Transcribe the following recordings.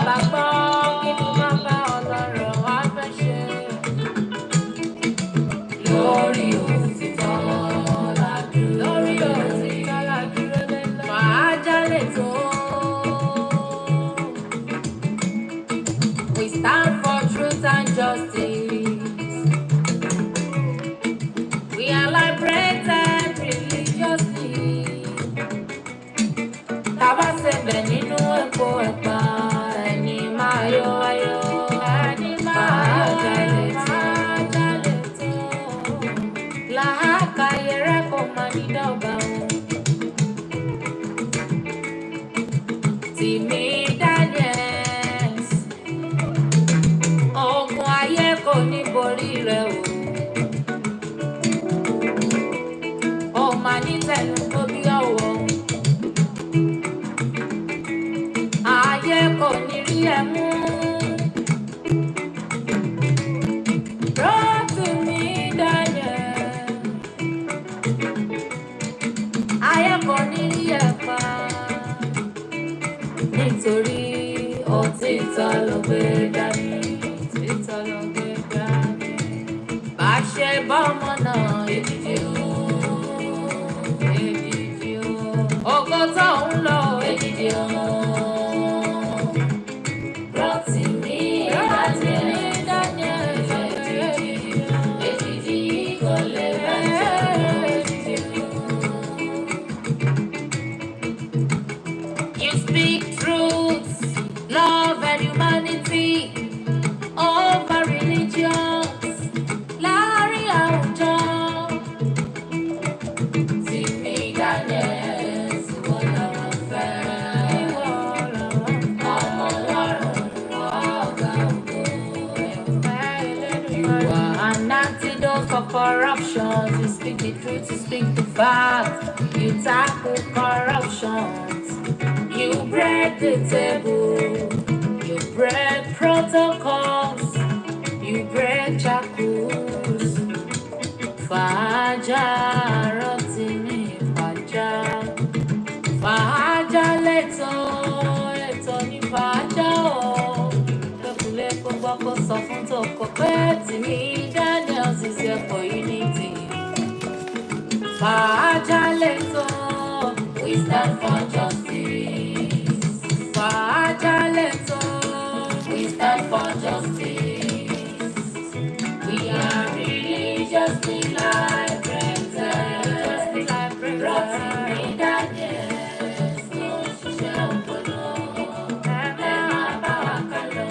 bá gbọ́ kí ni bàbá ọlọ́rọ̀ wá fẹ́ ṣe. Lórí òtítọ́ ládùúró. Lórí òtítọ́ ládùúró lẹ́nu. Màá jálè tó. We stand for truth and justice. We are liberated religiously. Tàbá ṣẹ̀bẹ̀ nínú epo ẹ̀pà, ẹni máa yọ ayọ̀, ẹni máa jálè tó. Làákàyè rẹ̀ kò máa ní dọ́gba o. Tìmí Daniels, ogun ayé kò ní borí rẹ̀ o. Ó máa ní tẹnu tó bí ọ̀wọ́. Ayé kò ní rí ẹ mú. Tìmí Daniels, ayé kò ní rí ẹ pa. Nítorí òtítọ́ ló gbé dání. Òtítọ́ ló gbé dání. Bá ṣe bọ́mọ náà èdìdì o. Èdìdì o. Ògo tó ń lọ èdìdì o. Rotimi Daniel. Èdìdì kò lè bàjẹ́. Èdìdì o. You speak truth, love and humanity over religions. Láàárín àwùjọ. Tìmí Daniels, ìwọ làwọn fẹ́. Ìwọ làwọn fẹ́. Ọmọ Ọlọ́run ọ̀gá ògo. You are an antidote for corruption. You speak the truth, you speak the fact. You tackle corruptions. You break the table. You break protocols. You break shackles. Fàájà Rotimi fàájà. Fàájà lẹ́tọ̀ ní fàájà o. Lẹ́kùnlé gbogbo kò sọ fún tọkọ pé Tìmí Daniels is here for unity. Fàájà lẹ́tọ̀, we stand for justice. Fàájà lẹ́tọ̀, we stand for justice. We are religiously liberated. Rotimi Daniels ló ń ṣiṣẹ́ ọpọlọ. Ẹ máa bá wa ká lọ.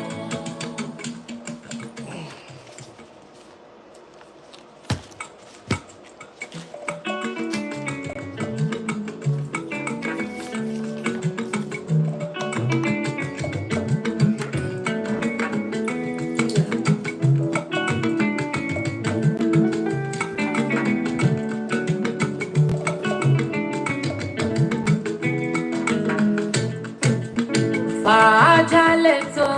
Fàájà lẹ́tọ̀,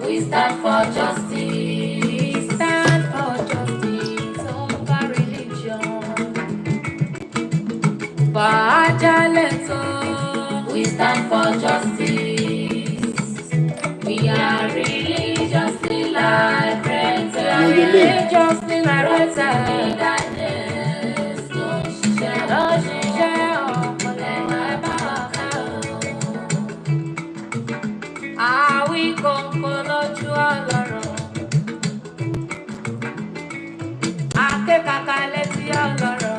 we stand for justice. We stand for justice over religion. Fàájà lẹ́tọ̀, we stand for justice. We are religiously liberated. Religiously liberated. Daniels ló ń ṣiṣẹ́ ọpọlọ. Ẹ bá wa ká o. Àwí kòkó lójú ọlọ́rọ̀. Akékaka létí ọlọ́rọ̀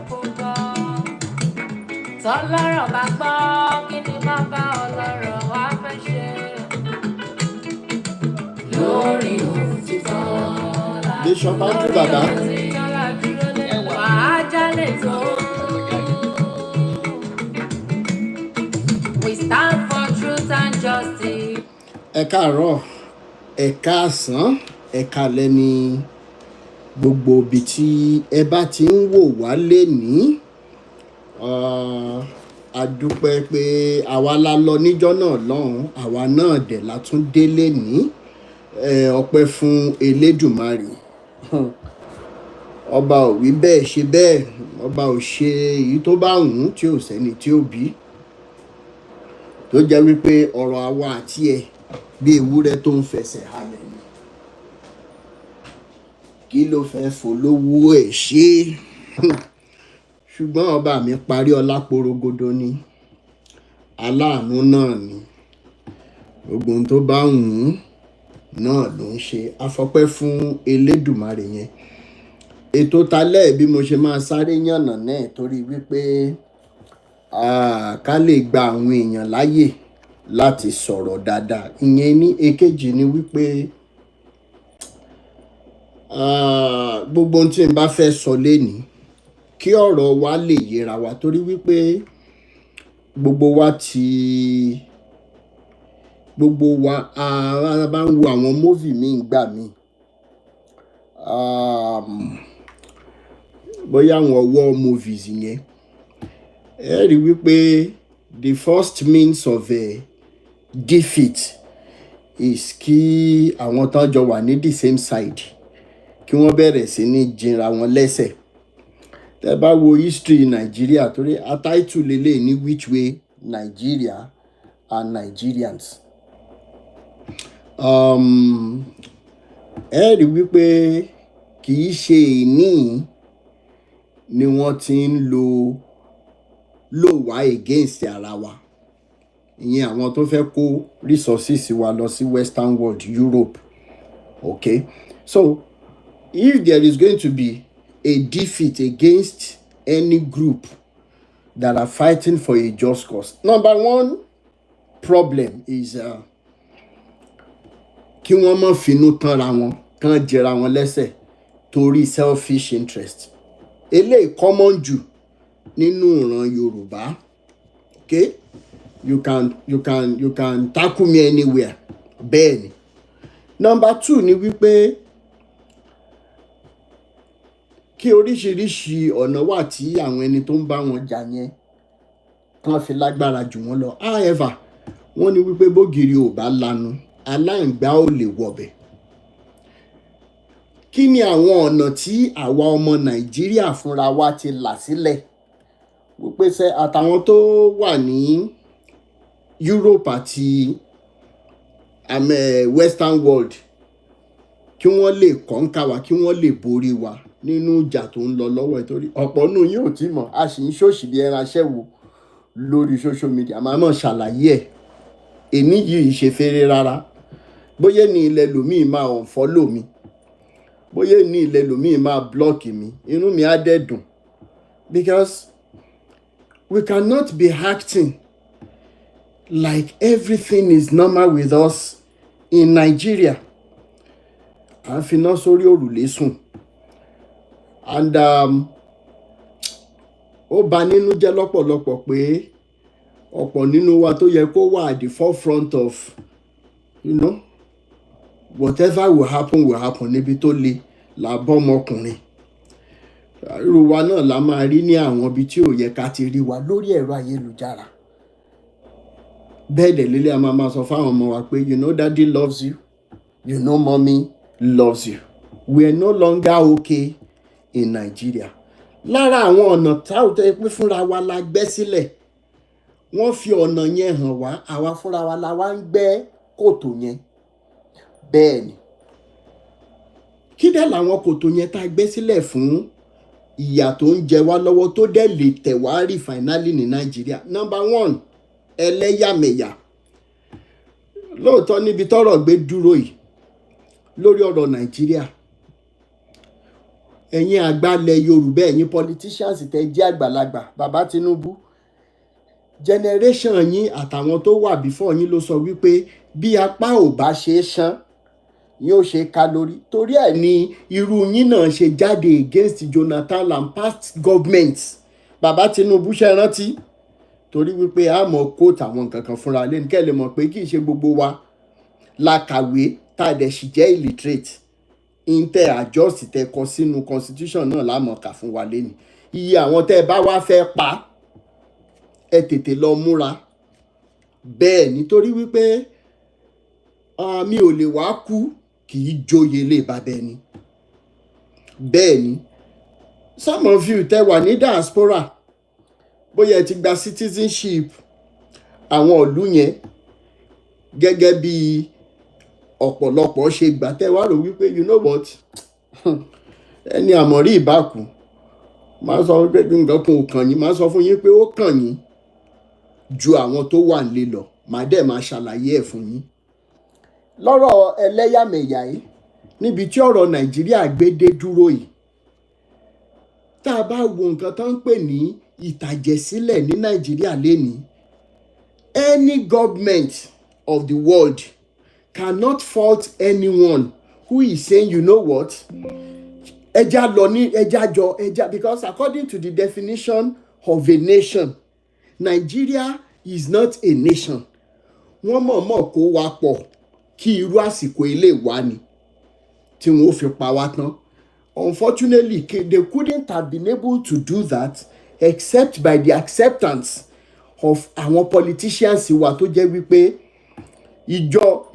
kò gbọ́. Tọ́lọ́rọ̀ bá gbọ́ kí ni bàbá ọlọ́rọ̀ wá fẹ́ ṣe. Lórí òtítọ́ ládùúró lẹ́nu. Wàá jálè tó. We stand for truth and justice. Ẹ káàárọ̀, ẹ káàsán, ẹ káalẹ́ ní gbogbo ibi tí ẹ bá ti ń wò wá lénìí. A dúpẹ́ pé àwa la lọ níjọ́ náà lọ́hùn, àwa náà dẹ̀ la tún dé lénìí. Ọpẹ́ fún Elédùmarè. Ọba ò wí bẹ́ẹ̀ ṣe bẹ́ẹ̀, ọba ò ṣe èyí tó bá wù tí ò sẹ́ni tí ó bí. Tó jẹ́ wípé ọ̀rọ̀ àwa àti ẹ̀ bí ewúrẹ́ tó ń fẹsẹ̀ halẹ̀ ni. Kí ló fẹ́ folówó ẹ̀ ṣe? Ṣùgbọ́n ọba mi parí ọlá porogodo ni, aláàánú náà ni, gbogbo ohun tó bá wù ú náà ló ń ṣe. Afọpẹ́ fún Elédùmarè yẹn. Ètò talẹ́ bí mo ṣe máa sáré yànnà náà torí wípé ká lè gba àwọn èèyàn láyè láti sọ̀rọ̀ dáadáa. Ìyẹn ní èkejì ni wípé gbogbo ohun tí n bá fẹ́ sọ lénìí kí ọ̀rọ̀ wa lè yéra wa torí wípé gbogbo wa a bá ń wo àwọn móvì míì gbà míì bóyá àwọn war movies yẹn ẹ rí wípé the first means of defeat is kí àwọn tán jọ wà ní the same side kí wọ́n bẹ̀rẹ̀ sí ní jìnra wọn lẹ́sẹ̀. Tẹ́ bá wo history Nigeria torí title lélẹ̀ ní which way Nigeria and Nigerians. Ẹ rí wípé kì í ṣe ìní ni wọ́n ti ń lò wá against ara wa. Ìyẹn àwọn tó fẹ́ kó resources wa lọ sí Western world, Europe. Okay, so if there is going to be a defeat against any group that are fighting for a just cause, number one problem is kí wọ́n má finú tanra wọn kán jẹra wọn lẹ́sẹ̀ torí selfish interest. Eléyìí common jù nínú ìran Yorùbá. Okay, you can tackle me anywhere. Bẹ́ẹ̀ ni. Number two ni wípé kí oríṣiríṣi ọ̀nà wà tí àwọn ẹni tó ń bá wọn jà yẹn kán fi lágbára jù wọ́n lọ. However, wọ́n ní wípé bógiri ò bá lanu aláǹgbá ò lè wọ̀bẹ̀. Kí ni àwọn ọ̀nà tí àwa ọmọ Nàìjíríà fúnra wa ti là sílẹ̀ wípé àtàwọn tó wà ní Europe àti Western world kí wọ́n lè kọ́ńkà wa, kí wọ́n lè borí wa nínú ìjà tó ń lọ lọ́wọ́ ẹ̀ torí ọ̀pọ̀ nù yín ò tí mọ̀ a sì ń ṣòṣì bí ẹran aṣẹ́wó lórí social media. Màá mọ̀ ṣàlàyé ẹ̀. Èmi yìí ṣe fèrè rárá. Bóyá ní ilẹ̀ lòmíì máa unfollow mi, bóyá ní ilẹ̀ lòmíì máa block mi, inú mi á dẹ̀ dùn because we cannot be acting like everything is normal with us in Nigeria. À ń finá sórí òrùlé sùn and ó bà nínú jẹ́ lọ́pọ̀lọpọ̀ pé ọ̀pọ̀ nínú wa tó yẹ kó wà at the forefront of whatever will happen níbi tó le là bọ́ ọmọkùnrin. Irú wa náà la máa rí ní àwọn ibi tí ò yẹ ká ti rí wa lórí ẹ̀rọ ayélujára. Bẹ́ẹ̀ dẹ̀ lélẹ̀ a máa sọ fáwọn ọmọ wa pé you know daddy loves you, you know mommy loves you. We are no longer okay in Nigeria. Lára àwọn ọ̀nà táwọn tẹ́ pé fúnra wa la gbẹ́ sílẹ̀, wọ́n fi ọ̀nà yẹn hàn wá, àwa fúnra wa la wá ń gbẹ́ kòtò yẹn. Bẹ́ẹ̀ ni. Kí dẹ̀ làwọn kòtò yẹn tá a gbẹ́ sílẹ̀ fún ìyà tó ń jẹ wá lọ́wọ́ tó dẹ̀ lè tẹ̀ wá rí finally ní Nàìjíríà? Number one, ẹlẹ́yàmẹ̀yà. Lóòótọ́ níbi tọ́rọ̀ gbé dúró yìí lórí ọ̀rọ̀ Nàìjíríà, ẹ̀yin àgbàlẹ̀ Yorùbá, ẹ̀yin politicians tẹ́ jẹ́ àgbàlagbà, bàbá Tinubu, generation yín àtàwọn tó wà before yín ló sọ wípé bí apá ò bá ṣe é ṣán yóò ṣe ká lórí. Torí ẹ̀ ni irú yín náà ṣe jáde against Jonathan and past governments. Bàbá Tinubu ṣe rántí torí wípé a mọ̀ quote àwọn nǹkan kan fúnra lẹ́nu kẹ́ lè mọ̀ pé kì í ṣe gbogbo wa la kàwé tá a dẹ̀ sì jẹ́ illiterate. Intẹ́ adjust tẹ́ kọ sínú constitution náà lámọ̀ kà fún wa lẹ́nu. Iye àwọn tẹ́ bá wá fẹ́ pa ẹ tètè lọ múra. Bẹ́ẹ̀ nítorí wípé mi ò lè wá kú kì í joyè lè bàbá ẹni. Bẹ́ẹ̀ ni some of you tẹ́ wà ní diaspora bóyá ẹ ti gba citizenship àwọn ìlú yẹn gẹ́gẹ́ bí ọ̀pọ̀lọpọ̀ ṣe gbà tẹ́ wá rò wípé you know what ẹni àmọ̀rí ìbákú máa sọ wípé nǹkan kan ò kàn yín, máa sọ fún yín pé ó kàn yín ju àwọn tó wà nílé lọ, màá dẹ̀ máa ṣàlàyé ẹ̀ fún yín. Lọ́rọ̀ ẹlẹ́yàmẹ̀yà yìí, níbi tí ọ̀rọ̀ Nàìjíríà gbé dé dúró yìí, tá a bá wo nǹkan tó ń pè ní ìtàjẹ̀sílẹ̀ ní Nàìjíríà lénìí, any government of the world cannot fault anyone who is saying, you know what, because according to the definition of a nation, Nigeria is not a nation. Wọ́n mọ̀ọ́mọ̀ kó wa pọ̀ kí irú àsìkò ilé wa ni tí wọ́n fi pa wá tán. Unfortunately, they couldn't have been able to do that except by the acceptance of àwọn politicians wa tó jẹ́ wípé ìjọ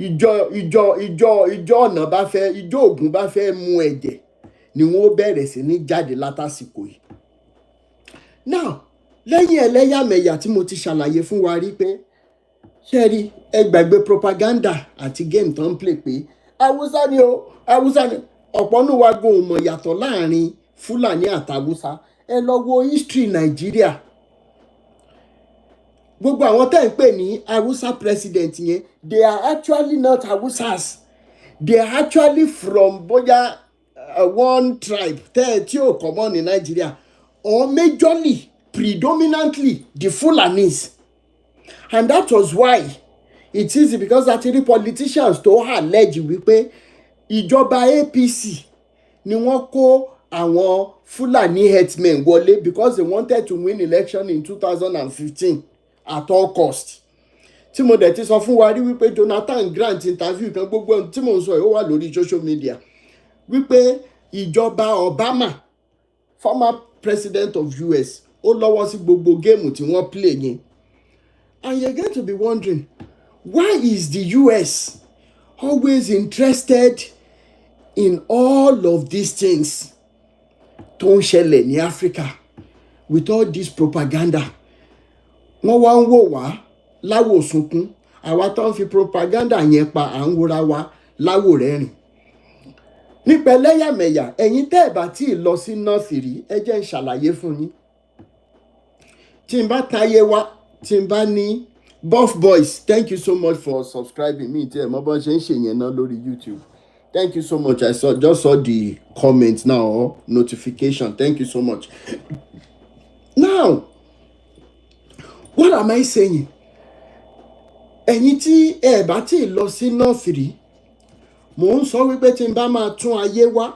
ọ̀nà bá fẹ́, ìjọ Ògún bá fẹ́ mu ẹ̀jẹ̀ ni wọ́n bẹ̀rẹ̀ sí ní jáde látàsìkò yìí. Now, lẹ́yìn ẹlẹ́yàmẹ̀yà tí mo ti ṣàlàyé fún wa rí pé ṣé rí ẹ gbàgbé propaganda àti game tó ń play pé Haúsá ni o, Haúsá ni. Ọ̀pọ̀ nù wa gan ò mọ̀ yàtọ̀ láàrin Fúlàní àtàwùsá. Ẹ lọ wo history Nàìjíríà. Gbogbo àwọn tẹ́ ń pè ní Hausa president yẹn, they are actually not Hausas. They are actually from bóyá one tribe tí ò common ní Nàìjíríà, or majorly, predominantly the Fulanis. And that was why it is because that the politicians tó allege wípé ìjọba APC ni wọ́n kó àwọn Fulani herdsmen wọlé because they wanted to win election in 2015 at all cost. Tí mo dẹ̀ ti sọ fún wa rí wípé Jonathan Grant interview kan, gbogbo tí mo ń sọ yìí ó wà lórí social media, wípé ìjọba Obama, former president of US, ó lọ́wọ́ sí gbogbo géèmù tí wọ́n play yẹn. And you're going to be wondering, why is the US always interested in all of these things tó ń ṣẹlẹ̀ ní Africa with all this propaganda? Wọ́n wá ń wò wá láwò sunkún, àwa tó ń fi propaganda yẹn pa à ń wòra wa láwò rẹ́rìn. Nípa ẹlẹ́yàmẹ̀yà, ẹ̀yin tẹ́ ẹ̀ bá tí ì lọ sí North rí, ẹ jẹ́ n ṣàlàyé fún yín. Tí n bá tayé wá, tí n bá ní Buff Boys, thank you so much for subscribing me. Tí ẹ mọ̀ bọ́n ṣe ń ṣe yẹn náà lórí YouTube. Thank you so much. I just saw the comment now, or notification. Thank you so much. Now, what am I saying? Ẹ̀yin tí ẹ bá tí ì lọ sí North rí, mò ń sọ wípé tí n bá máa tún ayé wá,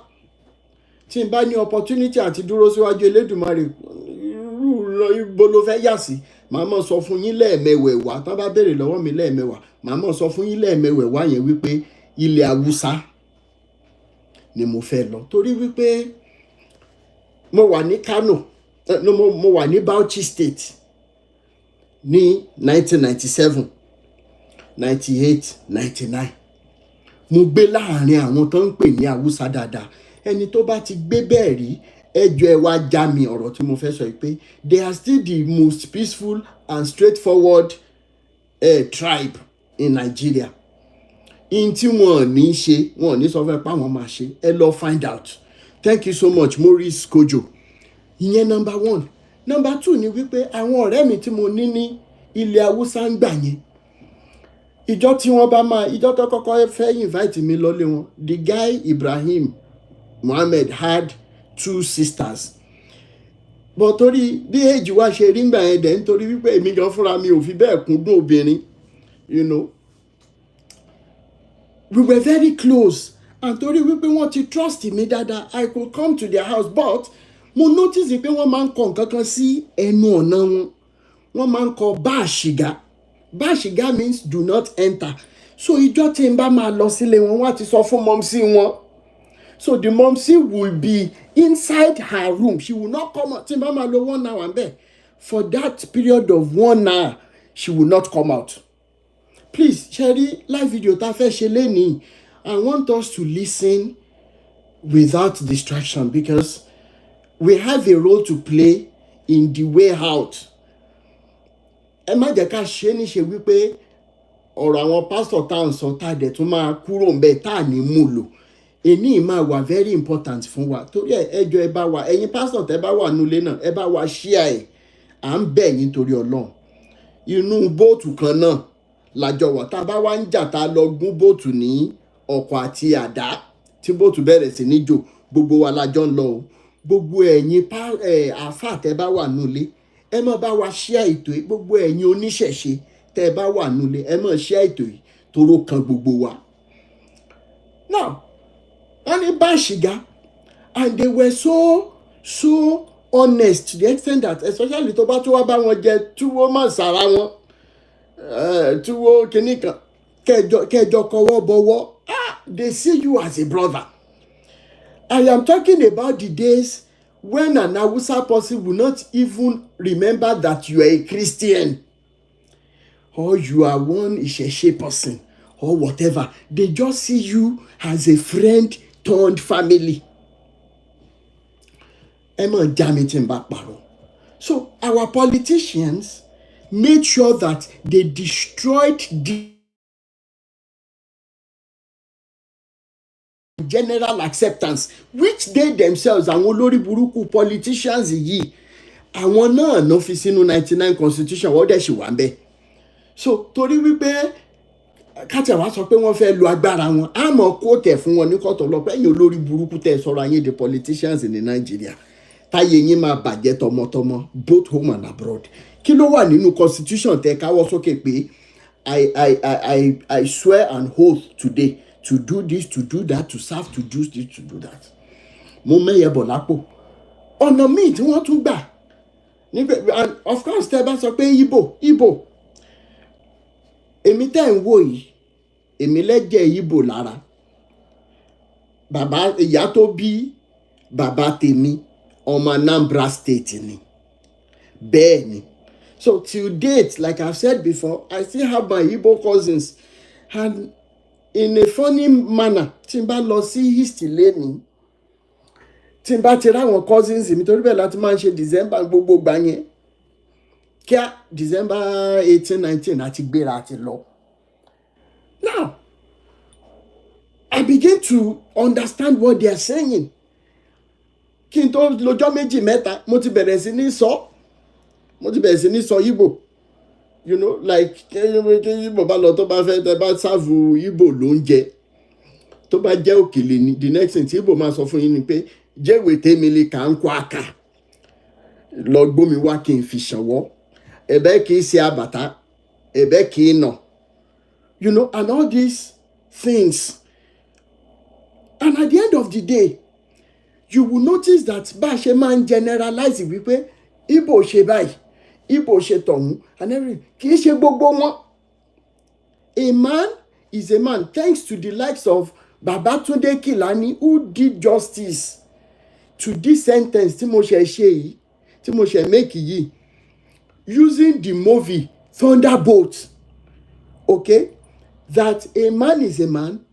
tí n bá ní opportunity àti dúró síwájú Elédùmarè, ibo ló fẹ́ yà sí, màá mọ̀ sọ fún yín lẹ́ẹ̀mẹwẹ̀wá. Tán bá béèrè lọ́wọ́ mi lẹ́ẹ̀mẹwàá, màá mọ̀ sọ fún yín lẹ́ẹ̀mẹwẹ̀wá yẹn wípé ilẹ̀ Haúsá ni mo fẹ́ lọ. Torí wípé mo wà ní Kano, mo wà ní Bauchi State ní 1997, 98, 99. Mo gbé láàrin àwọn tó ń pè ní Haúsá dáadáa. Ẹni tó bá ti gbé bẹ́ẹ̀ rí, ẹjọ́ ẹ wá já mi ọ̀rọ̀ tí mo fẹ́ sọ pé they are still the most peaceful and straightforward tribe in Nigeria. In tí wọ́n ní ṣe, wọ́n ní sọ fẹ́ pa wọ́n máa ṣe. Ẹ lọ find out. Thank you so much, Maurice Kojo. Ìyẹn number 1. Number 2 ni wípé àwọn ọ̀rẹ́ mi tí mo ní ilẹ̀ Haúsá ń gbà yẹn, ìjọ tí wọ́n bá máa, ìjọ tó kọ́kọ́ fẹ́ invite mi lọ́lé wọn, the guy Ibrahim Muhammad had 2 sisters. But torí bí èjì wá ṣe rí ngbà yẹn dẹ̀, nítorí wípé èmi gan fúnra mi ò fi bẹ́ẹ̀ kúndùn obìnrin, you know, we were very close. And torí wípé wọ́n ti trust mi dáadáa, I could come to their house. But mo notice pé wọ́n máa ń kọ nǹkan kan sí ẹnu ọ̀nà wọn. Wọ́n máa ń kọ báàṣìgá. Báàṣìgá means do not enter. So ìjọ tí n bá máa lọ sílé wọn, wọ́n á ti sọ fún mọ́mísí wọn. So the mọ́mísí will be inside her room. She will not come out. Tí n bá máa lọ 1 hour and bẹ́ẹ̀, for that period of 1 hour, she will not come out. Please, Sherry, live video ta fẹ́ ṣe lénìí, I want us to listen without distraction because we have a role to play in the way out. Ẹ má jẹ́ ká ṣe níṣe wípé ọ̀rọ̀ àwọn pásítọ̀ tá à ń sọ tá a dẹ̀ tún máa kúrò ń bẹ̀ tá à ní mú lò èní máa wà very important fún wa torí ẹjọ́ ẹ bá wa ẹ̀yin pásítọ̀ tẹ́ bá wà nulẹ̀ náà ẹ bá wa ṣíà ẹ̀ à ń bẹ̀ yín torí ọlọ́run inú bóòtù kan náà lájọ wà tá a bá wá ń jà tá a lọ gún bóòtù ní ọkọ̀ àti àdá tí bóòtù bẹ̀rẹ̀ sí ní jò gbogbo wa lájọ ń lọ o gbogbo ẹ̀yin àáfà tẹ́ bá wà nulẹ̀ ẹ má bá wa ṣíà ètò yìí gbogbo ẹ̀yin oníṣẹ̀ṣe tẹ́ bá wà nulẹ̀ ẹ má ṣíà ètò yìí toró kan gbogbo wa. Now wọ́n ní Báṣìgá and they were so honest to the extent that especially tó bá tó wá bá wọn jẹ túwó mọ̀ sára wọn túwó kìíní kan kẹjọ kọwọ́ bọwọ́ they see you as a brother. I am talking about the days when an Hausa person will not even remember that you are a Christian or you are one Ìṣẹ̀ṣe person or whatever. They just see you as a friend turned family. Emma Jamitin Bakparo. So our politicians made sure that they destroyed the general acceptance, which they themselves, àwọn olórí burúkú politicians yìí, àwọn náà ló fi sínú 99 constitution wọ́n dẹ̀ ṣì wà ń bẹ̀. So torí wípé kájà wá sọ pé wọ́n fẹ́ lo agbára wọn á mọ̀ kó tẹ̀ fún wọn ní kọ́tọ̀ lọ́pẹ́ ẹ̀yin olórí burúkú tẹ̀ sọ̀rọ̀ ayé the politicians in Nigeria táyé yín máa bàjẹ́ tọmọtọmọ both home and abroad. Kí ló wà nínú constitution tẹ káwọ́ sókè pé I swear and oath today to do this, to do that, to serve, to do this, to do that. Mo mẹ́yẹ bọ̀ lápò. Ọ̀nà míì tí wọ́n tún gbà níbẹ̀ and of course tẹ́ bá sọ pé Igbo èmi tẹ́ ń wò yìí èmi lẹ́jẹ̀ Igbo lára bàbá ìyá tó bí bàbá tèmi ọmọ Anambra State ni bẹ́ẹ̀ ni. So till date, like I've said before, I still have my Igbo cousins and in a funny manner tí n bá lọ sí East lẹ́ni tí n bá ti ráwọn cousins mi torí bẹ́ẹ̀ láti máa ń ṣe December gbogbo gbà yẹn kíá December 18-19 àti gbéra àti lọ. Now I begin to understand what they are saying. Kí n tó lọ́jọ́ méjì mẹ́ta mo ti bẹ̀rẹ̀ sí ní sọ Igbo, you know, like kí Igbo bá lọ tó bá fẹ́ tẹ́ bá sáàfù Igbo lóúnjẹ tó bá jẹ́ òkèlè ni the next thing tí Igbo máa sọ fún yín ni pé jẹ́wèé tèmílì kà ń kó àkà lọ gbómi wá kí n fi ṣànwọ́ ẹ̀bẹ́ kì í ṣe àbàtà ẹ̀bẹ́ kì í nà, you know, and all these things. And at the end of the day you will notice that bá a ṣe máa ń generalize wípé Igbo ṣe báyìí Igbo ṣe tọ̀hún and everything kì í ṣe gbogbo wọn. A man is a man thanks to the likes of Babatunde Kilani who did justice to this sentence tí mo ṣe yìí tí mo ṣe make yìí using the movie Thunderbolt, okay, that a man is a man,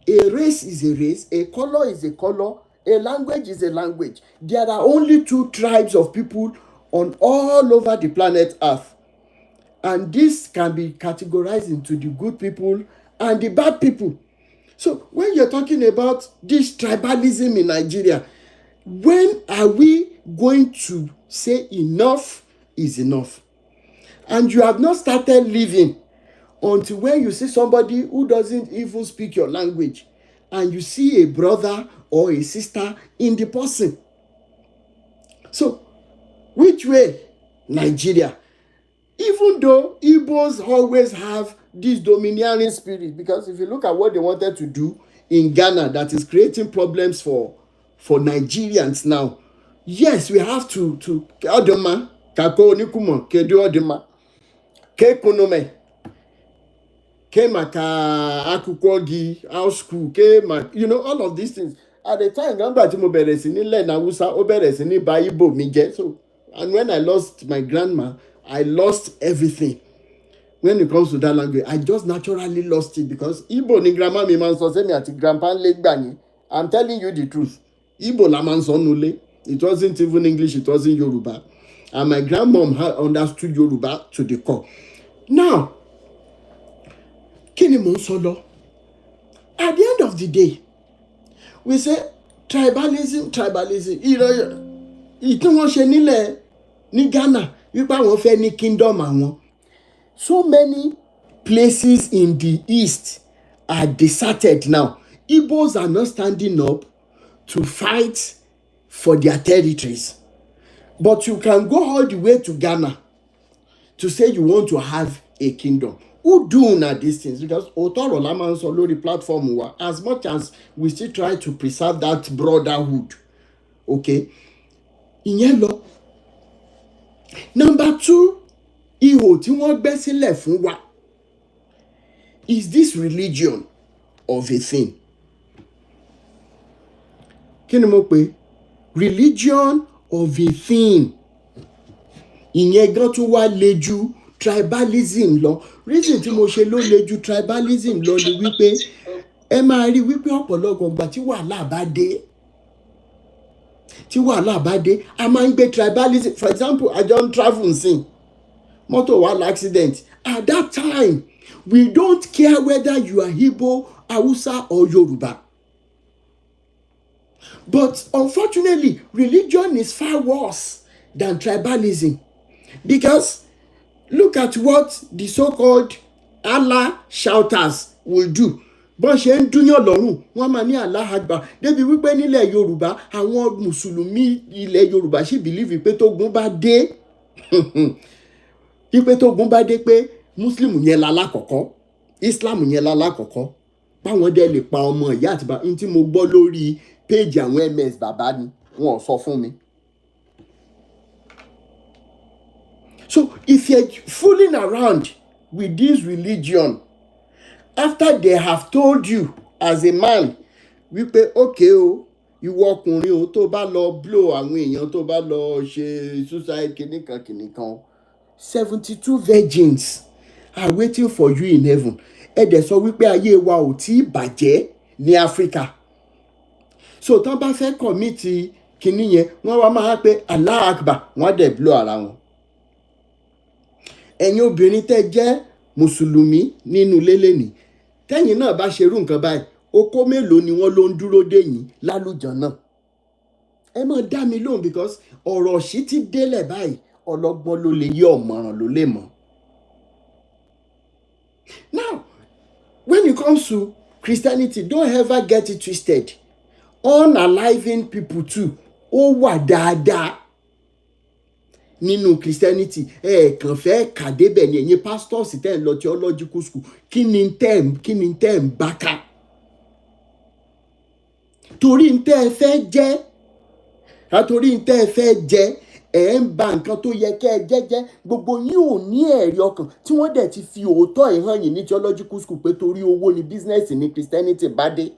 a race is a race, a color is a color, a language is a language. There are only two tribes of people on all over the planet Earth. And this can be categorized into the good people and the bad people. So when you're talking about this tribalism in Nigeria, when are we going to say enough is enough? And you have not started living until when you see somebody who doesn't even speak your language and you see a brother or a sister in the person. So, which way? Nigeria. Even though Igbos always have this domineering spirit, because if you look at what they wanted to do in Ghana, that is creating problems for Nigerians now. Yes, we have to Odema, Kako Nikumo, Kedu Odema, Kekunome, Kemaka Akukogi, House School, Kemak, you know, all of these things. At the time, Gamba Timo Beresini, Lena Wusa, Oberesini, Baibo, Mije. So, and when I lost my grandma, I lost everything. When it comes to that language, I just naturally lost it because Igbo ni grandma mi man so say me ati grandpa le gbani. I'm telling you the truth. Igbo la man so nule. It wasn't even English, it wasn't Yoruba. And my grandmom had understood Yoruba to the core. Now, kí ni mò ń sọ lọ? At the end of the day, we say tribalism. Ìtí wọ́n ṣe nílẹ̀ ní Ghana wípé àwọn fẹ́ ní kingdom àwọn. So many places in the east are deserted now. Igbos are not standing up to fight for their territories. But you can go all the way to Ghana to say you want to have a kingdom. Who do na these things? Because òótọ́ la máa ń sọ lórí platform wa, as much as we still try to preserve that brotherhood. Okay? Ìyẹn lọ. Number 2, ihò tí wọ́n gbẹ́ sílẹ̀ fún wa. Is this religion of a thing? Kí ni mo pè? Religion of a thing. Ìyẹn gan tún wá le ju tribalism lọ. Reason tí mo ṣe ló le ju tribalism lọ ni wípé ẹ máa rí wípé ọ̀pọ̀lọpọ̀ ìgbà tí wàhálà bá dé, a máa ń gbé tribalism. For example, I don travel nsìn, mọ́tò wa accident. At that time, we don't care whether you are Igbo, Hausa or Yoruba. But unfortunately, religion is far worse than tribalism. Because look at what the so-called Allah shouters will do. Bọ́n ṣe ń dúnyàn lọ́rùn, wọ́n máa ní Allah Akbar. Débi wípé nílẹ̀ Yorùbá, àwọn Mùsùlùmí ilẹ̀ Yorùbá sì believe pé tógun bá dé, pé Muslim yẹn lálákọ̀ọ́kọ́, Islam yẹn lálákọ̀ọ́kọ́. Báwọn dẹ̀ lè pa ọmọ ìyá àti bàbá. Ní tí mo gbọ́ lórí page àwọn MS bàbá ni, wọn ò sọ fún mi. So if you're fooling around with this religion, after they have told you as a man, wípé okay o, ìwọ ọkùnrin o, tó bá lọ blow àwọn èèyàn, tó bá lọ ṣe suicide kìnìkan, 72 virgins are waiting for you in heaven. Ẹ dẹ̀ sọ wípé ayé wa ò tí bàjẹ́ ní Africa. So tán bá fẹ́ commit kìnì yẹn, wọ́n wá máa pé Allah Akbar, wọ́n dẹ̀ blow ara wọn. Ẹ̀yin obìnrin tẹ́ jẹ́ Mùsùlùmí nínú lélẹ́nì, tẹ́yìn náà bá ṣerú nǹkan báyìí, okó mélòó ni wọ́n ló ń dúró dè yín lálùjọ náà? Ẹ máa dá mi lóhùn, because ọ̀rọ̀ sì ti délẹ̀ báyìí, ọlọ́gbọ́n ló lè yé, ọ̀mọ̀ràn ló lè mọ̀. Now, when it comes to Christianity, don't ever get it twisted. Unaliving people too, ó wà dáadáa nínú Christianity. Kàn fẹ́ kàdébẹ̀ ni ẹ̀yin pastors tẹ́ ń lọ theological school, kí ni tẹ́ ń bá ká? Torí ń tẹ́ ẹ fẹ́ jẹ́, àtorí ń tẹ́ ẹ fẹ́ jẹ́, ẹ̀ ń ba nǹkan tó yẹ kẹ́ ẹ jẹ́jẹ́. Gbogbo yín ò ní ẹ̀rí ọkàn tí wọ́n dẹ̀ ti fi òótọ́ ẹ̀ hàn yín ní theological school pé torí owó ni business ní Christianity bá dé.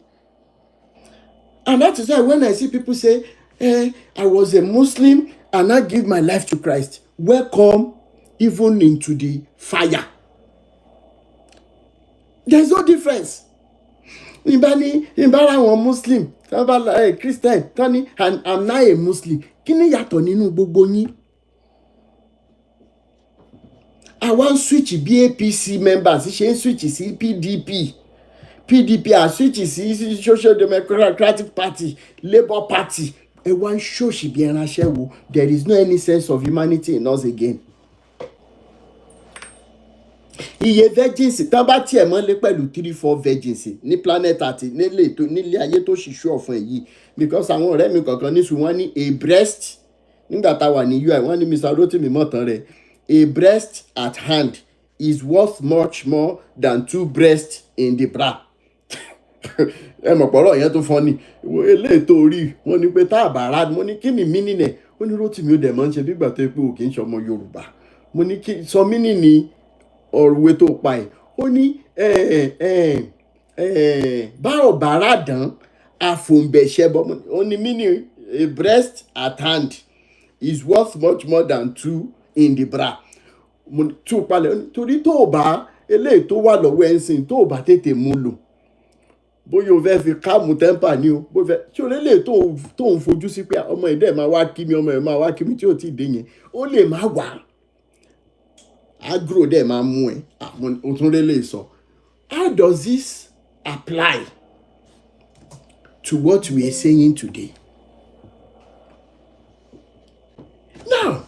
And that is why when I see people say, I was a Muslim and I give my life to Christ, welcome even into the fire. There's no difference. Ìbára àwọn Muslim, Christian, Tony, and I'm not a Muslim. Kí ni yàtọ̀ nínú gbogbo yín? Àwọn switch bí APC members ṣe ń switch sí PDP are switch sí Social Democratic Party, Labour Party. Ẹ wá ń ṣòṣì bí ẹran aṣẹ́wó. There is no any sense of humanity in us again. Iye virgins tán bá tiẹ̀ mọ́lé pẹ̀lú 3-4 virgins ní planet àti nílé ayé tó ṣìṣú ọ̀fun èyí, because àwọn ọ̀rẹ́ mi kọ̀ọ̀kan níṣu wọ́n ní a breast nígbà tá a wà ní UI, wọ́n ní Mr. Rotimi mọ̀tàn rẹ̀, a breast at hand is worth much more than 2 breasts in the bra. Ẹ mọ̀ pọ̀rọ̀ yẹn tó fọ́ ni eléyìí tó rí wọ́n ní pé tá a bá rà, mo ní kí ni mínì nẹ̀, ó ní Rotimi ó dẹ̀ máa ń ṣe bí ìgbà tó pé òkè ń ṣọmọ Yorùbá. Mo ní kí sọ mínì ni ọ̀rùwé tó pa ẹ̀. Ó ní bá ò bá rà dán àfòǹbẹ̀ṣẹ́ bọ́. Ó ní mínì a breast at hand is worth much more than 2 in the bra. Mo tún palẹ̀ torí tó o bá eléyìí tó wà lọ́wọ́ ẹ̀ ń sìn, tó o bá tètè mú lò, bóyá o fẹ́ fi káàmù tẹ́ḿpà ni o, bó fẹ́ tí o lélẹ̀ tó ń fojú sí pé ọmọ ẹ̀ dẹ̀ máa wá kí mi, ọmọ ẹ̀ máa wá kí mi tí ò tí ì dé yẹn, ó lè má wà. Agro dẹ̀ máa mú ẹ, o tún lélẹ̀ sọ. Á does this apply to what we are saying today? Now,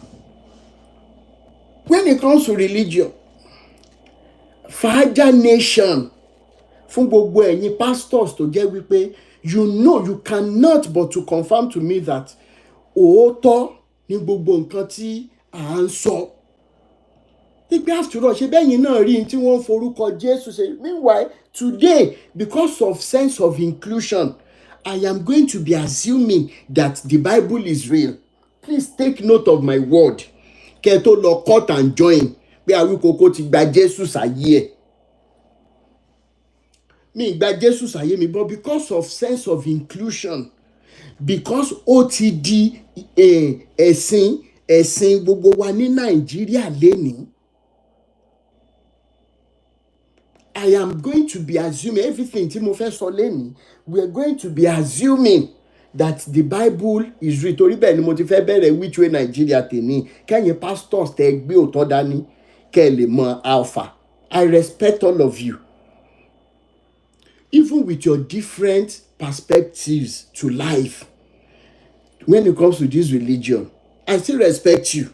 when it comes to religion, Fàájà nation, fún gbogbo ẹ̀yin pastors tó jẹ́ wípé you cannot but to confirm to me that òótọ́ ní gbogbo nǹkan tí à ń sọ. Ìgbé àfùrọ̀ ṣe bẹ́yìn náà rí tí wọ́n ń forúkọ Jésù ṣe. Meanwhile, today, because of sense of inclusion, I am going to be assuming that the Bible is real. Please take note of my word. Kẹ́ tó lọ cut and join pé Awíkókó ti gba Jésù sáyé ẹ̀. Mi gba Jésù sáyé mi, but because of sense of inclusion, because ó ti di ẹ̀sìn gbogbo wa ní Nàìjíríà lénìí, I am going to be assuming everything tí mo fẹ́ sọ lénìí. We are going to be assuming that the Bible is real. Torí bẹ́ẹ̀ ni mo ti fẹ́ bẹ̀rẹ̀ Which Way Nigeria tèmi. Kẹ́yìn pastors tẹ́ gbé òótọ́ dání kẹ́ lè mọ alpha. I respect all of you. Even with your different perspectives to life, when it comes to this religion, I still respect you.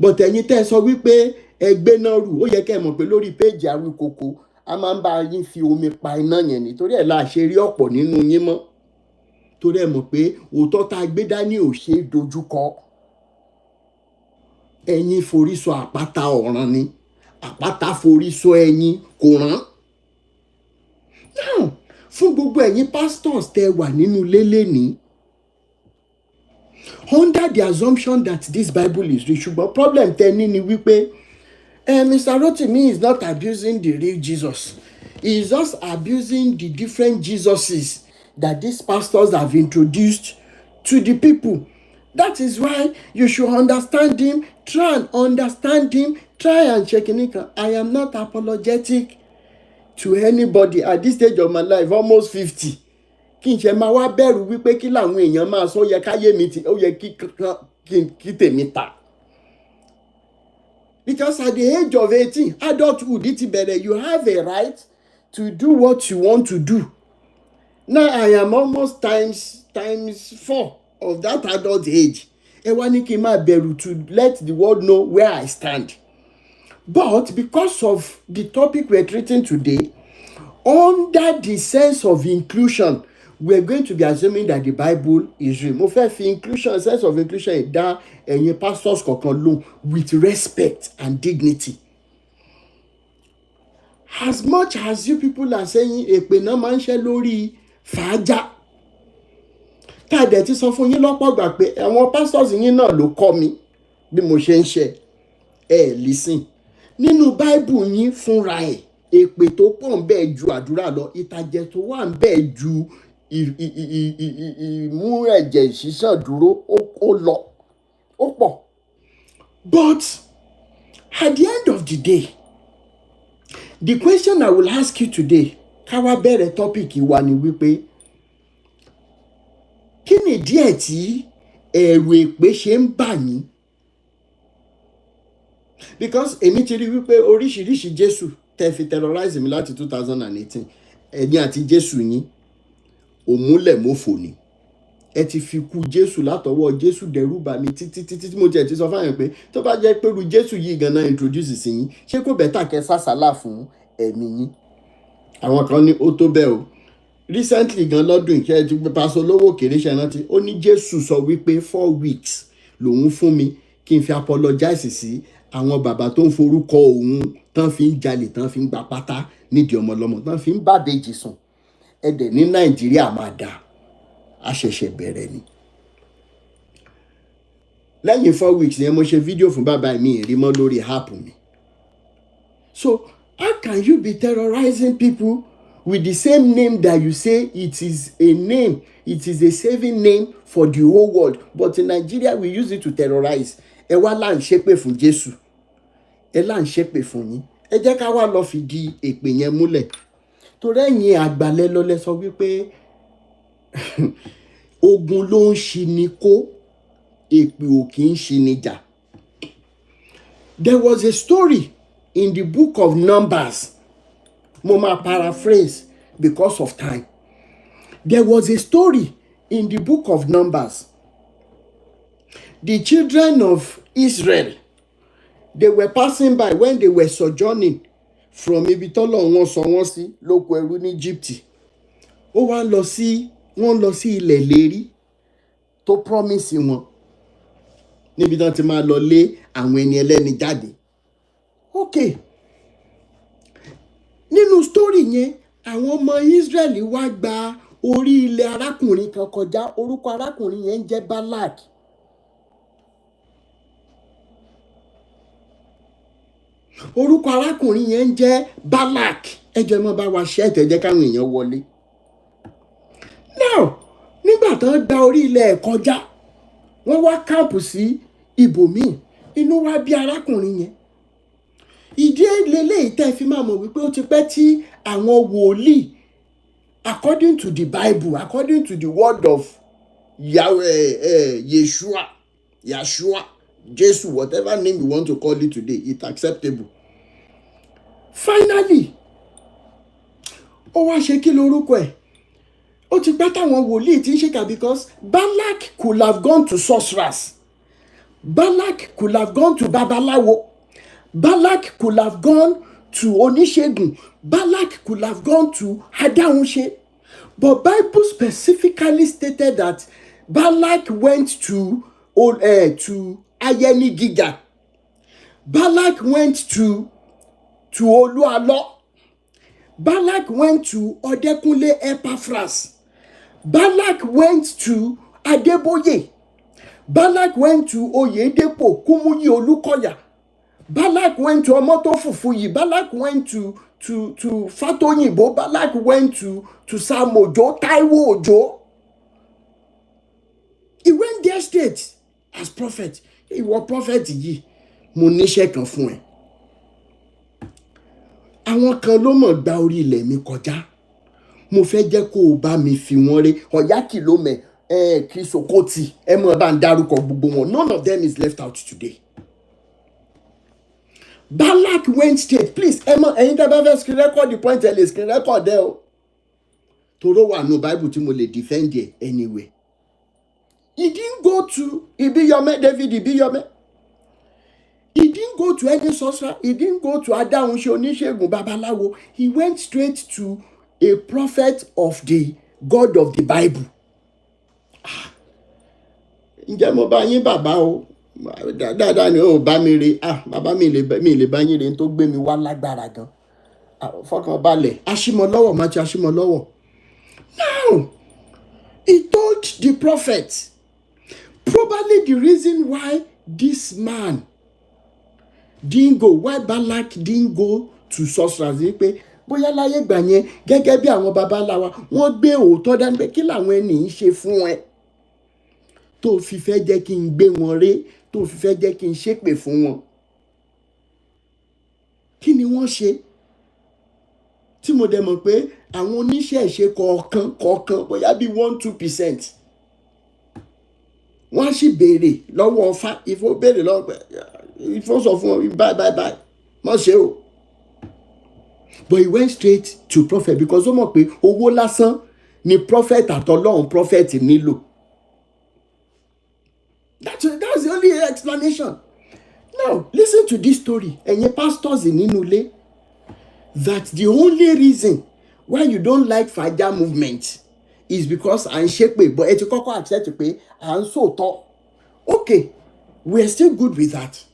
But ẹ̀yin tẹ́ sọ wípé ẹgbẹ́ náà rù, ó yẹ kẹ́ mọ̀ pé lórí péjì Awíkókó a máa ń bá yín fi omi pa iná yẹn nítorí ẹ̀ la ṣe rí ọ̀pọ̀ nínú yín mọ́. Torí ẹ̀ mọ̀ pé òótọ́ tá a gbé dání ò ṣe é dojúkọ. Ẹ̀yin forí sọ àpáta ọ̀ràn ni, àpáta forí sọ ẹ̀yin kò rán. Now, fún gbogbo ẹ̀yin pastors tẹ́ wà nínú lélẹ̀ ní, under the assumption that this Bible is real, ṣùgbọ́n problem tẹ́ ní ni wípé Mr. Rotimi is not abusing the real Jesus. He is just abusing the different Jesuses that these pastors have introduced to the people. That is why you should understand him, try and understand him, try and check in it. I am not apologetic to anybody at this stage of my life, almost 50. Kí n ṣe máa wá bẹ̀rù wípé kí làwọn èèyàn máa sọ, yẹ káyé mi ti, ó yẹ kí tèmi ta. Because at the age of 18, adulthood, you have a right to do what you want to do. Now I am almost times 4 of that adult age. Ẹ wá ní kí n máa bẹ̀rù to let the world know where I stand. But because of the topic we're treating today, under the sense of inclusion, we're going to be assuming that the Bible is real. Mo fẹ́ fi inclusion, sense of inclusion dá ẹ̀yin pastors kọ̀ọ̀kan lóhùn with respect and dignity. As much as you people are saying èpè náà máa ń ṣe lórí Fàájà, tá a dẹ̀ ti sọ fún yín lọ́pọ̀ gbà pé àwọn pastors yín náà ló kọ́ mi bí mo ṣe ń ṣe. Listen. Nínú Bible yín fúnra ẹ̀, èpè tó pọ̀ ń bẹ ju àdúrà lọ, ìtàjẹ̀ tó wà ń bẹ ju ìmú ẹ̀jẹ̀ ìṣísàn dúró ó lọ, ó pọ̀. But at the end of the day, the question I will ask you today, ká wá bẹ̀rẹ̀ topic wa ni wípé kí ni díẹ̀ tí ẹ̀rù èpè ṣe ń bà yín? Because èmi ti rí wípé oríṣiríṣi Jésù tẹ́ fi terrorize mi láti 2018, ẹ̀yin àti Jésù yín òmúlẹ̀mófò ni. Ẹ ti fi kú Jésù látọwọ́ Jésù dẹrù bà mí títí mo tiẹ̀ ti sọ fáyẹn pé tó bá jẹ́ pé irú Jésù yìí gan-an introduce sí yín, ṣé kò bẹ́tà kẹ́ sásàlà fún ẹ̀mí yín? Àwọn kan ní ó tó bẹ́ẹ̀ o. Recently gan lọ́dún ìṣẹ́ ti pàṣẹ olówó kéré ṣe rántí, ó ní Jésù sọ wípé 4 weeks lòun fún mi kí n fi apologize sí àwọn bàbá tó ń forúkọ òun tán fi ń jalè, tán fi ń gba pátá nídìí ọmọlọ́mọ, tán fi ń bàbèjì sùn. Ẹ̀dẹ̀ ní Nàìjíríà máa dà, a ṣẹ̀ṣẹ̀ bẹ̀rẹ̀ ni. Lẹ́yìn 4 weeks yẹn mo ṣe fídíò fún bàbá mi ìrímọ́ lórí app mi. So how can you be terrorizing people with the same name that you say it is a name, it is a saving name for the whole world, but in Nigeria we use it to terrorize? Ẹ wá là ń ṣépè fún Jésù, ẹ là ń ṣépè fún yín. Ẹ jẹ́ ká wá lọ fìdí èpè yẹn múlẹ̀. Torí ẹ̀yin àgbàlẹ̀ lọ́lẹ̀ sọ wípé ogun ló ń ṣi ni kó, èpè ò kì í ṣi ni jà. There was a story in the book of Numbers mo máa paraphrase because of time. There was a story in the book of Numbers. The children of Israel, they were passing by when they were sojourning from ibi tọ́lọ́run wọn sọ wọ́n sí lóko ẹrú ní Egypt. Wọ́n lọ sí ilẹ̀ ìlérí tó promise wọn, níbi tán ti máa lọ lé àwọn ẹni ẹlẹ́ni jáde. Okay, nínú story yẹn àwọn ọmọ Israel wá gba orí ilẹ̀ arákùnrin kan kọjá. Orúkọ arákùnrin yẹn ń jẹ́ Balak. Orúkọ arákùnrin yẹn ń jẹ́ Balak. Ẹ jọ̀ọ́ má bá wa ṣe ẹ jẹ́ káwọn èèyàn wọlé. Now, nígbà tán gba orí ilẹ̀ kọjá, wọ́n wá káàpù sí ibòmíì. Inú wá bí arákùnrin yẹn. Ìdí eléyìí tẹ́ fi máa mọ̀ wípé ó ti pẹ́ tí àwọn wòlíì, according to the Bible, according to the word of Yeshua, Jesus, whatever name you want to call it today, it's acceptable. Finally, ó wá ṣe kí lorúkọ ẹ̀? Ó ti pẹ́ táwọn wòlíì ti ń ṣèkà, because Balak could have gone to sorcerers. Balak could have gone to babaláwo. Balak could have gone to oníṣègùn. Balak could have gone to adáhunṣe. But Bible specifically stated that Balak went to Ayeni Giga. Balak went to Olualo. Balak went to Odekunle Epaphras. Balak went to Adeboye. Balak went to Oyedepo Kumuyi Olukoya. Balak went to Omoto Fufuyi. Balak went to Fatoyinbo. Balak went to Sam Ojo, Taiwo Ojo. He went there straight as prophet. He was prophet yìí. Mo níṣẹ́ kan fún ẹ. Àwọn kan ló mọ̀ gba orí ilẹ̀ mi kọjá. Mo fẹ́ jẹ́ kó o bá mi fi wọ́n ré. Ọ̀yá kìlómẹ̀ Krisokoti. Ẹ mọ̀ bá ń dárúkọ gbogbo wọn. None of them is left out today. Balak went straight. Please, ẹ̀yin tẹ́ bá fẹ́ screen record the point ẹ lè screen record ẹ o. Toro wà no Bible tí mo lè defend ẹ anyway. He didn't go to Ibiyome, David Ibiyome. He didn't go to any sorcerer. He didn't go to adáhunṣe oníṣègùn babaláwo. He went straight to a prophet of the God of the Bible. Ǹjẹ́ mo bá yín bàbá o? Dáadáa ni ó bá mi re. Bàbá mi lè bá yín re tó gbé mi wá lágbára gan. Fọkàn balẹ̀. Aṣímọ lọ́wọ́ má ti aṣímọ lọ́wọ́. Now, he told the prophet, probably the reason why this man didn't go, why Balak didn't go to sorcerers, ni pé bóyá láyé ìgbà yẹn gẹ́gẹ́ bí àwọn babaláwa wọ́n gbé òótọ́ dání pé kí làwọn ẹni ń ṣe fún ẹ tó fi fẹ́ jẹ́ kí n gbé wọn ré, tó fi fẹ́ jẹ́ kí n ṣépè fún wọn. Kí ni wọ́n ṣe? Tí mo dẹ̀ mọ̀ pé àwọn oníṣẹ́ ìṣe kọ̀ọ̀kan bóyá bí 1-2%. Wọ́n á sì béèrè lọ́wọ́ Ọfá. Ifó béèrè lọ́wọ́ pé Ifó sọ fún wọn bye má ṣe o. But he went straight to prophet because ó mọ̀ pé owó lásán ni prophet àtọlọ́run prophet nílò. That's the only explanation. Now, listen to this story. Ẹ̀yin pastors nínú ilé, that the only reason why you don't like Faja movement is because à ń ṣépè, but ẹ ti kọ́kọ́ accept pé à ń sòótọ́. Okay, we are still good with that.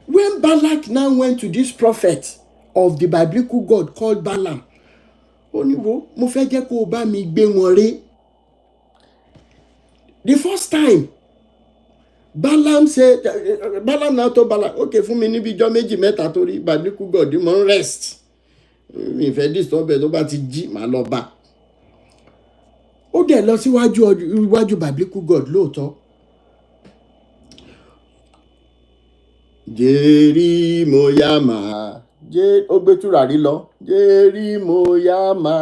When Balak now went to this prophet of the biblical God called Balaam, ó ní wo, mo fẹ́ jẹ́ kó o bá mi gbé wọn ré. The first time, Balaam now told Balak, okay, fún mi níbi ijọ́ méjì mẹ́ta torí biblical God mo ń rest. Mi fẹ́ disturb ẹ tó bá ti jí màá lọ bá. Ó dẹ̀ lọ síwájú biblical God lóòótọ́. Jerímóyámà, ó gbé tùràrí lọ. Jerímóyámà,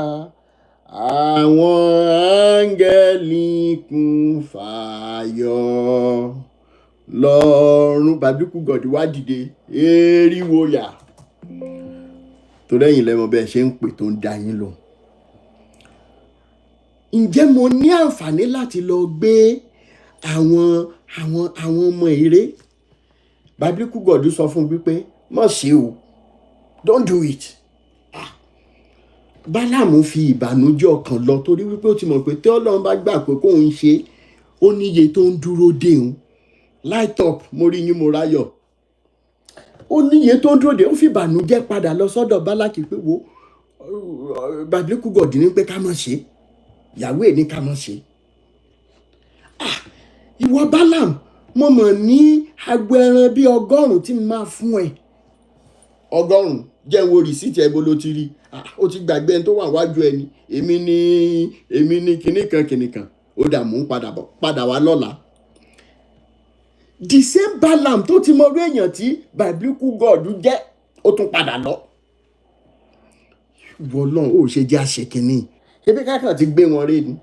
àwọn áńgẹ́lì kún fàyọ̀ lọ́run. Biblical God wá dìde, eriwoyà. torí ẹ̀yin lẹ́mọ̀ bẹ́ẹ̀ ṣe ń pè tó ń dá yín lò. Ǹjẹ́ mo ní àǹfààní láti lọ gbé àwọn ọmọ eré? Biblical God sọ fún wípé má ṣe o, don't do it. Bálámù fi ìbànújẹ́ ọkàn lọ torí wípé ó ti mọ̀ pé tí Ọlọ́run bá gbà pé kóun ṣe, ó níye tó ń dúró dé òun. Light up, mo rí yín mo ráyọ̀. Ó níye tó ń dúró dé, ó fi ìbànújẹ́ padà lọ sọ́dọ̀ Bálákì pé wo Biblical God ní pé ká má ṣe, ìyàwó ẹ̀ ní ká má ṣe. Ìwọ Bálámù, mo mọ̀ ní agbo ẹran bíi 100 tí mo máa fún ẹ. 100 jẹ́ wo rìsíìtì ẹ bó ló ti rí. Ó ti gbàgbé ẹni tó wà wájú ẹni. Èmi ní kìnìkan ó dà mú padà wá lọ́la. The same Balaam tó ti mọ orí èèyàn tí Biblical God jẹ́, ó tún padà lọ. Ìwọ náà ó ṣe jẹ́ àṣekínní. Ebi kákan ti gbé wọn rí ni.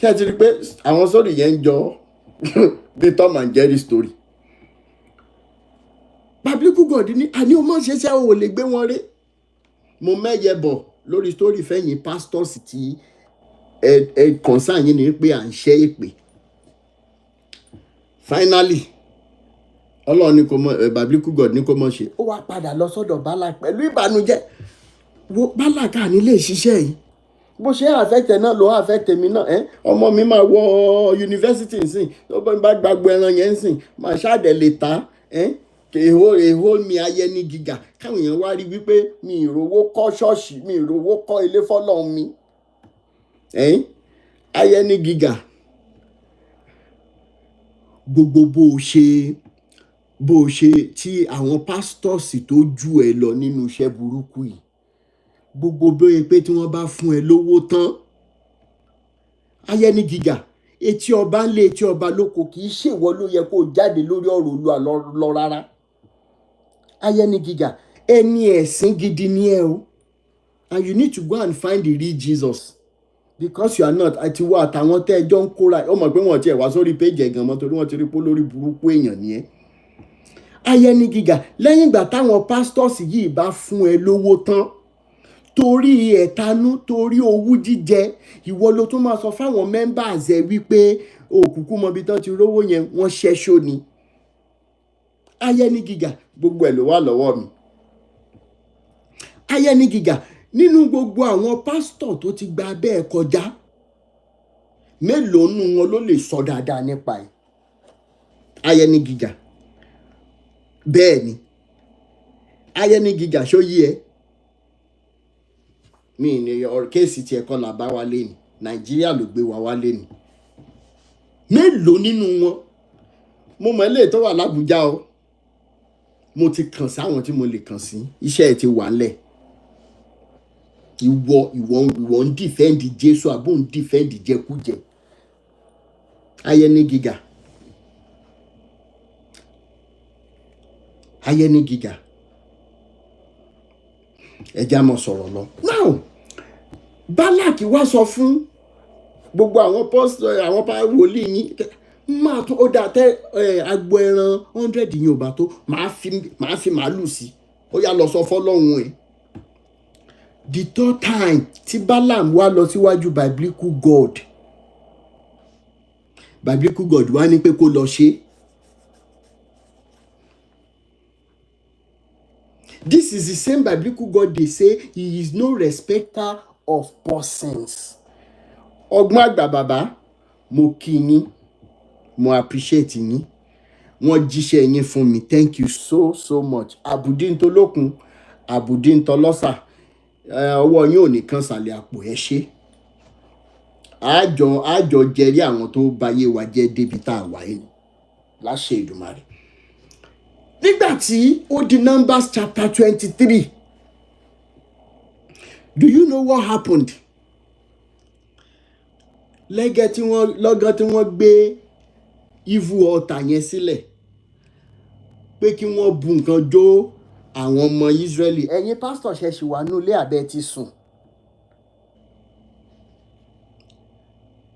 Ṣé ẹ ti rí pé àwọn sórí yẹn ń jọ bí Tom and Jerry story? Biblical God ní àní o mọ̀ ṣe ṣe o ò lè gbé wọn rí. Mo mẹ́yẹ bọ̀ lórí story fẹ́yìn pastors tí concern yín ni pé à ń ṣẹ́ èpè. Finally Ọlọ́run ní kò mọ̀, Biblical God ní kò mọ̀ ṣe. Ó wá padà lọ sọ́dọ̀ Bálák pẹ̀lú ìbànújẹ́. Wo Bálák à ní lè ṣiṣẹ́ yìí. Bó ṣe àfẹ́tẹ̀ náà ló àfẹ́tẹ̀ mi náà. Ọmọ mi máa wọ yunifásitì nsìn, tó bá gbàgbọ́ ẹran yẹn nsìn, máa ṣáàdẹ̀ lè ta. Èhó mi Ayẹni Gíga, káwọn èèyàn wá rí wípé mi ìrówó kọ́ ṣọ́ọ̀ṣì, mi ìrówó kọ́ ilé fọ́lọ́run mi. Ayẹni Gíga, gbogbo bó ṣe tí àwọn pastors tó jù ẹ lọ nínú iṣẹ́ burúkú yìí, gbogbo bóyá pé tí wọ́n bá fún ẹ lówó tán, Ayẹni Gíga, etí ọba ń lé etí ọba lóko, kì í ṣèwọ ló yẹ kó jáde lórí ọ̀rọ̀ Olúwa lọ rárá. Ayẹni Gíga, ẹni ẹ̀sìn gidi ni ẹ o, and you need to go and find the real Jesus, because you are not. Àti wá àtàwọn tẹ́ ẹjọ́ ń kóra, ó mọ̀ pé wọ́n ti ẹ̀ wá sórí péjì ẹ̀gàn mọ́ torí wọ́n ti rí pé lórí burúkú èèyàn ni ẹ́. Ayẹni Gíga, lẹ́yìn ìgbà táwọn pastors yìí bá fún ẹ lówó tán, torí ẹ̀tanú, torí owú jíjẹ, ìwọ ló tún máa sọ fáwọn members ẹ wípé òkùnkùn mọbi tán ti rówó yẹn, wọ́n ṣẹ́ṣó ni. Ayẹni Gíga, gbogbo ẹ̀ ló wà lọ́wọ́ mi. Ayẹni Gíga, nínú gbogbo àwọn pásítọ̀ tó ti gba bẹ́ẹ̀ kọjá, mélòó nù wọn ló lè sọ dáadáa nípa ẹ̀? Ayẹni Gíga, bẹ́ẹ̀ ni. Ayẹni Gíga, ṣó yí ẹ? Mi ní kéèsì tí ẹ̀kọ́ là bá wa lé ní Nàìjíríà ló gbé wa wá lé ní. Mélòó nínú wọn? Mo mọ̀ ilé tó wà l'Ábùjá o, mo ti kàn sáwọn tí mo lè kàn sí, iṣẹ́ ẹ̀ ti wà ńlẹ̀. Ìwọ ń dìfẹ́ǹdì Jésù àbò ń dìfẹ́ǹdì jẹkújẹ. Ayẹni Gíga, Ayẹni Gíga, ẹja mọ̀ sọ̀rọ̀ lọ. Now Bálák wá sọ fún gbogbo àwọn wòlíì yín, máa tún ó dà tẹ agbo ẹran 100 yìí ò bá tó, máa fi màálù sí, ó yá lọ sọ fọ́lọ́run ẹ̀. The third time tí Balaam wá lọ síwájú Biblical God, Biblical God wá ní pé kó lọ ṣe. This is the same Biblical God they say he is no respecter of persons. Ọgbọ́n àgbà bàbá, mo kí yín, mo appreciate yín, wọ́n jíṣẹ́ yín fún mi, thank you so much. Àbùdí ń tolókun, àbùdí ń tọlọ́sà, ọwọ́ yín ò ní kan sàlẹ̀ àpò ẹ ṣe. Àjọ jẹrí àwọn tó báyé wa jẹ́ débi tá a wà yìí láṣẹ Èdùmàrè. Nígbà tí ó di Numbers chapter 23, do you know what happened? Lọ́gán tí wọ́n gbé evil altar yẹn sílẹ̀ pé kí wọ́n bu nǹkan jó àwọn ọmọ Israeli. Ẹ̀yin pásítọ̀ ṣẹ̀ṣì wà ní ilé àbẹ́ ti sùn.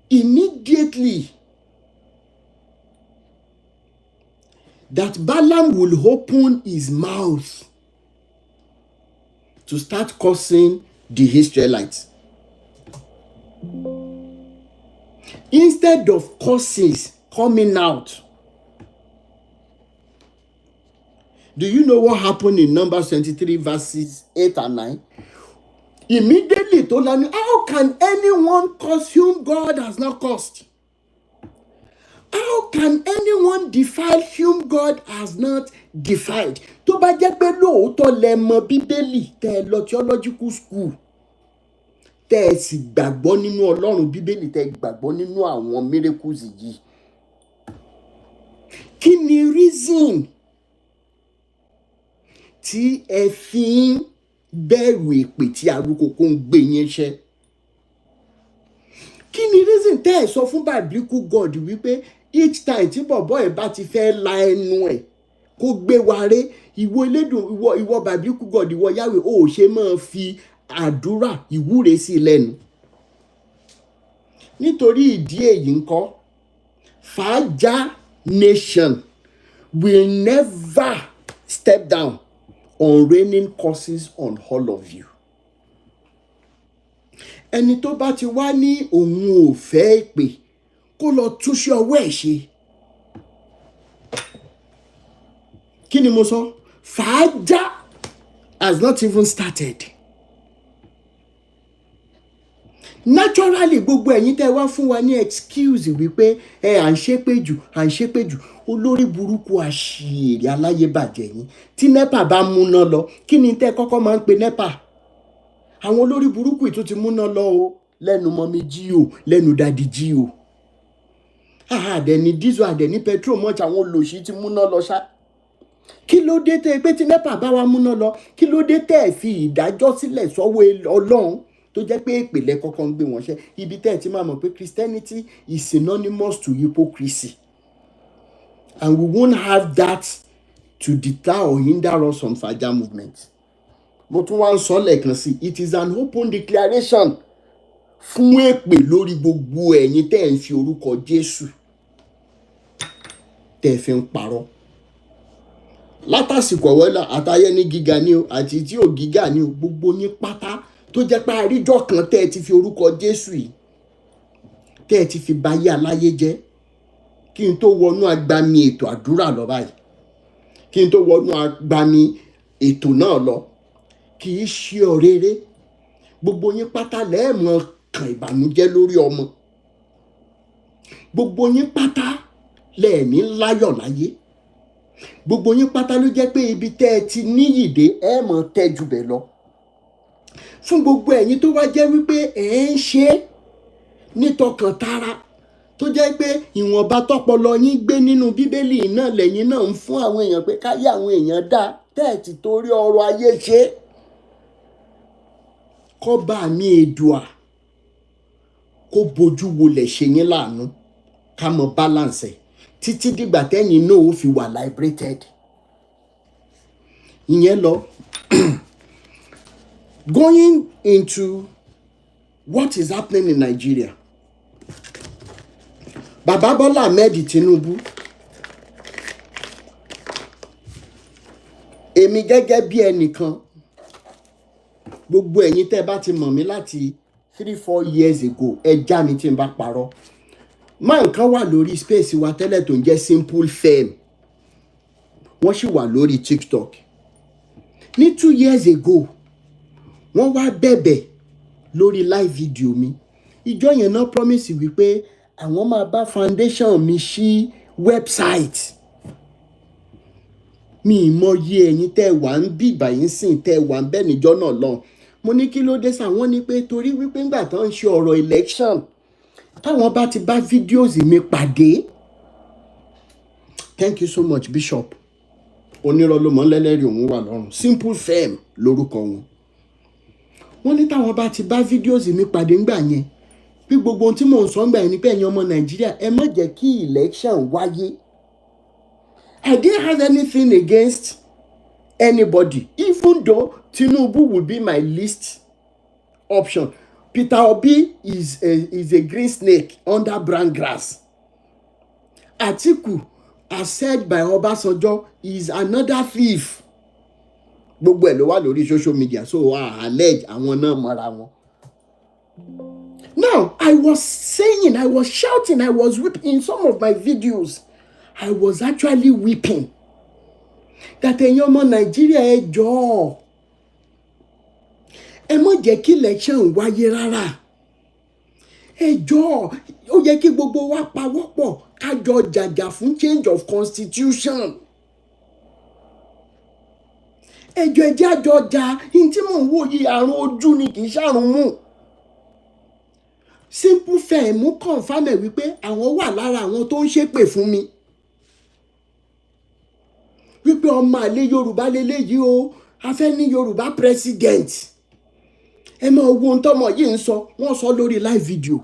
Immediately that Balaam will open his mouth to start cursing the Israelites. Instead of curses coming out, do you know what happened in Numbers 23 verses 8 and 9? Immediately told them, how can anyone curse whom God has not cursed? How can anyone defile whom God has not defiled? Tó bá jẹ́ pé lóòótọ́ lẹ mọ Bíbélì, tẹ́ ẹ lọ theological school, tẹ́ ẹ sì gbàgbọ́ nínú Ọlọ́run Bíbélì, tẹ́ ẹ gbàgbọ́ nínú àwọn miracles yìí. Kí ni reason tí ẹ fi ń bẹ̀rù èpè tí arúkòkò ń gbé yín ṣẹ́? Kí ni reason tẹ́ ẹ sọ fún biblical God wípé each time tí bọ̀bọ́ ẹ̀ bá ti fẹ́ la ẹnu ẹ̀ kó gbé wa ré, ìwọ elédùn, ìwọ biblical God, ìwọ Yahweh, ó ṣe máa fi àdúrà ìwúre sí lẹ́nu? Nítorí ìdí èyí ńkọ́, Fàájà nation will never step down on raining curses on all of you. Ẹni tó bá ti wá ní òun ò fẹ́ èpè, kó lọ túnṣe ọwọ́ ẹ̀ ṣe. Kí ni mo sọ? Fàájà has not even started. Naturally, gbogbo ẹ̀yin tẹ́ wá fún wa ní excuse wípé à ń ṣépè jù, olórí burúkú àṣìírí aláyébàjẹ́ yín. Tí NEPA bá múná lọ, kí ni tẹ́ kọ́kọ́ máa ń pe NEPA? Àwọn olórí burúkú yìí tó ti múná lọ o, lẹ́nu mọ́mí jí o, lẹ́nu dádì jí o. Àdẹ̀ni diesel, àdẹ̀ni petrol mọ́ọ̀tì, àwọn olòṣì ti múná lọ ṣá. Kí ló dé tẹ́ pé tí NEPA bá wa múná lọ, kí ló dé tẹ́ fi ìdájọ́ sílẹ̀ sọ́wọ́ Ọlọ́run tó jẹ́ pé ìpìlẹ̀ kọ́kọ́ ń gbé wọn ṣẹ́? Ibi tẹ́ ti máa mọ̀ pé Christianity is synonymous to hypocrisy, and we won't have that to deter or hinder us from Fàájà movement. Mo tún wá ń sọ lẹ́ẹ̀kan sí, it is an open declaration fún èpè lórí gbogbo ẹ̀yin tẹ́ ń fi orúkọ Jésù tẹ́ fi ń parọ́. Látàsìkò ọ̀wẹ́là àtayé ní gíga ni o àti tí ò gíga ni o, gbogbo yín pátá tó jẹ́ pé àríjọ́ kan tẹ́ ẹ ti fi orúkọ Jésù yìí tẹ́ ẹ ti fi bayé aláyé jẹ́. Kí n tó wọnú agbami ètò àdúrà lọ báyìí, kí n tó wọnú agbami ètò náà lọ, kì í ṣe ọ̀rẹ́rẹ́. Gbogbo yín pátá lẹ́ẹ̀mọ̀ kan ìbànújẹ́ lórí ọmọ. Gbogbo yín pátá lẹ́ẹ̀ní láyọ̀ láyé. Gbogbo yín pátá ló jẹ́ pé ibi tẹ́ ẹ ti níyìdé ẹ mọ̀ tẹ́jú bẹ̀ lọ. Fún gbogbo ẹ̀yin tó wá jẹ́ wípé ẹ̀ ń ṣe nítọkàntara, tó jẹ́ pé ìwọ̀nba tọ́pọlọ yín gbé nínú Bíbélì náà lẹ́yìn náà ń fún àwọn èèyàn pé káyé àwọn èèyàn dá, tẹ́ ẹ ti torí ọrọ̀ ayé ṣe. Kọ́ba mi Èdùà kó bojú wolẹ̀ ṣe yín láàánú, ká mọ balance títí dìgbà tẹ́yìn náà ó fi wà liberated. Ìyẹn lọ. Going into what is happening in Nigeria. Bàbá Bọ́lá Ahmed Tinubu, èmi gẹ́gẹ́ bí ẹnìkan, gbogbo ẹ̀yin tẹ́ bá ti mọ̀ mí láti 3-4 years ago, ẹ já mi tí n bá parọ́. Máa nǹkan wà lórí space wa tẹ́lẹ̀ tó ń jẹ́ Simple Fame, wọ́n sì wà lórí TikTok. Ní 2 years ago, wọ́n wá bẹ̀bẹ̀ lórí live video mi. Ìjọ yẹn náà promise wípé àwọn máa bá foundation mi ṣí website. Mi ìmọye ẹ̀yin tẹ́ wà ń bí ìbàyín sìn tẹ́ wà ń bẹ́ níjọ́ náà lọ. Mo ní kí ló dé sá, wọ́n ní pé torí wípé ńgbà tó ń ṣe ọ̀rọ̀ election, táwọn bá ti bá videos mi pàdé. Thank you so much Bishop. Onírọ̀ ló mọ̀ lẹ́lẹ́rìí òun wà lọ́rùn. Simple Fame lórúkọ wọn. Wọ́n ní táwọn bá ti bá videos mi pàdé ńgbà yẹn, bí gbogbo ohun tí mò ń sọ ńgbà yẹn ni pé ẹ̀yin ọmọ Nàìjíríà ẹ má jẹ́ kí election wáyé. I didn't have anything against anybody, even though Tinubu would be my least option. Peter Obi is a green snake under brown grass. Atiku, as said by Obasanjo, is another thief. gbogbo ẹ̀ ló wà lórí social media, so allege àwọn náà mọ́ra wọn. Now, I was saying, I was shouting, I was weeping in some of my videos. I was actually weeping. That ẹ̀yin ọmọ Nàìjíríà ẹ jọ̀ọ́, ẹ má jẹ́ kí election wáyé rárá. Ẹ jọ̀ọ́, ó yẹ kí gbogbo wa pawọ́pọ̀ ká jọ jàjà fún change of constitution. Ẹ jọ̀ọ́, ẹ jẹ́ a jọ jà. Ní tí mò ń wò yìí àrùn ojú ni, kì í ṣàrùn mú. Simple fair mú confam ẹ̀ wípé àwọn wà lára àwọn tó ń ṣépè fún mi. Wípé ọmọ àlè Yorùbá leléyìí o, a fẹ́ ní Yorùbá president. Ẹ máa wo ohun tọ́mọ yìí ń sọ, wọ́n sọ lórí live video.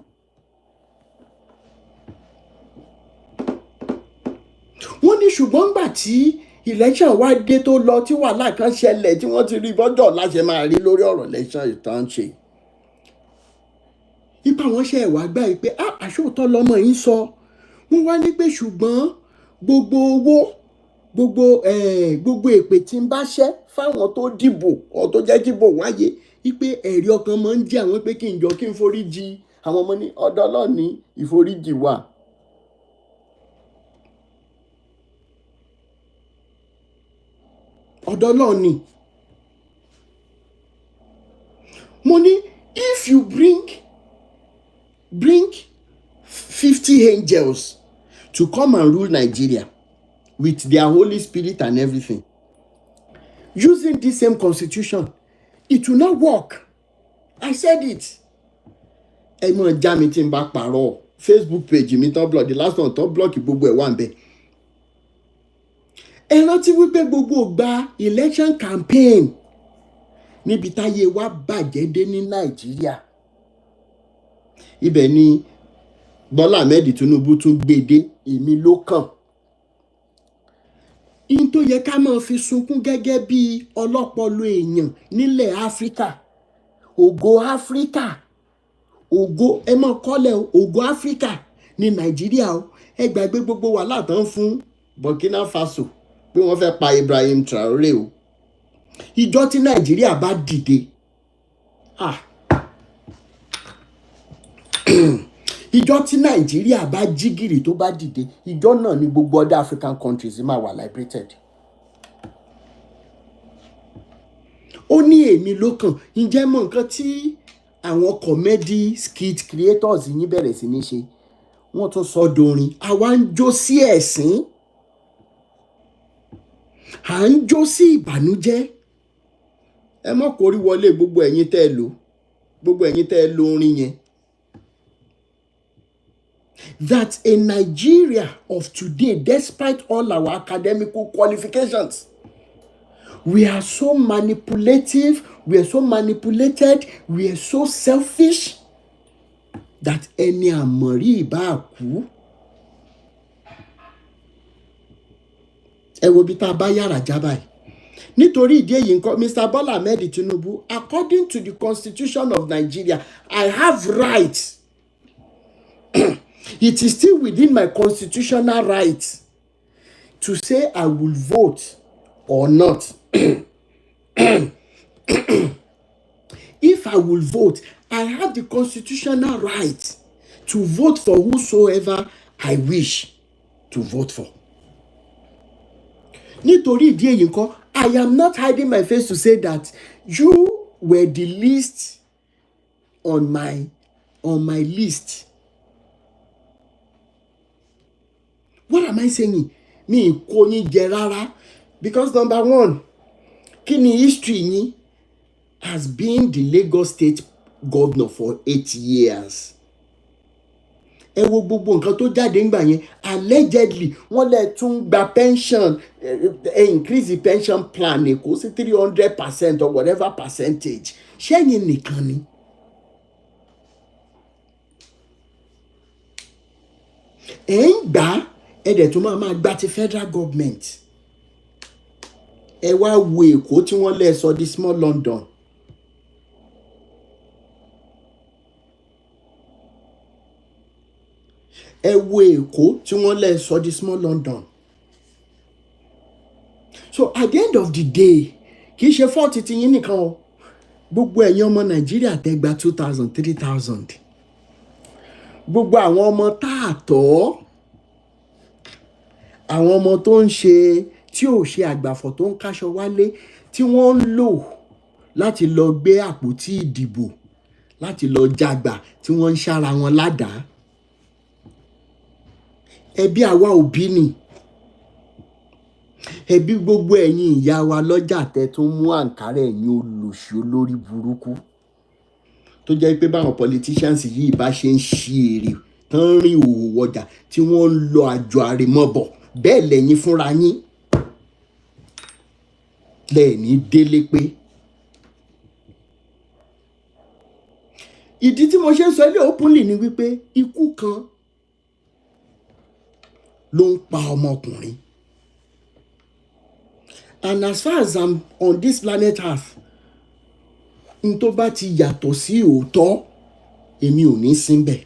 Wọ́n ní ṣùgbọ́n gbà tí election wá dé tó lọ, tí wàhálà kan ṣẹlẹ̀, tí wọ́n ti rí bọ́jọ́ láṣẹ máa rí lórí ọ̀rọ̀ election ìtàn ṣe. Ipa wọn ṣe ẹ̀wà gbá yìí pé àṣòótọ́ lọmọ yìí ń sọ. Wọ́n wá ní pé ṣùgbọ́n gbogbo owó, gbogbo èpè tí ń bá ṣẹ́ fáwọn tó dìbò ọ̀ tó jẹ́ kíbò wáyé, wípé ẹ̀rí ọkàn máa ń jẹ́ àwọn pé kí n jọ kí n foríjì àwọn ọmọ ní ọ̀dọ̀ Ọlọ́run ní ìforíjì wà. Ọ̀dọ̀ Ọlọ́run ni. Mo ní if you bring 50 angels to come and rule Nigeria with their Holy Spirit and everything, using this same constitution, it will not work. I said it. Ẹ mọ̀ já mi tí n bá parọ́. Facebook page mi tán block, the last one tán block gbogbo ẹ̀ wà ń bẹ̀. Ẹ rántí wípé gbogbo gba election campaign níbi táyé wa bàjẹ́ dé ní Nàìjíríà. Ibẹ̀ ni Bọ́lá Ahmed Tinubu tún gbé dé, èmi ló kàn. In tó yẹ ká máa fi sunkún gẹ́gẹ́ bí ọlọ́pọlọ èèyàn nílẹ̀ Áfíríkà. Ògo Áfíríkà, ògo ẹ mọ̀ kọ́lẹ̀ ògo Áfíríkà ní Nàìjíríà o. Ẹ gbàgbé gbogbo wàhálà tán fún Burkina Faso pé wọ́n fẹ́ pa Ibrahim Traoré o. Ìjọ tí Nàìjíríà bá dìde, ìjọ tí Nàìjíríà bá jí gìrì tó bá dìde, ìjọ náà ni gbogbo other African countries máa wà liberated. Ó ní èmi ló kàn. Ǹjẹ́ mọ̀ nǹkan tí àwọn comedy skit creators yín bẹ̀rẹ̀ sí ní ṣe? Wọ́n tún sọ dorin. Àwa ń jó sí ẹ̀sín, à ń jó sí ìbànújẹ́. Ẹ mọ̀ kórí wọlé gbogbo ẹ̀yin tẹ́ ẹ lò, gbogbo ẹ̀yin tẹ́ ẹ lò orin yẹn. That a Nigeria of today, despite all our academical qualifications, we are so manipulative, we are so manipulated, we are so selfish that ẹni àmọ̀rí ìbá kú. Ẹ wo bí tá a bá yára já báyìí. Nítorí ìdí èyí ńkọ́, Mr. Bola Ahmed Tinubu, according to the Constitution of Nigeria, I have rights. It is still within my constitutional right to say I will vote or not. If I will vote, I have the constitutional right to vote for whosoever I wish to vote for. Nítorí ìdí èyí ńkọ́, I am not hiding my face to say that you were the least on my list. What am I saying? Mi kò ní jẹ rárá. Because number one, kí ni history yín has been the Lagos State governor for 8 years. Ẹ wo gbogbo nǹkan tó jáde ńgbà yẹn. Allegedly, wọ́n lè tún gba pension, increase the pension plan Èkó sí 300% or whatever percentage. Ṣẹ́yìn nìkan ni. Ẹ ń gbà, ẹ dẹ̀ tún máa gbà ti federal government. Ẹ wá wo Èkó tí wọ́n lè sọ di small London. Ẹ wo Èkó tí wọ́n lè sọ di small London. So at the end of the day, kì í ṣe fọ́ọ̀tì ti yín nìkan o, gbogbo ẹ̀yin ọmọ Nàìjíríà tẹ́ gba 2,000 3,000, gbogbo àwọn ọmọ táàtọ́, àwọn ọmọ tó ń ṣe tí ò ṣe àgbàfọ̀ tó ń káṣọ wálé tí wọ́n ń lò láti lọ gbé àpótí ìdìbò, láti lọ jagbà, tí wọ́n ń ṣára wọn ládàá. Ẹbí àwa òbí ni, ẹbí gbogbo ẹ̀yin ìyá wa lọ́jà tẹ́ tún mú àǹkárá ẹ̀yin olòṣì olórí burúkú tó jẹ́ pé báwọn politicians yìí bá ṣe ń ṣí èrè tán rìn òwò ọjà tí wọ́n ń lọ àjọ àrèmọ́bọ̀, bẹ́ẹ̀ lẹ́yìn fúnra yín lẹ́ẹ̀ní délé pé. Ìdí tí mo ṣe ń sọ ilé openly ni wípé ikú kan ló ń pa ọmọkùnrin, and as far as I'm on this planet Earth, n tó bá ti yàtọ̀ sí òótọ́ èmi ò ní síbẹ̀.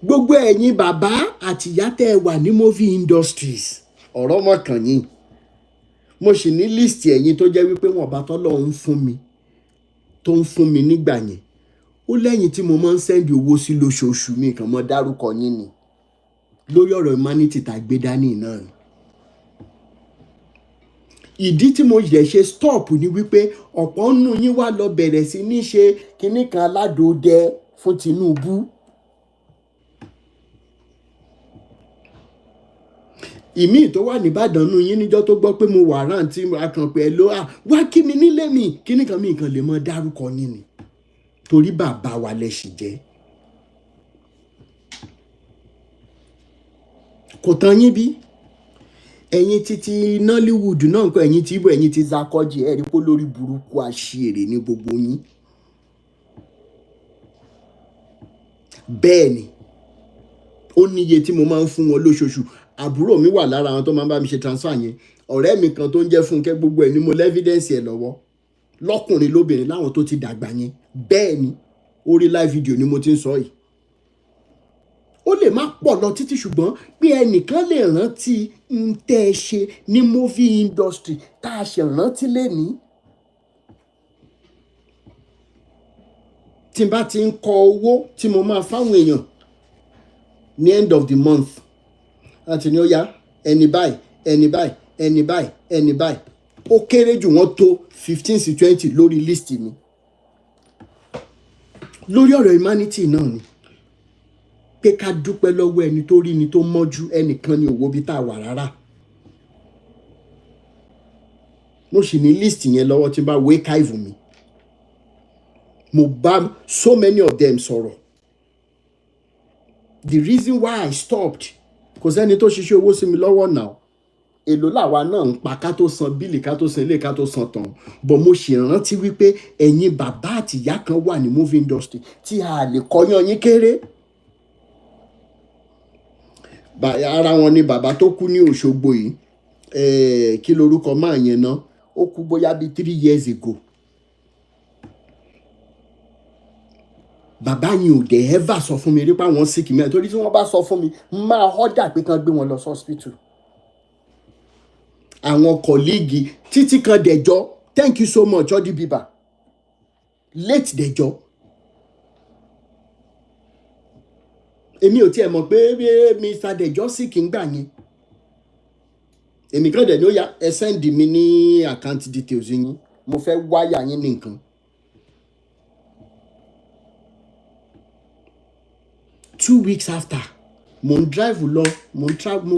Gbogbo ẹ̀yin bàbá àti ìyá tẹ́ ẹ wà ní movie industries, ọ̀rọ̀ mọ̀kàn yín, mo sì ní list ẹ̀yin tó jẹ́ wípé wọ́n bá tọ́lọ́ ń fún mi tó ń fún mi nígbà yẹn, ó lẹ́yìn tí mo máa ń sẹ́ndì owó sí lóṣooṣù, mi kàn mọ́ dárúkọ yín ni lórí ọ̀rọ̀ humanity tá a gbé dání náà ni. Ìdí tí mo yẹ̀ ṣe stop ni wípé ọ̀pọ̀ nínú yín wá lọ bẹ̀rẹ̀ sí ní ṣe kinní kan aládòódẹ fún Tinubu. Ìmí tó wà nìbàdàn nínú yín níjọ́ tó gbọ́ pé mo wà rántí akànpẹ̀ ẹ̀ ló wá kí mi nílé mi, kinní kan mi kàn lè mọ dárúkọ yín ni torí bàbá wa lẹ ṣì jẹ́. Kò tán yín bí ẹ̀yin títí Nollywood náà nǹkan, ẹ̀yin tí ibò, ẹ̀yin tí Zakọ́jì, ẹ̀rí kó lórí burúkú àṣìírí ní gbogbo yín. Bẹ́ẹ̀ ni ó níye tí mo máa ń fún wọn lóṣooṣù. Àbúrò mi wà lára àwọn tó máa ń bá mi ṣe transfer yẹn, ọ̀rẹ́ mi kan tó ń jẹ́ Fúnkẹ́, gbogbo ẹ̀ ni mo lẹ́fídẹ́ǹsì ẹ̀ lọ́wọ́, lọ́kùnrin lóbìnrin, láwọn tó ti dàgbà yẹn. Bẹ́ẹ̀ ni orí live video ni mo ti ń sọ yìí. Ó lè má pọ̀ lọ títí, ṣùgbọ́n pé ẹnìkan lè rántí ń tẹ́ ẹ ṣe ní movie industry tá a ṣe rántí lénìí. Tí n bá ti ń kọ owó tí mo máa fáwọn èèyàn ní end of the month, láti ní ó yá ẹni báyìí ẹni báyìí ẹni báyìí ẹni báyìí, ó kéré jù wọ́n tó 15 sí 20 lórí list mi. Lórí ọ̀rọ̀ humanity náà ni pé ká dúpẹ́ lọ́wọ́ ẹni tó rí ni tó mọ́jú, ẹnìkan ni òwò bí tá a wà rárá. Mo sì ní list yẹn lọ́wọ́ tí n bá wo archive mi, mo bá so many of them sọ̀rọ̀. The reason why I stopped, kò sẹ́ni tó ṣiṣẹ́ owó sí mi lọ́wọ́ náà, èlò làwa náà ń pa ká tó san bíìlì, ká tó san ilé, ká tó san tán. But mo sì rántí wípé ẹ̀yin bàbá àti ìyá kan wà ní movie industry tí a lè kọyán yín kéré. Ara wọn ni bàbá tó kú ní Òṣogbo yìí, kí lorúkọ máa yẹn ná, ó kú bóyá bí 3 years ago. Bàbá yìí ò dé ever sọ fún mi rí pé àwọn sick mi, torí tí wọ́n bá sọ fún mi máa họ́dà pé kán gbé wọn lọ sí hospital. Àwọn kọ̀líìgì títí kan Dẹ̀jọ́, thank you so much Odi Biba, late Dẹ̀jọ́. Èmi ò tiẹ̀ mọ̀ pé Mr. Dẹ̀jọ́ sick ń gbà yẹn. Èmi kan dẹ̀ ní ó yá ẹ send mi ní account details yín, mo fẹ́ wáyà yín ní nǹkan. 2 weeks after, mo ń drive lọ, mo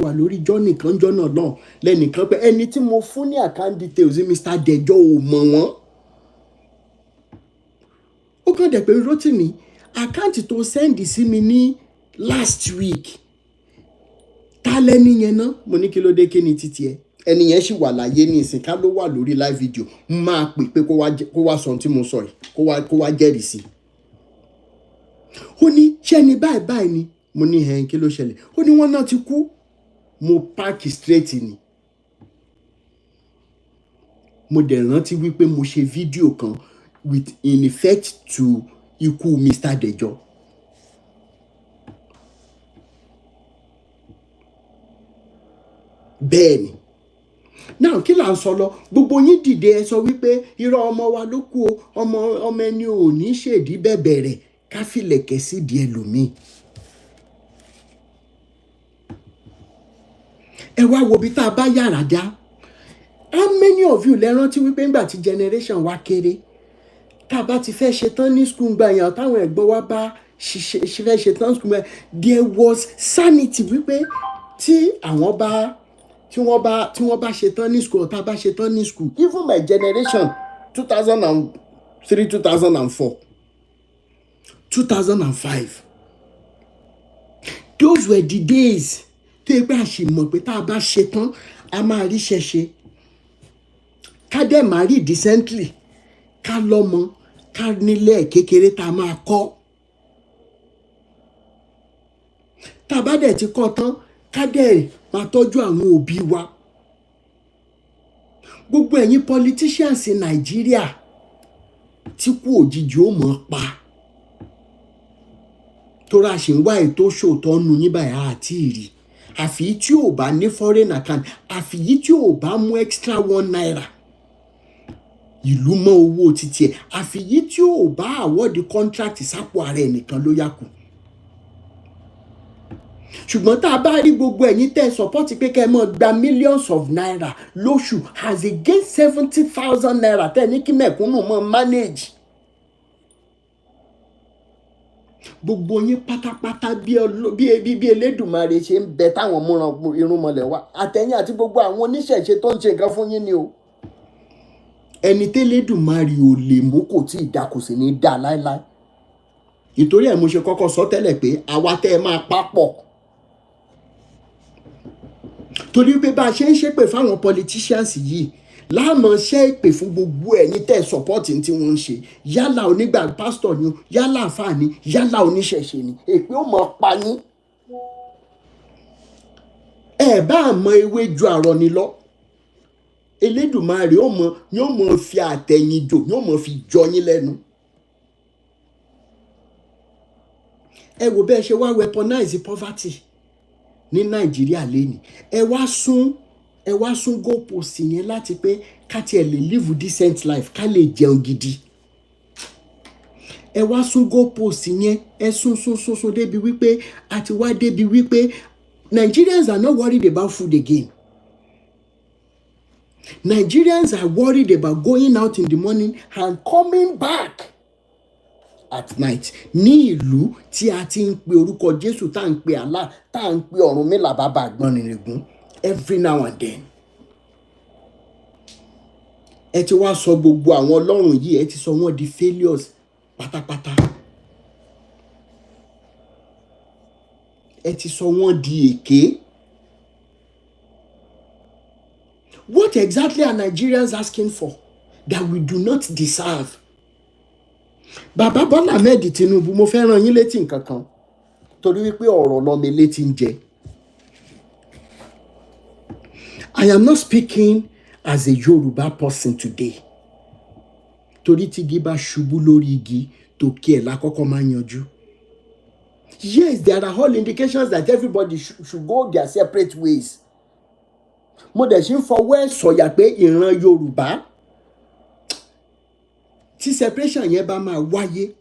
wà lórí journey kan jọ́nà náà lẹ́nìkan pé ẹni tí mo fún ní account details Mr. Dẹ̀jọ́ ò mọ̀ wọ́n. Ó kàn dẹ̀ pé Rótìmí, àkáǹtì tó send sí mi ní last week, ta lẹ́ni yẹn ná? Mo ní kí ló dé, kí ni títí ẹ? Ẹni yẹn sì wà láyé ní ìsìn, ká ló wà lórí live video, máa pè pé kó wá sọ ohun tí mo sọ yìí, kó wá jẹ́rìí sí. Ó ní ṣé ni báyìí báyìí ni? Mo ní ẹ̀hìn, kí ló ṣẹlẹ̀? Ó ní wọ́n náà ti kú. Mo park straight ni. Mo dẹ̀ rántí wípé mo ṣe fídíò kan in effect to ikú Mr. Dẹ̀jọ́. Bẹ́ẹ̀ ni náà kí là ń sọ lọ, gbogbo yín dìde ẹ sọ wípé irọ́ ọmọ wa ló kú o, ọmọ ẹni ò ní ṣèdí bẹ̀bẹ̀rẹ̀ ká filẹ̀kẹ̀ sídìí ẹlòmíì. ẹ wá wo bí tá a bá yàrá já. How many of you lẹ rántí wípé ńgbà tí generation wa kéré, tá a bá ti fẹ́ ṣe tán ní school gbà yẹn, táwọn ẹ̀gbọ́n wa bá fẹ́ ṣe tán school gbà yẹn, there was sanity wípé tí wọ́n bá ṣe tán ní school, tá a bá ṣe tán ní school, even my generation 2003, 2004, 2005, those were the days tó yẹ pé a ṣì mọ̀ pé tá a bá ṣe tán a máa ríṣẹ́ ṣe, ká dẹ̀ máa rí decently, ká lọ́mọ, ká nílé kékeré tá a máa kọ́. Tá a bá dẹ̀ ti kọ́ tán, ká dẹ̀ máa tọ́jú àwọn òbí wa. Gbogbo ẹ̀yin politicians in Nigeria tí kú òjijì ó mọ̀ pa, tóra ṣì ń wá ètò ṣòótọ́ nu yín báyìí àti ìrì, àfi tí ò bá ní foreign account, àfi yìí tí ò bá mú extra 1 naira ìlú mọ́ owó títí ẹ̀, àfi yìí tí ò bá àwọ́dì contract sápò ara ẹ̀ nìkan ló yá kù. Ṣùgbọ́n tá a bá rí gbogbo ẹ̀yin tẹ́ support pé kẹ́ ẹ mọ́ gba millions of naira lóṣù as against 70,000 naira tẹ́ ní kí mẹ̀kúnnù mọ́ manage. Gbogbo yín pátápátá bí Elédùmarè ṣe ń bẹ táwọn múran irúnmọlẹ̀ wá, àtẹ̀yìn àti gbogbo àwọn oníṣẹ̀ṣe tó ń ṣe nǹkan fún yín ni o. Ẹni tẹ́lẹ̀dùmarè ò lè mú kò tí ì dá, kò sì ní dá láéláé. Ìtorí ẹ̀ mo ṣe kọ́kọ́ sọ tẹ́lẹ̀ pé àwa tẹ́ ẹ máa papọ̀. Torí pé bá a ṣe ń ṣépè fáwọn politicians yìí, láàmú ṣe ìpè fún gbogbo ẹ̀yin tẹ́ sọ́pọ́tì tí wọ́n ń ṣe, yálà onígbà pásítọ̀ ni, yálà àfáà ni, yálà oníṣẹ̀ṣe ni, èpè ó mọ̀ pa yín. Ẹ bá mọ ewé ju àrọ̀ ni lọ, Elédùmarè yóò mọ fi àtẹ̀yìn jò, yóò mọ fi jọ yín lẹ́nu. Ẹ wò bẹ́ẹ̀ ṣe wá weaponize poverty ní Nàìjíríà lẹ́nìí. Ẹ wá sún goalpost yẹn láti pé ká tiẹ̀ lè live decent life, ká lè jẹun gidi. Ẹ wá sún goalpost yẹn, ẹ sún débi wípé àti wá débi wípé Nigerians are not worried about food again. Nigerians are worried about going out in the morning and coming back at night. Ní ìlú tí a ti ń pe orúkọ Jésù, tá à ń pe Allah, tá à ń pe Ọ̀rúnmìlà bàbá Àgbọnnìrègún every now and then. Ẹ ti wá sọ gbogbo àwọn ọlọ́run yìí, ẹ ti sọ wọ́n di failures pátápátá. Ẹ ti sọ wọ́n di èké. What exactly are Nigerians asking for that we do not deserve? Bàbá Bọ́lá Ahmed Tinubu, mo fẹ́ rán yín létí nǹkan kan, torí wípé ọ̀rọ̀ lọ́mọ létí ń jẹ. I am not speaking as a Yoruba person today. Torí tí igi bá ṣubú lórí igi, tòkè ẹ̀ lákọ́kọ́ máa yanjú. Yes, there are all indications that everybody should go their separate ways. Mo dẹ̀ ṣe ń fọwọ́ ẹ̀ sọ̀yà pé ìran Yorùbá tí separation yẹn bá máa wáyé,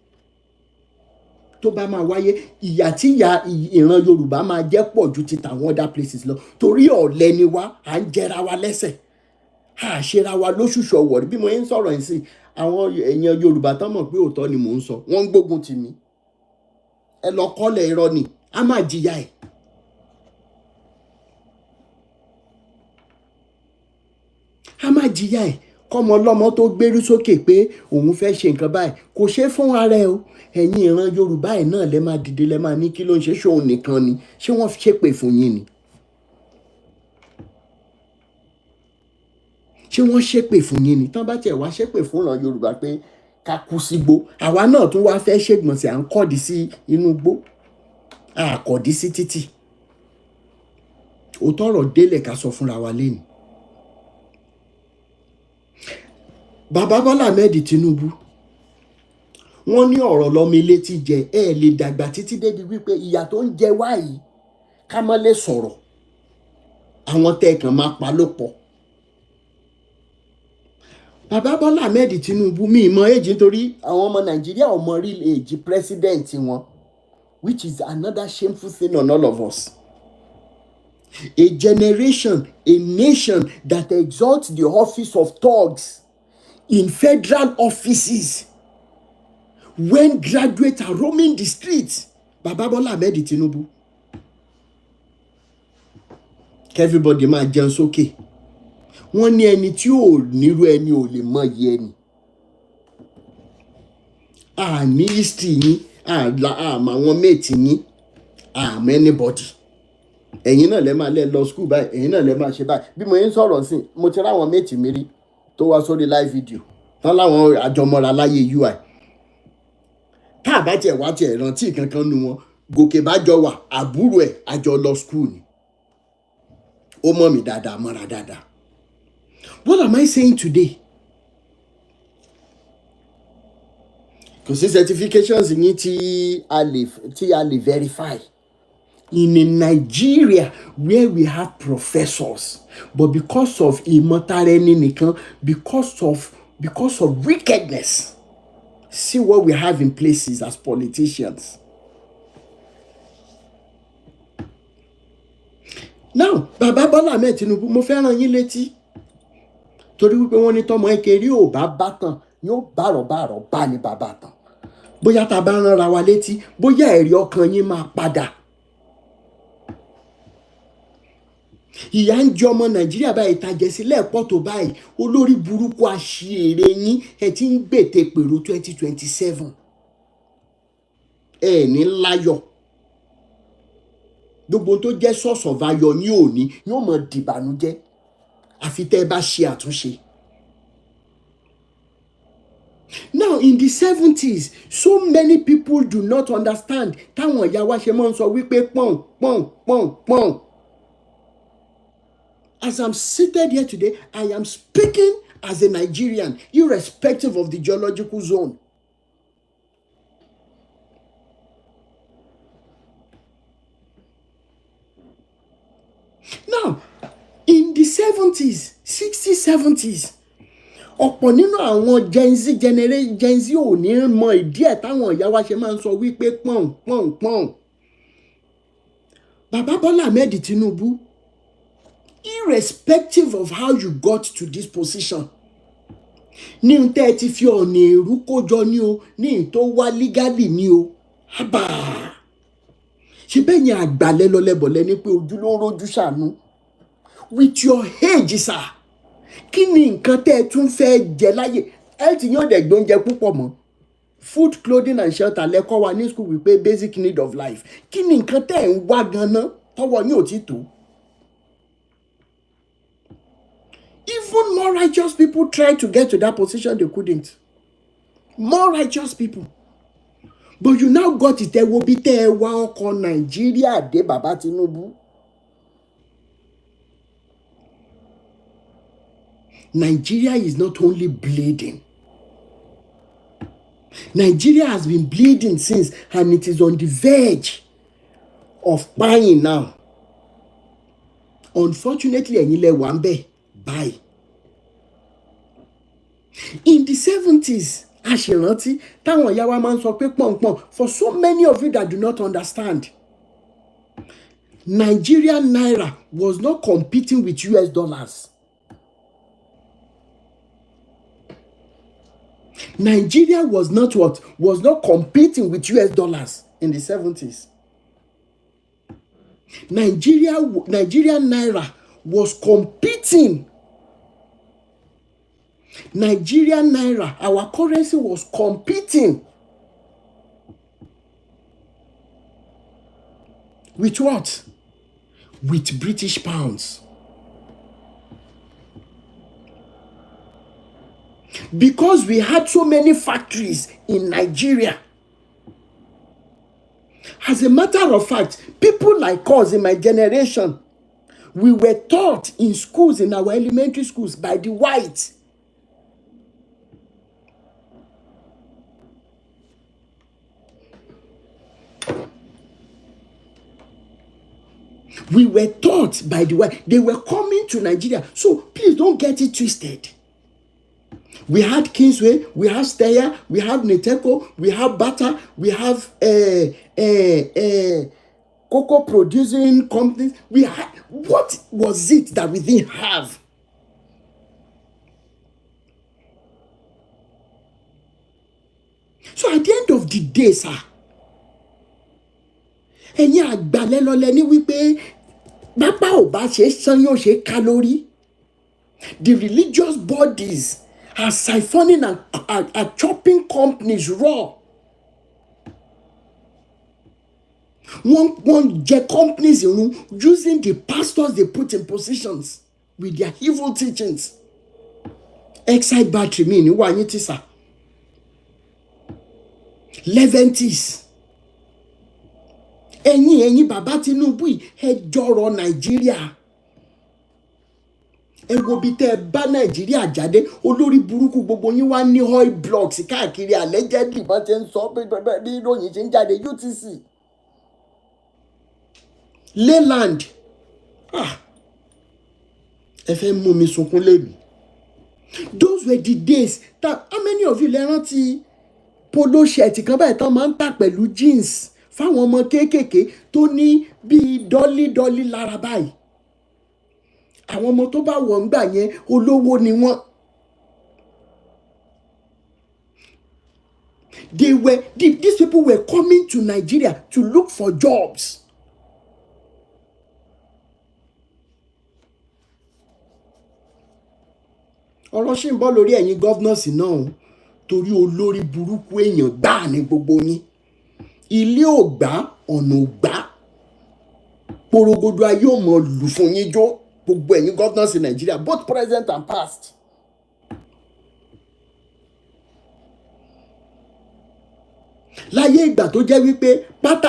tó bá máa wáyé, ìyà tí ìran Yorùbá máa jẹ́ pọ̀ ju ti tàwọn other places lọ. Torí ọ̀lẹ ni wá, à ń jẹra wa lẹ́sẹ̀, à ṣera wa lóṣùṣù ọ̀wọ̀. Bí mo ń sọ̀rọ̀ yìí sí àwọn èèyàn Yorùbá tán mọ̀ pé òótọ́ ni mò ń sọ, wọ́n ń gbógun tì mí. Ẹ lọ kọ́lẹ̀ irọ́ ni, a máa jìyà ẹ̀. A máa jìyà ẹ̀. Kọ́mọ ọlọ́mọ tó gbérí sókè pé òun fẹ́ ṣe nǹkan báyìí, kò ṣe é fún ara ẹ o. Ẹ̀yin ìran Yorùbá ẹ̀ náà lẹ máa dìde, lẹ máa ní kí ló ń ṣe, ṣóun nìkan ni, ṣé wọ́n ṣépè fún yín ni? Ṣé wọ́n ṣépè fún yín ni? Tán bá tiẹ̀ wá ṣépè fún ìran Yorùbá pé ká kú sígbó, àwa náà tún wá fẹ́ ṣègbọ̀nsẹ̀, à ń kọ̀dí sí inú igbó, à kọ̀dí sí títì. Òótọ́ ọ̀rọ̀ délẹ̀ ká sọ fúnra wa lénìí. Bàbá Bọ́lá Ahmed Tinubu, wọ́n ní ọ̀rọ̀ lọ́mọ ilé tí jẹ, ẹ lè dàgbà títí débi wípé ìyà tó ń jẹ wá yìí ká má lè sọ̀rọ̀, àwọn tẹ́ kàn máa pa ló pọ̀. bàbá Bọ́lá Ahmed Tinubu mi mọ age nítorí àwọn ọmọ Nàìjíríà ò mọ real age president wọn, which is another shameful thing on all of us. A generation, a nation that exalts the office of thugs in federal offices when graduates are roaming the streets. Bàbá Bọ́lá Ahmed Tinubu. Everybody máa jẹun sókè. Wọ́n ní ẹni tí ò nírú ẹni ò lè mọyì ẹni. Àní history yín, àmọ́ àwọn mate yín, àmọ́ anybody. Ẹ̀yin náà lẹ máa lẹ lọ school báyìí, ẹ̀yin náà lẹ máa ṣe báyìí. Bí mo yín sọ̀rọ̀ sí, mo ti ráwọn mate mi rí tó wá sórí live video. Tán láwọn àjọmọ́ra láyé UI. Tá a bá tiẹ̀ wá tiẹ̀ rántí kankan nu wọn, Gòkè bá jọ wà, àbúrò ẹ̀ àjọ lọ school ni. Ó mọ̀ mí dáadáa, mọ́ra dáadáa. What am I saying today? Kò sí certifications yín tí a lè verify. In a Nigeria where we have professors, but because of ìmọ̀tara ẹni nìkan, because of wickedness, see what we have in places as politicians. Now, Bàbá Bọ́lá Ahmed Tinubu, mo fẹ́ rán yín létí. Torí wípé wọ́n ní tọmọ ekeri ò bá bátàn, yóò bárọ̀ bá ní bàbá tán. Bóyá tá bá rán ra wa létí, bóyá ẹ̀rí ọkàn yín máa padà. Ìyà ń jẹ ọmọ Nàìjíríà báyìí, ìtàjẹ̀sílẹ̀ pọ̀ tó báyìí, olórí burúkú àṣìírè yín ẹ ti ń gbètè pèrò 2027. Ẹ ní láyọ̀. Gbogbo tó jẹ́ source of ayọ̀ ní òní yóò mọ dìbànújẹ́ àfi tẹ́ ẹ bá ṣe àtúnṣe. Now in the 70s, so many people do not understand. Táwọn ìyá wa ṣe máa ń sọ wípé pọ́n. As I'm seated here today, I am speaking as a Nigerian, irrespective of the geological zone. Now, in the 70s, 60s, 70s, ọ̀pọ̀ nínú àwọn Gen Z ò ní mọ ìdí ẹ̀ táwọn ìyá wa ṣe máa ń sọ wípé pọ́n. Bàbá Bọ́lá Ahmed Tinubu, irrespective of how you got to this position, ní n tẹ́ ti fi ọ̀nà èrú kójọ ní o, ní n tó wá legally ní o, hábà. Ṣé bẹ́yìn àgbàlẹ́ lọ́lẹ́bọ̀lẹ́ ní pé ojú ló ń rojú ṣàánú? With your age, sir, kí ni nǹkan tẹ́ ẹ tún fẹ́ jẹ láyè? Ẹ ti yàn dẹ̀ gbóúnjẹ púpọ̀ mọ́. Food, clothing and shelter lẹ́kọ́ wa ní school wípé basic need of life. Kí ni nǹkan tẹ́ ẹ ń wá gan-an tọ́wọ́ yín ò tí tó? Even more righteous people tried to get to that position, they couldn't. More righteous people. But you now got it. Ẹ wo bí tẹ́ ẹ wá ọkọ̀ Nàìjíríà dé Bàbá Tinubu. Nigeria is not only bleeding. Nigeria has been bleeding since, and it is on the verge of buying now. Unfortunately, ẹ̀yin lẹ wà ńbẹ̀ báyìí. In the 70s, àṣìrántí táwọn ìyá wa máa ń sọ pé pọ̀npọ̀n, for so many of you that do not understand, Nigerian naira was not competing with US dollars. Nigeria was not competing with US dollars in the 70s. Nigerian naira was competing. Nigerian naira, our currency was competing with what? With British pounds. Because we had so many factories in Nigeria. As a matter of fact, people like us in my generation, we were taught in schools, in our elementary schools, by the whites. We were taught by the white. They were coming to Nigeria. So please don't get it twisted. We had Kingsway, we have Steya, we have Neteko, we have Bata, we have cocoa producing companies. We had, what was it that we didn't have? So at the end of the day, sir, ẹ̀yin àgbàlẹ́ lọ́lẹ́ ní wípé pápá ò bá ṣe san yóò ṣe ká lórí. The religious bodies are siphoning and are chopping companies raw. One jẹ companies using the pastors they put in positions with their evil teachings. Excite battery mi ní wàá yín tí sà. Leventis. Ẹ̀yin bàbá Tinubu yìí ẹ jọ̀rọ̀ Nàìjíríà. Ẹ wo bí tẹ́ ẹ bá Nàìjíríà jáde, olórí burúkú gbogbo yín wá ní oil blocks káàkiri allegedly bọ́n ti ń sọ bí ìròyìn ṣe ń jáde UTC. Leyland. Ẹ fẹ́ mú mi sunkún lẹ́nu. Those were the days that, how many of you lẹ rántí polo shirt kan báyìí tán máa ń tà pẹ̀lú jeans fáwọn ọmọ kéékèèké tó ní bíi dọ́lí lára báyìí? Àwọn ọmọ tó bá wọ̀ ń gbà yẹn olówó ni wọ́n. These people were coming to Nigeria to look for jobs. Ọ̀rọ̀ ṣì ń bọ̀ lórí ẹ̀yin governors náà torí olórí burúkú èèyàn gbáà ní gbogbo yín. Ilé ò gbá, ọ̀nà ò gbá. Porogodo ayé ò mọ̀ lù fún yín jó gbogbo ẹ̀yin governors in Nigeria, both present and past. Láyé ìgbà tó jẹ́ wípé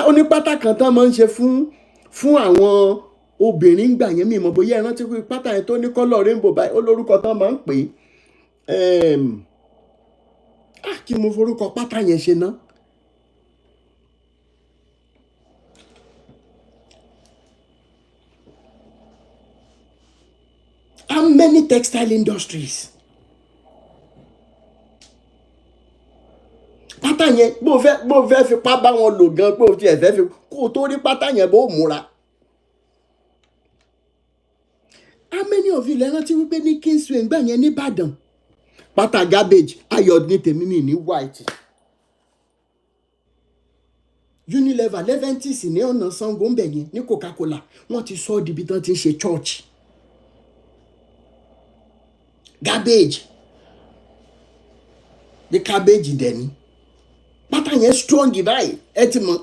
onípátá kan tán máa ń ṣe fún àwọn obìnrin gbà yẹn, mi mọ̀ bóyá ẹ rántí pé pátá yẹn tó ní kọ́lọ̀ rainbow báyìí ó lórúkọ tán máa ń pè é. Kí mo forúkọ pátá yẹn ṣe ná. How many textile industries? Pátá yẹn bó fẹ́ fipá bá wọn lò gan pé o tiẹ̀ fẹ́ fi kó o tó rí pátá yẹn bó múra. How many of you lẹ rántí wípé ní Kingsway ńgbà yẹn nìbàdàn pátá garbage ayọ̀ ní tèmi mi ní white. Unilever Leventis ní ọ̀nà Sango ń bẹ̀ yẹn ní Coca-Cola wọ́n ti sọ ọ́ di ibi tán ti ń ṣe church. Garbage. The cabbage dẹ̀ ni. Pátá yẹn strong báyìí ẹ ti mọ̀.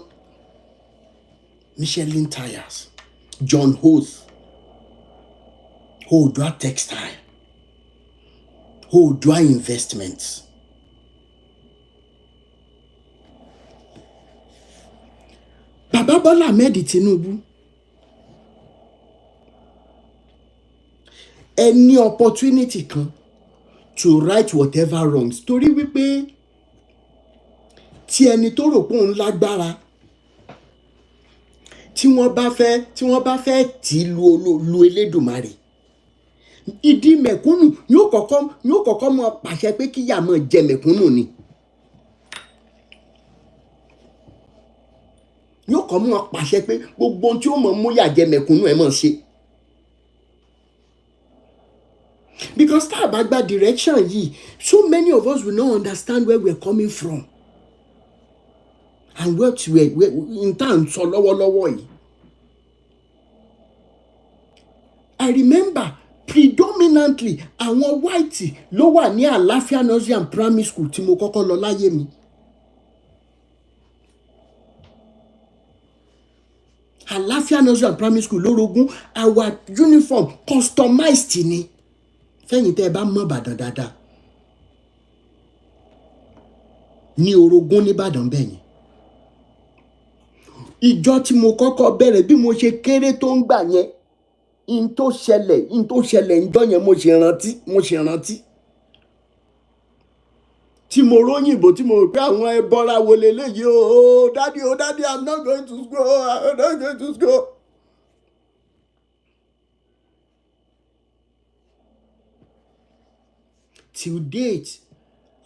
Michelin tires, John Hoth, Oòduà textile, Oòduà investments. Bàbá Bọ́lá Ahmed Tinubu any opportunity kan to right whatever wrongs torí wípé tí ẹni tó rò pé òun lágbára tí wọ́n bá fẹ́ tì lu Elédùmarè, ìdí mẹ̀kúnnù yóò kọ́kọ́ mọ pàṣẹ pé kíyà mọ jẹ mẹ̀kúnnù ni. Yóò kọ́ mọ pàṣẹ pé gbogbo ohun tí ó mọ mú yà jẹ mẹ̀kúnnù ẹ̀ mọ̀ ṣe. Because tá a bá gba direction yìí, so many of us will not understand where we're coming from and what we're in time sọ lọ́wọ́lọ́wọ́ yìí. I remember predominantly àwọn white ló wà ní Àlàáfíà nursery and primary school tí mo kọ́kọ́ lọ láyé mi. Àlàáfíà nursery and primary school lórogún, our uniform customized ni. Fẹ́yìn tẹ́ ẹ bá mọ̀ Ìbàdàn dáadáa. Ní orogún nìbàdàn bẹ́ẹ̀ yẹn. Ìjọ tí mo kọ́kọ́ bẹ̀rẹ̀ bí mo ṣe kéré tó ń gbà yẹn, in tó ṣẹlẹ̀ ńjọ́ yẹn mo ṣe rántí. Tí mo róyìnbó tí mo rò pé àwọn ẹbọra wo leléyìí o, daddy I'm not going to school. Till date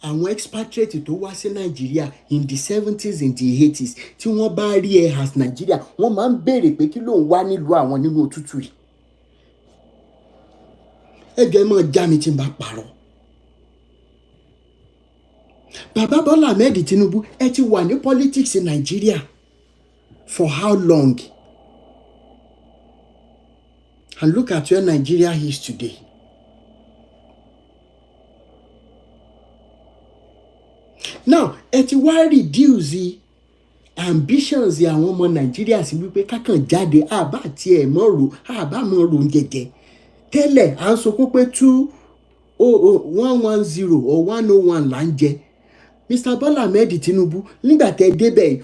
àwọn expatriate tó wá sí Nàìjíríà in the 70s in the 80s tí wọ́n bá rí ẹ as Nàìjíríà wọ́n máa ń béèrè pé kí ló ń wá nílùú àwọn nínú òtútù yìí. ẹgbẹ́ mọ̀ já mi tí n bá parọ́. Bàbá Bọ́lá Ahmed Tinubu ẹ ti wà ní politics in Nigeria for how long? And look at where Nigeria is today. Now ẹ ti wá reduce ambitions àwọn ọmọ Nàìjíríà sí wípé kákan jáde àbá tiẹ̀ mọ̀ rò àbá mọ̀ rò ń jẹjẹ. Tẹ́lẹ̀ à ń sọ pé 110 or 101 là ń jẹ. Mr. Bola Ahmed Tinubu nígbà tẹ́ débẹ̀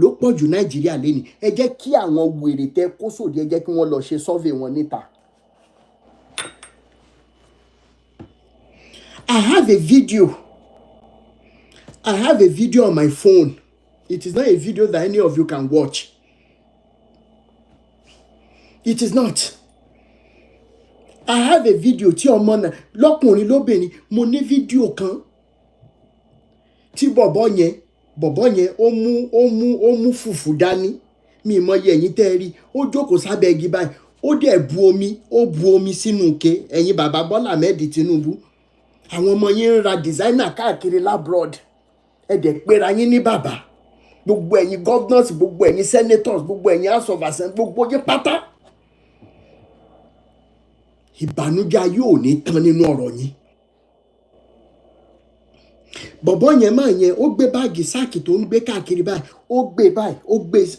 ló pọ̀ jù Nàìjíríà lẹ́ni. Ẹ jẹ́ kí àwọn wèrè tẹ́ kó sòdì ẹ jẹ́ kí wọ́n lọ ṣe survey wọn níta. I have a video on my phone. It is not a video that any of you can watch. It is not. I have a video tí ọmọ náà lọ́kùnrin lóbìnrin mo ní fídíò kan tí bọ̀bọ̀ yẹn ó mú fùfú dání mi mọ iye ẹ̀yin tẹ́ rí ó jókòó sábẹ́ igi báyìí ó dẹ̀ bu omi sínú ike ẹ̀yin bàbá Bọ́lá Ahmed Tinubu àwọn ọmọ yín ń ra designer káàkiri labroad ẹ dẹ̀ pera yín ní bàbá gbogbo ẹ̀yin governors gbogbo ẹ̀yin senators gbogbo ẹ̀yin house of assembly gbogbo yín pátá ìbànújẹ́ ayé ò ní tán nínú ọ̀rọ̀ yín. Bọ̀bọ́ yẹn máa yẹn ó gbé báàgì sáàkì tó ń gbé káàkiri báyìí ó gbé báyìí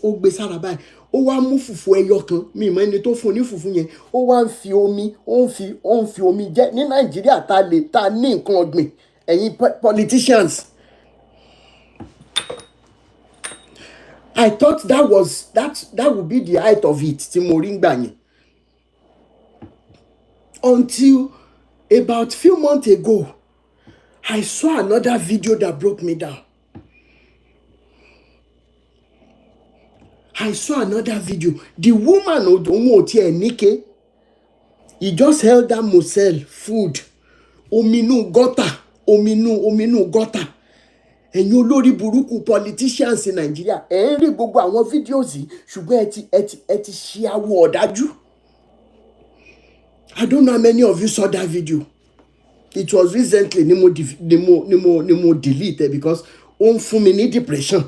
ó gbé sára báyìí ó wá mú fùfú ẹyọ kan mi mọ ẹni tó fún un ní fùfú yẹn ó wá ń fi omi ó ń fi omi jẹ ní Nàìjíríà tá ní nǹkan ọ̀gbìn ẹ̀yin politicians. I thought that would be the height of it tí mo rí ń gbà yẹn. Until about few months ago, I saw another video that broke me down. I saw another video. The woman he just held that mosel food. Ominu gutter. Ẹ̀yin olórí burúkú politicians in Nigeria. Ẹ ń rí gbogbo àwọn videos yìí ṣùgbọ́n ẹ ti ṣe awọ ọ̀dájú. I don't know how many of you saw that video. It was recently ni mo delete because ó ń fún mi ní depression.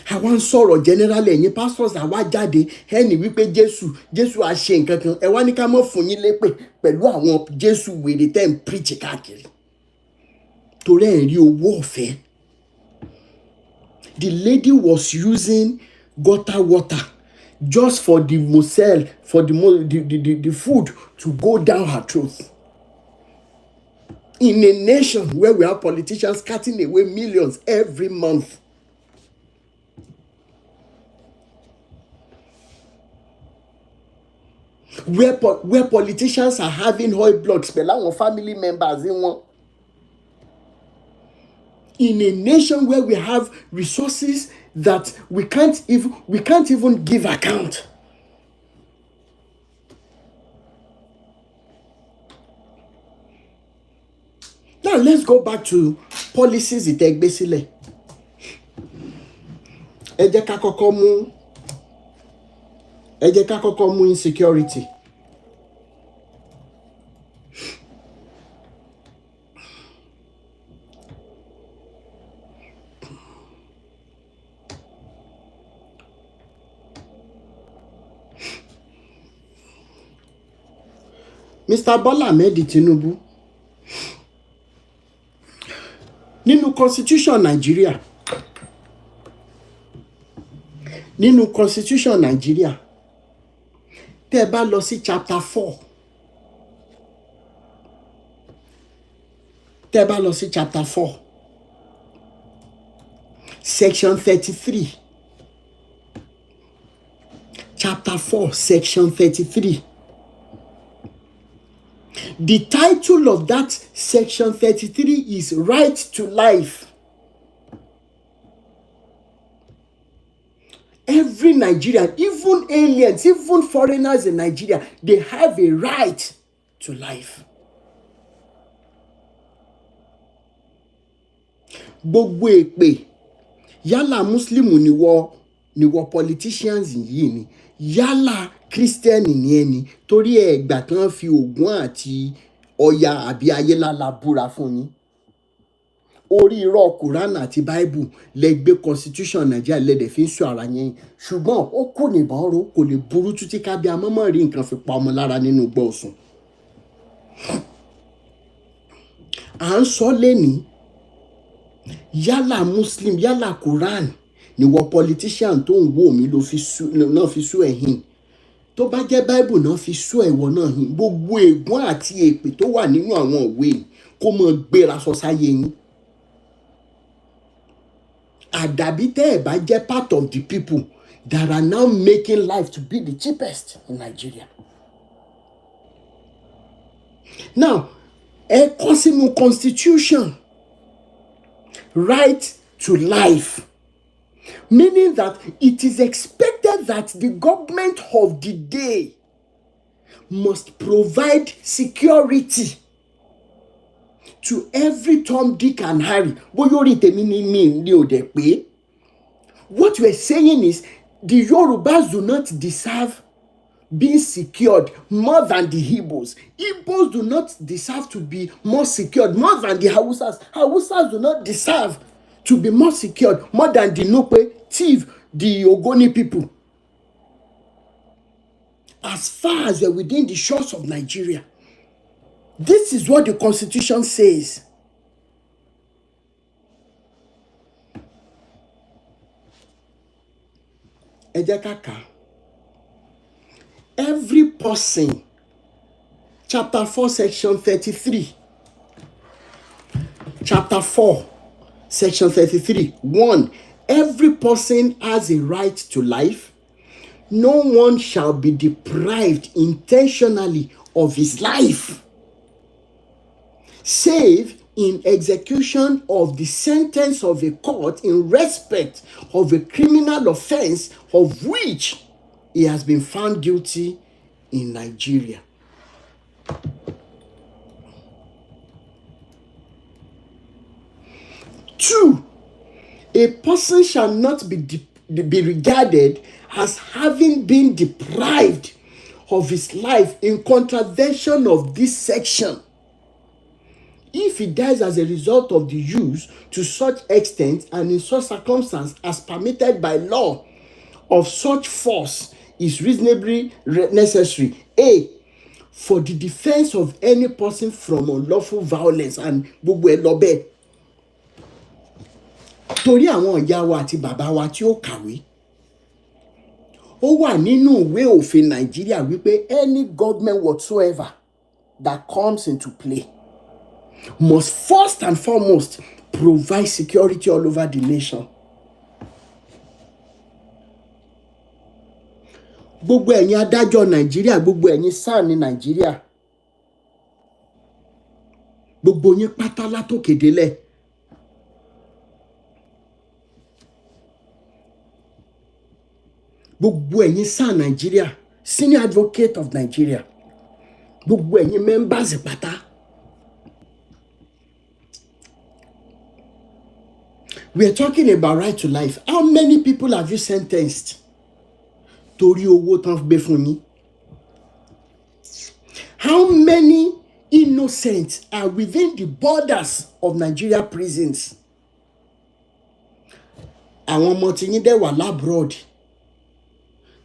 Àwọn sọ̀rọ̀ generally ẹ̀yin pastors àwa jáde ẹni wípé Jésù á ṣe nǹkan kan ẹ wá ní ká mọ̀ fún yín lépè pẹ̀lú àwọn Jésù wèrè tẹ́ ń preach káàkiri. Torí ẹ̀ rí owó ọ̀fẹ́. The lady was using gutter water just for the mosel, for the food to go down her throat. In a nation where we have politicians cutting away millions every month. Where politicians are having oil blocks pẹ̀lú àwọn family members in one. In a nation where we have resources that we can't even give account. Now let's go back to policies ìtẹ́gbé sílẹ̀. Ẹ jẹ́ ká kọ́kọ́ mú insecurity. Mr. Bola Ahmed Tinubu nínú constitution Nigeria tẹ́ bá lọ sí chapter 4 section 33 chapter 4 section 33. The title of that section 33 is Right to Life. Every Nigerian, even aliens, even foreigners in Nigeria, they have a right to life. gbogbo èpè yálà muslim níwọ politicians yìí ni, yálà christian ní ẹni, torí ẹgbà tán fi Ògún àti Ọya àbí Ayélálá búra fún yín. Orí irọ́ Quran àti Bible lẹ gbé constitution Nàìjíríà lẹ́dẹ̀ fi ń sọ ara yẹn, ṣùgbọ́n ó kù nìbọn ro, kò lè burú títí kábí amọ́mọ́ rí nǹkan fi pa ọmọ lára nínú gbọ́ òsùn. À ń sọ lẹ́ni yálà muslim yálà Quran níwọ politician tó ń wò mí náà fi sú ẹ̀hìn, tó bá jẹ́ Bible náà fi sú ẹ̀wọ̀ náà hìn, gbogbo ègún àti èpè tó wà nínú àwọn òwe kó mọ gbéra sọ sáyé yín. Àdàbí tẹ́ ẹ̀ bá jẹ́ part of the people that are now making life to be the cheapest in Nigeria. Now, ẹ kọ sínú constitution right to life, meaning that it is expected that the government of the day must provide security to every Tom, Dick and Harry. What we're saying is the Yorubas do not deserve being secured more than the Igbos. Igbos do not deserve to be more secured more than the Hausas. Hausas do not deserve to be more secured more than the Nupe, Tiv, the Ogoni people. As far as they're within the shores of Nigeria. This is what the Constitution says. Every person, chapter 4, section 33. Chapter 4, section 33. 1. Every person has a right to life. No one shall be deprived intentionally of his life, save in execution of the sentence of a court in respect of a criminal offense of which he has been found guilty in Nigeria. Two, a person shall not be regarded as having been deprived of his life in contravention of this section if he dies as a result of the use to such extent and in such circumstance as permitted by law of such force is reasonably necessary. A, for the defense of any person from unlawful violence and gbogbo ẹ lọ bẹ́ẹ̀. Torí àwọn ìyá wa àti bàbá wa tí ó kàwé, ó wà nínú ìwé òfin Nàìjíríà wípé any government whatsoever that comes into play must first and foremost provide security all over the nation. Gbogbo ẹ̀yin adájọ́ Nàìjíríà, gbogbo ẹ̀yin sáà ní Nàìjíríà, gbogbo yín pátá látòkè délẹ̀. Gbogbo ẹ̀yin sáà Nàìjíríà, senior advocate of Nigeria, gbogbo ẹ̀yin members pátá. We are talking about right to life. How many people have you sentenced? Torí owó tán gbé fún yín. How many innocents are within the borders of Nigeria prisons? Àwọn ọmọ tí yín dẹ̀ wà labroad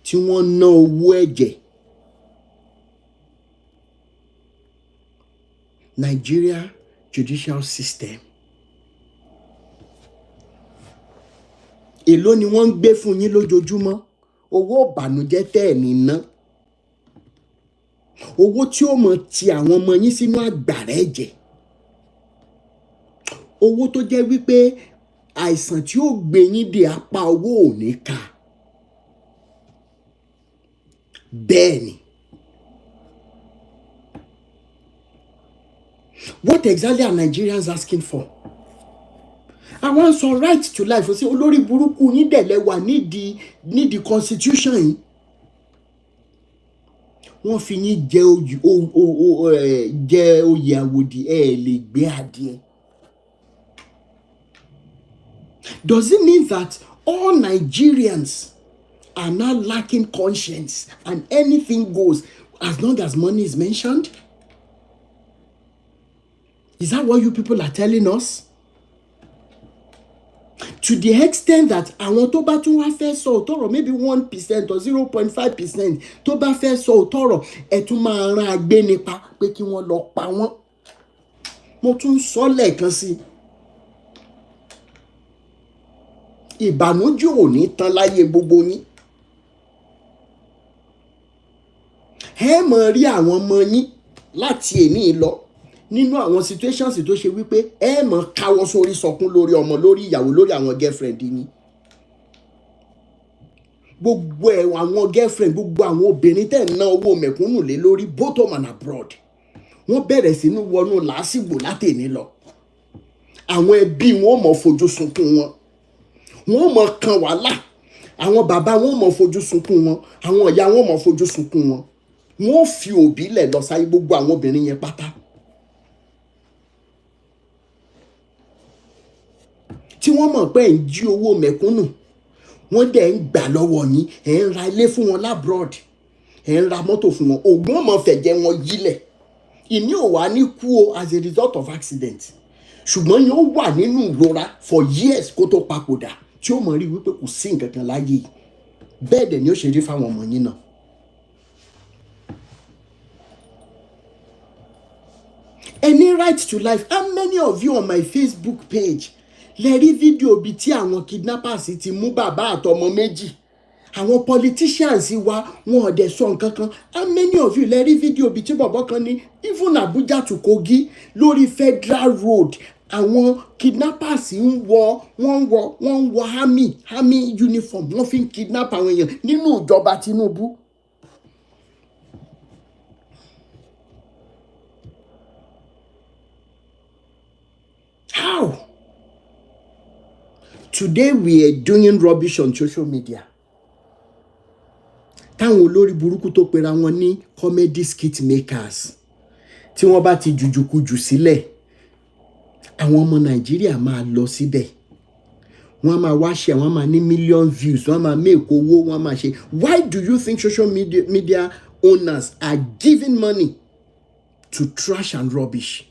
tí wọ́n ná owó ẹ̀jẹ̀. Nigeria judicial system. Èló ni wọ́n ń gbé fún yín lójoojúmọ́? Owó ìbànújẹ́ tẹ́ ẹ̀ ní ná. Owó tí ó mọ ti àwọn ọmọ yín sínú àgbàrá ẹ̀jẹ̀. Owó tó jẹ́ wípé àìsàn tí ó gbé yín dé apá owó ò ní ká. Bẹ́ẹ̀ ni. What exactly are Nigerians asking for? I want some right to life. Ó sì olórí burúkú yín dẹ̀ lẹ wà nídìí constitution yìí. Wọ́n fi yín jẹ oyè àwòdì ẹ lè gbé adìẹ. Does it mean that all Nigerians are now lacking conscience and anything goes as long as money is mentioned? Is that what you people are telling us? To the extent that àwọn tó bá tún wá fẹ́ sọ òtọ́rọ̀ maybe 1% or 0.5% tó bá fẹ́ sọ òtọ́rọ̀ ẹ̀ tún máa rán agbénipa pé kí wọ́n lọ pa wọ́n. Mo tún sọ lẹ́ẹ̀kan sí ìbànújẹ́ ò ní tán láyé gbogbo yín. Ẹ máa rí àwọn ọmọ yín láti èní lọ nínú àwọn situations tó ṣe wípé ẹ máa káwọ́ sórí sọkún lórí ọmọ, lórí ìyàwó, lórí àwọn girlfriend yín. Gbogbo àwọn girlfriend, gbogbo àwọn obìnrin tẹ̀ ń ná owó mẹ̀kúnnù lé lórí both home and abroad, wọ́n bẹ̀rẹ̀ sí ní wọnú làásìgbò látèní lọ. Àwọn ẹbí wọn ò mọ̀ fojú sunkún wọn, wọn ò mọ̀ kan wàhálà. Àwọn bàbá wọn ò mọ̀ fojú sunkún wọn, àwọn ìyá wọn ò mọ̀ fojú sunkún wọn. Wọn ò fi òbí lẹ̀ lọ sáyé gbogbo àwọn obìnrin yẹn pátá. Tí wọ́n mọ̀ pé ẹ̀ ń jí owó mẹ̀kúnnù, wọ́n dẹ̀ ń gbà lọ́wọ́ yín, ẹ̀ ń ra ilé fún wọn labroad, ẹ̀ ń ra mọ́tò fún wọn, ògùn ọmọ fẹ̀jẹ̀ wọn yílẹ̀. Ìní ò wá ní kú o as a result of accident, ṣùgbọ́n yóò wà nínú ìrora for years kó tó papòdà, tí ó mọ̀ rí wípé kò sí nǹkan kan láyé yìí. Bẹ́ẹ̀ dẹ̀ ni ó ṣe rí fáwọn ọmọ yín náà. Any right to life. How many of you on my Facebook page lè rí fídíò bíi tí àwọn kidnappers ti mú bàbá àtọmọ méjì? Àwọn politicians wa wọn ò dẹ̀ sọ nǹkan kan. How many of you lè rí fídíò bíi tí bọ̀bọ̀ kan ní even Abuja to Kogi lórí Federal Road, àwọn kidnappers wọ́n wọ army uniform, wọ́n fi ń kidnap àwọn èèyàn nínú ìjọba Tinubu. How? Today we are doing rubbish on social media. Táwọn olórí burúkú tó pera wọn ní comedy skit makers, tí wọ́n bá ti jùjùkujù sílẹ̀, àwọn ọmọ Nàìjíríà máa lọ síbẹ̀. Wọ́n máa wá ṣe, wọ́n máa ní million views, wọ́n máa make owó, wọ́n máa ṣe. Why do you think social media owners are giving money to trash and rubbish?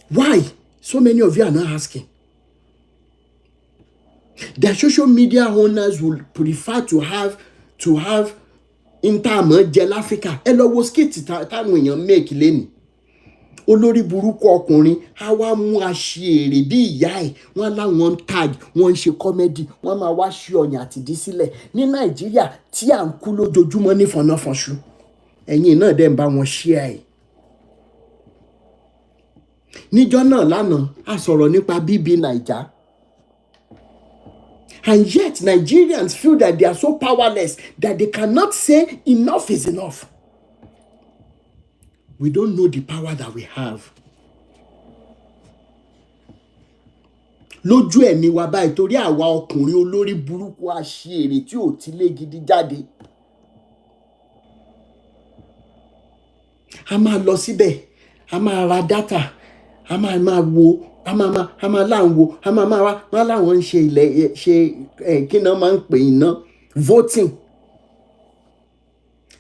Why? So many of you are not asking. The social media owners will prefer to have intermod gel Africa. Ẹ lọ wo skit táwọn èèyàn make lẹ́nu. Olórí burúkú ọkùnrin á wá mú aṣèrè bí ìyá ẹ̀, wọ́n láwọn tag, wọ́n ń ṣe comedy, wọ́n máa wá ṣe ọ̀yàn àtìdí sílẹ̀ ní Nàìjíríà tí à ń kú lójoojúmọ́ ní fọnáfọnṣu. Ẹ̀yin náà dẹ̀ ń bá wọn share ẹ̀. Níjọ́ náà lánàá a sọ̀rọ̀ nípa bíbí Naija. And yet Nigerians feel that they are so powerless that they cannot say enough is enough. We don't know the power that we have. Lójú ẹ̀mí wa báyìí torí àwa ọkùnrin olórí burúkú aṣèrè tí ò ti lé gidi jáde. A máa lọ síbẹ̀, a máa ra data, a máa wo, a máa láwọn láwọn ń ṣe ilẹ̀ ṣe kí náà máa ń pè iná voting.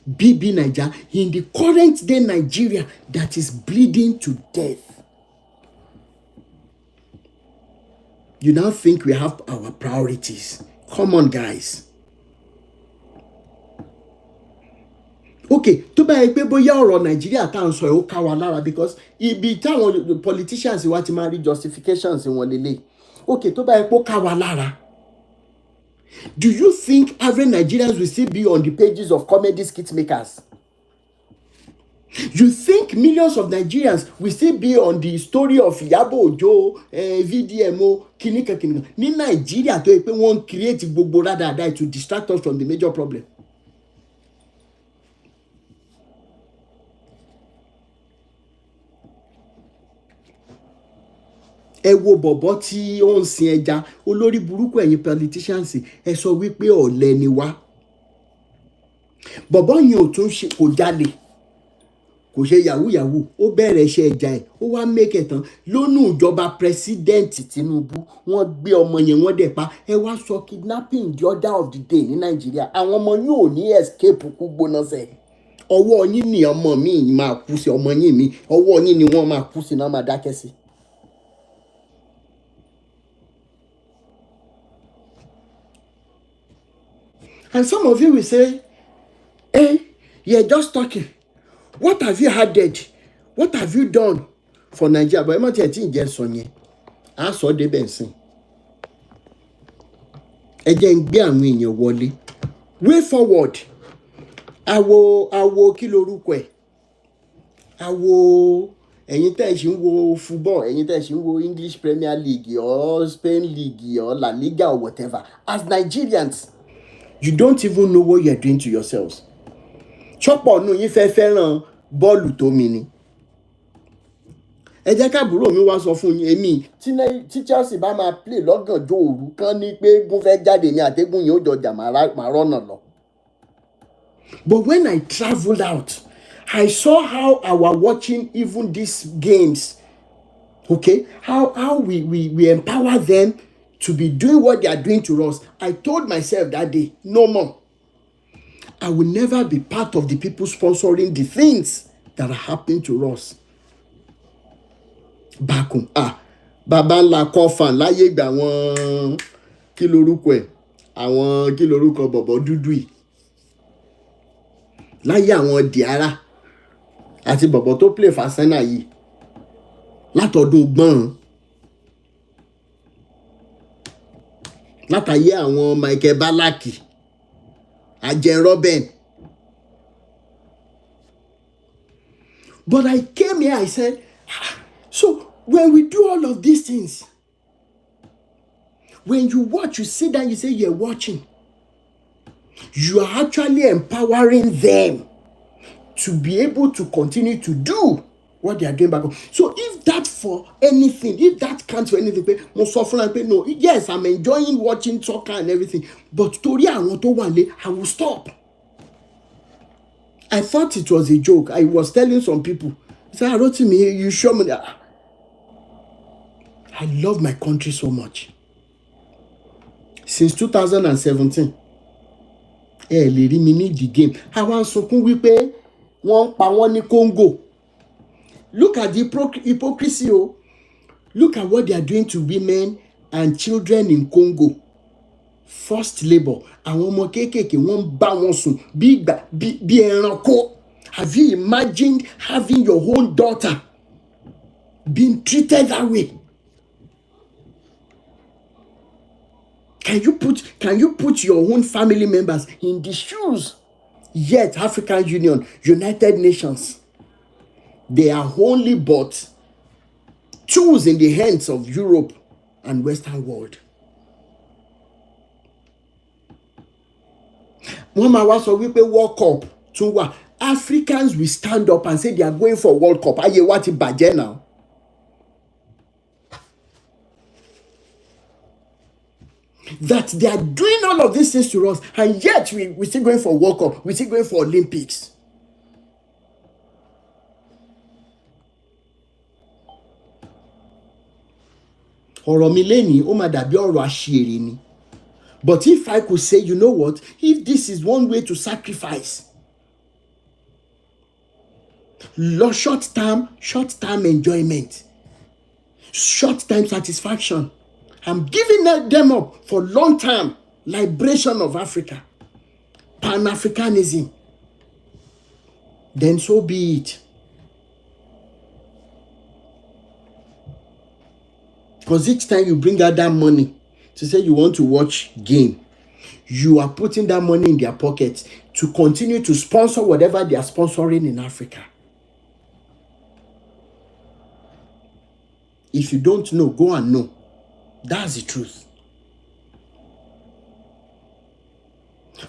BB Naija in the current day Nigeria that is bleeding to death. You now think we have our priorities? Come on, guys. Okay, tó bá yẹ pé bóyá ọ̀rọ̀ Nàìjíríà tá à ń sọ ẹ̀ ó ká wa lára because ibi táwọn politicians wa ti máa rí justifications wọn lélẹ̀. Okay, tó bá yẹ pé ó ká wa lára. Do you think average Nigerians will still be on the pages of comedy skit makers? You think millions of Nigerians will still be on the story of Iyabo Ojo, VDMO, kìnìkan? Ní Nàìjíríà tó yẹ pé wọ́n create gbogbo rádàdà to distract us from the major problem. Ẹ wo bọ̀bọ̀ tí ó ń sin ẹja, olórí burúkú ẹ̀yin politicians, ẹ sọ wípé ọ̀lẹ ni wá. Bọ̀bọ̀ yẹn ò tún ṣe, kò jalè. kò ṣe yahoo yahoo, ó bẹ̀rẹ̀ iṣẹ́ ẹja ẹ̀, ó wá make ẹ̀ tán lónú ìjọba president Tinubu wọ́n gbé ọmọ yẹn wọ́n dẹ̀ pa. Ẹ wá sọ kidnapping the order of the day ní Nàìjíríà. Àwọn ọmọ yóò ní escape kú gbóná sẹ̀. Ọwọ́ yín ni ọmọ mi máa kú sí, ọmọ yín mi ọwọ́ yín ni wọ́n máa kú sí náà máa dákẹ́ sí. And some of you will say, hey, you're just talking. What have you added? What have you done for Nigeria? But ẹ má tiẹ̀ tí ì jẹ́ sọ yẹn. A sọ débẹ̀ nsìn. Ẹ jẹ́ ń gbé àwọn èèyàn wọlé. Way forward. Àwo kí lorúkọ ẹ̀? Àwo ẹ̀yin tẹ́ ẹ ṣì ń wo football, ẹ̀yin tẹ́ ẹ ṣì ń wo English Premier League or Spain League or La Liga or whatever. As Nigerians, you don't even know what you're doing to yourselves. Ṣọ́pọ̀ nù yín fẹ́ fẹ́ràn bọ́ọ̀lù tó mi ni. Ẹ jẹ́ káàbúrò mi wá sọ fún yín, èmi tí Chelsea bá máa play lọ́gànjọ́ òru kan ní pé eégún fẹ́ jáde ní àtẹ́gùn yẹn ó jọjà máa rọ́nà lọ. But when I traveled out, I saw how I was watching even these games, okay? How we empower them to be doing what they are doing to us. I told myself that day, no more. I will never be part of the people sponsoring the things that are happening to us. Back home. Bàbá ńlá kọfàn láyé ìgbà àwọn kí lorúkọ ẹ̀, àwọn kí lorúkọ bọ̀bọ̀ dúdú yìí. Láyé àwọn Diarra àti bọ̀bọ̀ tó play fàsẹ́nà yìí látọdún gbọ́n. Látàyé àwọn Michael Balaki, Ajen Robben. But I came here, I said, so when we do all of these things, when you watch, you sit down, you say you're watching, you are actually empowering them to be able to continue to do what they are doing back home. So if that for anything, if that counts for anything, no, yes, I'm enjoying watching soccer and everything, but torí àwọn tó wà nílé, I will stop. I thought it was a joke. I was telling some people, I said, Rotimi, you show me that. I love my country so much. Since 2017, lè rí mi ní the game. Àwọn sunkún wípé wọ́n pa wọ́n ní Congo. Look at the hypocrisy. Look at what they are doing to women and children in Congo. Forced labor. Àwọn ọmọ kéékèèké wọ́n bá wọn sùn bí ẹranko. Have you imagined having your own daughter being treated that way? Can you put your own family members in the shoes? Yet African Union, United Nations, they are only but tools in the hands of Europe and Western world. Wọ́n máa wá sọ wípé World Cup tún wà. Africans will stand up and say they are going for World Cup. Ayé wa ti bàjẹ́ now. That they are doing all of these things to us, and yet we still going for World Cup, we still going for Olympics. Ọ̀rọ̀ mi lẹ́ni ó máa dàbí ọ̀rọ̀ àṣírí ni. But if I could say, you know what, if this is one way to sacrifice short-term enjoyment, short-term satisfaction, I'm giving them up for long-term liberation of Africa, Pan-Africanism, then so be it. Because each time you bring out that money to say you want to watch game, you are putting that money in their pockets to continue to sponsor whatever they are sponsoring in Africa. If you don't know, go and know. That's the truth.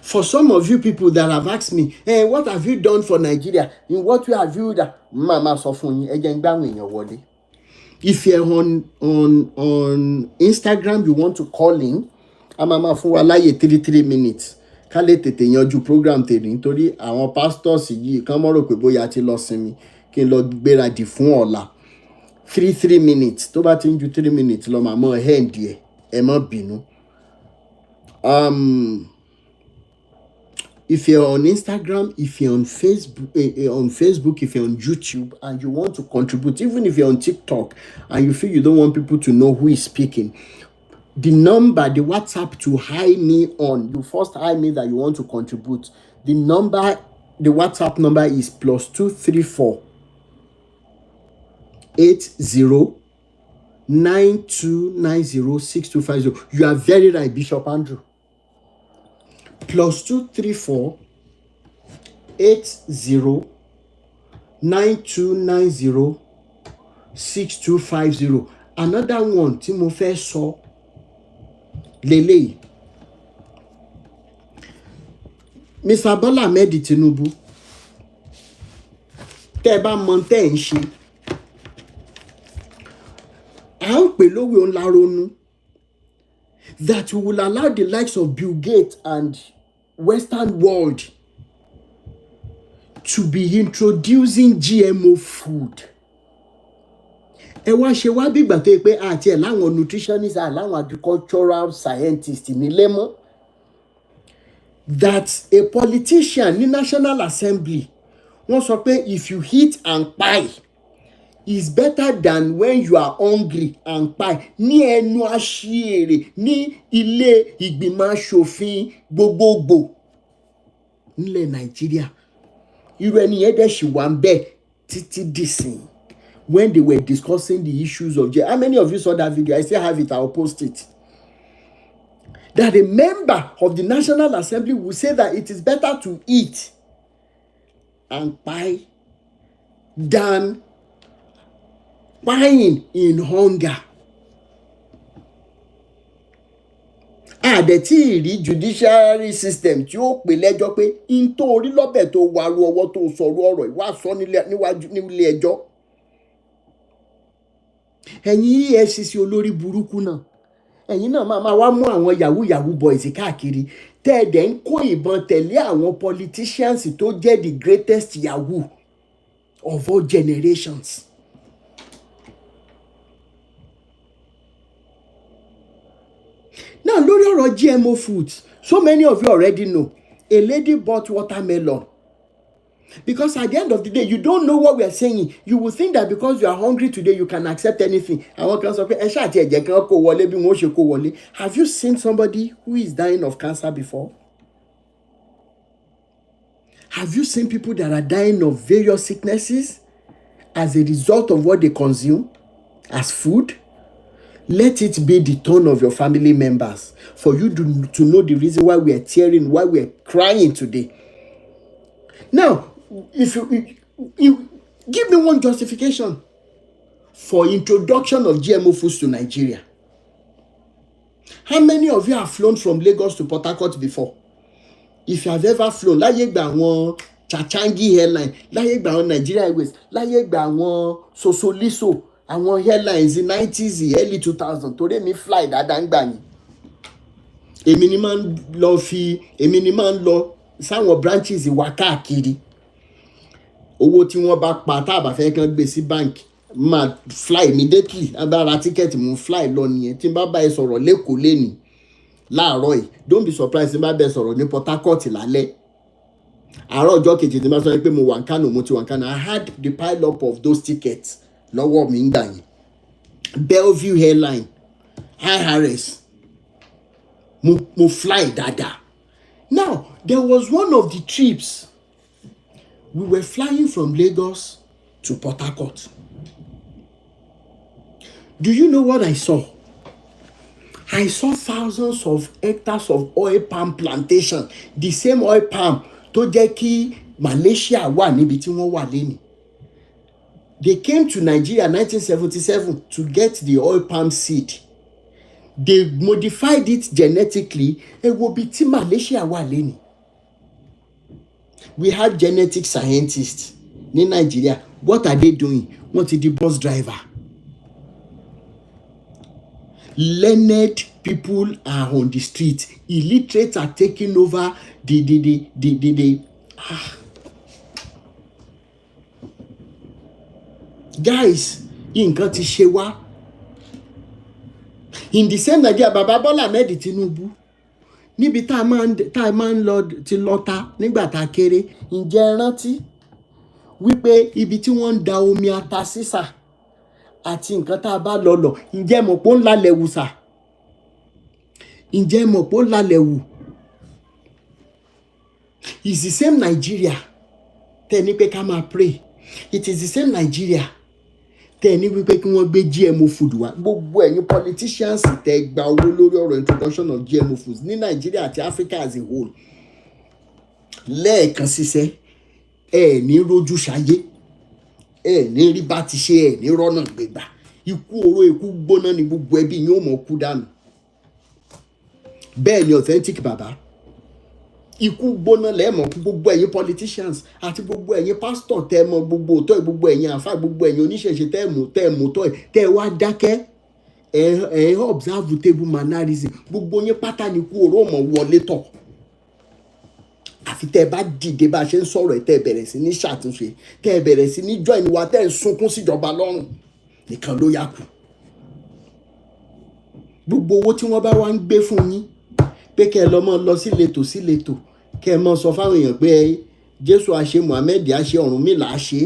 For some of you people that have asked me, hey, what have you done for Nigeria? In what way have you done? Mama Sofuni, if you're on Instagram, you want to call in, Mama Fuwalaye 3 minutes. Kale tètè yanjú program tèmi nítorí àwọn pastors yìí kan mọ́ rò pé bóyá ti lọ sinmi. kí n lọ gbéradì fún ọ̀la 3 minutes tó bá ti ń ju 3 minutes lọ màá mọ hand ẹ má bínú. If you're on Instagram, if you're on Facebook, if you're on YouTube and you want to contribute, even if you're on TikTok and you feel you don't want people to know who is speaking, the WhatsApp to hi me on, you first hi me that you want to contribute. The WhatsApp number is +234 80 9290 6250. You are very right, Bishop Andrew. +234 80 9290 6250. Another one tí mo fẹ́ sọ lélẹ́yìí. Mr. Bola Ahmed Tinubu, tẹ́ ẹ bá mọ tẹ́ ẹ ń ṣe, à ń pè lówe ńlá ronú that we will allow the likes of Bill Gates and Western world to be introducing GMO food. Ẹ wá ṣe wá bí ìgbà tó yẹ pé àti ẹ̀ láwọn nutritionists láwọn agricultural scientists nílé mọ́. That a politician ní National Assembly wọ́n sọ pé if you eat and pie is better than when you are hungry and pie. Ní ẹnu aṣièrè ní ilé ìgbìmọ̀ aṣòfin gbogbogbò nílẹ̀ Nàìjíríà, irú ẹni yẹn dẹ̀ ṣì wà ń bẹ̀ títí dìsìn when they were discussing the issues of how many of you saw that video? I still have it, I'll post it. That a member of the National Assembly will say that it is better to eat and pie than dying in hunger. Àdẹ̀tí ìrí judiciary system tí ó pè lẹ́jọ́ pé in tó orí lọ́bẹ̀ tó wàrú ọwọ́ tó sọ̀rọ̀ ọ̀rọ̀ ìwà sọ níwájú nílé ẹjọ́. Ẹ̀yin EFCC olórí burúkú náà, ẹ̀yin náà máa wá mú àwọn yahoo boys káàkiri tẹ́ẹ̀dẹ̀ ń kó ìbọn tẹ̀lé àwọn politicians tó jẹ́ the greatest yahoo of all generations. Now, lórí ọ̀rọ̀ GMO foods, so many of you already know. A lady bought watermelon. Because at the end of the day, you don't know what we are saying. You will think that because you are hungry today, you can accept anything. Àwọn kan sọ pé ẹ ṣáà ti ẹ̀jẹ̀ kan kó wọlé bí wọ́n ṣe kó wọlé. Have you seen somebody who is dying of cancer before? Have you seen people that are dying of various sicknesses as a result of what they consume as food? Let it be the turn of your family members for you to know the reason why we are tearing, why we are crying today. Now, if you give me one justification for introduction of GMO foods to Nigeria. How many of you have flown from Lagos to Port Harcourt before? If you have ever flown, láyé gbà àwọn Chachangi airline, láyé gbà àwọn Nigeria Airways, láyé gbà àwọn Sosoliso, àwọn airlines in 90s, early 2000, torí mi fly dáadáa ń gbà yín. Èmi ni máa ń lọ sáwọn branches wá káàkiri. Owó tí wọ́n bá pa tá a bá fẹ́ kàn gbé sí bank máa fly immediately. Abára ticket mo fly lọ nìyẹn. Tí n bá bá ẹ sọ̀rọ̀ lẹ́kọ̀ọ́ lẹ́nìí láàárọ̀ yìí, don't be surprised tí n bá bẹ sọ̀rọ̀ ní Port Harcourt lálẹ́. Àárọ̀ ọjọ́ kejì tí n bá sọ pé mo wà ní Kano, mo ti wà ní Kano. I had the pile up of those tickets lọ́wọ́ mi ń gbà yín. Bellevue airline, IRS, mo fly dáadáa. Now, there was one of the trips. We were flying from Lagos to Port Harcourt. Do you know what I saw? I saw thousands of hectares of oil palm plantation. The same oil palm tó jẹ́ kí Malaysia wà níbi tí wọ́n wà lẹ́nìí. They came to Nigeria in 1977 to get the oil palm seed. They modified it genetically. Ẹ wo bí tí Malaysia wà lẹ́nìí. We had genetic scientists in Nigeria. What are they doing? Wọ́n ti di bus driver. Learned people are on the street. Illiterates are taking over the guys, nǹkan ti ṣe wá. In the same Nigeria, bàbá Bọ́lá Ahmed Tinubu, níbi tá a máa ń lọ ti lọ́ta nígbà tá a kéré, ǹjẹ́ ẹ rántí wípé ibi tí wọ́n ń da omi ata sísà àti nǹkan tá a bá lọ, ǹjẹ́ mọ̀ pé ó ń lalẹ̀ wù sà? Ǹjẹ́ mọ̀ pé ó ń lalẹ̀ wù? It's the same Nigeria tẹ́ ní pé ká máa pray. It is the same Nigeria tẹ́ ní wípé kí wọ́n gbé GMO food wá. Gbogbo ẹ̀yin politicians tẹ́ gba owó lórí ọ̀rọ̀ introduction of GMO foods ní Nigeria àti Africa as a whole. Lẹ́ẹ̀kan ṣiṣẹ́ ẹ ní rojú ṣayé, ẹ ní rí bá ti ṣe, ẹ ní rọ́nà gbégbà. Ikú oró, ikú gbóná ni gbogbo ẹbí yín ó mọ̀ kú dànù. Bẹ́ẹ̀ ni authentic bàbá. Ikú gbóná lẹ́ẹ̀mọ̀ kú gbogbo ẹ̀yin politicians àti gbogbo ẹ̀yin pastor tẹ́ mọ gbogbo òótọ́, gbogbo ẹ̀yin àfáà, gbogbo ẹ̀yin oníṣẹ̀ṣe tẹ́ mú tọ́ tẹ́ wá dákẹ́ ẹ̀ observe table mannerism. Gbogbo yín pátá ni ikú oró mọ̀ wọlé tọ̀. Àfi tẹ́ bá dìde bá ṣe ń sọ̀rọ̀ ẹ̀ tẹ́ bẹ̀rẹ̀ sí ní ṣàtúnṣe, tẹ́ bẹ̀rẹ̀ sí ní join wa, tẹ́ ń sunkún síjọba lọ́rùn nìkan ló yá kù. Gbogbo owó tí wọ́n bá wá ń gbé fún yín pé kẹ́ ẹ lọ sí ìletò kẹ́ ẹ mọ sọ fáwọn èèyàn pé Jésù àṣẹ, Muhammed àṣẹ, Ọ̀rúnmìlà àṣẹ,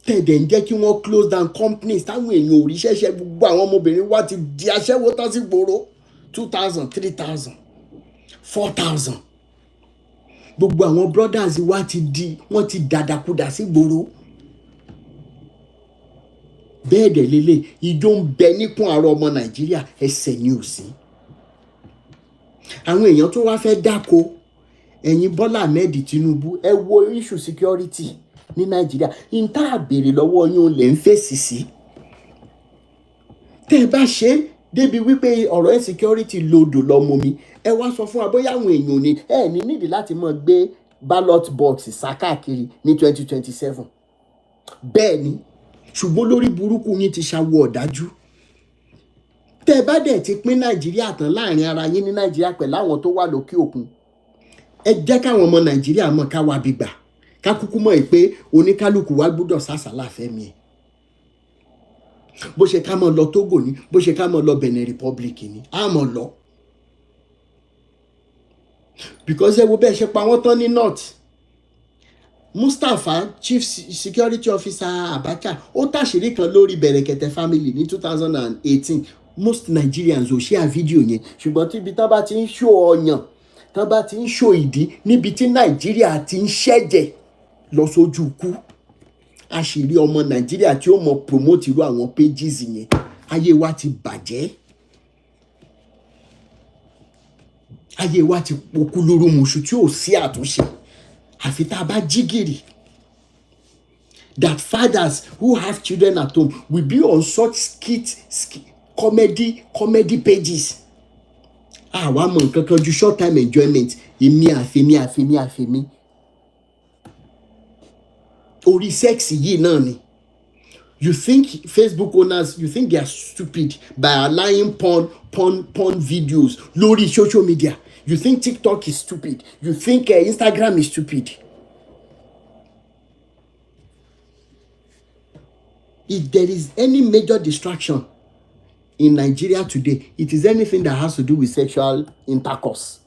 tẹ̀dẹ̀ ń jẹ́ kí wọ́n close down companies táwọn èèyàn ò rí ṣẹ́ṣẹ́. Gbogbo àwọn ọmọbìnrin wa ti di aṣẹ́wó tán sí gbòòrò 2,000 3,000 4,000. Gbogbo àwọn brothers wa wọ́n ti dàdàkudà sí gbòòrò. Bẹ́ẹ̀ dẹ̀ lélẹ̀, ìjọ ń bẹ níkùn àrọ ọmọ Nàìjíríà, ẹsẹ̀ ni ò sí. Àwọn èèyàn tó wá fẹ́ dáko, ẹ̀yin Bọ́lá Ahmed Tinubu, ẹ wo issue security ní Nàìjíríà. In tá a béèrè lọ́wọ́ yín lè ń fèsì sí. Tẹ́ ẹ bá ṣe débi wípé ọ̀rọ̀ insecurity lodò lọ́mọ mi, ẹ wá sọ fún wa bóyá àwọn èèyàn ní ẹ ní nídìí láti máa gbé ballot box sákàkiri ní 2027. Bẹ́ẹ̀ ni, ṣùgbọ́n lórí burúkú yín ti ṣàwọ̀ ọ̀dájú. Tẹ́ ẹ bá dẹ̀ ti pín Nàìjíríà tán láàrin ara yín ní Nàìjíríà pẹ̀lú àwọn tó wà lókè òkun, ẹ jẹ́ káwọn ọmọ Nàìjíríà mọ̀ ká wá bí gbà, ká kúkú mọ̀ pé oníkálukú wa gbọ́dọ̀ sàsàlà fẹ́mi ẹ̀. Bó ṣe ká mọ̀ lọ Togo ni, bó ṣe ká mọ̀ lọ Benin Republic ni, á mọ̀ lọ. Because ẹ wo bẹ́ẹ̀ ṣe pa wọ́n tán ní North. Mustapha, Chief Security Officer Abacha, ó tàṣírí kan lórí Bẹ̀rẹ̀kẹ̀tẹ̀ family ní 2018. Most Nigerians ò share fídíò yẹn, ṣùgbọ́n tíbi tán bá ti ń ṣó ọyàn, tán bá ti ń ṣó ìdí, níbi tí Nàìjíríà ti ń ṣẹ̀jẹ̀ lọ sójú ikú, àṣírí ọmọ Nàìjíríà tí ó mọ promote irú àwọn pages yẹn, ayé wa ti bàjẹ́. Ayé wa ti pokú lóru mùsù tí ò sí àtúnṣe. Àfi tá a bá jí gìrì. That fathers who have children at home will be on such comedy pages. Àwa mọ̀ nǹkan kan ju short time enjoyment. Èmi àfẹ́mí. Orí sex yìí náà ni. You think Facebook owners, you think they are stupid by allowing porn videos lórí social media? You think TikTok is stupid? You think Instagram is stupid? If there is any major distraction in Nigeria today, it is anything that has to do with sexual intercourse.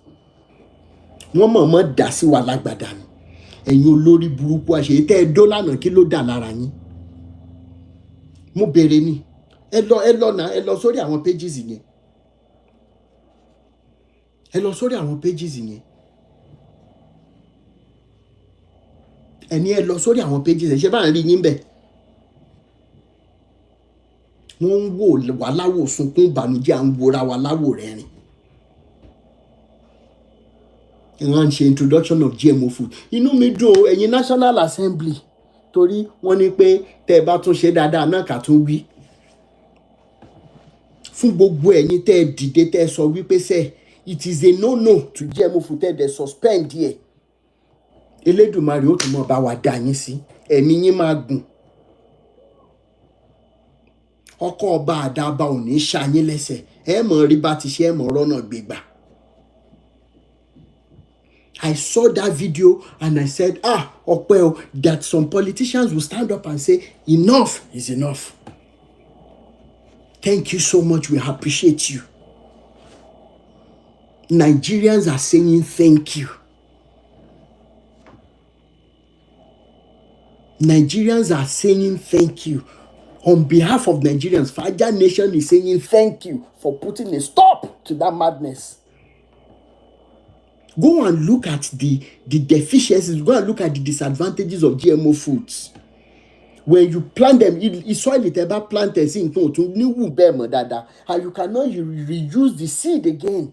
Wọ́n mọ̀ọ́mọ̀ dá sí wa lágbàdá ni. Ẹ̀yin olórí burúkú àṣeyẹ tẹ́ ẹ dó lánàá kí ló dà lára yín? Mo béèrè ni. Ẹ lọ sórí àwọn pages yẹn. Ẹ lọ sórí àwọn pages yẹn. Ẹni ẹ lọ sórí àwọn pages yẹn, ṣé bá ń rí yín bẹ̀? Wọ́n ń wò wá láwò sunkún ìbànújẹ́, à ń wòra wá láwò rẹ́rìn. Wọ́n ń ṣe introduction of GMO food. Inú mi dùn ẹ̀yin National Assembly, torí wọ́n ní pé tẹ́ ẹ bá tún ṣe dáadáa náà ká tún wí. Fún gbogbo ẹ̀yin tẹ́ ẹ dìde tẹ́ ẹ sọ wípé sẹ́ it is a no to GMO food, tẹ́ ẹ suspend ẹ̀. Elédùmarè ó tún mọ̀ bá wa dá yín sí. Ẹ̀mí yín máa gùn. Ọkọ̀ ọba àdàbà ò ní ṣayín lẹ́sẹ̀. Ẹ mọ̀ rí bá ti ṣe, ẹ mọ̀ rọ́nà gbégbà. I saw that video and I said, well, that some politicians will stand up and say, enough is enough. Thank you so much. We appreciate you. Nigerians are saying thank you. Nigerians are saying thank you. On behalf of Nigerians, Faja Nation is saying thank you for putting a stop to that madness. Go and look at the deficiencies. Go and look at the disadvantages of GMO foods. When you plant them, soil it about planters in to new dada, and you cannot reuse the seed again.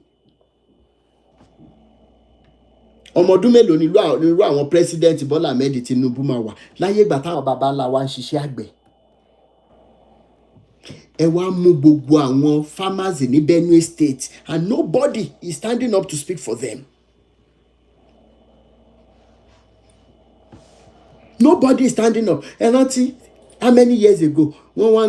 Ọmọdún mélòó ni irú àwọn president Bọ́lá Ahmed Tinubu máa wà láyé ìgbà táwọn baba ńlá wa ń ṣiṣẹ́ àgbẹ̀. Ẹ wá mú gbogbo àwọn farmers ní Benue State and nobody is standing up to speak for them. Nobody is standing up. Ẹ rántí how many years ago wọ́n wá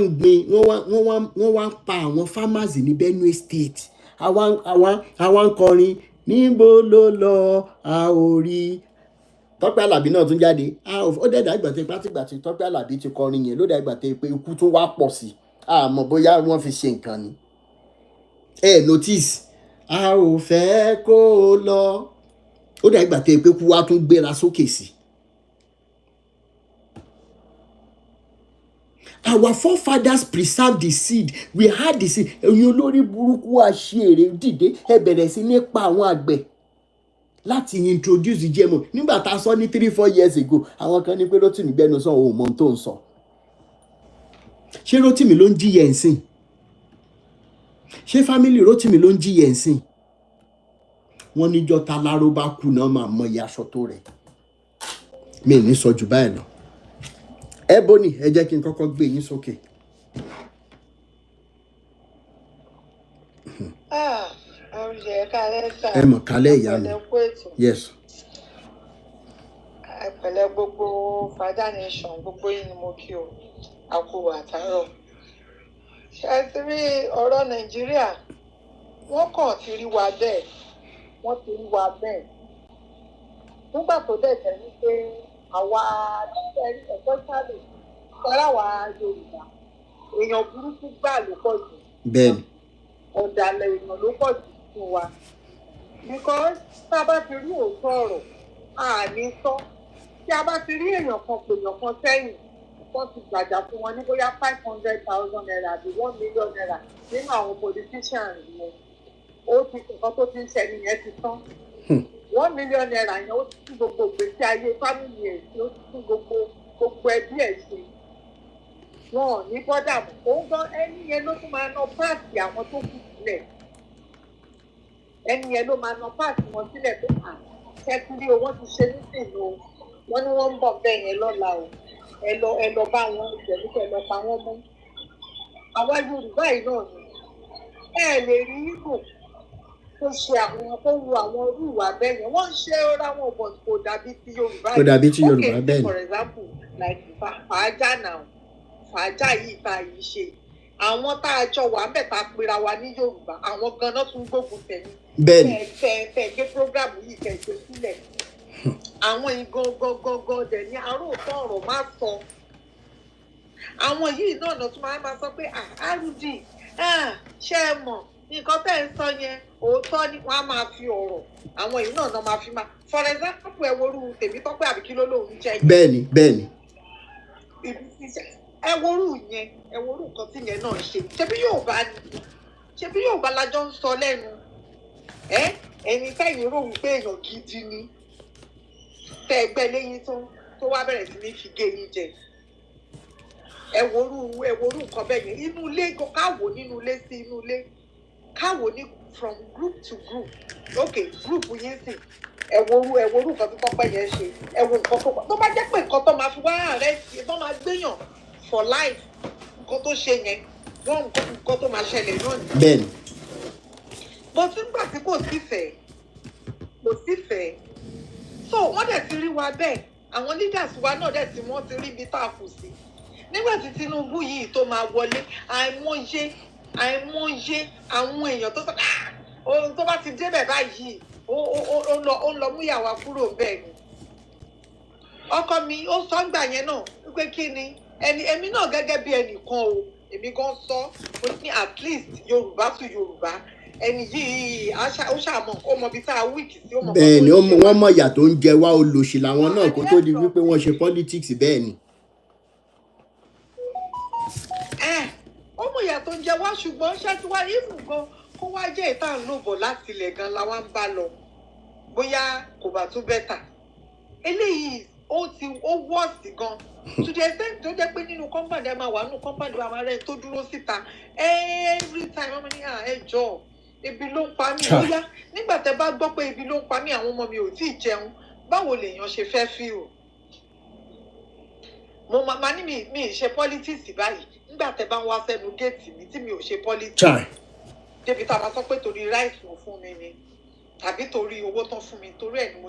ń pa àwọn farmers ní Benue State. Àwọn kọrin níbo ló lọ a ò rí. Tọ́pẹ́ Àlàbí náà tún jáde. Ó dẹ̀ dàgbà tí pátìgbà tí Tọ́pẹ́ Àlàbí ti kọrin yẹn ló dàgbà tí pé ikú tún wá pọ̀ sí. Àmọ́ bóyá wọ́n fi ṣe nǹkan ni. Notice a ò fẹ́ kó o lọ. Ó dàgbà tí pé ikú wá tún gbéra sókè sí. Our forefathers preserved the seed. We had the seed. Ẹ̀yin olórí burúkú àṣìírí dìde ẹ bẹ̀rẹ̀ sí ní pa àwọn àgbẹ̀ láti introduce the GMO. Nígbà tá a sọ ní 3-4 years ago, àwọn kan ní pé Rótìmí gbẹ́nu sọ òun mọ̀ tó ń sọ. Ṣé Rótìmí ló ń jíyẹ ǹsìn? Ṣé family Rótìmí ló ń jíyẹ ǹsìn? Wọ́n níjọ́ ta láró bá kú náà máa mọ iye aṣọ tó rẹ̀. Mi ò ní sọ jù báyìí lọ. Ebony, ẹ jẹ́ kí n kọ́kọ́ gbé yín sókè. Ẹ mọ̀ kálẹ̀ ìyá mi. Yes. Pẹ̀lẹ́ gbogbo Faja Nation, gbogbo yín ni mo kí o. Àkú àtàárọ̀. Ṣé ti rí ọ̀rọ̀ Nàìjíríà? Wọ́n kàn ti rí wa bẹ́ẹ̀. Wọ́n ti rí wa bẹ́ẹ̀. Nígbà tó dẹ̀ jẹ́ wípé àwa ẹ̀kọ́ sáré sára wa Yorùbá èèyàn burúkú gbà ló pọ̀ jù. Bẹ́ẹ̀ni. Ọ̀dàlẹ̀ èèyàn ló pọ̀ jù fún wa. Because tá a bá ti rí òótọ́ ọ̀rọ̀ àní sọ. Tí a bá ti rí èèyàn kan pèèyàn kan sẹ́yìn wọ́n ti gbàjà fún wọn ní bóyá 500,000 naira àbí 1 million naira nínú àwọn politicians yẹn. Ó ti nǹkan tó ti ń ṣẹni yẹn ti tán. 1 million naira yẹn ó ti tún gbogbo ìgbésí ayé fámìlì ẹ̀ sí, ó ti tún gbogbo ẹbí ẹ̀ ṣe. Wọn ò ní bọ́dà mọ́. Òun gan ẹni yẹn ló tún máa ná páàkì àwọn tó kù sílẹ̀. Ẹni yẹn ló máa ná páàkì wọn sílẹ̀ tó ṣẹ́kúrí o, wọ́n ti ṣe nísìnyí o. Wọ́n ní wọ́n ń bọ̀ bẹ́ẹ̀ yẹn lọ́la o. Ẹ lọ bá wọn ìjẹ̀bú kẹ́ lọ pa wọ́n mọ́. Àwa Yorùbá yìí náà ni. Ẹ lè rí Ìgbò tó ṣe àwọn tó wu àwọn irú ìwà bẹ́ẹ̀ yẹn. Wọ́n ń ṣe ọ́ra wọn bọ̀ kò dàbí ti Yorùbá yìí. Kò dàbí ti Yorùbá bẹ́ẹ̀ ni. For example, like Fàájà now. Fàájà yìí tá a yìí ṣe. Àwọn tá a jọ wà ń bẹ̀ tá a pera wa ní Yorùbá. Àwọn ganan tún gbógun tẹ̀lé. Bẹ́ẹ̀ni. Tẹ̀ gbé program yìí kẹ̀ gbé sílẹ̀. Àwọn igangangangan dẹ̀ ní aróòtọ́ ọ̀rọ̀ máa sọ. Àwọn yìí náà tún máa sọ pé RD ṣé ẹ mọ̀ nǹkan tẹ́ ń sọ yẹn òótọ́ ni wọ́n á máa fi ọ̀rọ̀ àwọn yìí náà máa fi máa for example ẹ worú Tèmítọ́pẹ́ àbí kí ló lóun jẹ́ yẹn. Bẹ́ẹ̀ni. Ẹ worú yẹn ẹ worú nǹkan tí yẹn náà ṣe ṣebí Yorùbá lájọ ń sọ lẹ́nu ẹni tẹ́yìn rò wípé èèyàn gidi ni tẹ́ ẹgbẹ́ lẹ́yìn tó wá bẹ̀rẹ̀ sí ní fi gé yín jẹ. Ẹ worú nǹkan bẹ́ẹ̀ yẹn inú ilé káwò nínú ilé sí inú ilé káwò ní from group to group group yín sì ẹ worú nǹkan tó Tọ́pẹ́ yẹn ṣe ẹ wo nǹkan tó bá jẹ́ pé nǹkan tó máa fi wá rẹ̀ sí tó máa gbéyàn for life nǹkan tó ṣe yẹn wọ́n nǹkan tó máa ṣẹlẹ̀ náà ni. Bẹ́ẹ̀ni. Bó ti ń gbà tí kò sífẹ̀ẹ́ so wọ́n dẹ̀ ti rí wa bẹ́ẹ̀ àwọn leaders wa náà dẹ̀ tí wọ́n ti rí ibi tá a kù sí. Nígbà tí Tinubu yìí tó máa wọlé àìmọye àwọn èèyàn tó sọ ohun tó bá ti débẹ̀ báyìí ó lọ mú ìyàwó kúrò bẹ́ẹ̀ ni ọkọ mi ó sọ ńgbà yẹn náà wípé kí ni èmi náà gẹ́gẹ́ bí ẹnìkan o èmi gan sọ ó ní at least Yorùbá to Yorùbá ẹni yìí ó ṣàmọ ó mọ ibi tá a wíìkì sí ó mọ. bẹ́ẹ̀ ni wọ́n mọ ìyà tó ń jẹ wá olòṣì làwọn náà kó tó di wípé wọ́n ṣe politics bẹ́ẹ̀ ni. ó mọ ìyà tó ń jẹ wá ṣùgbọ́n ṣé tí wá ìfún gan kó wá jẹ́ ìta ń lò bọ̀ láti ilẹ̀ gan la wá ń bá lọ bóyá kò bá tún bẹ́tà eléyìí ó wọ́ọ̀sì gan to the extent tó jẹ́ pé nínú compound ẹ máa wà nínú compound wa máa rẹ̀ tó dúró síta every time ọmọ ní ẹ jọ̀ọ́ ebi ló ń pa mí bóyá nígbà tẹ́ bá gbọ́ pé ebi ló ń pa mí àwọn ọmọ mi ò tí ì jẹun báwo lèèyàn ṣe fẹ́ fi o mo máa ní mi ì ṣe politics báyìí nígbà tẹ́ bá ń wá sẹ́nu géètì mi tí mi ò ṣe politics débi tá a máa sọ pé torí rice wọn fún mi ni tàbí torí owó tán fún mi torí ẹ̀ ni mo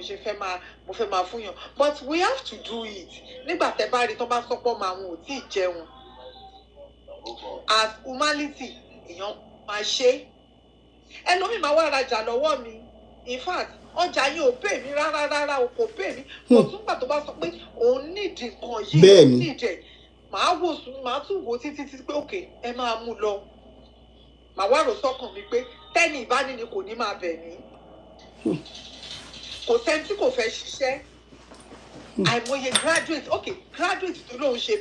fẹ́ máa fún yàn but we have to do it nígbà tẹ́ bá rí tán bá sọpọ máa wọn ò tí ì jẹun as humanity èèyàn máa ṣe ẹlòmíì máa wá rajà lọ́wọ́ mi in fact ọjà yìí ò pè mí rárá o kò pè mí kò tún gbà tó bá sọ pé òun nídìí nǹkan yìí òun nídìí ẹ̀ màá tún wò títí pé òkè ẹ máa mú lọ màá wá rò sọ́kàn mi pé tẹ́ni ìbánini kò ní máa bẹ̀ mí kò sẹ́ni tí kò fẹ́ ṣiṣẹ́ àìmọye graduate tó lóun ṣe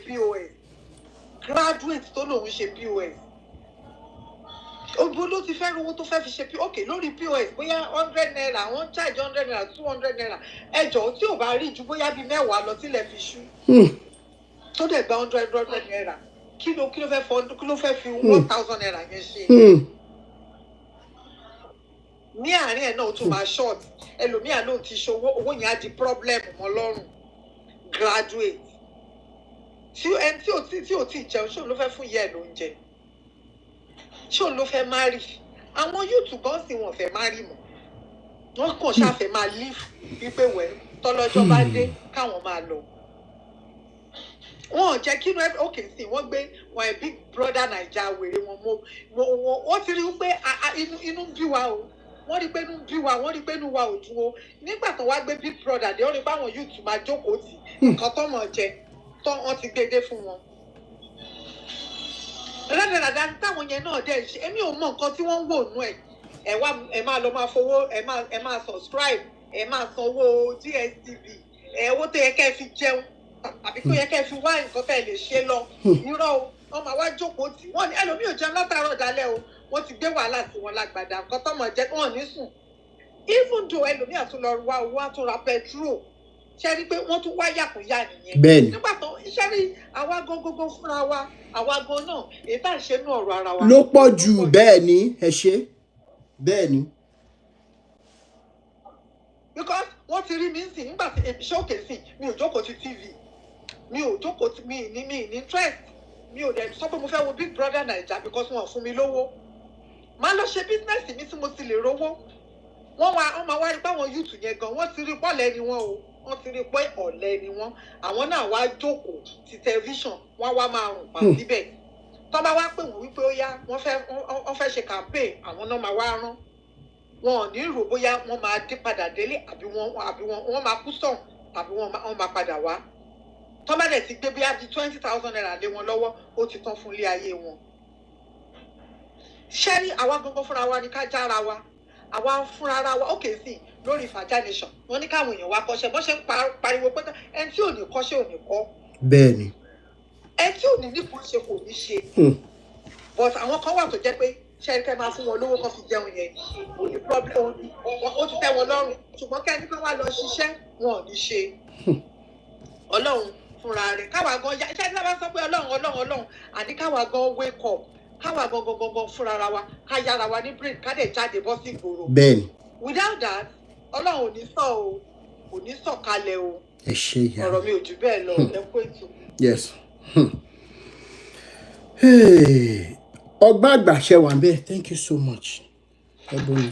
POS ogbó ló ti fẹ́ rówó tó fẹ́ fi ṣe lórí POS bóyá 100 naira wọ́n charge 100 naira 200 naira ẹjọ́ tí ò bá rí ju bóyá bíi 10 lọ tílẹ̀ fi ṣú tó dẹ̀ gba 100 naira kí ló fẹ́ fi 1000 naira yẹn ṣe ní àárín ẹ̀ náà ó tún máa short ẹlòmíà ló ti ṣòwò owó yẹn á di problem mọ́ lọ́rùn graduate tí ò tí jẹun ṣé òun ló fẹ́ fún ìyá ẹ̀ lóúnjẹ ṣé òun ló fẹ́ marry àwọn youth gan sì wọ́n fẹ́ marry mọ́ wọ́n kàn ṣàfẹ́ máa live wípé wẹ̀ tọ́lọ́jọ́ bá dé káwọn máa lọ wọn ò jẹ́ kí sí wọ́n gbé wọn ẹ̀ big brother naija wèrè wọn wọ́n ti rí pé inú bí wa o wọ́n rí pé inú bí wa wọ́n rí pé inú wa ò dùn o nígbà tó wá gbé big brother dé wọ́n rí pé àwọn youth máa jókòó tì nǹkan tó mọ̀ jẹ tó wọ́n ti gbédé fún wọn. rẹ́dẹ̀rẹ̀dá táwọn yẹn náà dẹ̀ ṣe èmi ò mọ nǹkan tí wọ́n ń wò nú ẹ̀ ẹ máa lọ máa fowó ẹ máa subscribe ẹ máa sanwó DSTV owó tó yẹ kẹ́ ẹ fi jẹun àbí tó yẹ kẹ́ ẹ fi wá nǹkan tẹ́ ẹ lè ṣe lọ irọ́ o wọ́n máa wá jókòó tì wọ́n ní ẹlòmíì ò jẹun látàárọ̀ dalẹ́ o wọ́n ti gbé wàhálà sí wọn lágbàdá nǹkan tó mọ̀ jẹ́ wọ́n ní sùn even though ẹlòmíì àtúnlọ wá owó àtúnra petrol ṣe rí pé wọ́n tún wá yàkúnyà nìyẹn bẹ́ẹ̀ni nígbà tó iṣẹ́ rí àwa gógógó fúnra wa àwa gan náà èyí tá à ń ṣe nú ọ̀rọ̀ ara wa ló pọ̀ jù bẹ́ẹ̀ ni ẹ ṣe bẹ́ẹ̀ ni. because wọ́n ti rí mi ń sìn nígbà tí èmi ṣókè sí mi ò jókòó ti TV mi ò jókòó tí mi ní interest mi ò dẹ̀ sọ pé mo fẹ́ wo Big Brother Naija because wọn ò fún mi lówó máa lọ ṣe business mi tí mo ti lè rówó wọ́n máa wá rí pé àwọn youth yẹn gan wọ́n ti rí pọ́lẹ̀ ni wọ́n o wọ́n ti rí pé ọ̀lẹ ni wọ́n àwọn náà wá jókòó ti tẹlifíṣàn wọ́n wá máa rùn pa síbẹ̀ tó bá wá pè wọ́n wípé ó yá wọ́n fẹ́ ṣe campaign àwọn náà máa wá rán wọn ò ní rò bóyá wọ́n máa dé padà délé àbí wọ́n máa kú sọ̀n tàbí wọ́n máa padà wá tó bá dẹ̀ ti gbé bí i 20,000 naira lé wọn lọ́wọ́ ó ti tán fún ilé ayé wọn. ṣẹ́rí àwa gangan fúnra wa ni ká jára wa àwa fúnra ara wa ókè sí lórí Ìfàjà Nation wọ́n ní káwọn èèyàn wá kọ́ṣẹ́ bọ́n ṣe ń pariwo pé ẹni tí ò ní kọ́ṣẹ́ ò ní kọ́. bẹ́ẹ̀ ni. ẹni tí ò ní nípò ṣe kò ní ṣe. but àwọn kan wà tó jẹ́ pé ṣẹ́rí kẹ́ máa fún wọn lówó kan fi jẹun yẹn ò ní problem ó ti tẹ́ wọn lọ́rùn ṣùgbọ́n kẹ́ni kan wá lọ ṣiṣẹ́ wọn ò ní ṣe. Ọlọ́run fúnra rẹ̀ káwa gan iṣẹ́ tí wọ́n bá sọ pé ọlọ́run àní káwa gan wake up káwa gan fúnra ara wa ká yára wa ní brain ká dẹ̀ jáde bọ́ sí ìgboro. bẹ́ẹ̀ni. without that ọlọ́run ò ní sọ o kò ní sọ kalẹ̀ o. ẹ ṣe ìyá ọ̀rọ̀ mi ò jù bẹ́ẹ̀ lọ ẹ kó ètò. yes. ọgbà àgbà ṣe wà ń bẹ́ẹ̀ thank you so much. ẹ bọ́ni.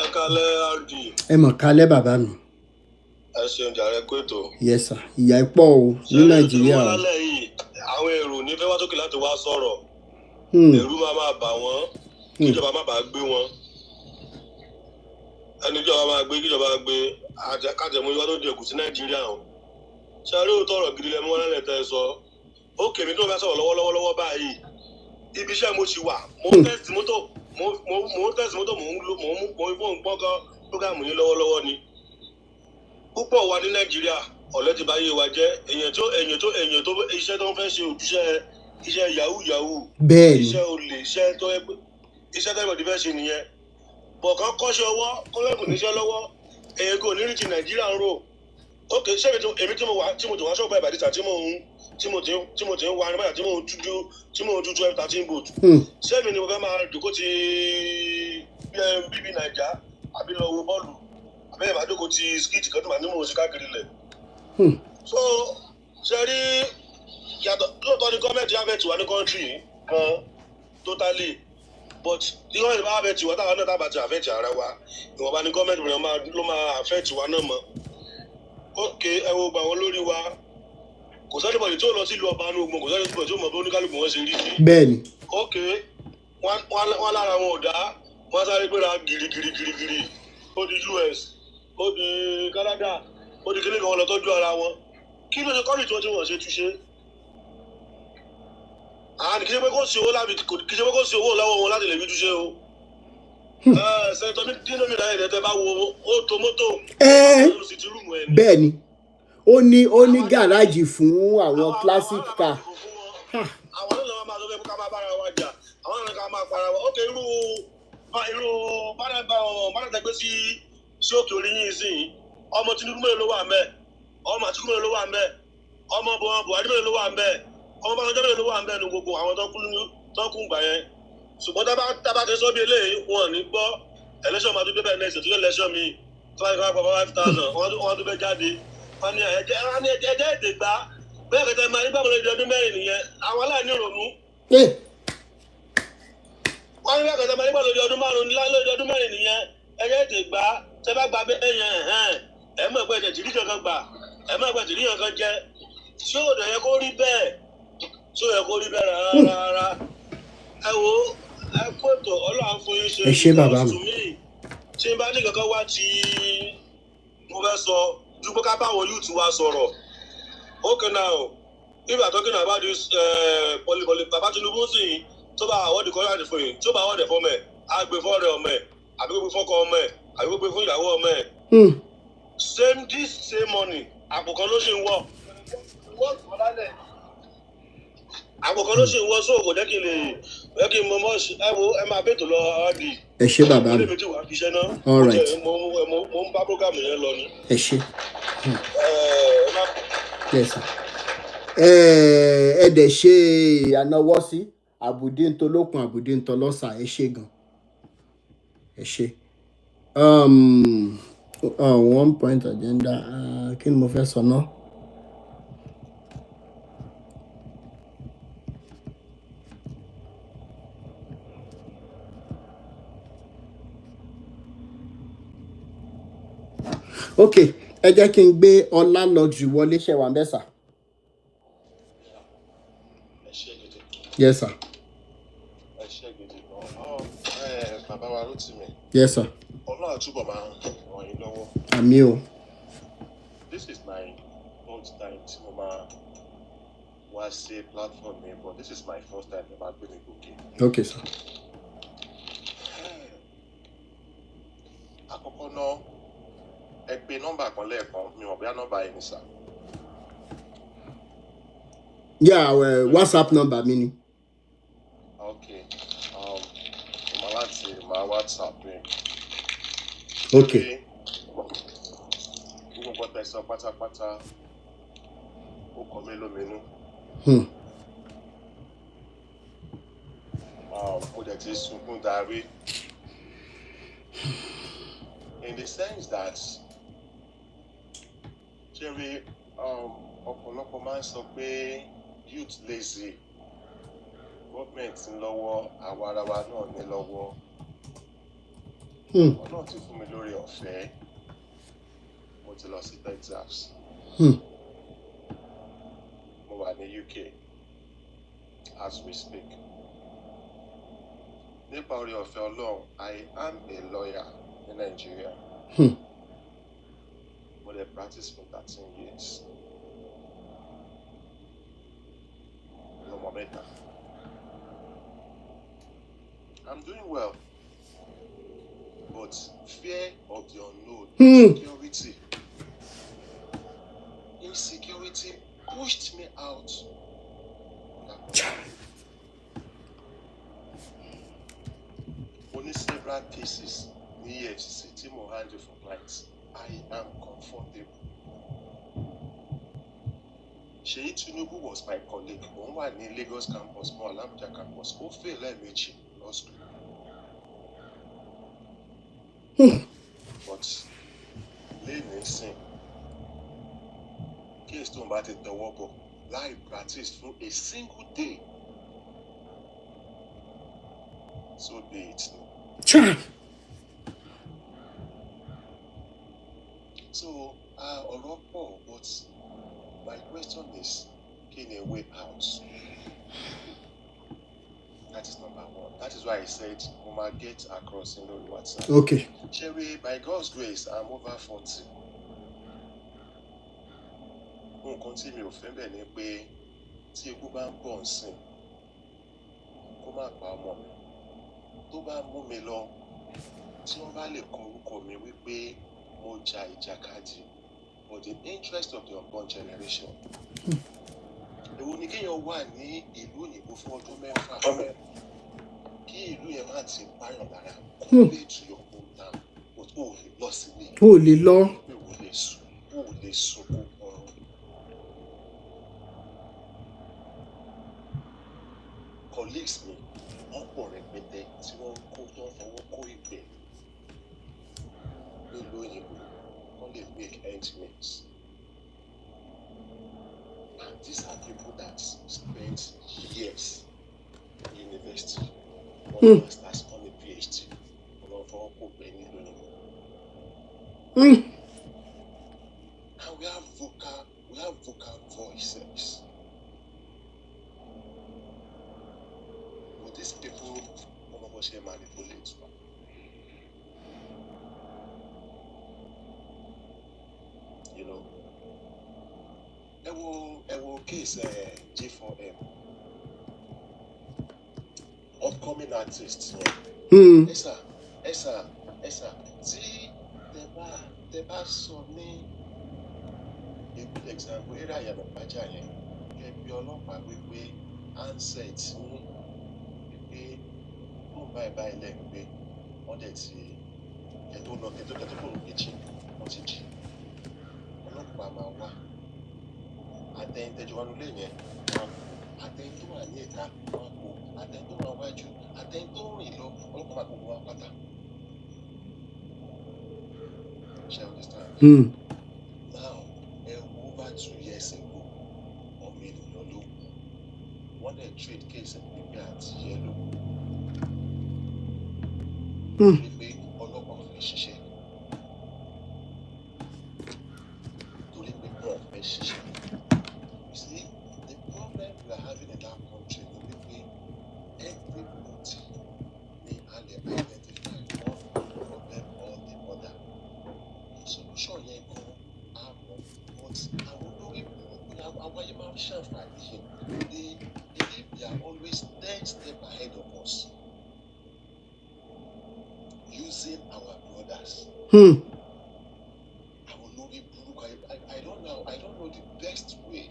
ẹ kálẹ́ RD. ẹ mọ̀ kálẹ́ bàbá mi. ẹ ṣeun jàre kó ètò. yes sir ìyà ẹ̀ pọ̀ o ní Nàìjíríà. ṣé ìlú lálẹ́ yìí àwọn èrò ní fẹ́ wá sókè láti wá sọ̀rọ̀ èrú máa bà wọ́n kíjọba má bàa gbé wọn ẹni ìjọba máa gbé kíjọba gbé kájẹmú ìwà tó di ẹkù sí Nàìjíríà o ṣáré òótọ́ ọ̀rọ̀ gidi lẹ́mú wọn lẹ́lẹ̀ tẹ́ ẹ sọ ó kèmí tó fẹ́ sọ̀rọ̀ lọ́wọ́lọ́wọ́ báyìí ibi iṣẹ́ mo ti wà mo ń tẹ̀sí mọ́tò mo ń tẹ̀sí mọ́tò mo ń fóun gbọ́ngàn prógámù yín lọ́wọ́lọ́wọ́ ni púpọ̀ wa ní Nàìjíríà ọ̀lẹ́ ti bá yé wa jẹ́ èèyàn tó iṣẹ́ tó ń fẹ́ ṣe òjúṣe iṣẹ́ yahoo bẹ́ẹ̀ni iṣẹ́ olè iṣẹ́ tó ẹgbẹ́ fẹ́ ṣe nìyẹn bọ̀kan kọ́ṣẹ́ ọwọ́ kọ́lẹ́kùn níṣẹ́ lọ́wọ́ èyí kò ní rí ti Nàìjíríà ń rò ókè ṣé èmi tí mo wá ṣọ́ọ̀bù ìbàdíjà tí mo ti ń wá nígbà tí mo ń tú 12-13 boat ṣé èmi ni mo fẹ́ máa dòkó ti bíbí Nàìjà àbí lọ wo bọ́ọ̀lù àbẹ́ ìbádókò ti skit kan tó máa ní mò ń ṣe káàkiri lẹ̀ so ṣe rí yàtọ̀ lóòótọ́ ní gọ́ọ̀mẹ̀ntì àfẹ́tì wà ní kọ́ńtírì kan totally but tí wọ́n bá àfẹ́tì wà táwọn náà tábà ti àfẹ́tì ara wa ìwọ̀nba ní gọ́ọ̀mẹ̀ntì ló máa àfẹ́tì wa náà mọ́ ókè ẹ wo gbà wọn lórí wa kò sẹ́ni bọ̀dì tí ó lọ sí ìlú ọba ní ogun kò sẹ́ni bọ̀dì tí ó mọ̀ bí oníkálùkù wọn ṣe rí sí. bẹ́ẹ̀ni. ókè wọ́n lára wọn ò dá wọ́n sáré gbéra gírígírígírí ó di US ó di Canada ó di kílíkà wọn lọ tọ́jú ara wọn kí ló ṣe kọ́rì tí wọ́n ṣe túṣe. kì í ṣe pé kó sí owó lọ́wọ́ wọn láti lè fi túṣe o. sẹ́ńtọ́ dínlómi náà ẹ̀dẹ̀ tẹ́ bá wo ó tó mọ́tò bẹ́ẹ̀ni ó ní gàrájì fún àwọn classic car. àwọn náà máa sọ pé ká máa bára wa jà àwọn náà ká máa para wa ókè irú bánàtà gbé sí òkè orí yín sí ọmọ Tinubu mélòó ló wà mẹ́ ọmọ Àtíkù mélòó ló wà mẹ́ ọmọ Buhari mélòó ló wà mẹ́ ọmọ Básanjọ́ mélòó ló wà mẹ́ ní gbogbo àwọn tó kú gbà yẹn ṣùgbọ́n tábà ti sọ bí eléyìí wọn ò ní gbọ́ election máa tún dé bẹ́ẹ̀ next year election mi 5,000 wọ́n tún bẹ́ jáde wọ́n ní ẹ̀jẹ̀ èdè gbá bẹ́ẹ̀ kẹtẹ máa nígbà wọlé ọdún mẹ́rin nìyẹn àwọn aláìní ìrònú. wọ́n ní bẹ́ẹ̀ kẹtẹ máa nígbà wọlé ọdún mẹ́rin nìyẹn ẹ̀jẹ̀ èdè gbá tẹ́ bá gba bẹ́ẹ̀ yẹn ẹ̀ mọ̀ ẹ̀gbẹ́ tìrí kankan gbà ẹ̀ mọ̀ ẹ̀gbẹ́ tìrí kankan jẹ́ ṣé ò dẹ̀ yẹ kó rí bẹ́ẹ̀ rárá ẹ wo ẹ kó ètò Ọlọ́run fún yín ṣe ẹ ṣé bàbá mi tí n bá ní kankan wá tí mo fẹ́ sọ dúpọ́ ká báwọn youth wa sọ̀rọ̀ okay now if you are talking about this polypoly Baba Tinubu sì tó bá àwọ̀dì kọ́ láti fún yìí tó bá àwọ̀dì fún ọmọ ẹ̀ á gbé fún ọ̀rẹ́ ọmọ ẹ̀ àbí gbé fún ọkọ ọmọ ẹ̀ àbí gbé fún ìyàwó ọmọ ẹ̀ same money àpò kan ló sì ń wọ̀ àpò kan ló sì ń wọ̀ sóògùn jẹ́ kí n mọ mọ́ ẹ wo ẹ máa bètò lọ ọ́ọ́dì. ẹ ṣé bàbá mi all right mo ń bá program yẹn lọ ni. ẹ ṣé ẹ dẹ̀ ṣe ànáwọ́ sí àbùdí ntolókun àbùdí ntọlọ́sà ẹ ṣé gan ẹ ṣé. One point agenda kí ni mo fẹ́ sọ náà. ok ẹ jẹ́ kí n gbé ọlá luxury wọlé ṣẹ̀wá mẹ́sà. yes sir. bàbá wa ló ti mi. yes sir. Ọlọ́run àtúbọ̀ máa ń ràn yín lọ́wọ́. àmì o. This is my old time tí mo máa wá sí platform mi but this is my first time mo máa gbé ní gòkè. ok sir. àkọ́kọ́ náà ẹ pè nọ́mbà kan lẹ́ẹ̀kan mi ò bí nọ́mbà yẹn ní sà. WhatsApp number mi ni. ok mo láti máa WhatsApp mi. ok. gbogbo nǹkan tẹ̀sán pátápátá ó kọ mí lóminú. mo dẹ̀ ti sunkún darí. In the sense that Jerry ọ̀pọ̀lọpọ̀ máa ń sọ pé youth lazy government ń lọ́wọ́ àwa ara wa náà ní lọ́wọ́ Ọlọ́run ti fún mi lórí ọ̀fẹ́ mo ti lọ sí Texas mo wà ní UK as we speak nípa oore ọ̀fẹ́ Ọlọ́run, I am a lawyer in Nigeria. But I practice for 13 years. No more better. I'm doing well. But fear of the unknown, insecurity pushed me out. Only several cases in EFCC team will handle for clients. I am comfortable. Sheyi Tinubu was my colleague. Òun wà ní Lagos campus, mo Abuja campus. Ó fail lẹ́ẹ̀mejì law school. But lẹ́yìn ìsìn, case tó ń bá ti tọwọ́ bọ̀ láì practice for a single day. So be it. So, ọ̀rọ̀ pọ̀, but my question is, can a way out? That is number one. That is why I said, we might get across in the WhatsApp. Okay. Sherry, by God's grace, I'm over 40. Nǹkan tí mi ò fẹ́ bẹ̀ ni pé tí ikú bá ń bọ̀ nsìn, kó má pa ọmọ mi. Tó bá mú mi lọ, tí wọ́n bá lè kọ orúkọ mi wípé mo ja ìjàkadì for the interest of the unborn generation. Èwo ni kéèyàn wà ní ìlú òyìnbó fún ọdún 6, kí ìlú yẹn má ti báyọ̀ lára, complete to your hometown, but ó lè lọ sílé. Ó lè lọ. Ó lè sùn kó ọrùn. Colleagues mi, wọ́n pọ̀ rẹpẹtẹ tí wọ́n kó tó ń fọwọ́ kó ìgbẹ́ nílùú òyìnbó, wọ́n lè make ends meet. And these are people that spent years in university, one master's, one PhD, wọ́n fọwọ́ kó ìgbẹ́ nílùú òyìnbó. And we have vocal voices. But these people, they manipulate. You know, I will case G4M, upcoming artists. Yes sir. See, the best sọ ní a good example. Area yẹn Ìpàjà yẹn, ẹbí ọlọ́pàá wípé handset ní wípé mú báyìí lẹ́yìn pé wọ́n dẹ̀ ti ẹ̀tọ́ lọ kẹ́tọ́ kò ló méjì wọ́n ti jí. Ọlọ́pàá máa wá. Àtẹ̀yìntẹ́jú wa lólè yẹn wọ́n kó. Àtẹ̀yìn tó wà ní ìta wọ́n kó. Àtẹ̀yìn tó wà wájú. Àtẹ̀yìn tó rìn lọ ọlọ́pàá máa gbogbo wa pátá. Ṣé o understand? Now, over 2 years ago, ọmọ ènìyàn ló kú. Wọ́n dẹ̀ trade case pípẹ́ àti yẹ́lò. Wípé ọlọ́pàá fẹ́ ṣiṣẹ́. Torí pé wọ́n fẹ́ ṣiṣẹ́. You see, the problem we are having in that country is wípé everybody may identify one problem or the other. Solution yẹn gan àmọ́, but àwọn olórí burúkú àwọn ayé máa ń ṣàǹfààní yẹn. They believe they are always 10 steps ahead of us. Using our brothers. Àwọn olórí burúkú, I don't know the best way.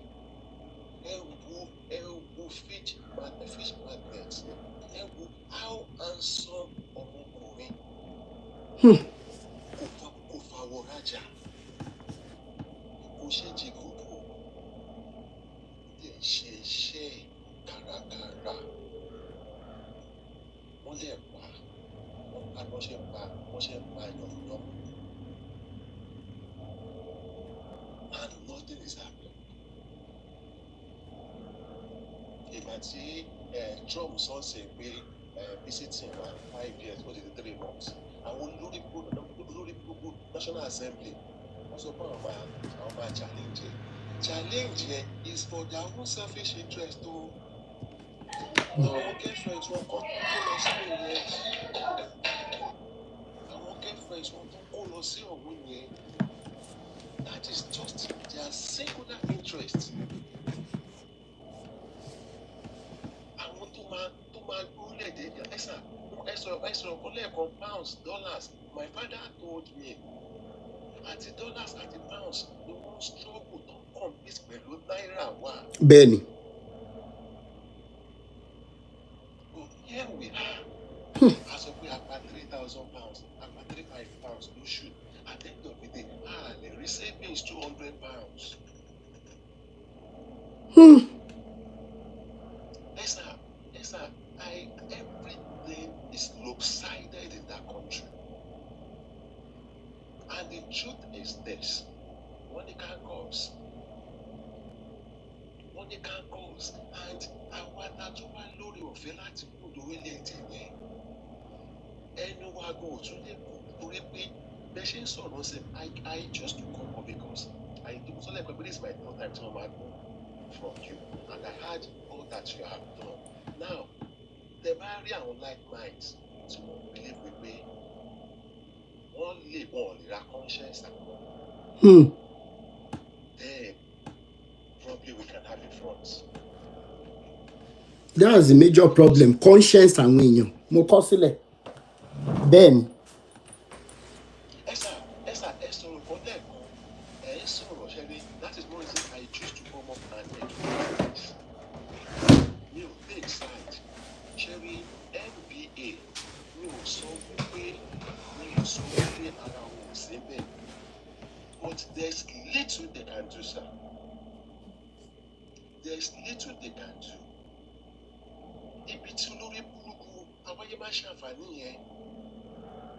Fish magnet. How handsome ọmọkùnrin. Kò fàwọ̀ rájà. Kò ṣe jìgòkò. Dẹ̀ ṣe iṣẹ́ kárakára. Wọ́n lè pa. Wọ́n ṣe pa yànmùyànmù. And nothing is happening. Ìgbà tí Trump sọ ṣe pé visiting wa 5 years, what is it, 3 months? Àwọn olórí gbogbo National Assembly wọ́n sọ pé àwọn máa challenge yẹn is for their own selfish interest o. àwọn girlfriends wọn kan kó lọ sí ìyẹn àwọn girlfriends wọn tó kó lọ sí ọ̀hún yẹn that is just their singular interest. àwọn tó máa gbórílẹ̀-èdè ẹ̀sọ̀ ọ̀kan lẹ́ẹ̀kan pounds dollars my father told me àti dollars àti pounds ni wọ́n struggle tó compete pẹ̀lú náírà wa. bẹ́ẹ̀ni. Here we are. A sọ pé a pa £3,000, a pa £35 lóṣù. At the end of the day, lè rí savings £200. Yes, sir. Everything is lopsided in that country. And the truth is this: money can't cause. Money can't cause. And àwa tá tó wá lórí ọ̀fẹ́ láti kú lórílẹ̀-èdè yẹn. Ẹnu wa go tún lè kú torí pé bẹ́ẹ̀ ṣe ń sọ̀rọ̀ sí I just to come up because I do so like this is my third time to come from you and I heard all that you have done. Now, the bá rí àwọn like minds tí wọ́n believe wípé wọ́n lè ra conscience àwọn. Then probably we can have a front. That's the major problem. Conscience àwọn èèyàn. Mo kọ sílẹ̀. Bẹ́ẹ̀ni. That is one reason I choose to come up and take side. Sherry, MBA, so around but there's little they can do, sir. There's little they can do. Ibi tí olórí burúkú àwáyé máa ṣàǹfààní yẹn,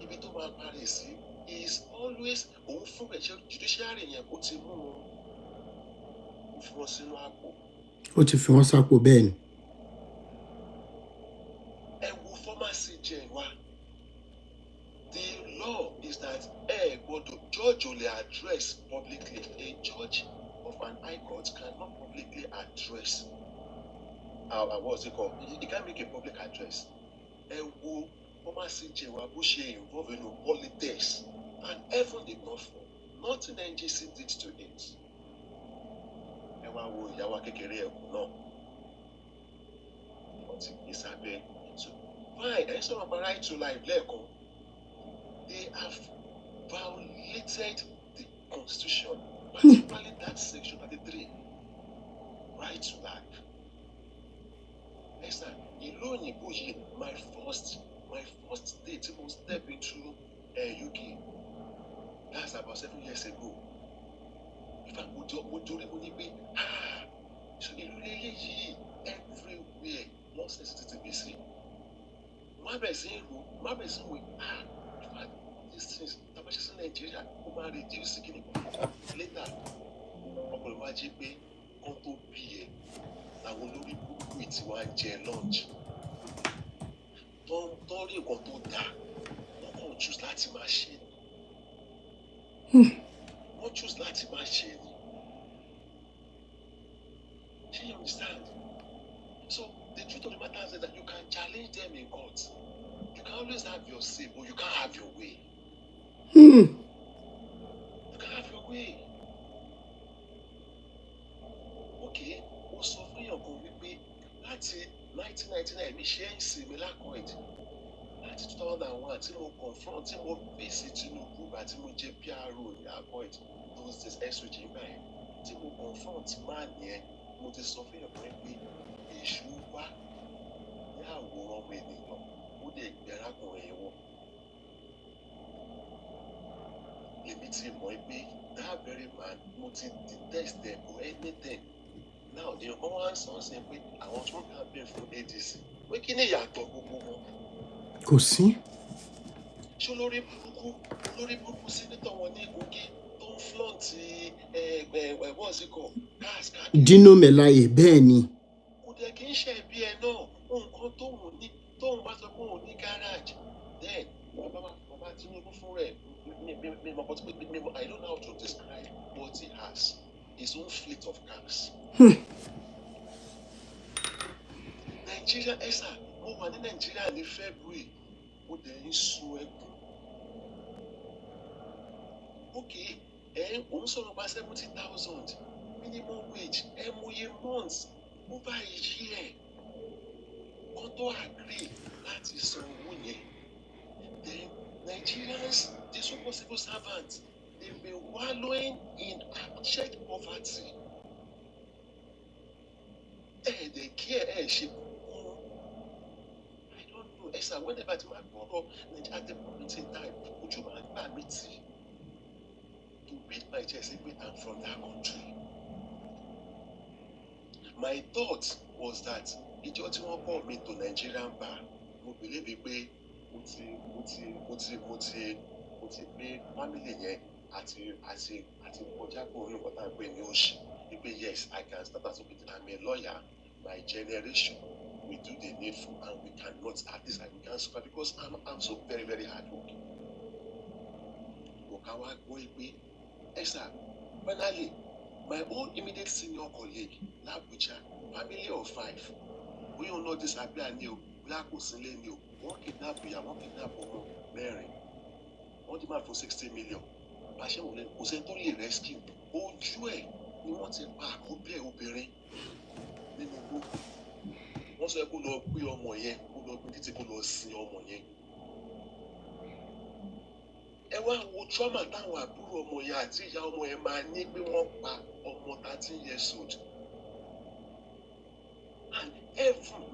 ibi tó máa parí sí is always òun fún ẹ̀ṣẹ̀ judiciary yẹn kó ti mú wọn. Ó fi wọn sínú àpò. Ó ti fi wọn sápò bẹ́ẹ̀ ni. Ẹ wo pharmacy jẹ wa. The law is that judge only address publicly. A judge of an high court cannot publicly address. What's it called? He can't make a public address. Ẹ wo pharmacy jẹ wa bó ṣe involve in politics and even the government. Nothing NGC did to it. Ẹ wá wo ìyàwó kékeré ẹ̀kú náà. Wọ́n ti gbé sábẹ́. So fine, ẹ sọ̀rọ̀ about right to life lẹ́ẹ̀kan. They have violated the constitution, particularly that section 33, right to life. Yes, sir. Ìlú òyìnbó yìí, my first day to step into UK, that's about 7 years ago. If I would do it, would it be so ìlú lélẹ́yìí everywhere nonsense to be seen. Má bẹ̀ sí wí these things tabashe in Nigeria ó máa reduce kí ni later ọ̀pọ̀lọpọ̀ máa jí pé kán tó bí ẹ làwọn olórí burúkú tí wọ́n á jẹ lunch tó rí nǹkan tó dáa wọ́n kàn choose láti máa ṣe ni wọ́n choose láti máa ṣe ni ṣé you understand? So the truth of the matter is that you can challenge them in court. You can always have your say, but you can't have your way. You can have your way. Okay, ó sọ fún èèyàn kan wípé láti 1999 mi ṣe ń sinmi lákọ̀ọ́d láti 2001 tí mo confront tí mo fèsì Tinubu bá tí mo jẹ́ PRO ní àkọ́ọ́d those days SOG báyìí tí mo confront man yẹn mo ti sọ fún èèyàn kan pé èṣù wá ní àwòrán ọmọ ènìyàn ó lè gbé arákùnrin yẹn wọ̀. Èmi ti mọ̀ pé that very man mo ti detest them or anything. Now the other one sọ sí pé àwọn tó ń campaign fún ADC pé kí ni ìyàtọ̀ gbogbo wọn. Kò sí. Ṣé olórí burúkú sínítọ̀ wọn ní Kogi tó ń flaunt what's it called gas káàkiri. Dino Melaye bẹ́ẹ̀ ni. Kò dẹ̀ kí n ṣe ẹbí ẹ náà nǹkan tóun bá sọ pé òun ní garage then bàbá Tinubu fún rẹ̀ I don't know how to describe what he has. His own fleet of cars. Nigeria Nigeria ẹ̀sà mo wà ní Nàìjíríà ní February mo dẹ̀ ń sun ẹkún. Okay, òun sọ̀rọ̀ bá 70,000 minimum wage mo ye months over a year kan tó agree láti san owó yẹn. Then Nigerians, the so-called civil servants, they've been wallowing in abject poverty. They care, she. I don't know. Esther, whenever the man brought up at the moment in time, would you mind permitting to beat my chest and say, I'm from that country? My thought was that it just won't call me to Nigerian bar. Mo believe it pé mo ti pé family yẹn àti kọjá kó orí nǹkan tá à ń pè ní òṣì. Wípé yes, I can start as I'm a lawyer. My generation, we do the needful and we cannot, at least we can suffer because I'm so very, very hardworking. Okawa Goibe, Esther, finally, my own immediate senior colleague, Labuja, family of 5. We all know this Abia new, Black Osile new, one kidnap Omo, Mary. One demand for 60 million. Passion will send only rescue. Oh, joy, you want a back, obey. Nínú igbó wọ́n sọ kó lọ gbé ọmọ yẹn kó lọ gbé títí kó lọ sin ọmọ yẹn. Ẹ wá wo trauma táwọn àbúrò ọmọ yẹn àti ìyá ọmọ yẹn máa ní pé wọ́n pa ọmọ 13 years old. And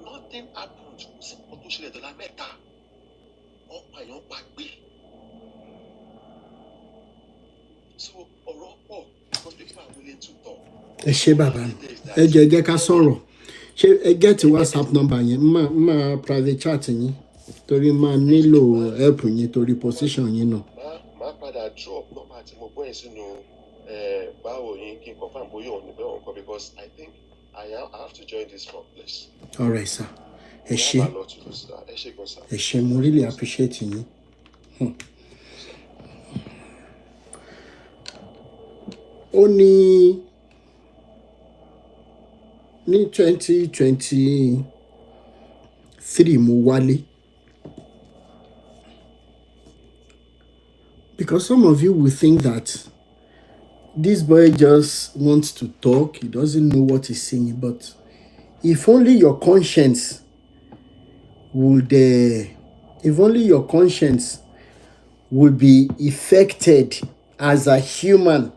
nothing happened. Kò sí nǹkan tó ṣẹlẹ̀ dọ́là mẹ́ta. Wọ́n pa èèyàn pa gbé. So ọ̀rọ̀ pọ̀ because people are willing to talk. Ẹ ṣé bàbá mi, ẹ jẹ́ ká sọ̀rọ̀. Ṣé ẹ get WhatsApp number yẹn? Máa private chat yín torí máa nílò help yín torí position yín náà. Máa padà drop nọ́mbà tí mo gbọ́ yín sínú báwo yín kí n confirm bóyá òun ní bẹ́ẹ̀ òun kọ́ because I think I have to join this from place. All right, sir. Ẹ ṣé. Ẹ ṣé gan sir. Ẹ ṣé, mo really appreciate yín. Ó ní 2023 mo wálé. Because some of you will think that this boy just wants to talk, he doesn't know what he's saying, but if only your conscience would be affected as a human,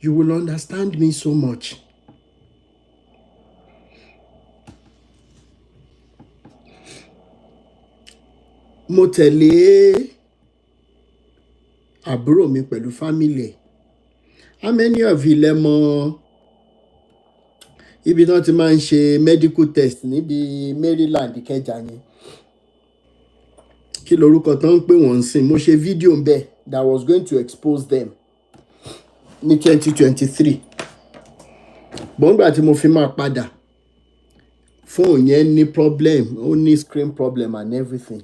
you will understand me so much. Mo tẹ̀lé àbúrò mi pẹ̀lú family. How many of you lẹ mọ̀ ibi tí wọ́n ti máa ń ṣe medical test níbi Maryland Ìkẹjà yẹn? Kí lorúkọ tán ń pè wọ́n sìn? Mo ṣe fídíò ń bẹ̀ that was going to expose them ní 2023. Bọ́ngbà tí mo fi máa padà, fóònù yẹn ní problem, ó ní screen problem and everything.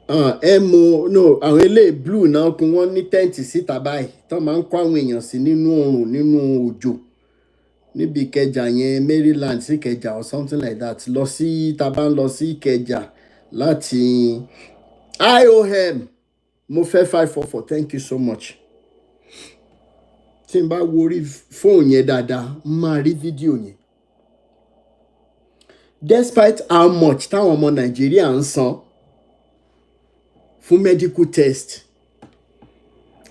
Àwọn eléyìí blue náà kún wọ́n ní tẹ́ǹtì síta báyìí tán máa ń kó àwọn èèyàn sí nínú oòrùn nínú òjò níbi Ìkẹjà yẹn, Maryland sí Ìkẹjà or something like that. Tá bá ń lọ sí Ìkẹjà láti IOM. Mo fẹ́ 544, thank you so much. Tí n bá wo orí fóònù yẹn dáadáa, máa rí fídíò yẹn. Despite how much táwọn ọmọ Nàìjíríà ń san fún medical test,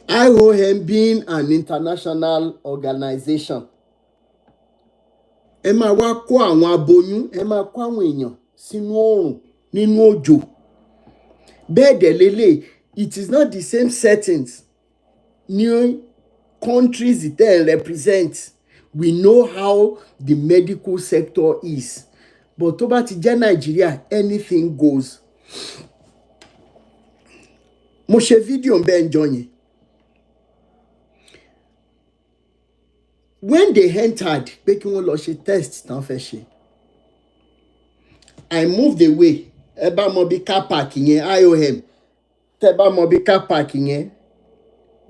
IOM being an international organization, ẹ máa wá kó àwọn aboyún, ẹ máa kó àwọn èèyàn sínú oòrùn nínú òjò. Bẹ́ẹ̀ dẹ̀ lélẹ̀, it is not the same settings new countries it represent. We know how the medical sector is, but tó bá ti jẹ́ Nigeria, anything goes. Mo ṣe fídíò ń bẹ́ẹ̀ njọ́ yẹn. When they entered pé kí wọ́n lọ ṣe test tán fẹ́ ṣe, I moved away. Ẹ bá mọ bí car park yẹn, IOM. Tẹ́ bá mọ bí car park yẹn,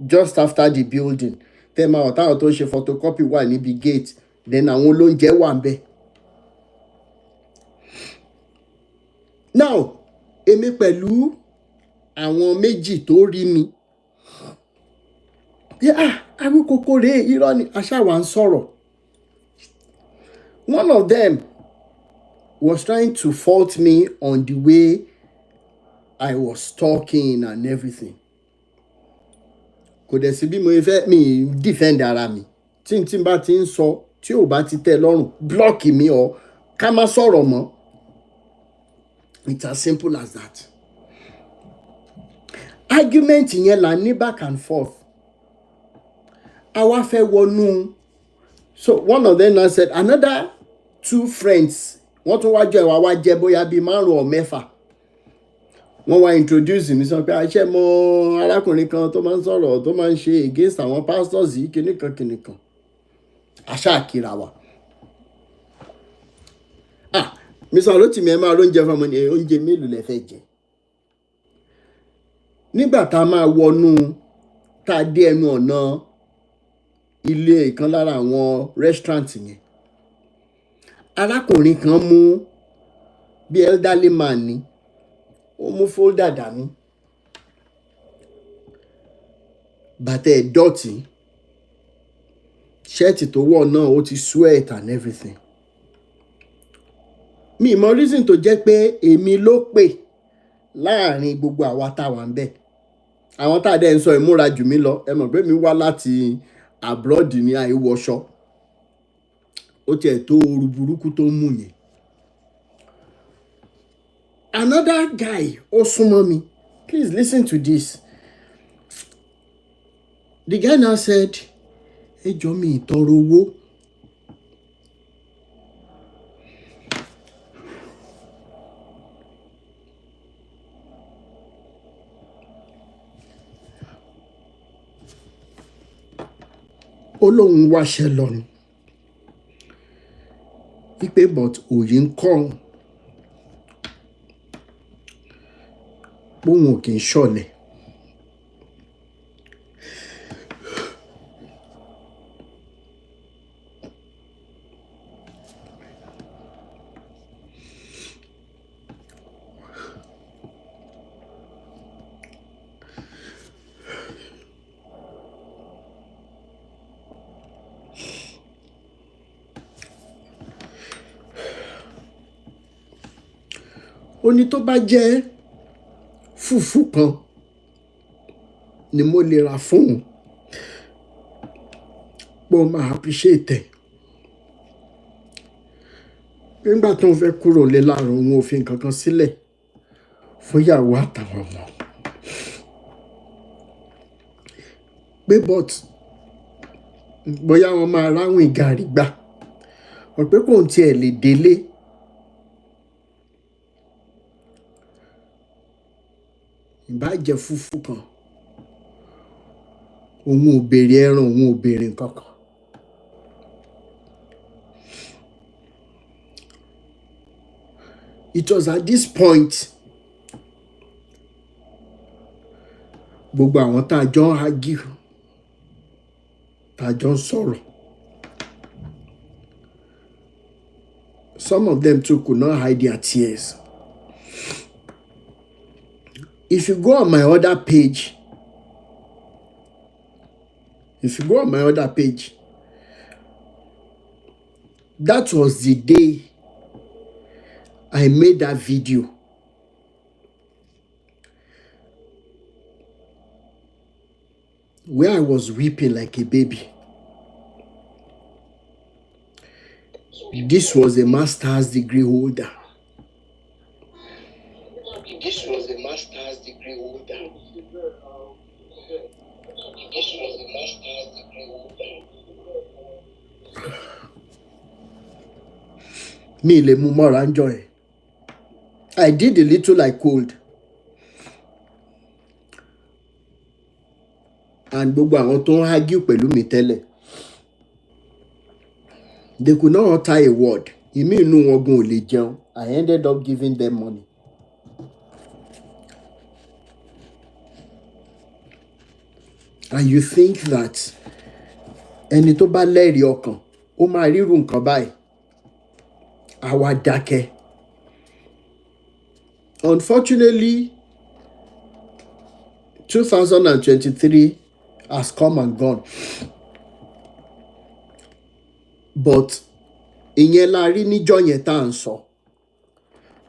just after the building. tẹ́ máa wọ̀ táwọn tó ń ṣe photocopy wà níbi gate, then àwọn olóúnjẹ wà ń bẹ̀. Now èmi pẹ̀lú àwọn méjì tó rí mi pé Awíkókó rèé, irọ́ ni, aṣáwa ń sọ̀rọ̀. One of them was trying to fault me on the way I was talking and everything. Kò dẹ̀ sí bí mo fẹ́ mi defend ara mi. Tí n bá ti ń sọ tí ò bá ti tẹ́ lọ́rùn, block mi or ká má sọ̀rọ̀ mọ́. It's as simple as that. Argument yẹn là ní back and forth. Àwa fẹ́ wọnú. So one of them now said another 2 friends wọ́n tún wá jọ ìwà wá jẹ́ bóyá bíi 5 or 6. Wọ́n wá introduce mi sọ pé àṣẹ mọ arákùnrin kan tó máa ń sọ̀rọ̀ tó máa ń ṣe against àwọn pastors yìí kìnnìkan. Àṣà àkìrà wa. Mr. Olótìmí ẹ máa róúnjẹ fún ọmọ ní oúnjẹ mélòó lẹ fẹ́ jẹ. Nígbà tá a máa wọnú tá a dé ẹnu ọ̀nà ilé ìkan lára àwọn restaurant yẹn, arákùnrin kan mú bí elderly man ni, ó mú folder dání, bàtà ẹ̀ dọ̀tí, ṣẹ́ẹ̀tì tó wọ̀ náà ó ti sweat and everything. Mi mọ reason tó jẹ́ pé èmi ló pè láàrin gbogbo àwa táwa ń bẹ̀. Àwọn tá a dẹ́ ń sọ ìmúra jù mí lọ, ẹ mọ̀ pé mi wá láti abroad ní àìwọṣọ. Ó tiẹ̀ tó ooru burúkú tó mú yẹn. Another guy ó súnmọ́ mi. Please listen to this. The guy now said, ẹ jọ̀ọ́ mi ìtọrọ owó. Ó lóun wáṣẹ́ lọ ni. Wípé but òye ń kọ́ òun ò kì í ṣọ̀lẹ. Ó ní tó bá jẹ́ fùfú kan ni mo lè rà fún un, pé ó máa appreciate ẹ̀. Nígbà tó ń fẹ́ kúrò lé láàárọ̀, òun ò fi nǹkan kan sílẹ̀ fún ìyàwó àtàwọn ọmọ. Pé but bóyá wọn máa ráwìn gàrí gbà, wọ́n pé kò tiẹ̀ lè délé. Ìbá jẹ́ fùfú kan, òun ò béèrè ẹran, òun ò béèrè nǹkan kan. It was at this point gbogbo àwọn tá a jọ ń argue, tá a jọ ń sọ̀rọ̀, some of them too could not hide their tears. If you go on my other page, that was the day I made that video. Where I was weeping like a baby. This was a master's degree holder. Mi lè mú mọ́ra ń jọ ẹ̀. I did a little I could. And gbogbo àwọn tó ń argue pẹ̀lú mi tẹ́lẹ̀, they could not utter a word. Ìmí inú wọn gan ò lè jẹun. I ended up giving them money. And you think that ẹni tó bá lẹ́rìí ọkàn ó máa ríru nǹkan báyìí, àwa dákẹ́. Unfortunately, 2023 has come and gone, but ìyẹn la rí níjọ́ yẹn tá à ń sọ.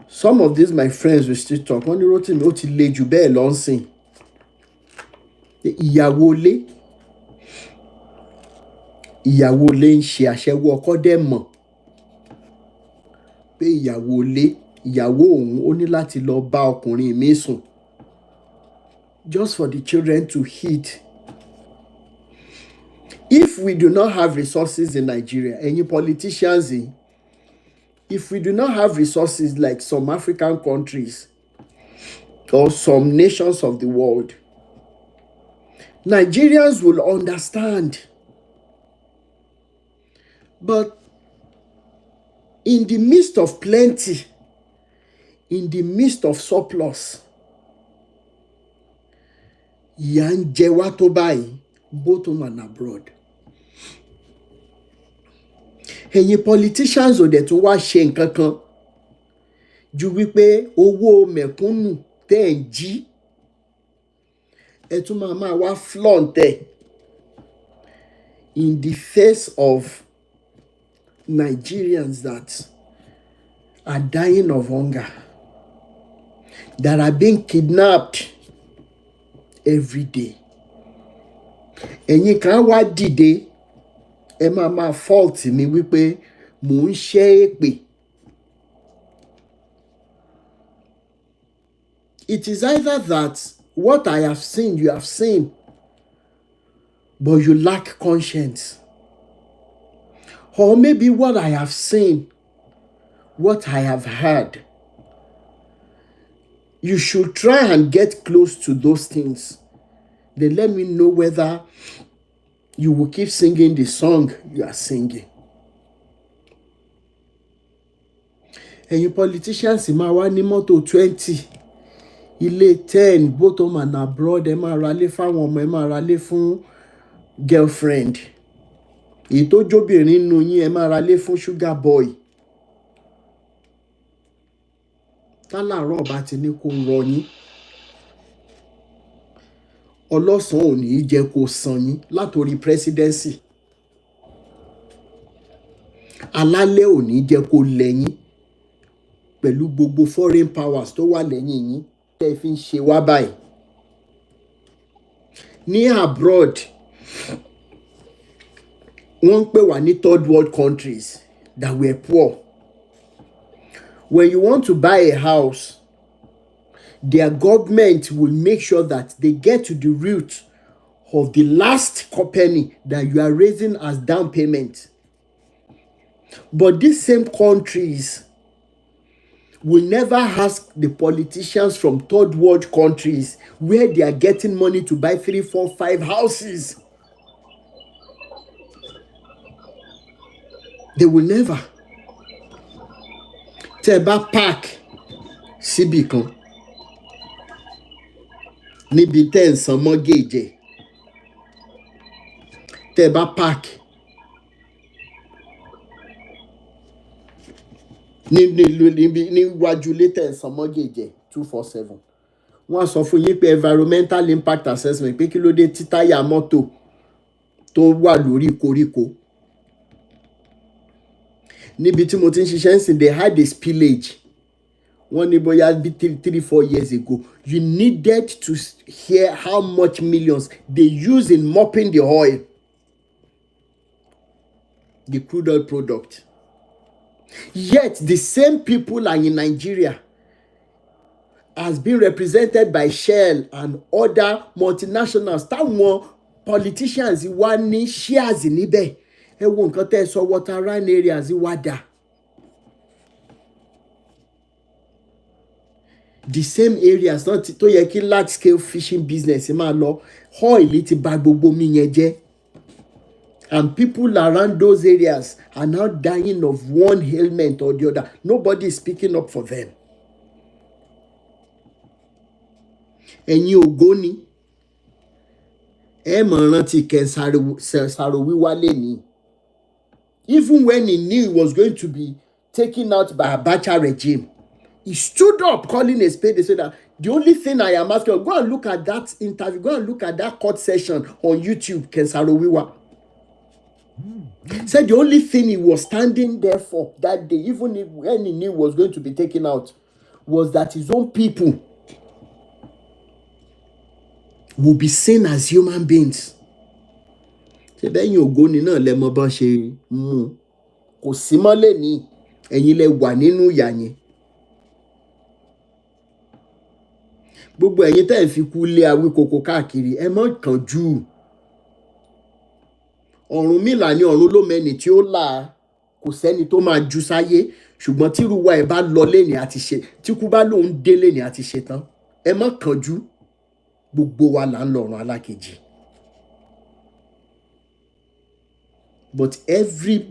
Some of these my friends will still talk, wọ́n ní Rotimi ó ti le jù bẹ́ẹ̀ lọ ń sìn. ìyàwó ilé ń ṣe àṣẹwó, ọkọ dẹ̀ mọ̀ pé ìyàwó òun ó ní láti lọ bá ọkùnrin mi sùn just for the children to eat. If we do not have resources in Nigeria, ẹ̀yin politicians yìí, if we do not have resources like some African countries or some nations of the world, Nigerians will understand. But in the midst of plenty, in the midst of surplus, ìyà ń jẹ wá tó báyìí, both home and abroad. Ẹ̀yin politicians ò dẹ̀ tún wá ṣe nǹkan kan ju wípé owó mẹ̀kúnnù tẹ́ ẹ̀ ń jí, ẹ tún máa wá flaunt ẹ̀ in the face of Nigerians that are dying of hunger, that are being kidnapped every day. Ẹ̀yin kan wá dìde, ẹ máa fault mi wípé mò ń ṣẹ́ èpè. It is either that what I have seen, you have seen, but you lack conscience. Or maybe what I have seen, what I have heard, you should try and get close to those things. Then let me know whether you will keep singing the song you are singing. Ẹ̀yin politicians máa wá ní mọ́tò 20, ilé 10, both home and abroad, ẹ máa ralé fáwọn ọmọ, ẹ máa ralé fún girlfriend. Èyí tó jóbìnrin nínú yín, ẹ máa ralé fún sugar boy. Tálàárọ̀ bá ti ní kó rọ yín, ọlọ́sàn ò ní jẹ́ kó san yín látòrí presidency. Alálẹ̀ ò ní jẹ́ kó lẹ́yìn pẹ̀lú gbogbo foreign powers tó wà lẹ́yìn yín tẹ́ fi ń ṣe wá báyìí. Ní abroad, wọ́n ń pè wá ní third world countries that were poor. When you want to buy a house, their government will make sure that they get to the root of the last penny that you are raising as down payment. But these same countries will never ask the politicians from third world countries where they are getting money to buy 3, 4, 5 houses. They will never. Tẹ́ bá park síbì kan níbi tẹ́ ń san mortgage, tẹ́ bá park níwájú ilé tẹ́ ń san mortgage 247, wọ́n á sọ fún yín pé environmental impact assessment, pé kí ló dé tí táyà mọ́tò tó wà lórí koríko. Níbi tí mo ti ń ṣiṣẹ́ ń sìn, they had a spillage. Wọ́n ní bóyá bí 3-4 years ago, you needed to hear how much millions they use in mopping the oil, the crude oil product. Yet the same people are in Nigeria as being represented by Shell and other multinationals. Táwọn politicians wá ní shares níbẹ̀. Ẹ wo nǹkan tẹ́ sọ waterline areas wá dà. The same areas náà tó yẹ kí large scale fishing business máa lọ, oil ti bà gbogbo mi yẹn jẹ́. And people around those areas are now dying of one ailment or the other. Nobody is speaking up for them. Ẹ̀yin ògbóni, ẹ mọ̀ rántí Kensaro Wiwa lẹ́ni. Even when he knew he was going to be taken out by Abacha regime, he stood up calling a spade. They said that the only thing I am asking, go and look at that interview, go and look at that court session on YouTube, Kensaro Wiwa. Said the only thing he was standing there for that day, even when he knew he was going to be taken out, was that his own people will be seen as human beings. Ṣé bẹ́yìn ògbóni náà lẹ mọ bọ́n ṣe mú kò sí mọ́lẹ̀ ní ẹ̀yin lẹ wà nínú ìyà yẹn. Gbogbo ẹ̀yin tẹ́ ẹ̀ fi kú lé Awíkoko káàkiri ẹ mọ́ kánjú. Ọ̀rúnmìlà ni ọ̀run ló mẹ́ni tí ó là kò sẹ́ni tó máa ju sáyé ṣùgbọ́n tírúwa ẹ̀ bá lọ lẹ́ni àti ṣe tíkú bá lòun dé lẹ́ni àti ṣe tán ẹ mọ́ kánjú. Gbogbo wa là ń lọ́run alákejì. But every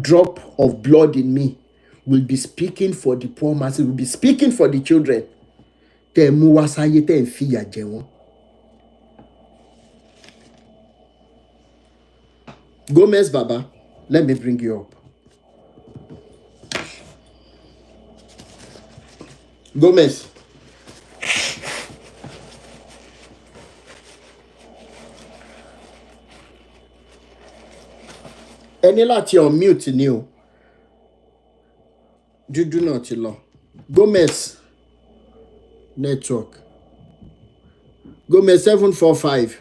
drop of blood in me will be speaking for the poor masses, will be speaking for the children. Tẹ́ ẹ mú wá sáyé tẹ́ ẹ ń fìyà jẹ wọ́n. Gomez Baba, let me bring you up. Gomez. Ẹni láti unmute ni o. Dúdú náà ti lọ. Gomez network. Gomez 745.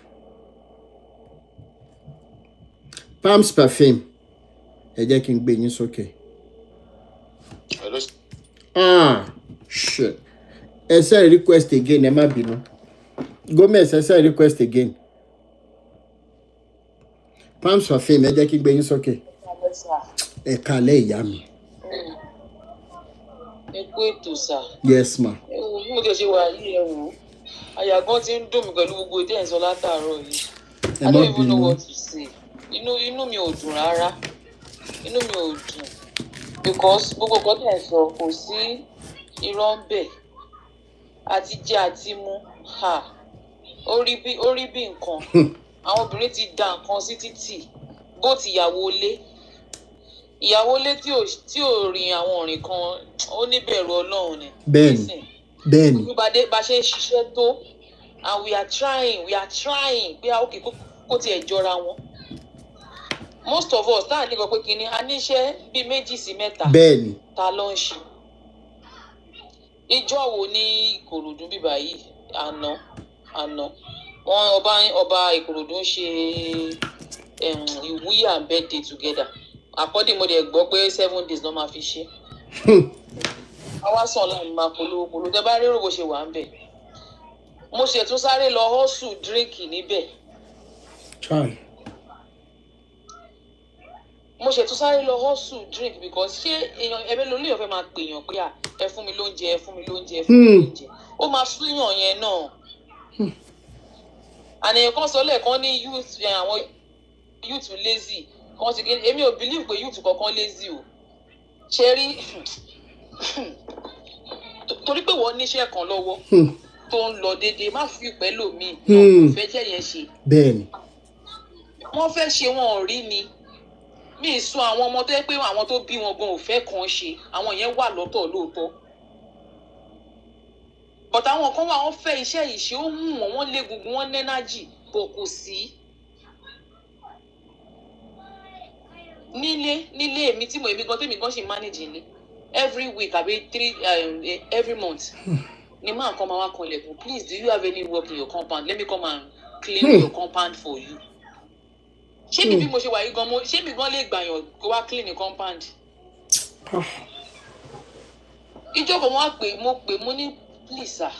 Palms perfume. Ẹ jẹ́ kí n gbé yín sókè. Shit. Ẹ send request again, ẹ má bínú. Gomez, ẹ send request again. Palms perfume, ẹ jẹ́ kí n gbé yín sókè. Ẹ kálẹ́ ìyá mi. Ẹ kú ètò sà. Yes ma. Mo tẹ̀ ṣe wà yìí ẹ wò ó. Àyà gan ti ń dùn mí pẹ̀lú gbogbo ìdí ẹ̀sán látàárọ̀ yìí. I don't even know what to say. Inú mi ò dùn rárá. Inú mi ò dùn. Because gbogbo nǹkan tẹ̀ sọ kò sí irọ́ ń bẹ̀. Àti jẹ àti mu. Ó rí bí nǹkan. Àwọn obìnrin ti da nǹkan sí títì. Bó ti ìyàwó ilé. Ìyàwó ilé tí ò rìn àwọn òrìn kan ó níbẹ̀rù Ọlọ́run ni. Bẹ́ẹ̀ni. Olúbadé bá ṣe ń ṣiṣẹ́ tó and we are trying pé okay kó tiẹ̀ jọra wọn. Most of us táà ní kan pé kínní a níṣẹ́ bíi 2 sí 3. Bẹ́ẹ̀ni. Ta ló ń ṣe? Ìjọ́ wo ní Ìkòròdú bíbá yìí? Àná. Wọ́n ọba Ìkòròdú ń ṣe ìwúyè and birthday together. According mo dẹ̀ gbọ́ pé 7 days ló máa fi ṣe. Àwa sàn láì máa polówó tẹ bá rérò bó ṣe wà ń bẹ̀. Mo ṣe tún sáré lọ hustle drink níbẹ̀. Mo ṣe tún sáré lọ hustle drink because ṣé èèyàn ẹ̀mí ló lè fẹ́ máa pèèyàn pé ẹ fún mi lóúnjẹ. Ó máa súyàn yẹn náà. Àníyàn kan sọ lẹ́ẹ̀kan ní àwọn youth lazy. Kan ti gé èmi ò believe pé youth kankan lazy o. Ṣé rí torí pé wọ́n níṣẹ́ kan lọ́wọ́ tó ń lọ déédéé má fi pẹ̀lú mi náà fẹ́ jẹ́ yẹn ṣe. Bẹ́ẹ̀ni. Wọ́n fẹ́ ṣe wọn ò rí ni. Mi sọ àwọn ọmọ tó yẹ pé àwọn tó bí wọn gan ò fẹ́ kan ṣe àwọn yẹn wà lọ́tọ̀ lóòótọ́. But àwọn kan wà wọ́n fẹ́ iṣẹ́ ìṣe ó mú wọn wọ́n lé gungun wọn nẹ́nájì bò kò sí. Nílé èmi tí èmi gan ṣe manage ní every week àbí every month ni máa kan máa wá kan ilẹ̀kùn. Please, do you have any work in your compound? Let me come and clean your compound for you. Ṣé mi bí mo ṣe wà yìí gan ṣé mi gan lè gbàyàn kó wá clean the compound? Ìjọba mo ní please sir,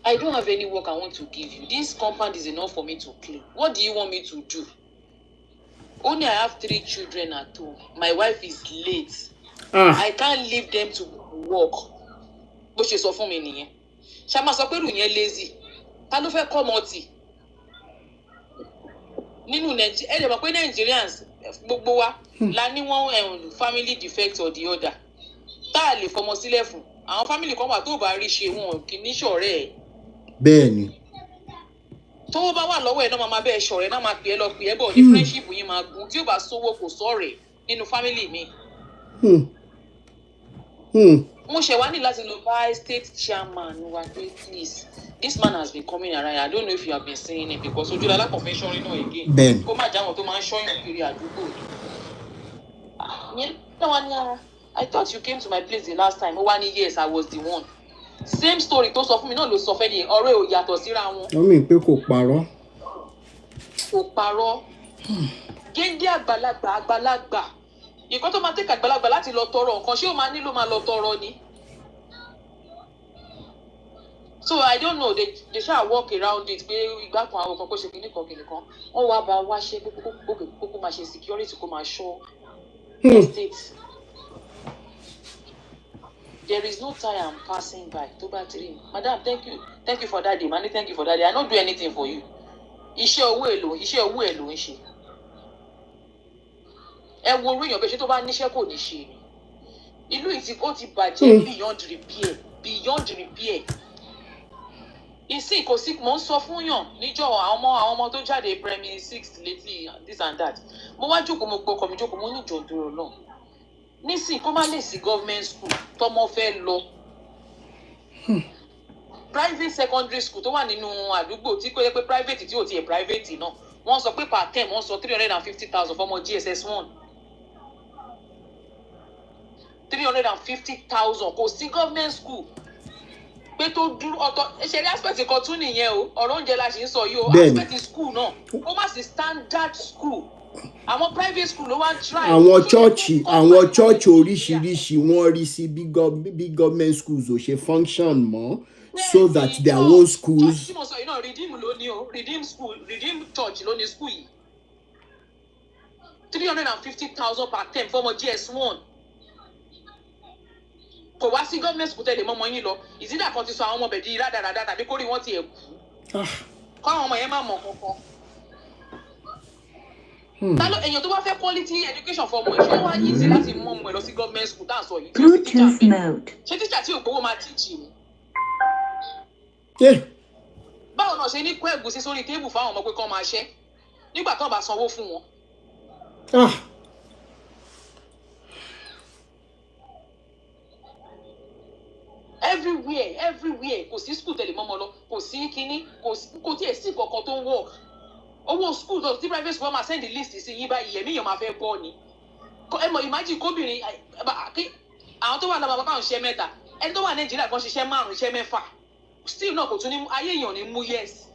I don't have any work I want to give you. This compound is enough for me to clean. What do you want me to do? Only I have 3 children at home. My wife is late. I can't leave them to work. Bó ṣe sọ fún mi nìyẹn. Ṣá máa sọ pé rù yẹn lazy. Ta ló fẹ́ kọ́ mọ́tì? Nínú Nàìjíríà, ẹ lè mọ̀ pé Nigerians gbogbo wa la ní wọ́n family defect or the other. Tá a lè fọmọ sílẹ̀ fún. Àwọn family kan wà tó bá rí ṣe wọn kì í ní ṣọ̀rẹ́ ẹ̀. Bẹ́ẹ̀ni. tówó bá wà lọ́wọ́ ẹ̀ náà máa bẹ́ẹ̀ ṣọ̀rẹ́ náà máa pè é lọ pè é bọ̀ ní friendship yín máa gùn tí ó bá sówó kò sọ̀rẹ́ nínú family mi. Mo ṣe wá ní láti lọ bá state chairman wa pé please this man has been coming around. I don't know if you have been seeing it because ojú lala confession rí náà again. Bẹ́ẹ̀ni. Kó má jáwọn tó máa ń ṣọ́yàn kiri àdúgbò ni. Yẹn náà wá ní I thought you came to my place the last time. Ó wá ní yes, I was the one. Same story tó sọ fún mi náà ló sọ fẹ́ ni ọ̀rẹ́ ò yàtọ̀ síra wọn. Wọ́n mì pé kò parọ́. Kò parọ́. Géńdé àgbàlagbà. Nǹkan tó máa tẹ̀ka àgbàlagbà láti lọ tọrọ nǹkan ṣé ó máa nílò máa lọ tọrọ ni. So I don't know, they shall walk around it pé ìgbà kan àwọn kan kó ṣe kíní kan wọ́n wá bá wá ṣe kókó máa ṣe security kó máa ṣọ́ estate. There is no time I'm passing by tó bá ti rí mi. Madam, thank you for that day. Mani, thank you for that day. I no do anything for you. Iṣẹ́ owó ẹ̀ ló ń ṣe. Ẹ wo orí èèyàn pé ṣé tó bá níṣẹ́ kò ní ṣe ni. Ìlú yìí ó ti bàjẹ́ beyond repair. Ìsìn kò sí mò ń sọ fún yàn níjọ́ àwọn ọmọ tó jáde primary 6 lately this and that. Mo wá jókòó mo gbọ́kọ̀ mi jókòó mo ní ìjọ dúró náà. Nísìn kó má lè sí government school tọmọ fẹ́ lọ. Private secondary school tó wà nínú àdúgbò tí kò yẹ pé private tí ò tiẹ̀ private náà wọ́n sọ pé per term wọ́n sọ 350,000 fọmọ GSS 1. 350,000 kò sí government school pé tó dúró ọ̀tọ̀ ṣẹlẹ̀ aspect kan tún nìyẹn o ọ̀rọ̀ oúnjẹ la ṣe ń sọ yìí o aspect school náà ó má sí standard school àwọn private school ló wá try. àwọn chọ́ọ̀chì oríṣiríṣi wọ́n rí sí bí government schools ò ṣe function mọ́ so that their own schools. church tí mo sọ yìí náà redeem ló ní o redeem church ló ní school yìí 350,000 per term fọmọ GS1 kò wá sí government school tẹ̀lé mọ́mọ́ yín lọ ìsídà kan ti sọ àwọn ọmọ bẹ̀dí rádaràdà tàbí kórè wọ́n ti ẹ̀ kú kọ́ àwọn ọmọ yẹn má mọ̀ kankan. Talo èèyàn tó bá fẹ́ quality education for ọmọ ẹ̀ ṣé wọ́n á yí sí láti mú ọmọ ẹ̀ lọ sí government school tá à ń sọ yìí tí ó sì tíjà bẹ́ẹ̀ ṣé tíjà tí ògbówó máa tíjì ni. Báwo náà ṣe ní kó ẹ̀gúsí sórí tébù fáwọn ọmọ pé kán máa ṣẹ́ nígbà tó bá sanwó fún wọn. Everywhere kò sí school tẹ̀lé mọ́mọ́ lọ kò sí kínní kò tí ẹ̀ sí kankan tó ń work. Owó school tó tí private school máa send the list sí yín báyìí ẹ̀mí èèyàn máa fẹ́ bọ́ ni. Ẹ mọ̀ imagine kóbìnrin àwọn tó wà lọ́wọ́ bàbá ṣiṣẹ́ 3 ẹni tó wà Nàìjíríà kan ṣiṣẹ́ 5 iṣẹ́ 6 still náà kò tún ní ayé èèyàn ní mú yes.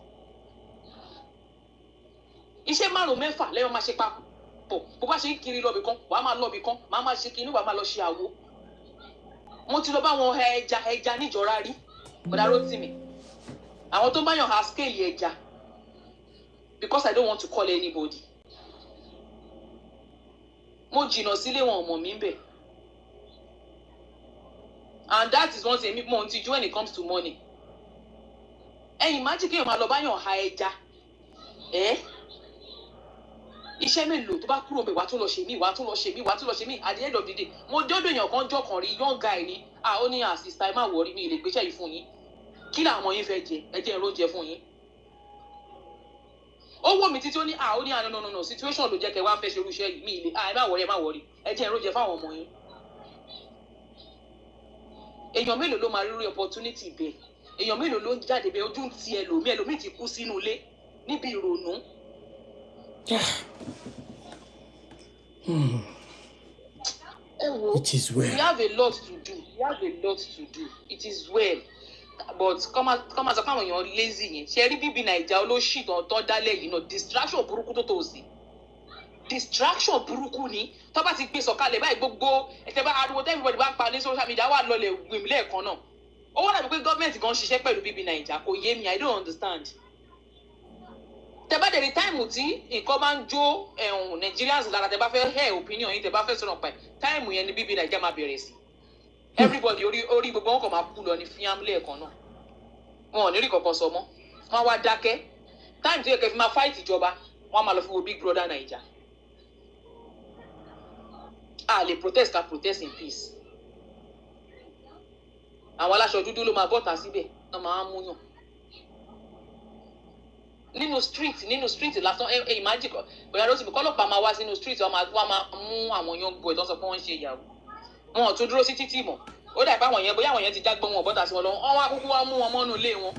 Iṣẹ́ 5 6 lẹ́yìn máa ṣe papọ̀ bó bá ṣe ń kiri lọ́bì kan wàá máa lọ́bì kan máa máa ṣe kinní wàá máa lọ ṣe àwo. Mo ti lọ bá wọn ẹja níjọra rí bọ̀dá Rótìmí àwọn tó bá yàn ha scale ẹja because I don't want to call anybody. Mo jìnnà sílé wọn ọmọ mi ń bẹ̀ and that is one thing mo ti ju when it comes to money. Ẹ̀yin má jí kéèyàn máa lọ bá yàn ha ẹja iṣẹ́ mélòó tó bá kúrò bẹ̀ wá tún lọ ṣe mí at the end of the day mo dọ́dọ̀ èèyàn kan jọ kan rí young guy ni ó ní àsìsà ẹ má wọrí mi lè gbéṣẹ́ yìí fún yín kí làwọn yín fẹ́ jẹ ẹ jẹ́ ìróúnjẹ fún yín. Ó wò mí títí ó ní ó ní no situation ló jẹ́ kẹ́ wá fẹ́ ṣe irúṣẹ́ yìí mi lè ẹ má wọrí ẹ jẹ́ ìróúnjẹ fáwọn ọmọ yín. Èèyàn mélòó ló máa rí opportunity bẹ́ẹ̀ èèyàn mélòó ló ń jáde bẹ́ẹ̀ ojú ń ti ẹlòmíì ti kú sínú ilé níbi ìrònú. It is well. We have a lot to do. It is well. But come as a kind of lazy yẹn. Ṣé rí bíbí Naija olóṣì tó dálẹ̀ yìí náà distraction burúkú tó tó sí. Distraction burúkú ni. Tó bá ti gbé sọ̀kalẹ̀ báyìí gbogbo ẹ̀tẹ̀ bá ariwo tẹ́ everybody bá ń pa ní social media wà lọlẹ̀ wìm lẹ́ẹ̀kan náà. Ó wọ́n dàbí pé gọ́ọ̀mẹ̀ntì gan ṣiṣẹ́ pẹ̀lú bíbí Naija kò yé mi I don't understand. Tẹ́ bá dẹ̀ rí táìmù tí nǹkan máa ń jó Nigerians lára tẹ́ bá fẹ́ hear opinion yín tẹ́ bá fẹ́ sọ̀rọ̀ pa táìmù yẹn ni bíbí Naija máa bẹ̀rẹ̀ sí. Everybody orí gbogbo wọn kàn máa kú lọ ní fíámlẹ̀ ẹ̀kan náà. Wọn ò ní rí kankan sọ mọ́. Wọ́n wá dákẹ́. Táìmù tí yẹ kẹ́ fi máa fight ìjọba wọ́n máa lọ fún wo Big Brother Naija. A lè protest in peace. Àwọn aláṣọ dúdú ló máa bọ́ta síbẹ̀ náà máa ń múyàn. nínú street lásán imagine bóyá ló ti bí kọ́lọ́pàá máa wá sínú street wọ́n máa mú àwọn young boy tó ń sọ pé wọ́n ń ṣe ìyàwó wọn ò tún dúró sí títì mọ́ ó dà pé bóyá àwọn yẹn ti já gbọ́n wọn bọ́tà sí wọn lọ wọ́n wá kúkú wá mú wọn mọ́nú ilé wọn.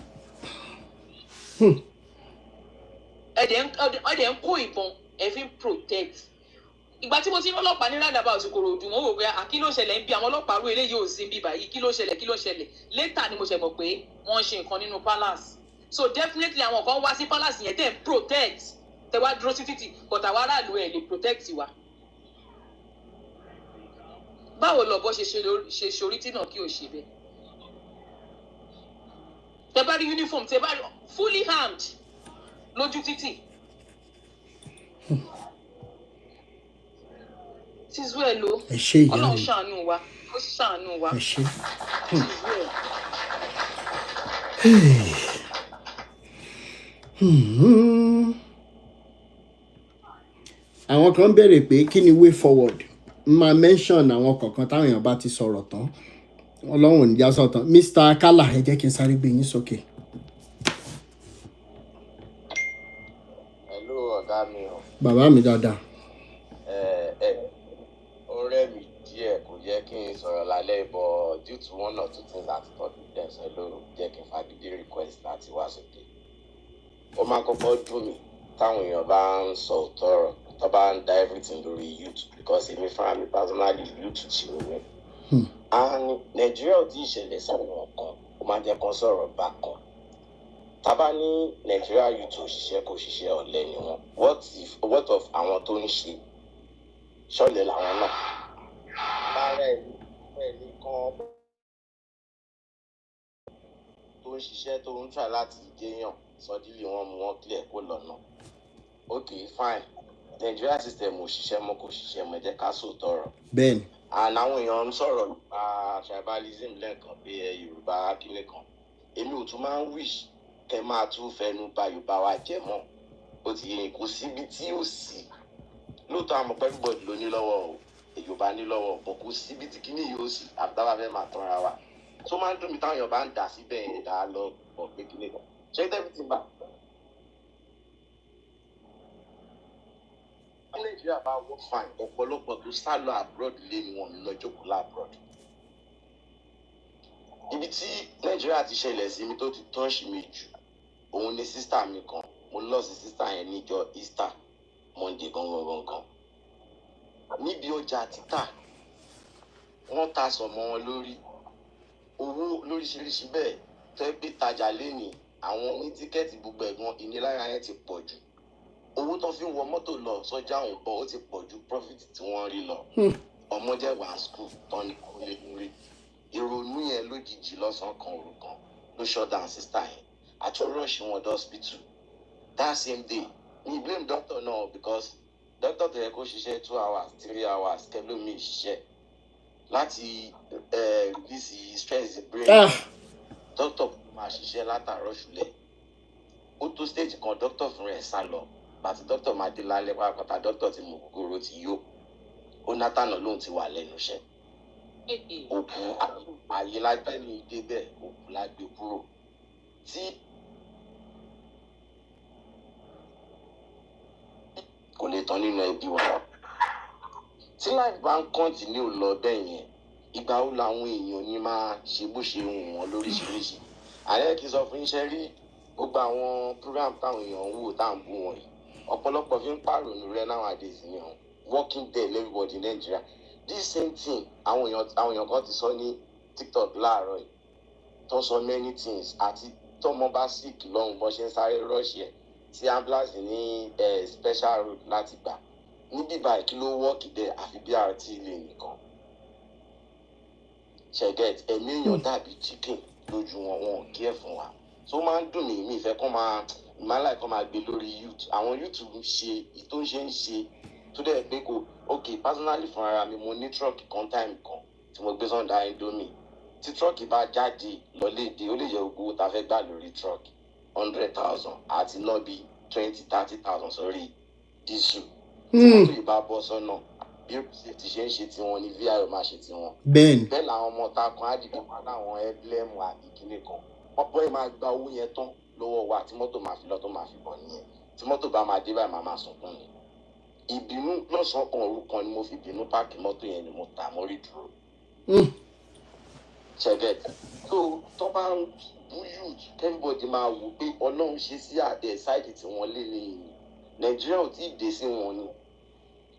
ẹ̀dẹ̀ ń kó ìbọn ẹ̀ fi ń protect. Ìgbà tí mo ti ń ọlọ́pàá ní rádàbà Ìkòròdú mo wò pé kí ló ṣẹlẹ̀ ń bí àwọn ọlọ́pàá rú eléyìí ò sí bíbá yìí kí ló ṣẹlẹ̀ later ni mo ṣe mọ̀ pé wọ́n ń ṣe nǹkan nínú palace. So definitely àwọn kan wá sí palace yẹn tẹ̀ ń protect tẹ wá dúró sí títì but àwa aráàlú ẹ̀ lè protect wa. Báwo lọ̀bọ ṣe ṣorí tí náà kí o ṣe bẹ́ẹ̀? Tẹ bá rí uniform tẹ bá rí fully armed lójú títì. Tizwe lo. Ẹ ṣé ìyá mi. Ọlọ́run ṣàánú wa. Ó ṣàánú wa. Ẹ ṣé. Tizwe. Àwọn kan béèrè pé kí ni way forward máa mention àwọn kọ̀ọ̀kan táwọn èèyàn bá ti sọ̀rọ̀ tán Ọlọ́run ò ní já sọ̀tàn Mr. Akala ẹ jẹ́ kí n sáré gbé yín sókè. Hello ọ̀gá mi o. Bàbá mi dáadáa. Ọ̀rẹ́ mi díẹ̀ kò jẹ́ kí n sọ̀rọ̀ lálẹ́ bọ̀ due to one or two things láti tọ́jú dẹ̀sẹ̀ lóru jẹ́ kí n fagídí request láti wá sókè. Ó máa kọ́kọ́ dùn mí táwọn èèyàn bá ń sọ òótọ́ ọ̀rọ̀ tó bá ń da everything lórí YouTube because èmi fúnra mi personally YouTube ṣì ń wẹ̀. And Nàìjíríà ò tí ì ṣẹlẹ̀ sáwọn kan ó máa jẹ́ kan sọ̀rọ̀ bákan. Tábà ní Nàìjíríà youth òṣìṣẹ́ kò ṣiṣẹ́ ọ̀lẹ ni wọn. What of àwọn tó ń ṣe ṣọlẹ̀ làwọn náà? Bára ẹni kan tó ń ṣiṣẹ́ tó ń try láti jẹyàn sọdílé wọn mú wọn clear kó lọ́nà. Okay fine Nigeria system ò ṣiṣẹ́ mọ́ kò ṣiṣẹ́ mọ́ ẹ jẹ́ ká sòótọ́ ọ̀rọ̀. Bẹ́ẹ̀ni. And àwọn èèyàn ń sọ̀rọ̀ nípa tribalism lẹ́ẹ̀kan pé Yorùbá kílẹ̀ kan. Èmi ò tún máa ń wish kẹ́ máa tún fẹnu ba Yorùbá wa jẹ mọ́. Ó ti yẹ kó síbi tí ò sí. Lóòótọ́ àmọ́ pẹ́ everybody ló ní lọ́wọ́ o. Yorùbá ní lọ́wọ́ bọ̀ kó síbi tí kíní yóò sì àbúdáwà fẹ́ máa tọ́ra wa. Tó máa ń dùn mí táwọn èèyàn bá ń dà síbẹ̀ yẹn dá lọ bọ̀ pé kíní kan. Ṣé tẹ́bí ti bá? Nàìjíríà bá wọ́n fine ọ̀pọ̀lọpọ̀ tó sá lọ abroad lé ni wọ́n lọ jókòó lá abroad. Ibi tí Nàìjíríà ti ṣẹlẹ̀ sí mi tó ti touch mi jù òun ni sísítà mi kan mo lọ sí sísítà yẹn níjọ́ Easter Monday gangan. Níbi ọjà títà wọ́n ta sọ̀mọ́ wọn lórí owó lóríṣiríṣi bẹ́ẹ̀ tó ẹ pé tajà lénìí àwọn ní tíkẹ́ẹ̀tì gbogbo ẹ̀gbọ́n ìnilára yẹn ti pọ̀ jù. Owó tó fi ń wọ mọ́tò lọ sọ́jà òun bọ̀ ó ti pọ̀ ju profit tí wọ́n rí lọ. Ọmọ jẹ́ wà school tán ní kò lè rí. Ìrònú yẹn lójijì lọ́sàn-án kan òru kan ló shut down sister yẹn. Àti rush wọn dé hospital. That same day we blame doctor now because doctor tó yẹ kó ṣiṣẹ́ 2 hours 3 hours kẹlómi ṣiṣẹ́ láti release stress brain. Doctor máa ṣiṣẹ́ látàárọ̀ ṣúlẹ̀. Ó tó stage kan doctor fún rẹ̀ sá lọ. Bàtí doctor máa dé lálẹ́ pátápátá doctor tí mo kúkúrú ti yó. Ó nátànà lóhun ti wà lẹ́nu iṣẹ́. Òkú ayé lágbẹ́ ní ìdé bẹ́ẹ̀ òkú lágbé kúrò. Tí kò lè tán nínú ẹbí wa. Tí life bá ń continue lọ bẹ́ẹ̀ yẹn ìgbà wo làwọn èèyàn ní máa ṣe bó ṣe wù wọ́n lóríṣiríṣi. Ààrẹ kì í sọ fún iṣẹ́ rí gbogbo àwọn program táwọn èèyàn ń wò tá à ń bú wọn yìí ọ̀pọ̀lọpọ̀ fi ń pàrònú rẹ nowadays ni ọ̀hún working there everybody in Nigeria this same thing àwọn èèyàn kan ti sọ ní TikTok láàárọ̀ yìí tó sọ many things àti tọmọ bá sick lọ́hùn bó ṣe ń sáré rush ẹ̀ tí ambulance ní special road láti gbà níbí báyìí kí ló work there àfi bí RT ilé nìkan ṣẹ̀gẹ̀t ẹ̀mí èèyàn dàbí chicken lójú wọn ò kí ẹ̀ fún wa tó máa ń dùn mí ìfẹ́ kọ́ máa kọ́ máa gbé lórí youth àwọn youth ń ṣe tó ń ṣe tó dẹ̀ pé kò ok personally fún ara mi mo ní truck kan time kan tí mo gbé sọ́ndà Indomie tí truck bá jáde lọ́lédè ó lè yẹ gbogbo tá a fẹ́ gbà lórí truck 100,000 àti náà bí 20-30,000 sórí diesel tí mọ́tò yìí bá bọ́ sọ́nà bí safety ṣe ń ṣe tiwọn ni VIO máa ṣe tiwọn. Bẹ́ẹ̀ làwọn ọmọ ta kan á dìbò pa láwọn emblem àbí kíní kan ọ̀pọ̀ ẹ̀ máa gba owó yẹn tán lọ́wọ́ wa tí mọ́tò máa fi lọ tó máa fi bọ̀ nìyẹn tí mọ́tò bá máa dé báyìí máa sunkún ni ìbínú lọ́sàn-án kan òru kan ni mo fi bínú páàkì mọ́tò yẹn ni mo tà mọ́rí dúró. ṣẹ̀gẹ̀ tó bá ń bú youth everybody máa wò pé ọlọ́run ṣe sí àdé ṣáìdì tí wọ́n lé lẹ́yìn nàìjíríà ò tí ì dé sí wọn ni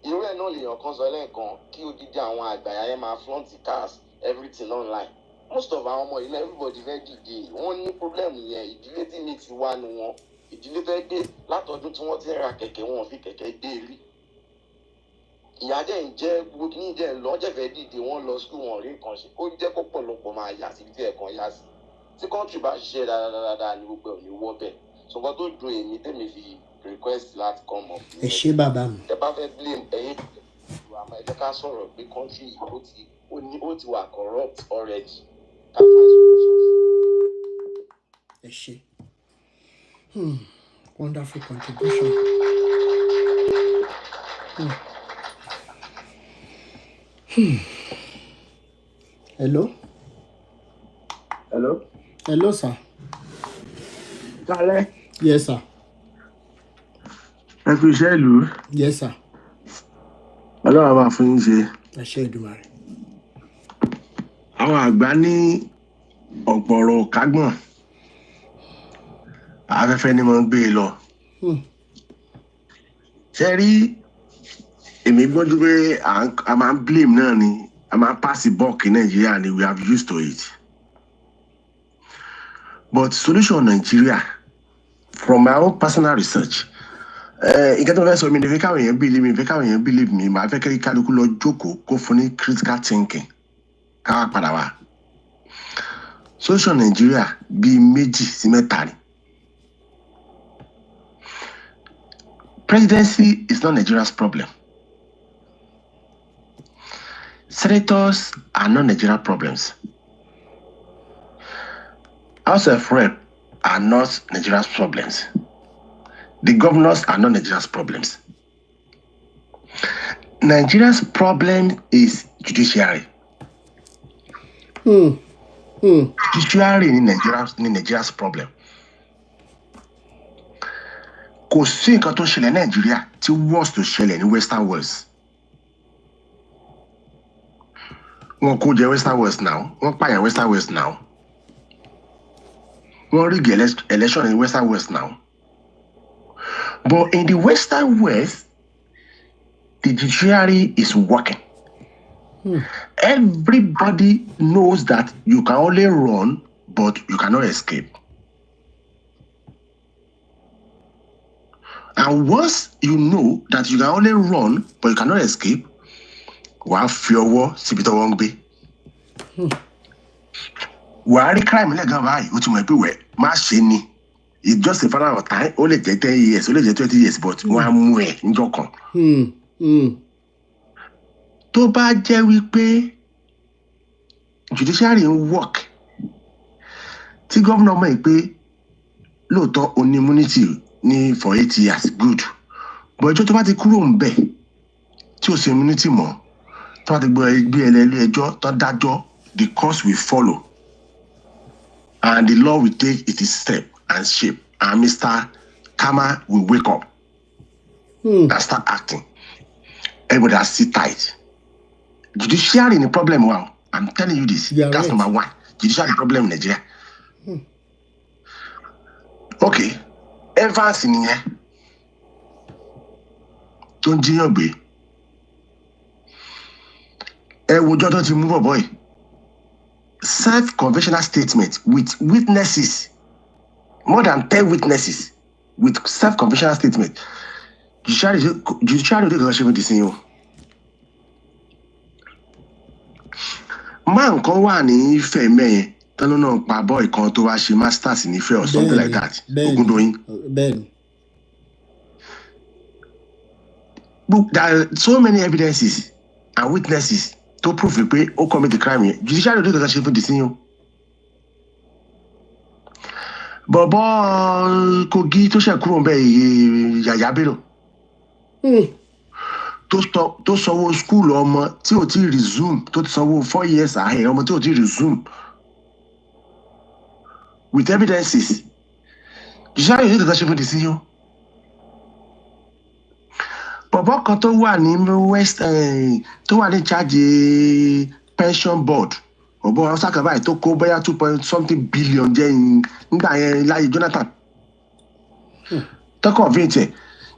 irú ẹ̀ náà lèèyàn kan sọ lẹ́ẹ̀kan kí odidi àwọn àgbàyà yẹn máa flaunt cars everything online most of our ọmọ ilẹ̀ everybody fẹ́ dìde wọ́n ní problem yẹn ìdílé tí ní ti wá nu wọn ìdílé fẹ́ gbé látọdún tí wọ́n ti ń ra kẹ̀kẹ́ wọn fi kẹ̀kẹ́ gbé rí ìyá dẹ̀ ń jẹ́ gbogbo kí ní dẹ̀ ń lọ jẹ́ fẹ́ dìde wọ́n lọ school wọn rí nǹkan ṣe ó jẹ́ kó pọ̀lọpọ̀ máa yà sí tí ẹ̀kan yá sí tí country bá ṣiṣẹ́ dáadáa ní gbogbo ẹ̀ ní wọ́ bẹ́ẹ̀ ṣùgbọ́n tó dùn èmi tẹ́mi fi request láti come up. ẹ ṣé bàbá mi. ẹ bá fẹ́ blame ẹ̀yin àmọ́ ẹ jẹ́ ká sọ̀rọ̀ pé country ó ti wà corrupt already. ẹ ṣé wonderful contribution. Hello. Hello. Hello, sir. Kálẹ̀. Yes, sir. Ẹ kú iṣẹ́ ìlú. Yes, sir. Ọlọ́run máa fún yín ṣe. ẹ ṣé Èdùmàrè. Àwọn àgbà ní ọ̀pọ̀rọ̀ kágbọ̀n. Afẹ́fẹ́ ni mo ń gbé e lọ. Ṣé rí èmi gbọ́dọ̀ pé a máa ń blame náà ni a máa ń pass the buck in Nigeria ni we have used to it. But solution Nigeria from my own personal research ìkẹtọ fẹ́ sọ mi ní fẹ́ káwọn èèyàn believe mi màá fẹ́ kí kálukú lọ jókòó kó fún ní critical thinking káwá padà wá solution Nigeria bíi 2 sí 3 ni. Presidency is not Nigeria's problem. Senators are not Nigerian problems. House of Rep are not Nigeria's problems. The governors are not Nigeria's problems. Nigeria's problem is judiciary. Judiciary in Nigeria's problem. Kò sí nǹkan tó ṣẹlẹ̀ Nigeria tí worst tó ṣẹlẹ̀ ní Western Wales. Wọ́n kó jẹ Western Wales now. Wọ́n pààyàn Western Wales now. Wọ́n rig election in Western Wales now. But in the Western West, the judiciary is working. Everybody knows that you can only run, but you cannot escape. And once you know that you can only run, but you cannot escape, wàá fi ọwọ́ síbi tó wọ́n gbé. Wàá rí crime lẹ́gàn báyìí, ó ti mọ̀ pé wẹ̀ má ṣe ni. It's just a matter of time. Ó lè jẹ́ 10 years, ó lè jẹ́ 20 years, but wọ́n á mú ẹ̀ níjọ́ kan. Tó bá jẹ́ wípé judiciary ń work, tí gómìnà mọ̀ pé lóòótọ́ ó ní immunity ní for 8 years, good. But ẹjọ́ tó bá ti kúrò ń bẹ̀ tí ó ṣe immunity mọ́, tó bá ti gbé ẹlẹ́lẹ́ ẹjọ́ tó dájọ́, the course will follow. And the law will take its step and shape, and Mr. Kama will wake up and start acting. Everybody has sit tight. Judiciary in the problem, wow. I'm telling you this. That's right. Number 1. Judiciary problem in Nigeria. Okay. Evans in here. Don't jiyàn gbé. Ẹ wo ọjọ́ tó ti mú bọ̀ boy. Self-confessional statement with witnesses. More than 10 witnesses with self-confessional statement. Judiciary dey go ṣe this thing o. Man kan wà ní Ifẹ̀ mẹ́yẹn tọ́lọ́ náà pa boy kan tó wá ṣe masters ní Ifẹ̀ or something like that. Ogundoyin. Ben. There are so many evidences and witnesses to prove pé ó commit the crime yẹn. Judiciary dey go ṣe this thing o. Bọ̀bọ̀ Kogi tó ṣe kúrò ńbẹ̀ Yàyà Bello tó sanwó school ọmọ tí ò tí resume tó ti sanwó 4 years ahead ọmọ tí ò tí resume with evidences judiciary yóò tẹ̀sán ṣe fún dìsí yó. Bọ̀bọ̀ kan tó wà ní west tó wà ní charge pension board ọ̀bọ̀ Hausa kan báyìí tó kó bóyá 2 billion jẹ́ nígbà yẹn láyé Jonathan tó convince ẹ̀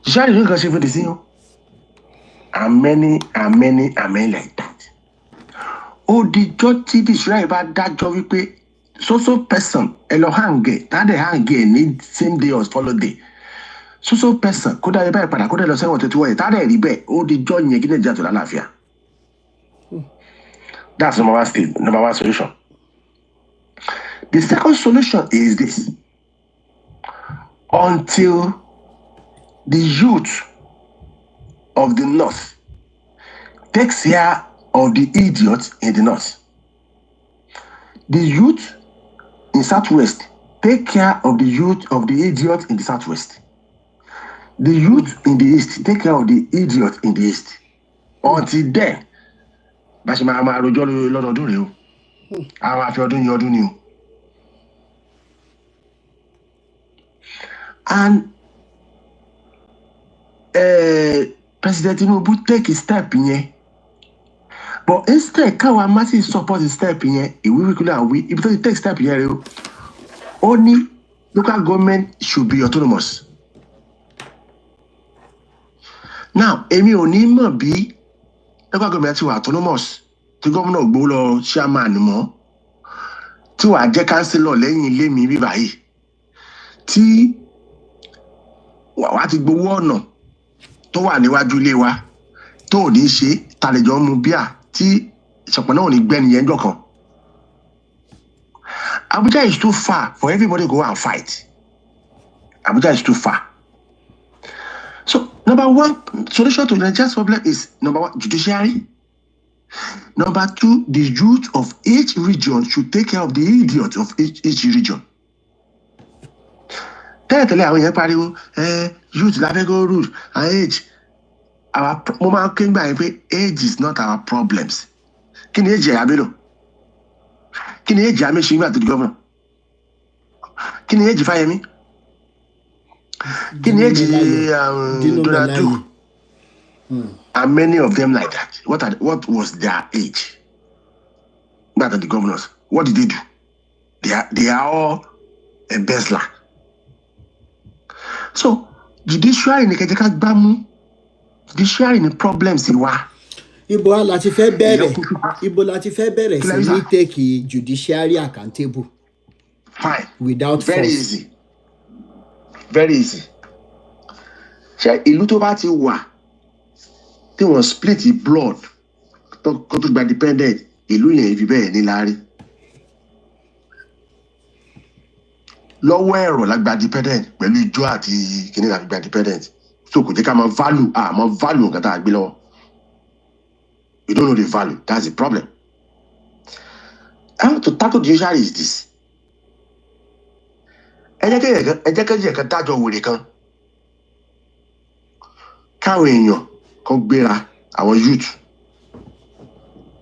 judiciary yóò tẹ̀sán ṣe fún dìsí yó. And many like that. Ó dijọ́ tí judiciary bá dájọ́ wípé so person ẹ lọ hàngẹ̀ tádẹ̀ hàngẹ̀ ní same day or follow day. So person kó dáa báyìí padà kó dẹ̀ lọ sẹ́wọ̀n tó ti wọ̀nyí tádẹ̀ rí bẹ́ẹ̀ ó dijọ́ yẹn kí Nàìjíríà tó lálàáfíà. That's number one solution. The second solution is this. Until the youth of the north takes care of the idiots in the north, the youth in southwest take care of the youth of the idiots in the southwest. The youth in the east take care of the idiots in the east. Until then, Bashima Rojolo lọ́dọọdún rèé o. Àwọn àfi ọdún yìí ọdún ni o. And President Tinubu take a step yẹn. But instead, káwa massive support the step yẹn, if you take step yẹn rèé o. Only local government should be autonomous. Now, èmi ò ní mọ̀ bí local government ti wà autonomous tí gómìnà gbó lọ chairman mọ́ tí wàá jẹ́ councillor lẹ́yìn ilé mi bí báyìí tí wàá ti gbowó ọ̀nà tó wà níwájú ilé wa tó ò ní ṣe tàlejò mu bíà tí ìṣọ̀pọ̀ náà ò ní gbẹ́ni yẹn jọ kan. Abuja is too far for everybody to go and fight. Abuja is too far. So, number one solution to Nigeria's problem is number one, judiciary. Number two, the youth of each region should take care of the idiots of each region. Tẹ́lẹ̀tẹ́lẹ̀ àwọn yẹn pariwo youth labego rule and age. Our moment came by age is not our problems. Kí ni age Abelo? Kí ni age Ame Shima to the governor? Kí ni age Fayemi? Kí ni age Donald? And many of them like that. What was their age? Not the governors. What did they do? They are all embezzler. So judiciary ni kẹjẹ ká gbámú. Judiciary ni problems wa. Ibo láti fẹ́ bẹ̀rẹ̀ sí ní take judiciary accountable. Fine. Without very force. easy. Very easy. Ṣé ìlú tó bá ti wà tí wọ́n split the blood tó gba dependent ìlú yẹn ibi bẹ́ẹ̀ ní láárí. Lọ́wọ́ ẹ̀rọ la gba dependent pẹ̀lú ijó àti kìnìún la gba dependent. So kò jẹ́ ká máa value nǹkan tá a gbé lọ́wọ́. You don't know the value. That's the problem. How to tackle the judiciary is this. Ẹ jẹ́ kẹ́jẹ̀ kan dájọ́ wèrè kan. Káwọn èèyàn kan gbéra àwọn youth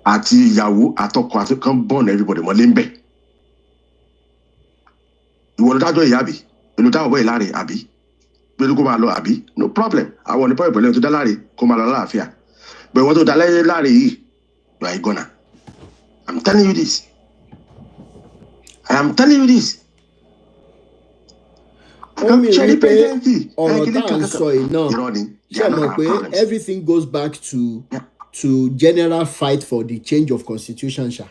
àti ìyàwó àtọkọ àti kan born everybody mọ́lé ń bẹ̀. Ìwọ ló dájọ́ ìyá àbí? Ìlú táwọn bọ́ ìláre àbí? Pẹ̀lú kó máa lọ àbí? No problem. Àwọn ní pọ́ìpọ̀ lẹ́yìn tó dá láre kó máa lọ láàfíà. But what to dá láre yìí? You are a gunner. I'm telling you this. I am telling you this. Ó mi rí pé ọ̀rọ̀ tá à ń sọ yìí náà ṣe mọ̀ pé everything goes back to general fight for the change of constitution ṣá.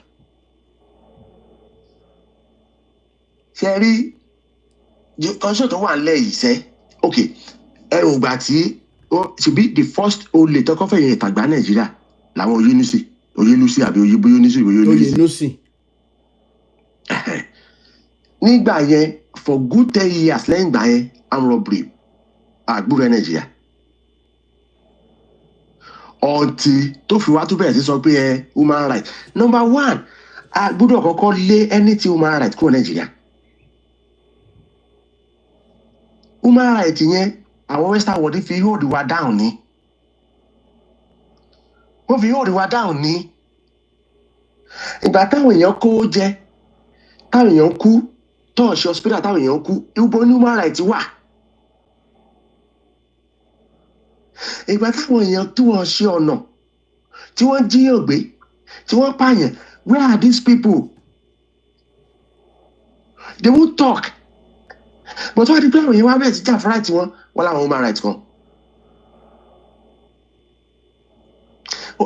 Ṣé rí constitution tó wà nílẹ̀ yìí sẹ́ okay ẹ̀rù ìgbà tí ṣebí the first olè tọkọ fẹ̀yìn ìtàgbà Nàìjíríà làwọn Oyèlúsì àbí Oyèlúsì. Nígbà yẹn for good 10 years lẹ́yìn ìgbà yẹn armed robbery àgbúrò Nàìjíríà ọtí tó fi wá tó bẹ̀rẹ̀ sí sọ pé human right number one a gbọ́dọ̀ kọ́kọ́ lé anything human right kúrò Nàìjíríà. Human right yẹn àwọn western world fi hold wa down ni wọ́n fi hold wa down ni ìgbà táwọn èèyàn kó jẹ táwọn èèyàn kú tó ń ṣe hospital táwọn èèyàn kú ibo ní human right wà. Ìgbà táwọn èèyàn tí wọ́n ṣe ọ̀nà tí wọ́n jíyàn gbé tí wọ́n pààyàn, where are these people? They won't talk. But wọ́n ti pé àwọn èèyàn wá bẹ̀rẹ̀ sí jà fún right wọn láwọn human right kan.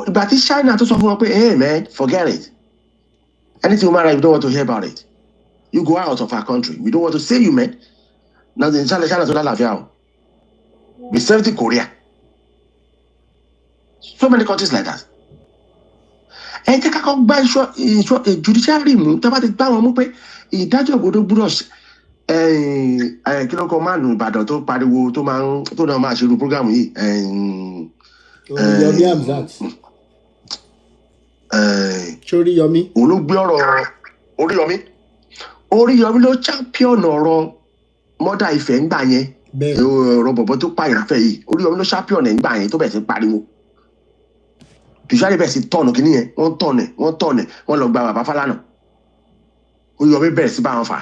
Ìgbà tí China tó sọ fún wọn pé hey man, forget it. Anything human right, we don't want to hear about it. You go out of our country. We don't want to see you, man. Now the China tó lálàáfíà o. We serve the Korea. So many countries like that. Ẹ jẹ́ ká kọ́ gbá iṣọ́ judiciary mú tó bá ti gbá wọn mú pé ìdájọ́ ògbódó gbúdọ̀ kí ló kọ́ máàlù Ìbàdàn tó pariwo tó náà máa ṣerú prógámù yìí. Yomi Hamzat. Oríyọmí. Òun ló gbé ọ̀rọ̀ Oríyọmí ló champion ọ̀rọ̀ mọ́dà Ifẹ̀ ńgbà yẹn. Ọ̀rọ̀ bọ̀bọ̀ tó pààyàn fẹ́ yìí Oríyọmí ló champion ẹ̀ ńgbà yẹn tó bẹ̀rẹ̀ sí pariwo. Jùsárì bẹ̀rẹ̀ sí tọ̀nù kìíní yẹn wọ́n tọ̀nù wọ́n lọ gba bàbá Fálànà. Oríyọmí bẹ̀rẹ̀ sí bá wọn fà.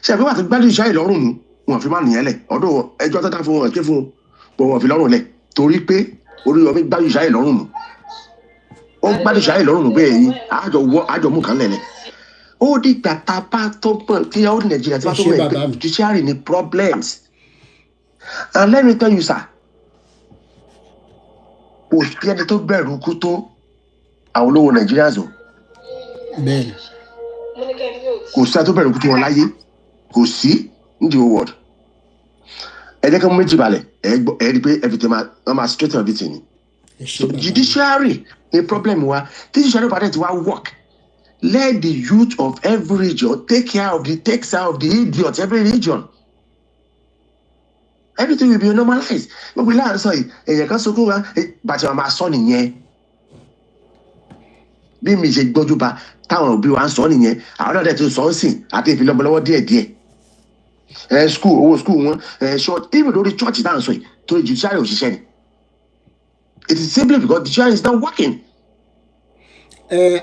Ṣé àbí wà tó gbádùn Jùsárì lọ́rùn mú wọn fi má nìyẹn lẹ̀ ọdún ẹjọ́ tó dá fún wọn ké fún wọn fi lọ́rùn lẹ̀ torí pé Oríyọmí gbádùn Jùsárì lọ́rùn mú. Ó gbádùn Jùsárì lọ́rùn mú bẹ́ẹ̀ yín àjọ mú kan lẹ̀lẹ̀. Ó di gbàtà bá tó pọ̀ kí ó ní Nàìjíríà tí wọ́n tó wẹ̀ pé Jùsárì ní problems. And let me tell you sir, kò sí ẹni tó bẹ̀rù kú tó àwọn olówó Nigerians o. Bẹ́ẹ̀ni. Kò sí ẹni tó bẹ̀rù kú tó wọn láyé. Kò sí ní the whole world. Ẹ jẹ́ kí wọ́n méjì balẹ̀ ẹ rí pé everything máa straight everything ni. So judiciary ni problem wa. Tí judiciary bá dẹ̀ ti wá work, let the youth of every region take care of the idiots every region. Everything will be normalized. Gbogbo ilé àǹsọ yìí èèyàn kan sọkún wa bàtí wọn máa sọ nìyẹn. Bí mi ṣe gbọ́jú ba táwọn òbí wa ń sọ nìyẹn àwọn náà dẹ̀ tó sọ ń sìn àti ìfilọ́mọlọ́wọ́ díẹ̀díẹ̀. Owó school wọn short even lórí church náà sọ yìí torí judiciary òṣìṣẹ́ ni. It is simply because the judiciary is not working.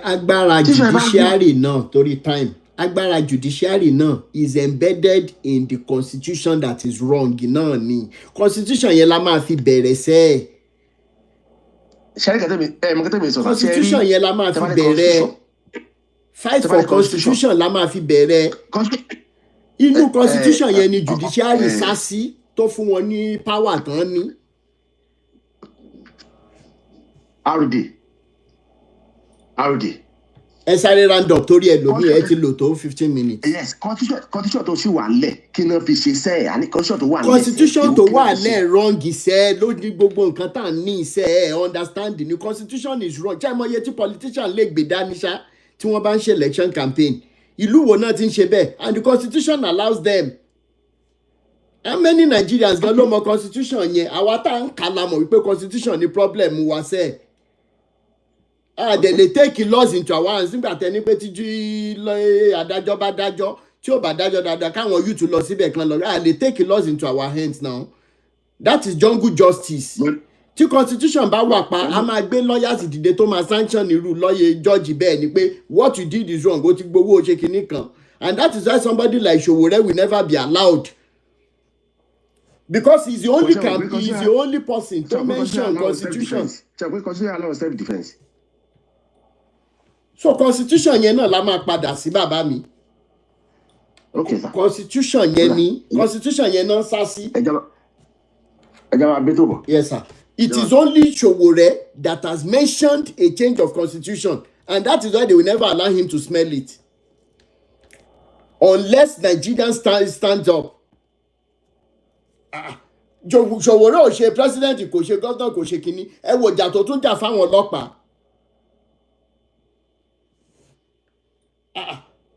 Agbára judiciary náà torí time. Agbára judiciary náà is embedded in the constitution that is wrong náà ni. Constitution yẹn la máa fi bẹ̀rẹ̀ sẹ́. Constitution yẹn la máa fi bẹ̀rẹ̀. Fight for constitution la máa fi bẹ̀rẹ̀. Inú constitution yẹn ni judiciary sá sí tó fún wọn ní power tán ní. RD. Ẹ sáré round up torí ẹlòmíì ẹ ti lò tó 15 minutes. Yes, constitution tó sì wà nílẹ̀ kí náà fi ṣe sẹ́ẹ̀ àní constitution tó wà nílẹ̀. Constitution tó wà nílẹ̀ wrong iṣẹ́ ló ní gbogbo nǹkan tá à ń ní iṣẹ́ understanding ni constitution is wrong. Ṣé àmọ́ iye tí politician lè gbé dání ṣá tí wọ́n bá ń ṣe election campaign ìlú wo náà ti ń ṣe bẹ́ẹ̀ and the constitution allows them. How many Nigerians gan ló mọ constitution yẹn àwa tá à ń kà lámọ̀ wípé constitution ni problem wa sẹ́ẹ̀. They lè take laws into our hands nígbà tẹ́ni pé tíjú adájọ́ bá dájọ́ tí ó bá dájọ́ dáadáa káwọn youth lọ síbẹ̀ kan lọ lè take laws into our hands now. That is jungle justice. Tí constitution bá wà pa a máa gbé lawyers dìde tó máa sanction irú lọ́yẹ̀ judge bẹ́ẹ̀ ni pé what you did is wrong ó ti gbowó ṣe kinní kan and that is why somebody like Sowore will never be allowed because he's the only person to mention constitution. So constitution yẹn náà la máa padà sí bàbá mi. Okay sir. Constitution yẹn ni constitution yẹn náà sá sí. Ẹ jẹ́ máa gbé tó bọ̀. Yes sir. It is only Sowore that has mentioned a change of constitution and that is why they will never allow him to smell it. Unless Nigerians stand up. Sowore ò ṣe president kò ṣe governor kò ṣe kinní ẹ wò jà tó tún jà fáwọn ọlọ́pàá.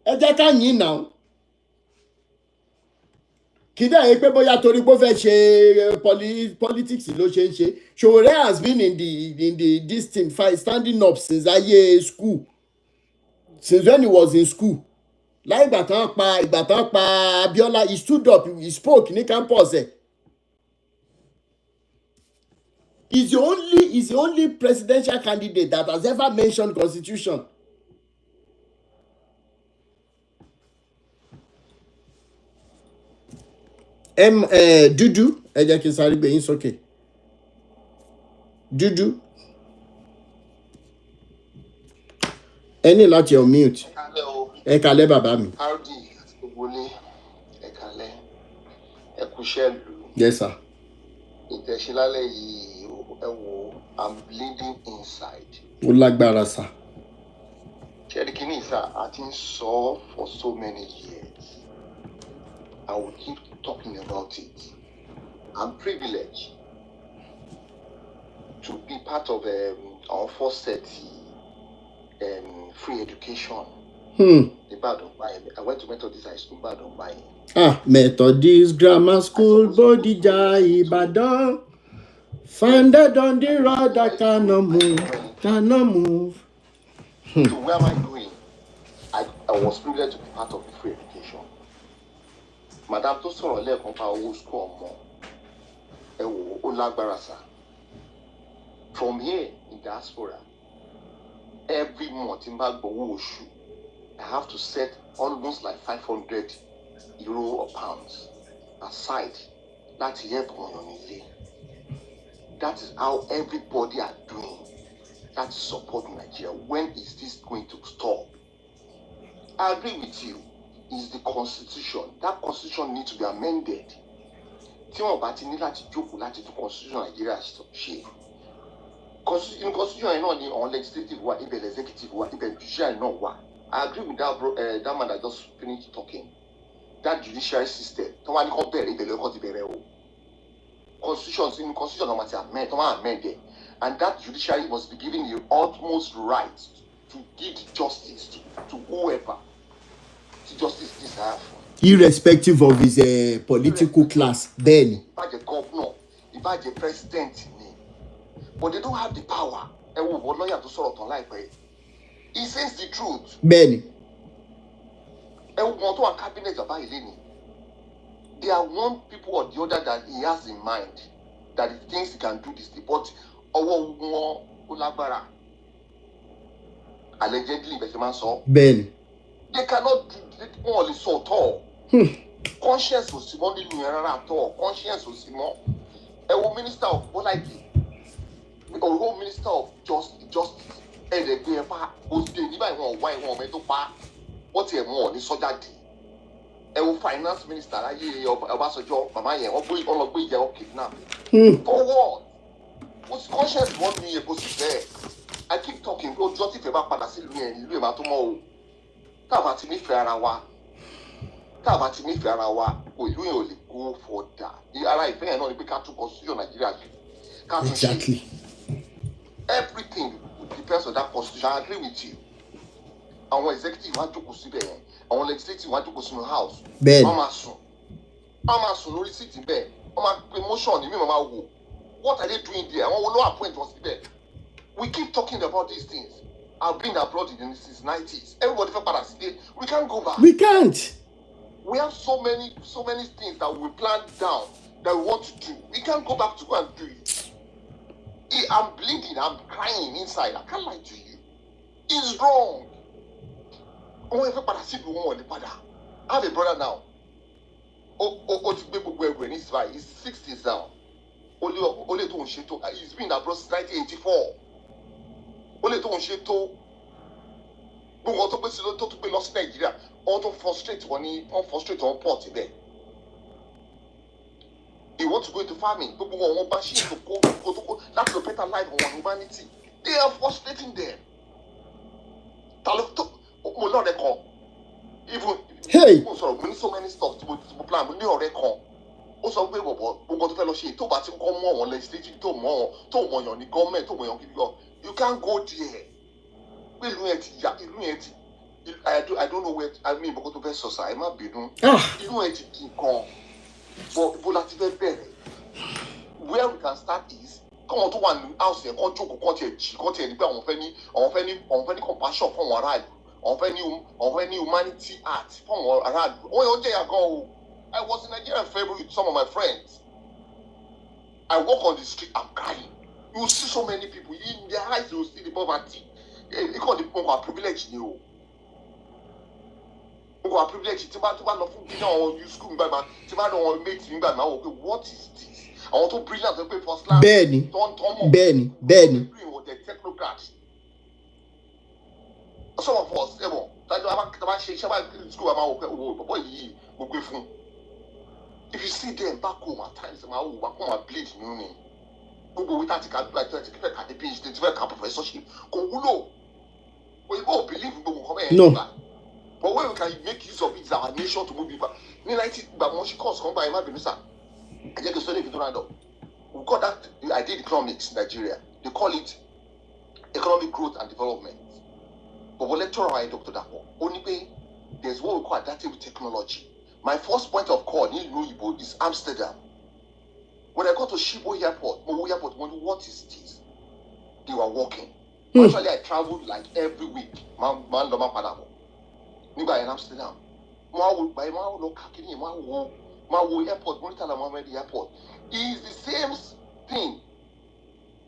Ẹ jẹ́ ká yìn náà kì í dẹ̀ pé bóyá torí pé ó fẹ́ ṣe politics ló ṣe ń ṣe. Sowore has been in the this thing standing up since ayé school since when he was in school láì ìgbà tán pa Abiola he stood up he spoke ní campus ẹ̀. He's the only presidential candidate that has ever mentioned constitution. Dúdú ẹ jẹ́ kí n sáré gbé yín sókè. Dúdú ẹ ní láti unmute. Ẹ kálẹ́ bàbá mi. rd àti gbogbo ilé ẹ kálẹ́ ẹ kúṣẹ́ lù. Yes sir. Ìtẹ̀sílálẹ̀ yìí ẹ wo I'm bleeding inside. Ó lágbára sà. Ṣẹ́ni kìíní sà a ti ń sọ for so many years. I will keep talking about it. I'm privileged to be part of our first set free education. I went to Methodist High School, Ibadan. Methodist Grammar School, Bodija, Ibadan. Founded on the road that cannot move. So where am I going? I was privileged to be part of the free education. Madam tó sọ̀rọ̀ lẹ́ẹ̀kan pa owó school ọmọ ẹ wò ó lágbára sá. From here in diaspora, every month in bá gbowó oṣù, I have to set almost like 500 euro or pounds aside láti help ọ̀yàn nílé. That is how everybody are doing. That support Nigeria. When is this going to stop? I agree with you. It's the constitution. That constitution needs to be amended. Tí wọ́n bá ti ní láti jókòó láti tún constitution Nigeria ṣe. In constitution yẹn náà ni àwọn legislative wà, ibẹ̀ executive wà, ibẹ̀ judiciary náà wà. I agree with that man that just finished talking. That judiciary system, tí wọ́n á ní kọ́ bẹ̀rẹ̀ ibẹ̀ lọ́kọ́ ti bẹ̀rẹ̀ o. Constitution náà máa ti amend, tí wọ́n á amend it. And that judiciary must be given the utmost right to give justice to whoever the justice deserves. Irrespective of his political class, then. Ìbàjẹ́ governor, ìbàjẹ́ president ni. But they don't have the power. Ẹ wo wọ lọ́yà tó sọ̀rọ̀ tán láìpẹ́. He says the truth. Bẹ́ẹ̀ni. Ẹ wo wọn tó wà cabinet bàbá yìí lẹ́nu. There are one people or the other that he has in mind that he thinks he can do this thing. But ọwọ́ wọn ó lágbára. Allegedly bẹ́ẹ̀ ṣe máa ń sọ. Bẹ́ẹ̀ni. They cannot do wọn ò lè sọ ọ̀tọ̀. Conscience ò sí mọ́ nílùú yẹn rárá àtọ̀. Conscience ò sí mọ́. Ẹ wo minister of Bola Ige. Ọ̀rọ̀ minister of justice. Ẹ̀ẹ́dẹ̀gbẹ́ ẹ̀fà òsì nígbà ìwọ̀n ọ̀wá ìwọ̀n ọ̀mẹ́ tó pa. Wọ́n ti ẹ̀ mú ọ̀ ní sọ́jà dì. Ẹ wo finance minister láyé Ọbásanjọ́ màmá yẹn wọ́n lọ gbé ìjẹ́ wọn kidnap. For what? What's conscience wọ́n ní epo sí bẹ́ẹ̀? I keep talking pé ojú ọtí ìfẹ́ bá padà sí ìlú yẹn máa tó mọ́ o. Táàbà ti nífẹ̀ẹ́ ara wa ìlú yẹn ò lè go further. Ara ìfẹ́ yẹn náà ni pé ká tún constitution Nàìjíríà ṣe. Ká tún ṣe. Everything depends on that constitution. I agree with you. Àwọn executive wá jókòó síbẹ̀ yẹn. Àwọn legislative wá jókòó sínú house. Bẹ́ẹ̀ni. Wọ́n máa sùn lórí síìtì bẹ́ẹ̀. Wọ́n máa pe motion ní mímọ́ máa wò. What are they doing there? Àwọn wo ló appoint wọn síbẹ̀? We keep talking about these things. I've been abroad since 90s. Everybody fẹ́ padà sílé. We can't go back. We can't. We have so many things that we planned down that we want to do. We can't go back to go and do it. I'm bleeding. I'm crying inside. I can't lie to you. It's wrong. Wọ́n fẹ́ padà sílùú wọn ní padà. I have a brother now. Ó ti gbé gbogbo ẹrù ẹ̀ ní Israel. He's 60s now. Ó lè tó ń ṣe tó. He's been abroad since 1984. Ó lè tó ń ṣe tó. Gbogbo ọtọ́ pé sílẹ̀ tó tún gbé lọ sí Nàìjíríà. Wọ́n tó frustrate wọn pọ̀ tibẹ̀. They want to go into farming. Gbogbo wọn bá ṣe ètò láti lọ better life on humanity. They are frustrating them. Mo lọ́ọ̀rẹ́ kan. Even sọ̀rọ̀ mo ní so many stuff tí mo plan mo ní ọ̀rẹ́ kan. Ó sọ pé gbogbo tó fẹ́ lọ ṣe tó bá ti kọ́ mọ́ wọn legislative tó mọ̀yàn ní gọ́ọ̀mẹ̀ tó mọ̀yàn gidi gan. You can't go there. Pé ìlú yẹn ti I don't know where ìbọ̀kọ́ tó fẹ́ sọ̀sà ẹ má bínú. Ìlú yẹn ti di nǹkan. But ibo láti fẹ́ bẹ̀rẹ̀. Where we can start is kọ́wọn tó wà ní house yẹn kọ́ jókòó kọ́ tiẹ̀ ní pé àwọn fẹ́ ní compassion fún àwọn aráàlú. Àwọn fẹ́ ní humanity art fún àwọn aráàlú. Wọ́n yóò jẹ́ yàgàn o. I was in Nigeria in February with some of my friends. I walk on the street, I'm crying. You see so many people, in their eyes you see the poverty. They call the poor privilege ni o. mo wà privilege tí bá lọ fún bí náà wọn use school nígbà tí bá lọ wọn mate nígbà máa wò pé what is this àwọn tó brilliant tó pé first class bẹ́ẹ̀ni technocrats some of us ẹ̀wọ̀n tájú àbá ṣe iṣẹ́ bá school máa wò pé owó bọ̀bọ̀ yìí mo gbé fún if you see them back home at times máa wò wá kó máa bleed nínú ni gbogbo wíta ti ká fẹ́ kàdé phd ti fẹ́ kà professorship kò wúlò òyìnbó ò believe gbogbo nǹkan bẹ́ẹ̀ nígbà. But when we can make use of it is our nation to move people. Ní 90 but when she comes come by Emma Benisa, I just study it around up. We call that I did economics in Nigeria. They call it economic growth and development. But we lecturer I Dr. Dapo. Only pay there's what we call adaptive technology. My first point of call in Ibo is Amsterdam. When I got to Shibo Airport, what is this? They were walking. Actually, I traveled like every week. Man, Panama. Nígbà yẹn Amsterdam mo á wo báyìí mo á lọ káàkiri mo á wo airport Murtala Mohammed airport it is the same thing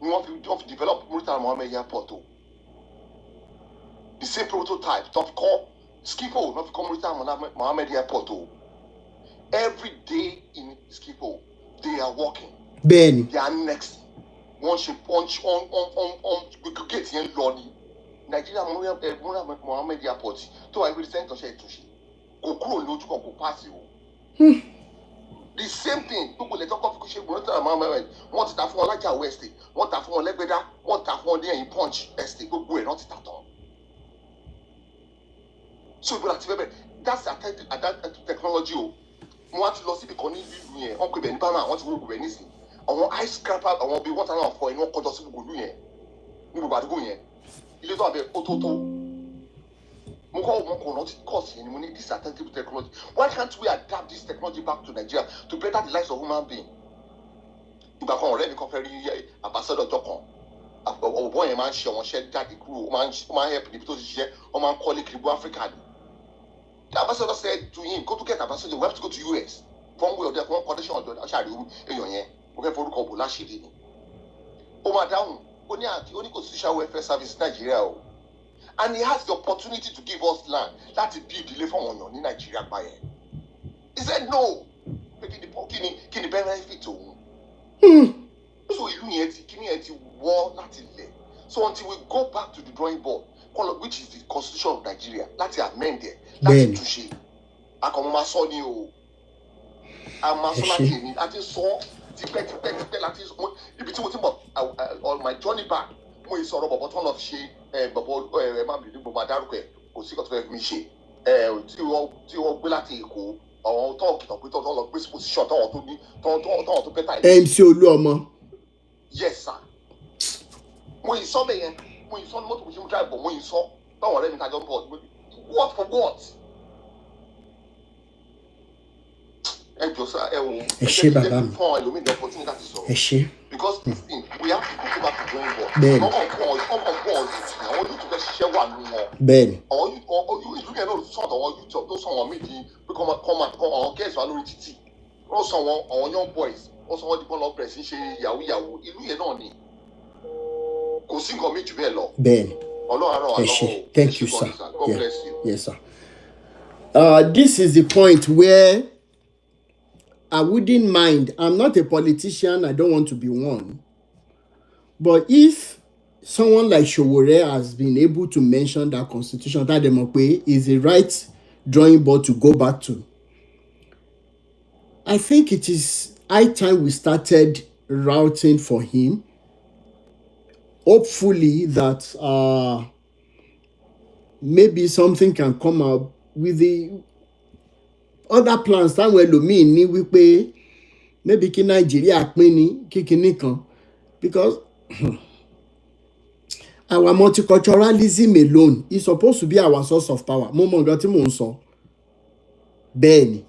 ni wọ́n fi develop Murtala Mohammed airport o the same prototype tó fi kọ́ Schiphol náà fi kọ́ Murtala Mohammed airport o every day in Schiphol they are working bẹ́ẹ̀ni they are next wọ́n ṣe punch on gate yẹn lọ ni. Nigeria Mohammed airport tó wà ní center ṣe ìtúnṣe kò kúrò lójú kan kò pass o. The same thing gbogbo ilẹ̀ tọ́kọ́ fi kú ṣe Murtala Mohammed wọ́n ti ta fún wọn lájà west wọ́n ta fún wọn lẹ́gbẹ̀dá wọ́n ta fún wọn ní ẹ̀yìn punch estate gbogbo ẹ̀ náà ti ta tán. So ìbúra ti bẹ́ẹ̀ that's adaptive technology o. Wọ́n á ti lọ síbi kan ní ìlú yẹn wọ́n pè bẹ̀ ní Bama wọ́n ti wọ́n gbẹ̀ nísìn àwọn ice scraper àwọn bíi 1,004 ẹni wọ́n kọjọ sí gbogbo ìlú yẹn ní gbogbo àdúgbò yẹn. Ilé tó àbẹ̀ ótótó mo kọ́ rántí course yẹn ni mo ní this adaptive technology why can't we adapt this technology back to Nigeria to better the lives of human beings. Ìgbà kan ọ̀rẹ́ mi kan fẹ́ rí ambassador ọjọ́ kan ọ̀bọ̀n yẹn máa ń ṣe ọ̀wọ́n ṣẹ́ jáde kúrò ó máa ń help níbi tó ti ṣiṣẹ́ wọ́n máa ń kọ́lé kiri bó Africa ni. The ambassador said to him go to get ambassador we have to go to US one way or the other condition ọ̀dọ̀ aṣáájú èèyàn yẹn mo fẹ́ forúkọ bò láṣìírí ni. Ó máa dáhùn ó ní kò social welfare service Nigeria o and he has the opportunity to give us land láti build ilé fún ọ̀yàn ní Nigeria pa yẹn. He said no pé kí ni benefit òun. So ìlú yẹn ti wọ́ láti lẹ̀ so until we go back to the drawing board which is the constitution of Nigeria láti amend it láti túnṣe akọ̀mọ́ máa sọ ni o a máa sọ láti èmi láti sọ tipẹ́tipẹ́ láti sọ ibi tí mo ti bọ̀ on my journey back mo yìí sọ̀rọ̀ bọ̀bọ̀ tó ń lọ fi ṣe bọ̀bọ̀ ẹ má bìí gbogbo àdárúkọ ẹ̀ kò sí kọ́tù fẹ́ mi ṣe tí wọ́n gbé láti Èkó àwọn tó kìtàn pé tó lọ gbé position táwọn tó ní táwọn tó bẹ́tà yìí. MC Olúọmọ. Yes sir mo yìí sọ bẹ́ẹ̀ yẹn mo yìí sọ ní mọ́tò mo ṣe mo drive bọ̀ mo yìí sọ táwọn ọ̀rẹ́ mi tajọ́ ń bọ̀ what for what. Ẹ jọ sá ẹ wo ẹ ṣé bàbá mi fún ẹlòmíì the opportunity láti sọ. ẹ ṣé. Because this thing we have to go back to drawing board. Bẹ́ẹ̀ni. ọkọ̀ àwọn yóò tún fẹ́ ṣiṣẹ́ wà nínú wọn. Bẹ́ẹ̀ni. Ìlú yẹn náà sọ̀tọ̀ àwọn youth ló sọ wọn méjì pé kọ́ àwọn girls wà lórí títì wọ́n sọ wọn àwọn young boys wọ́n sọ wọn di bọ́ọ̀lù ọ̀bẹ̀rẹ̀ sí ṣe yahoo ìlú yẹn náà ni kò sí nǹkan méjì bẹ́ẹ̀ lọ. Bẹ́ẹ̀ni. Ọlọ́run àrọ̀ ẹ ṣé thank you sir. God bless you. Yes sir. This is the point where I wouldn't mind. I'm not a politician. I don't want to be one. But if someone like Sowore has been able to mention that constitution, that Demope is the right drawing board to go back to, I think it is high time we started routing for him. Hopefully that maybe something can come out with the other plans táwọn ẹlòmíín ní wípé maybe kí Nàìjíríà pín ní kíkiní kan because our multiculturalism alone is supposed to be our source of power. Mo mọ nǹkan tí mò ń sọ bẹ́ẹ̀ ni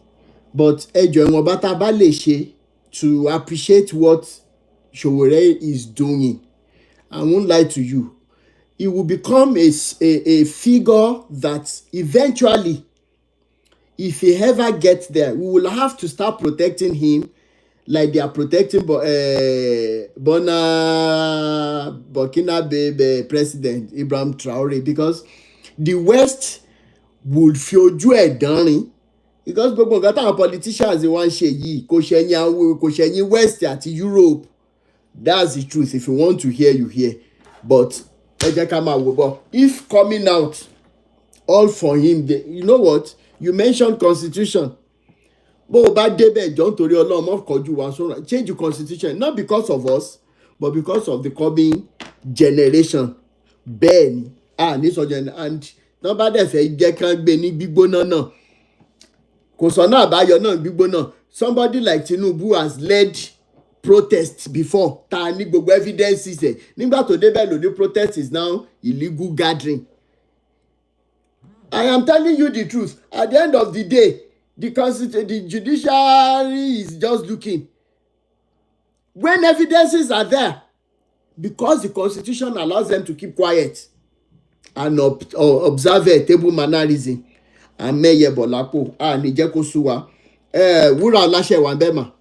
but ẹjọ́ ìwọ̀nba tá a bá lè ṣe to appreciate what Sowore is doing. I won't lie to you, he will become a figure that eventually, if he ever gets there, we will have to start protecting him like they are protecting Burkina Faso president Ibrahim Traore, because the West would fi ojú ẹ̀ dánrin because gbogbo nǹkan táwọn politicians wá ń ṣe yìí kò ṣẹ̀yìn West àti Europe. That's the truth. If you want to hear, you hear. But ẹ jẹ́ ká máa wò bọ̀. If coming out all for him, you know what? You mentioned constitution. Bó o bá débẹ̀ jọ nítorí Ọlọ́run mọ́ kọjú wa sọ́ra. Change the constitution not because of us but because of the coming generation. Bẹ́ẹ̀ ni ní sọ́jà and náà bá dẹ̀ fẹ́ jẹ́ kán gbé ní gbígbóná náà. Kò sọ́nà àbáyọ náà gbígbóná. Somebody like Tinubu has led protest before ta ní gbogbo evidences ẹ̀ nígbà tó débẹ̀ lò ní protest is now illegal gathering. I am telling you the truth. At the end of the day, the judiciary is just looking. When evidences are there, because the constitution allows them to keep quiet and observe a table mannerism. Ameye Bolapo, ní jẹ́ kó sú wa. Wúrà Ọláṣẹ́ wà bẹ́ẹ̀ mà.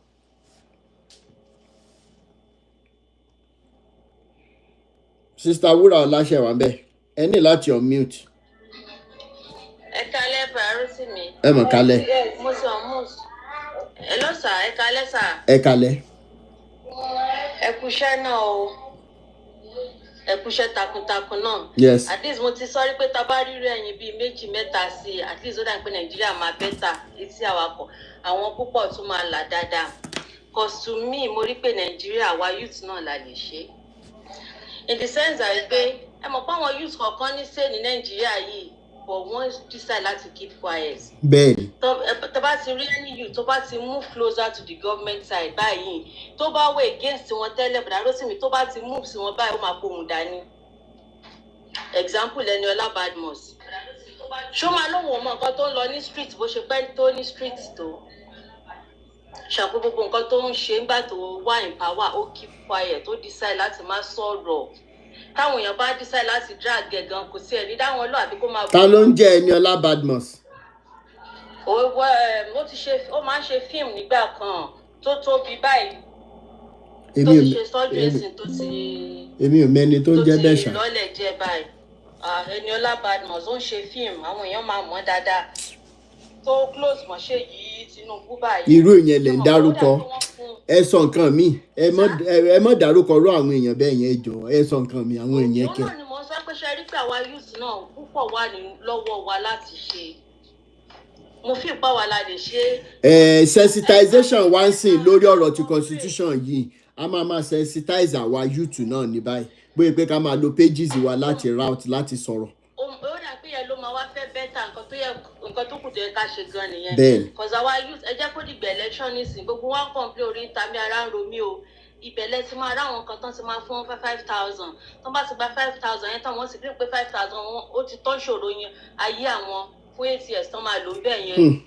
Sister Wúrà Ọláṣẹ́ wà bẹ́ẹ̀. Ẹ ní láti unmute. Ẹ kálẹ́ Bàrúsì mi. Ẹ mọ̀ kálẹ̀. Mo sọ Mus. Hello sir, ẹ kálẹ́ sir. Ẹ kálẹ̀. Ẹ kúṣẹ́ náà o. Ẹ kúṣẹ́ takuntakun náà. Yes. At least mo ti sọrí pé tá bá rírú ẹ̀yin bíi méjì mẹ́ta sí at least ó dà pé Nàìjíríà máa bẹ́tà etí àwakọ̀. Àwọn púpọ̀ tún máa là dáadáa. Cause to me, mo rí pé Nàìjíríà wa youth náà la lè ṣe. In the sense that pé ẹ mọ̀ pé àwọn youth kọ̀ọ̀kan ní sè ní Nàìjíríà yìí but wọ́n decide láti keep quiet. Bẹ́ẹ̀ni. Tó bá ti rí any youth tó bá ti move closer to the government side báyìí tó bá wọ against wọn tẹ́lẹ̀ bọ̀dá Rósìmí tó bá ti move sí wọn báyìí ó máa pohùn dání. Example Eniola Badmus. Ṣó máa lóhùn ọmọ nǹkan tó ń lọ ní street bó ṣe pẹ́ tó ní street tó. Ṣàkó gbogbo nǹkan tó ń ṣe nígbà tó wà in power ó keep quiet ó decide láti má sọ̀rọ̀. Táwọn èèyàn bá decide láti drag ẹ̀ gan kò sí ẹ̀rí dáwọn lọ àbí kó máa. Ta ló ń jẹ́ Eniola Badmus? Ó máa ń ṣe fíìmù nígbà kan tó tóbi báyìí. Tó ti ṣe sọ́jú ẹ̀sìn tó ti. Èmi ò mẹ́ni tó ń jẹ́ bẹ́ẹ̀ ṣá. Tó ti lọ́lẹ̀ jẹ́ báyìí. Eniola Badmus ó ń ṣe fíìmù àwọn èèyàn máa mọ̀ dáadáa. Tó close mọ̀ ṣe yìí Tinubu báyìí. Irú ìyẹn lè ń dárúkọ. Ẹ sọ nǹkan mi. Ẹ mọ̀ dárúkọ rú àwọn èèyàn bẹ́ẹ̀ yẹn jọ. Ẹ sọ nǹkan mi àwọn èèyàn kẹ. Òun náà ni mo sọ pé ṣe rí pé àwa youth náà púpọ̀ wà lọ́wọ́ wa láti ṣe. Mo fi ìpá wa la lè ṣe. Sensitization wá ń sìn lórí ọ̀rọ̀ ti constitution yìí. A máa sensitize àwa youth náà ní báyìí. Bóyá pé ká máa lo pages wa láti route láti sọ̀rọ̀. Ó dà pé yẹn ló máa wá fẹ́ bẹ́tà nǹkan tó kù tó yẹ ká ṣe gan nìyẹn. Bẹ́ẹ̀ni. Cause àwa youth ẹ jẹ́ kó dìgbà election nísìn gbogbo wa complain orí ń ta mí ara ń ro mí o. Ìbẹ̀lẹ̀ ti máa ráwọn kan tán ti máa fún 5,000 tán bá ti gba 5,000 yẹn tán wọ́n sì rí pé 5,000 ó ti tán ṣòro yẹn ayé àwọn fún 8 years tán máa lò bẹ́ẹ̀ yẹn.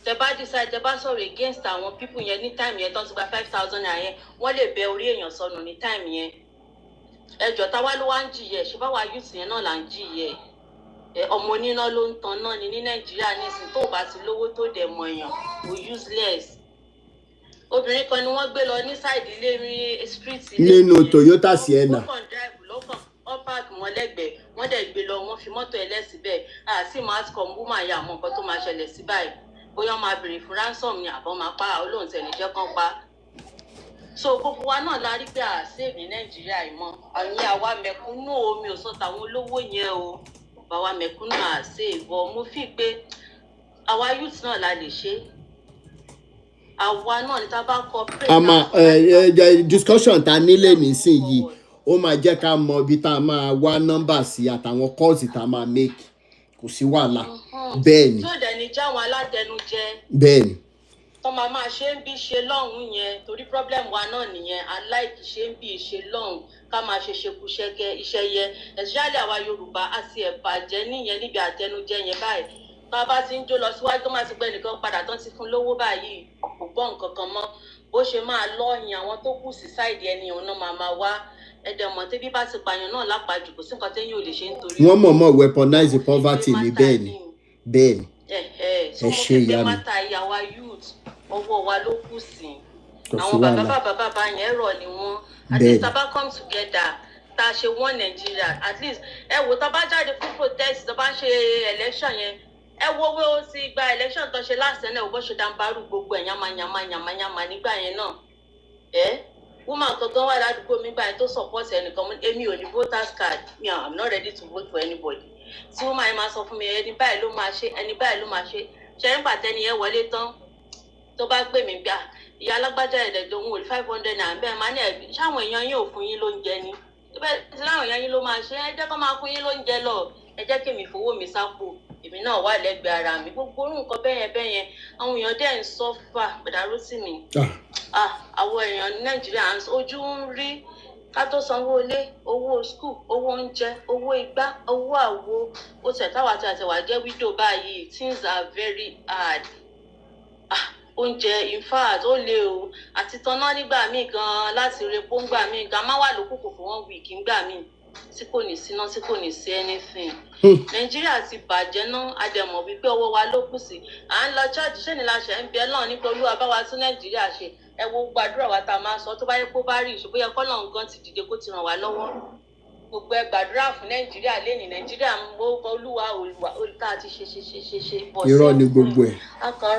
Tẹ bá decide tẹ bá sọ̀rọ̀ against àwọn people yẹn ní time yẹn tán ti gba 5,000 yẹn wọ́n lè bẹ orí èèyàn sọnù ní time yẹn. Ẹjọ́ táwa ló wá ń jìyẹ ṣé báwa youth yẹn náà là ń jìyẹ. Ọmọ oníná ló ń tan náà ní Nàìjíríà nísìnyí tó bá ti lówó tó dẹ̀ mọ̀ èèyàn kò useless. Obìnrin kan ni wọ́n gbé lọ ní side ilé mi street ilé. Nínú Toyota Sienna. Wọ́n kàn drive lọ́kàn wọ́n park wọn lẹ́gbẹ̀ẹ́ wọ́n dẹ̀ gbé lọ wọ́n fi mọ́tò ẹlẹ́sìbẹ̀ àti mass com woman ya àwọn nǹkan tó máa ṣẹlẹ̀ sí báyìí bóyá wọ́n máa béèrè fún ransom ni àbọ̀ máa pa olóhùn tẹ̀lé jẹ́ kán pa. So gbogbo wa náà la rí pé à save ní Nàìjíríà ìmọ̀ àyìn àwa mẹ̀kúnnù omi ò sọ tàwọn olówó yẹn o bàwa mẹ̀kúnnù à save ọ mo fi pé àwa youth náà la lè ṣe àwa náà ní tá bá cooperate. Discussion ta nílé nísìnyìí ó máa jẹ́ ká mọ ibi tá a máa wá nọ́mbà sí àtàwọn calls tá a máa make kò sí wàhálà. Bẹ́ẹ̀ni. Tí ò dẹ̀ ní já àwọn alátẹnujẹ. Bẹ́ẹ̀ni. Tọ́ máa ṣe ń bí ṣe lọ́hùn yẹn torí problem wa náà nìyẹn aláìkí ṣe ń bí ṣe lọ́hùn ká máa ṣe ṣekúṣẹkẹ iṣẹ́ yẹ especially àwa Yorùbá á ti ẹ̀bàjẹ́ níyẹn níbi àtẹnujẹ yẹn báyìí. Tá a bá ti ń jó lọ síwájú tó máa ti gbẹ nìkan padà tán ti fún lówó báyìí kò gbọ́ nǹkan kan mọ́ bó ṣe máa lọ́yìn àwọn tó kù sí sáìdì ẹni òun náà máa wá ẹ̀dẹ̀ mọ̀ tẹ́bí bá ti pààyàn náà lápàjù kò sí nǹkan tẹ́yìn ò lè ṣe nítorí. Wọ́n mọ̀ọ́mọ̀ weaponize poverty ní bẹ́ẹ̀ni bẹ́ẹ̀ni. Ẹ ṣe ìyá mi. Mata ìyàwó youth ọwọ́ wa ló kù sí. Àwọn bàbá yẹn rọ̀ ni wọ́n at least tá bá come together tá a ṣe one Nigeria at least ẹ wò tá bá jáde fún protest tá bá ṣe election yẹn ẹ wo owó sí gba election tó ṣe last ẹ̀ náà bó ṣe dàǹbarú gbogbo ẹ̀ yamayama nígbà yẹn náà woman kankan wà ládùúgbò mi báyìí tó support ẹnìkan èmi ò ní voters card I'm not ready to vote for anybody tí woman yẹn máa sọ fún mi ẹni báyìí ló máa ṣe ẹni báyìí ló máa ṣe ṣe nígbà tẹ́ni yẹn wọlé tán tó bá pè mí gbà ìyá alágbájá ẹ̀dẹ̀dẹ̀ òun ò 500 naira bẹ́ẹ̀ máa ní ẹ̀bí ṣáwọn èèyàn yín ò fún yín lóúnjẹ ni tí láwọn èèyàn yín ló máa ṣe ẹ jẹ́ kó máa fún yín lóúnjẹ lọ ẹ jẹ́ kí èmi fowó mi sápò èmi náà wà lẹ́gbẹ̀ẹ́ ara mi gbogbo orú nǹkan bẹ́yẹn àwọn èèyàn dẹ̀ ń sọ́fà gbẹ̀dáró sí mi àwọn èèyàn ní Nàìjíríà ojú ń rí ká tó sanwó ilé owó skul owó oúnjẹ owó igbá owó àwo ó tẹ̀ táwa tí a ti wà jẹ́ wídò báyìí things are very hard oúnjẹ in fact ó le o àti tanná nígbà míì gan láti repo ńgbà míì gan má wà lókùnkùn fún 1 week ńgbà míì tí kò ní síná tí kò ní sí anything Nàìjíríà ti bàjẹ́ náà àdẹ̀mọ̀ wípé ọwọ́ wa ló kù sí à ń lọ church ṣé ni la ṣe ń bẹ náà nípa Olúwa bá wa tún Nàìjíríà ṣe ẹ wo gbàdúrà wa tá a máa sọ tó bá yẹ kó bá rí ìṣòbó yẹ kọ́nà nǹkan ti dìde kó ti ràn wá lọ́wọ́ gbogbo ẹ gbàdúrà fún Nàìjíríà lẹ́ni Nàìjíríà ń mọ Olúwa olùkà ti ṣe bọ̀ sí irọ́ ni gbogbo ẹ̀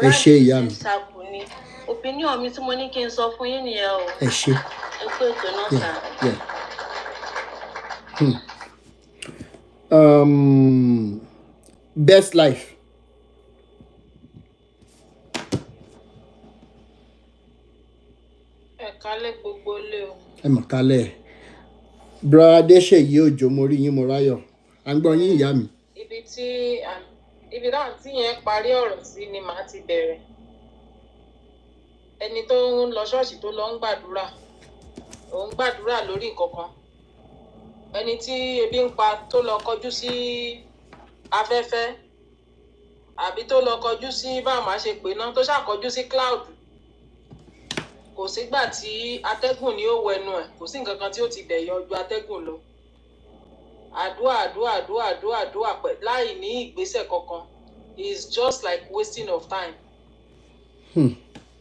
ẹ ṣe ìyá mi ni opinion mi tí mo ní kí n sọ fún yín nìyẹn o ẹ ṣe ẹ pé ètò náà sà. Best life. Kálẹ̀ gbogbo lé o. Ẹ mọ̀ kálẹ̀. Bro Adéṣèyí Òjó mo rí yín mo ráyọ̀. À ń gbọ́ yín ìyá mi. Ibi náà tí yẹn parí ọ̀rọ̀ sí ni màá ti bẹ̀rẹ̀. Ẹni tó ń lọ ṣọ́ọ̀ṣì tó lọ ń gbàdúrà. Òun gbàdúrà lórí nǹkan kan. Ẹni tí ebi ń pa tó lọ kọjú sí afẹ́fẹ́ àbí tó lọ kọjú sí báwo máa ṣe pè náà tó ṣàkọjú sí cloud. Kò sígbà tí atẹ́gùn ni ó wẹnu ẹ̀ kò sí nǹkan kan tí ó ti bẹ̀ yọ ju atẹ́gùn lọ. Àdúà pẹ̀ láì ní ìgbésẹ̀ kankan is just like wasting of time.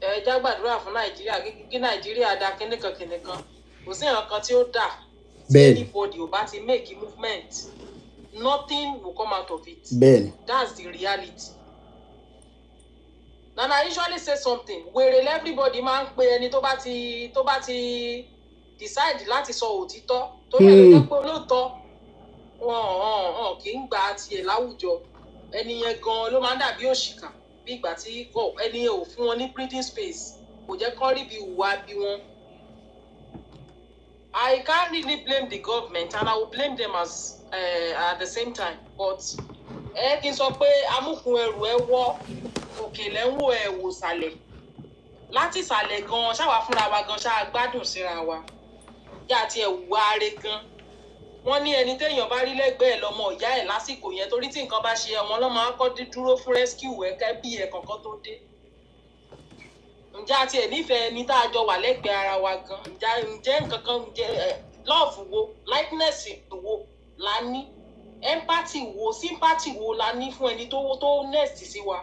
Ẹ já gbàdúrà fún Nàìjíríà kí Nàìjíríà dá kíníkan kò sí nǹkan kan tí ó dà tí anybody ò bá ti make movement nothing will come out of it. Bẹ́ẹ̀ni. That's the reality. And I usually say something wèrè everybody máa ń pe ẹni tó bá ti decide láti sọ òtítọ́ torí ẹ̀ ló jẹ́ pé olóòótọ́ wọn kì í gba tiẹ̀ láwùjọ ẹni yẹn gan ló máa ń dàbí òṣìkà bí ìgbà tí ẹni yẹn ò fún wọn ní breathing space kò jẹ́ kán rí bí ìwà bí wọn. I can't really blame the government and I will blame them as at the same time but kí n sọ pé amúkun ẹrù ẹ wọ́ òkèlè ń wò ẹ wò sàlẹ̀ láti sàlẹ̀ gan ṣáwa fúnra wa gan ṣáà gbádùn síra wa yá àti ẹ̀wù ààrẹ gan wọ́n ní ẹni téèyàn bá rí lẹ́gbẹ̀ẹ́ lọ́mọ ìyá ẹ̀ lásìkò yẹn torí tí nǹkan bá ṣe ọmọ lọ́mọ á kọ́ dúró fún rescue ẹ̀ kẹ́ bí ẹ̀ kankan tó dé ǹjẹ́ àti ẹ̀ nífẹ̀ẹ́ ẹni tá a jọ wà lẹ́gbẹ̀ẹ́ ara wa gan ǹjẹ́ nǹkan kan love wo likeness wo la ní empathy wo sympathy wo la ní fún ẹni tó next sí wa.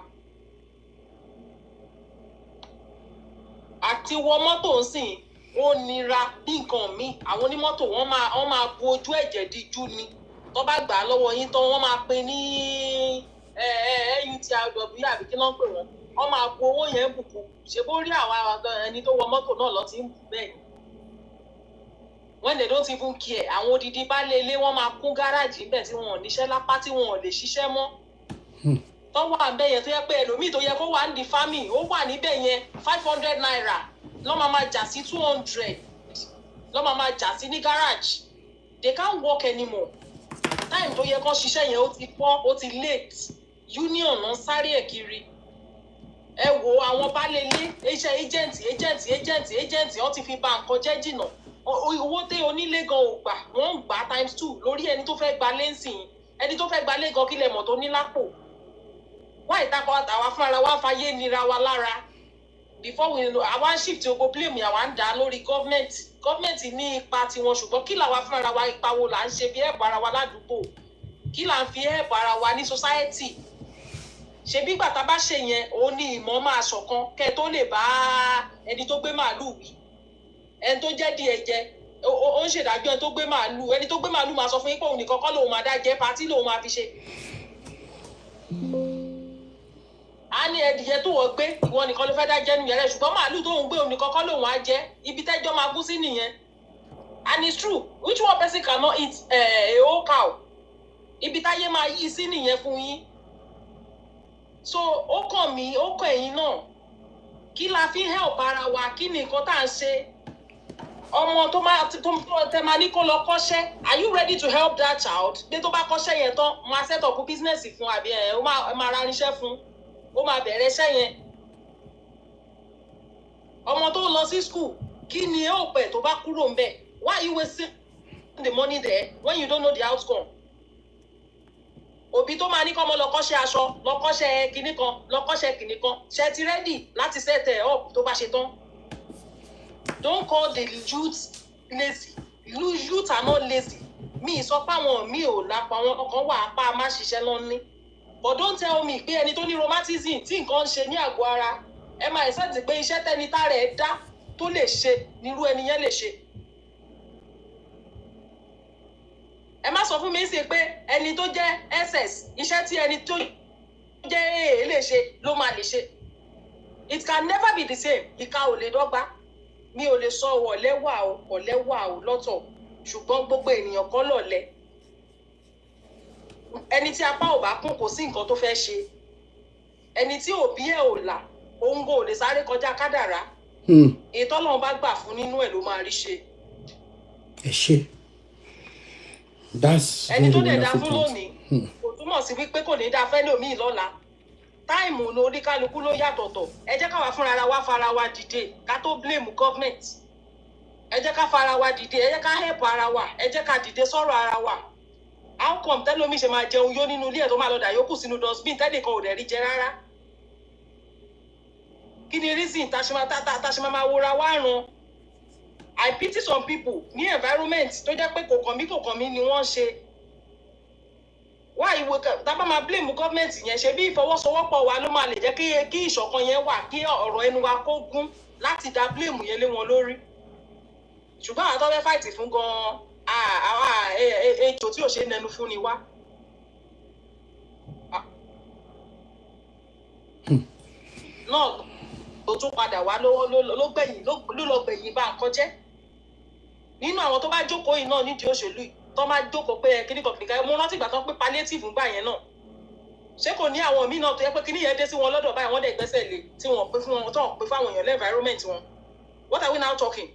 Àti wọ mọ́tò ń sìn ó nira bí nǹkan míì àwọn onímọ́tò wọ́n máa bu ojú ẹ̀jẹ̀ díjú ni tó bá gbà á lọ́wọ́ yín tán wọ́n máa pè ní NUTRW àbí kí ló ń pè wọ́n máa bu owó yẹn bùkún ṣe bó rí àwọn ẹni tó wọ mọ́tò náà lọ ti ń bù bẹ́ẹ̀ ni when they don't even care àwọn odidi baálé ilé wọ́n máa kún gáràjì níbẹ̀ tí wọn ò níṣẹ́ lápá tí wọn ò lè ṣiṣẹ́ mọ́ tó wà níbẹ̀ yẹn tó yẹ pé ẹlòmíì tó yẹ kó wà ní di farming ó wà níbẹ̀ yẹn 500 naira lọ́ máa jà sí 200 lọ́ máa jà sí ní garage they can't work anymore time tó yẹ kó ṣiṣẹ́ yẹn ó ti pọ́ ó ti late union náà sáré ẹ̀ kiri ẹ wo àwọn baálé ilé iṣẹ́ agent wọ́n ti fi bà nǹkan jẹ́ jìnnà owó tẹ onílé gan ò gbà wọ́n ń gbà ×2 lórí ẹni tó fẹ́ gba lẹ́sìn ẹni tó fẹ́ gba lé gan kílẹ̀ mọ̀ tó ní lápò wá ìtakọ̀ àtàwà fúnra wa fàyè nira wa lára before we know àwa shift ogo blame àwa ń dá lórí government ní ipa tiwọn ṣùgbọ́n kí làwa fúnra wa ipa wo là ń ṣe bí help ara wa ládùúgbò kí là ń fi help ara wa ní society ṣe bí gbàtà bá ṣe yẹn òun ní ìmọ̀ máa ṣọ̀kan kẹ́ tó lè bá ẹni tó gbé màálù wí ẹni tó jẹ́ di ẹ̀jẹ̀ ó ń ṣèdájọ́ ẹni tó gbé màálù máa sọ fún yín pé òun nìkan kọ́ lòun máa dá jẹ́ pátí lòun máa fi ṣe. ní ẹdìyẹ tó wọ́n gbé ìwọ nìkan ló fẹ́ dá jẹ́ nìyẹn rẹ̀ ṣùgbọ́n màálù tó ń gbé òun nìkan kọ́ lòun á jẹ́ ibi tẹ́jọ́ máa kú sí nìyẹn. And it's true, which one person cannot eat a whole cow? Ibi táyé máa yí sí nìyẹn fún yín. So ó kàn mí, ó kàn ẹ̀yin náà. Kí la fi help ara wa? Kí ni nǹkan tá à ń ṣe? Ọmọ tó tẹ máa ní kó lọ kọ́ṣẹ́. Are you ready to help that child? Bí tó bá kọ́ṣẹ́ yẹn tán, máa set up business fún àbí ó máa ra irinṣẹ́ fún. Ó máa bẹ̀rẹ̀ iṣẹ́ yẹn. Ọmọ tó lọ sí school, kí ni ó pẹ̀ tó bá kúrò ńbẹ̀? Why are you wasting the money there when you don't know the outcome? Òbí tó máa ní kọ́ ọmọ lọ kọ́ṣẹ́ aṣọ, lọ kọ́ṣẹ́ kinní kan, lọ kọ́ṣẹ́ kinní kan. Ṣé ti ready láti set up tó bá ṣe tán? Don't call the youth lazy. Youth are not lazy. Mi sọ pé àwọn mi ò lápá wọn ọkàn wà apá má ṣiṣẹ́ lọ ní. But don't tell me pé ẹni tó ní rheumatism tí nǹkan ń ṣe ní àgọ́ ara. Ẹ máa expect pé iṣẹ́ tẹ́ni tá rẹ̀ dá tó lè ṣe nírú ẹni yẹn lè ṣe. Ẹ má sọ fún mi sí pé ẹni tó jẹ́ SS iṣẹ́ tí ẹni tó jẹ́ AA lè ṣe ló máa lè ṣe. It can never be the same. Ìka ò lè dọ́gba. Mi ò lè sọ ọ̀lẹ wà o lọ́tọ̀ ṣùgbọ́n gbogbo ènìyàn kọ́ lọ̀lẹ. Ẹni tí apá ò bá kún kò sí nǹkan tó fẹ́ ṣe. Ẹni tí òbí ẹ̀ ò là òun kò lè sáré kọjá kádàrá. Ètò Ọlọ́run bá gbà fún nínú ẹ̀ ló máa rí ṣe. Ẹ ṣé. That's ẹni tó very dẹ̀ dá wonderful fún point. lónìí kò túmọ̀ sí wípé kò ní dá fẹ́ lómi lọ́la. Táìmù ní oníkálukú ló yàtọ̀tọ̀. Ẹ jẹ́ káwa fúnra ara wa fara wa dìde ká tó blame government. Ẹ jẹ́ ká fara wa dìde, ẹ jẹ́ ká help ara wa, ẹ jẹ́ ká dìde sọ̀rọ̀ ara wa. How come tẹ́lómi ṣe máa jẹun yó nínú ilé ẹ̀ tó máa lọ dà yókù sínú dustbin tẹ́nìkan ò dẹ̀ rí jẹ rárá? Kí ni reason tá ṣe máa wora wá ràn? I pity some people ní environment tó jẹ́ pé kò kàn mí ni wọ́n ṣe. Why ìwé tá bá máa blame government yẹn ṣe bí ìfọwọ́sowọ́pọ̀ wa ló máa lè jẹ́ kí ìṣọ̀kan yẹn wà kí ọ̀rọ̀ ẹnu wa kó gún láti dá blame yẹn lé wọn lórí. Ṣùgbọ́n àwọn tó fẹ́ fight fún gan-an àwa ejò tí ò ṣe nẹnu fún ni wá. Náà ló tún padà wá ló lọ gbẹ̀yìn bá nǹkan jẹ́. Nínú àwọn tó bá jókòó yìí náà nídìí òṣèlú yìí tó máa jókòó pé kíní kan kìnìkan mo rántí ìgbà kan pé palliative ń gbà yẹn náà. Ṣé kò ní àwọn míì náà tó yẹ pé kíní yẹn dé sí wọn lọ́dọ̀ báyìí wọ́n dẹ̀ gbẹ́sẹ̀ lé tí wọ́n pé fún wọn tó ń pè fáwọn èèyàn lẹ́nvironment wọn. What are we now talking?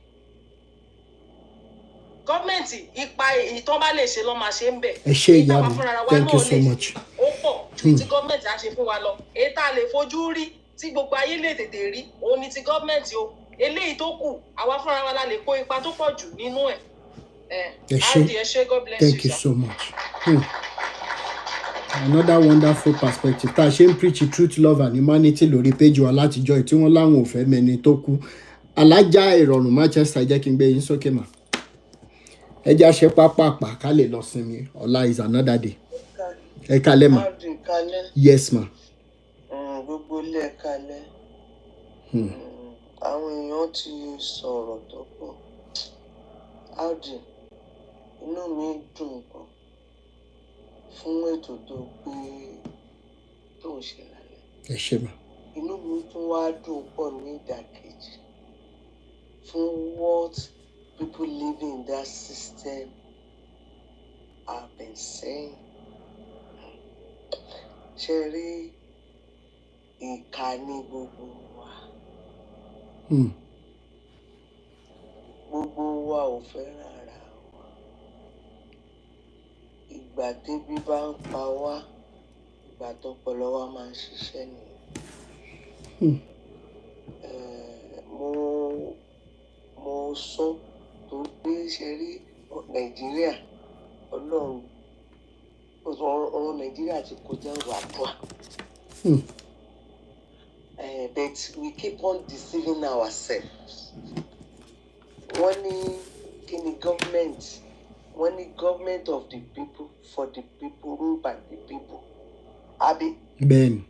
Gọ́ọ̀mẹ̀ntì ipa ìtàn bá lè ṣe lọ́ máa ṣe ń bẹ̀. Ẹ ṣé ìyá mi, thank you so much. Ó pọ̀ ju ti gọ́ọ̀mẹ̀ntì á ṣe fún wa lọ. Èyí tá a lè fojú rí tí gbogbo ayé lè tètè rí òun ni ti gọ́ọ̀mẹ̀ntì o. Eléyìí tó kù àwa fúnra wa la lè kó ipa tó pọ̀ jù nínú ẹ̀. Ẹ ṣé, God bless thank you sir. so much. Another wonderful perspective. Tá a ṣe ń preach truth, love and humanity lórí page wa látijọ́ tí wọ́n láwọn ò fẹ́ mẹ́ni tó kú. Alájà ìrọ̀rùn Manchester jẹ́ kí n gbé yín sókè mà. Ẹ jẹ́ àṣẹ pápápá ká lè lọ sinmi. Ọ̀la is another day. Ẹ kalẹ́ mà. Yes ma. Gbogbo ilé ẹ kalẹ́. Àwọn èèyàn ti sọ̀rọ̀ tó pọ̀. Audi, inú mi dùn gan fún ètò tó gbé tó ń ṣe lálẹ́. Ẹ ṣé mà. Inú mi tún wá dùn pọ̀ ní ìdàkejì fún what people living in that system have been saying. Ṣé rí ìkà ní gbogbo wa? Gbogbo wa ò fẹ́ràn ara wa. Ìgbà tébí bá ń pa wá, ìgbà tọ́pọlọ wa máa ń ṣiṣẹ́ nìyẹn. Mo sọ tó gbé ṣe rí Nàìjíríà, Ọlọ́run ọ̀rọ̀ Nàìjíríà ti kọjá wàdùà. But we keep on deceiving ourselves. Wọ́n ní kí ni government? Wọ́n ní government of the people, for the people, ruled by the people. Abi? Bẹ́ẹ̀ni.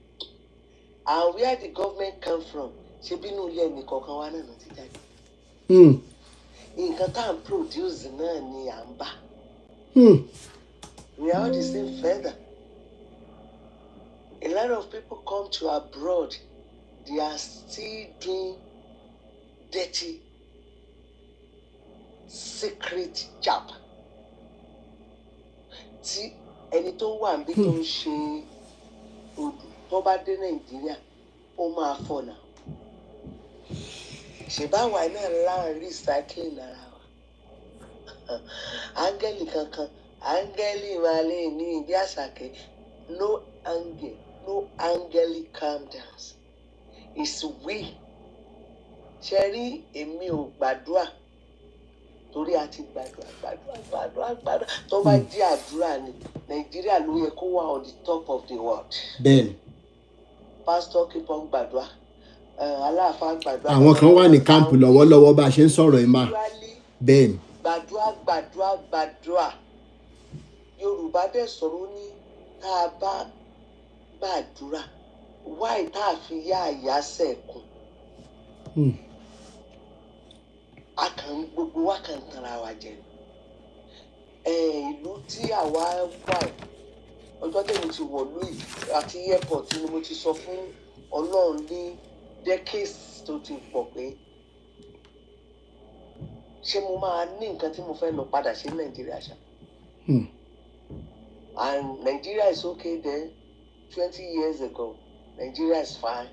And where the government come from? Ṣé bínú ilé ẹnì kọ̀ọ̀kan wa náà ti jáde? Nǹkan tá à ń produce náà ni à ń bá. We are all the same feather. A lot of people come to abroad, they are still doing dirty, secret job. Tí ẹni tó wà níbi tó ń ṣe odò tó bá dé Nàìjíríà, ó máa fọ̀nà. Ṣèbáwa náà láàrin recycling ara wa. Áńgẹ́lì kankan, áńgẹ́lì máa lè ní ibi àṣàkẹ́. No angel, no angelic calm down. It's we. Ṣé rí èmi ò gbàdúrà torí a ti gbàdúrà. Tó bá jẹ́ àdúrà ni, Nàìjíríà ló yẹ kó wà on the top of the world. Bẹ́ẹ̀ni. Pastor keep on gbàdúrà. Aláàfáà gbàdúrà. Àwọn kan wà ní kámpù lọ́wọ́lọ́wọ́ bá a ṣe ń sọ̀rọ̀ ẹ̀ máa. Bẹ́ẹ̀ni. Gbàdúrà. Yorùbá dẹ̀ sọ̀rọ̀ ní tá a bá gbàdúrà, wáì tá a fi yá àyà sẹ̀kùn. Gbogbo wa kàn tanra wa jẹ. Ìlú tí àwa wà, ọjọ́ tẹ̀mí ti wọ̀lú yìí àti airport ni mo ti sọ fún Ọlọ́run ní decades tó ti pọ̀ pé ṣé mo máa ní nǹkan tí mo fẹ́ lọ padà sí Nàìjíríà ṣá. And Nigeria is okay then. 20 years ago, Nigeria is fine.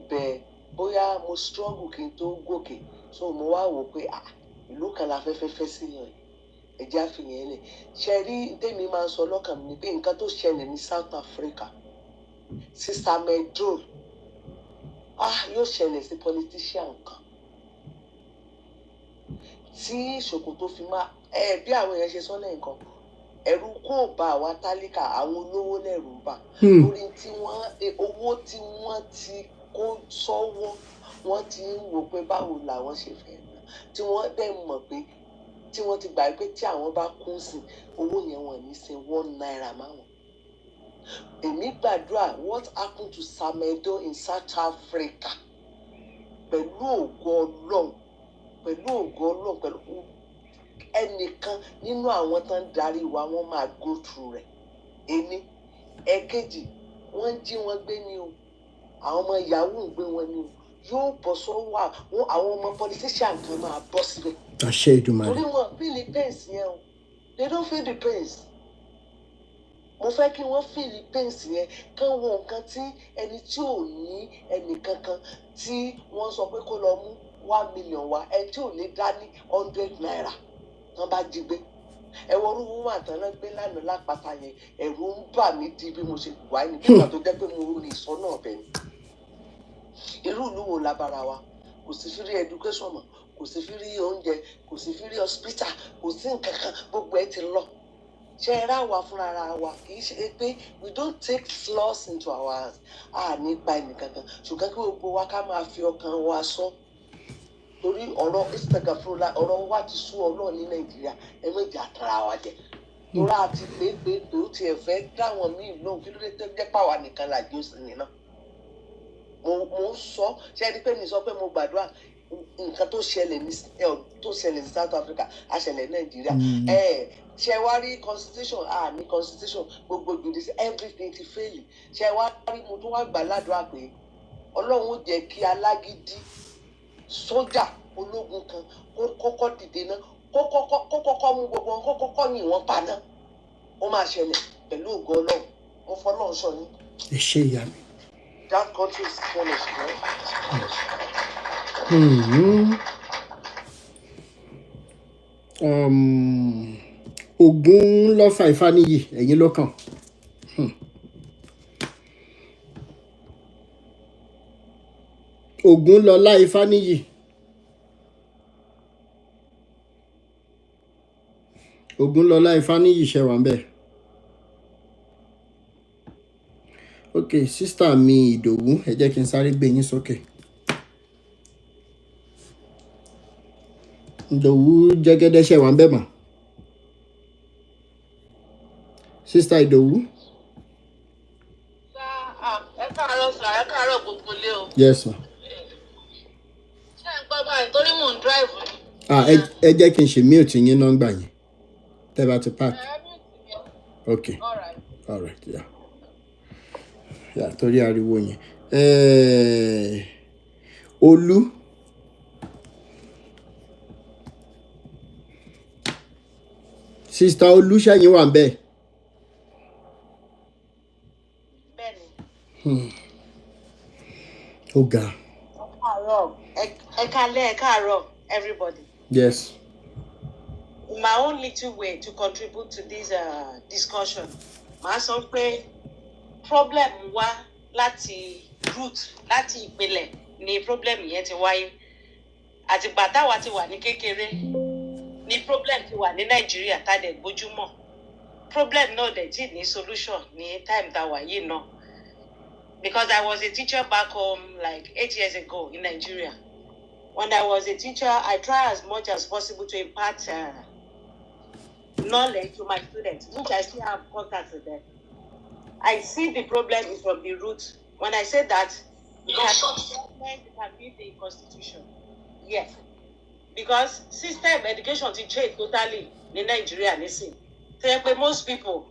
But bóyá mo struggle kí n tó gòkè, so mo wá wò pé ìlú kan la fẹ́ sí yàn ẹ̀jẹ̀ àfihàn lẹ̀. Ṣé rí tèmi máa ń sọ lọ́kàn mi pé nǹkan tó ṣẹlẹ̀ ní South Africa, Sister Medro, yóò ṣẹlẹ̀ sí politician kan. Tí ṣòkòtò fi máa bí àwọn èèyàn ṣe sọ lẹ́yìn kan, ẹ̀rù kò bá àwa tálíkà, àwọn olówó lẹ́rù ń bà. Lórí owó tí wọ́n ti kó sọ́wọ́, wọ́n ti ń wò pé báwo làwọn ṣe fẹ́ ná. Tí wọ́n dẹ̀ mọ̀ pé tí wọ́n ti gbà pé tí àwọn bá kún sí owó yẹn wọ́n ní ṣe 1 naira máwọn. Èmi gbàdúrà what happened to Samedo in South Africa pẹ̀lú ògo Ọlọ́run, pẹ̀lú ẹnìkan nínú àwọn tó ń darí wa wọ́n máa go through rẹ̀. Ẹ̀kejì, wọ́n jí wọn gbé ni o, àwọn ọmọ yahoo ń gbé wọn ni o, yóò bọ́ sọ́wọ́ àwọn ọmọ politician kan máa bọ́ síbẹ̀. Àṣẹ Èdùmàrè. Torí wọn feel the pains yẹn o, they don't feel the pains. Mo fẹ́ kí wọ́n feel the pains yẹn, kán wo nǹkan tí ẹni tí ò ní ẹnì kankan tí wọ́n sọ pé kó lọ mú 1 million wá, ẹni tí ò lè dá ní 100 naira tán bá jí gbé. Ẹ̀wọ̀n orúkọ wà tán náà gbé lánàá lápáta yẹn, ẹ̀rù ń bà mí di bí mo ṣe wà ní nígbà tó jẹ́ pé mo rí ìsọ náà bẹ̀ ni. Irú ìlú wo la bára wa? Kò sí free education mọ́, kò sí free oúnjẹ, kò sí free hospital, kò sí nǹkan kan, gbogbo ẹ ti lọ. Ṣé ẹ rá wa fúnra wa? Kì í ṣe pé we don't take laws into our hands. Nípa ẹnìkankan, ṣùgbọ́n kí gbogbo wa ká máa fi ọkàn wa sọ. Torí ọ̀rọ̀ istagafurula, ọ̀rọ̀ wa ti sú Ọlọ́run ní Nàìjíríà, ẹ méjì àtàrà wa jẹ. Torí àti pé ó tiẹ̀ fẹ́ dáwọn míì lóhùn, kí ló dé tó jẹ́ pàwọ́ nìkan làjẹ́ òsì nínú. Mo sọ, ṣé ẹni pé mi sọ pé mo gbàdúrà nǹkan tó ṣẹlẹ̀ ní South Africa á ṣẹlẹ̀ Nàìjíríà. Ṣé wá rí constitution? Ní constitution, gbogbo judicial everything ti fail. Ṣé wá rí mo tún wá gbà ládùúrà pé Ọlọ́run ó jẹ́ kí alágídí sójà ológun kan kó kọ́kọ́ dìde náà, kó kọ́kọ́ mú gbogbo wọn, kó kọ́kọ́ yìn wọ́n pa náà. Ó máa ṣẹlẹ̀ pẹ̀lú ògo Ọlọ́run. Mo fọlọ́run sọ ní. Ẹ ṣé ìyá mi. That country is finished, right? Ògún lọ́fà Ifáníyì, ẹ̀yin ló kàn. Ògún lọ́lá Ifáníyì. Ògún lọ́lá Ifáníyì ṣe wà ń bẹ̀. Ok, sísítà mi Ìdòwú, ẹ jẹ́ kí n sáré gbé yín sókè. Ìdòwú Jẹ́gẹ́dẹ́ ṣe wà ń bẹ̀ mà. Sísítà Ìdòwú. Ẹ káàárọ̀ sà, ẹ káàárọ̀ gbogbo ilé o. Yes ma. Ṣé ẹ gbọ́ báyìí torí mò ń drive ni? Ẹ jẹ́ kí n ṣe mute yín nọ́mbà yẹn tẹ́ bá ti park. Ok, all right, yeah. torí ariwo yẹn. Olú. Sista Olú ṣẹ́yìn wà ń bẹ̀. bẹ́ẹ̀ni. Ó ga. Ẹ káàárọ̀, everybody. Yes. In my own little way to contribute to this discussion, màá sọ pé problem wá láti root, láti ìpìlẹ̀ ni problem yẹn ti wáyé. Àtìgbà táwa ti wà ní kékeré ni problem ti wà ní Nàìjíríà tá dẹ̀ gbójúmọ̀. Problem náà dẹ̀ tí ní solution ní time táwa yìí náà. Because I was a teacher back home like 8 years ago in Nigeria. When I was a teacher, I try as much as possible to impart knowledge to my students, which I still have contact with them. I see the problem is from the root. When I say that, you can read the constitution. Yes. Because system education to change totally in Nigeria. Listen, most people,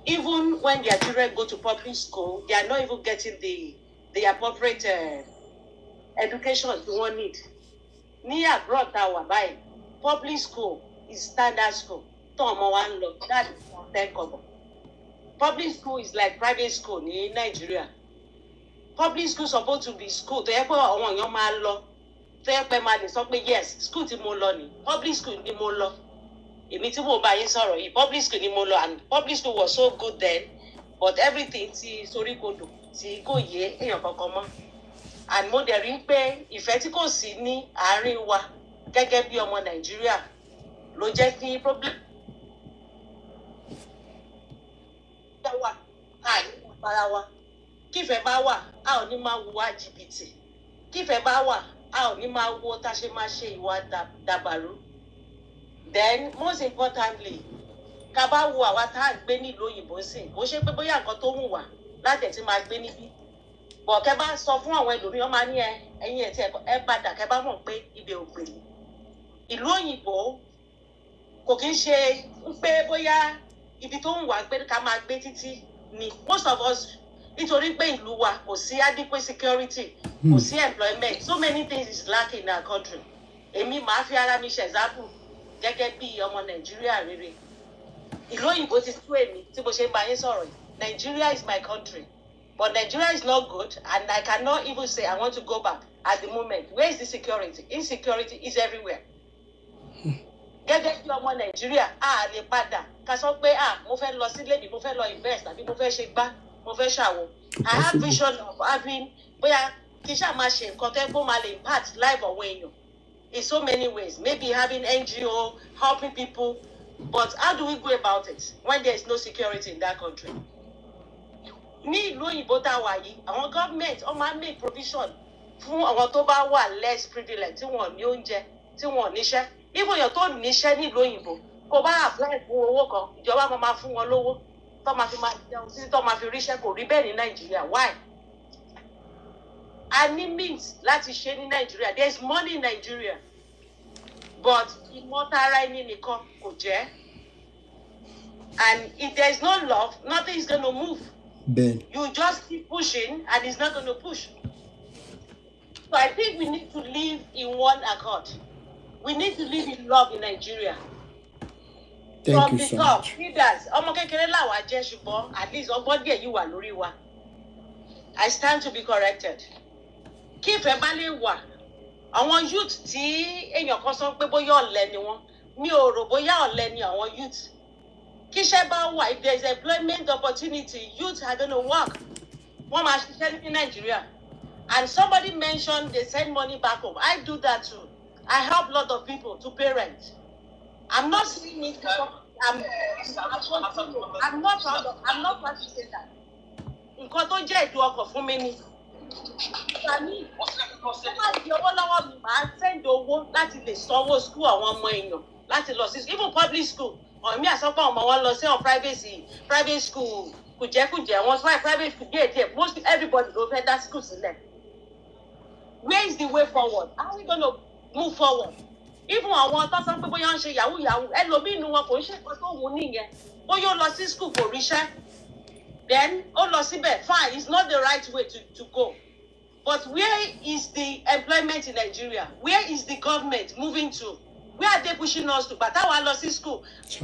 even when their children go to public school, they are not even getting the appropriate education they want need. Near abroad tower by public school is standard school. That is 10 kobo. Public school is like private school in Nigeria. Public school supposed to be school. To help àwọn èèyàn máa lọ. To help máa lè sọ pé yes, school tí mo lọ ni. Public school ni mo lọ. Èmi tí mo bá yín sọ̀rọ̀ yìí, public school ni mo lọ, and public school was so good then, but everything ti sórí kodò tí kò yé èèyàn kankan mọ́. And mo dẹ̀ rí pé ìfẹ́ tí kò sí ní àárín wa gẹ́gẹ́ bí ọmọ Nàìjíríà ló jẹ́ kí problem wà káàkiri para wa. Kífẹ́ bá wà, a ò ní máa wùwà jìbìtì. Kífẹ́ bá wà, a ò ní máa wo tá ṣe máa ṣe ìwà dàbàrú. Then most importantly, ká bá wo àwa tá à ń gbé nílùú òyìnbó sí, kò ṣe pé bóyá nǹkan tó wù wá láti ẹ̀ tí máa gbé níbí. Bọ̀ kẹ́ bá sọ fún àwọn ẹlòmíràn máa ní ẹ̀yin ẹ̀ tí ẹ padà kẹ́ bá mọ̀ pé ibẹ̀ ò gbé. Ìlú òyìnbó kò kí ń ṣe pé bóyá ibi tó ń wà pé ká máa gbé títí ni. Most of us, nítorí pé ìlú wa kò sí adequate security, kò sí employment, so many things is lacking in our country. Èmi máa fi ara mi ṣe example gẹ́gẹ́ bí ọmọ Nàìjíríà rere. Ìlú òyìnbó ti tú èmi tí mo ṣe ń bá yín sọ̀rọ̀ yìí. Nigeria is my country, but Nigeria is not good, and I cannot even say I want to go back at the moment. Where is the security? Insecurity is everywhere. Gẹ́gẹ́ bí ọmọ Nàìjíríà, a lè padà ká sọ pé mo fẹ́ lọ sílé mi, mo fẹ́ lọ invest, àbí mo fẹ́ ṣe gbá, mo fẹ́ ṣàwo. I have vision of having bóyá kí ṣáà máa ṣe nǹkan tó kó máa lè impact life àwọn èèyàn in so many ways. Maybe having NGO, helping people, but how do we go about it when there is no security in that country? Ní ìlú òyìnbó tá a wà yìí, àwọn government ó máa make provision fún àwọn tó bá wà less privileged, tí wọ́n ní oúnjẹ, tí wọ́n níṣẹ́. Even èèyàn tó níṣẹ́ ní ìlú òyìnbó, kò bá apply fún owó kan, ìjọba máa fún wọn lówó tó máa fi máa jẹun títí tó máa fi ríṣẹ́. Kò rí bẹ́ẹ̀ ní Nàìjíríà. Why? A ní means láti ṣe ní Nàìjíríà. There is money in Nigeria, but ìmọ̀tara ẹni nìkan kò jẹ́. And if there is no love, nothing is going to move. Ben. You just keep pushing, and it's not going to push. So I think we need to live in one accord. We need to live in love in Nigeria. Thank you so much. Leaders, ọmọ kékeré làwa jẹ́, ṣùgbọ́n at least ọgbọ́n díẹ̀ yìí wà lórí wa. I stand to be corrected. Kí ìfẹ́ bá lè wà, àwọn youth tí èèyàn kan sọ pé bóyá ọ̀lẹ ni wọ́n, mi ò rò bóyá ọ̀lẹ ni àwọn youth. Kí iṣẹ́ bá wà, if there is employment opportunity, youth are going to work. Wọ́n máa ṣiṣẹ́ ní Nigeria. And somebody mentioned they send money back home. I do that too. I help a lot of people to pay rent. I'm not saying it because I'm not trying to say that. Nǹkan tó jẹ́ ìdùn ọkọ̀ fún mi ni. Ìgbàmí, ó máa di owó lọ́wọ́ mi, màá send owó láti lè sanwó school àwọn ọmọ èèyàn láti lọ sí even public school. Ọ̀mí àsọ́pọ̀ ọmọ wọn lọ sí private school kùjẹ́kùjẹ́ wọn sọ private school díẹ̀ most everybody ló fẹ́ dá school sílẹ̀. Where is the way forward? How are we going to move forward? Even àwọn tó sọ pé bóyá ń ṣe yahoo ẹlòmíì inú wọn kò ń ṣe nǹkan tó wù nìyẹn. Bóyá ó lọ sí school kò ríṣẹ́. then fine, it's not the right way to go. But where is the employment in Nigeria? Where is the government moving to? Where are they pushing us to? But I lost in school.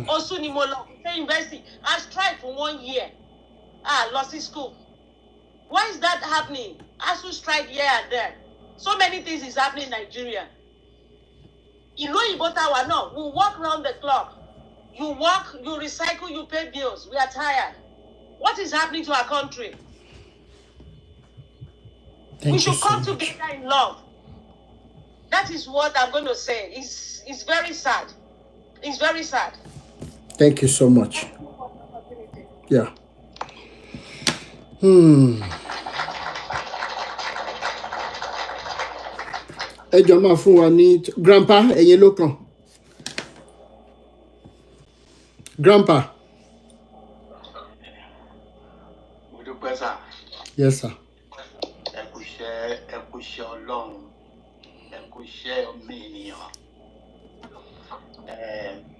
Also, Nimolo, university. I strike for 1 year. Lost in school. Why is that happening? ASU strike here and there. So many things is happening in Nigeria. You know, we walk around the clock. You work, you recycle, you pay bills. We are tired. What is happening to our country? We should come together in love. That is what I'm going to say. It's very sad. It's very sad. Thank you so much. Yeah. Ẹ jọ̀ọ́ máa fún wa ní grandpa ẹ̀yin ló kàn. Grandpa. Mo dúpẹ́ sà. Yes, sir. Ẹ kú iṣẹ́ Ọlọ́run. Ẹ kú iṣẹ́ ọmọ ènìyàn.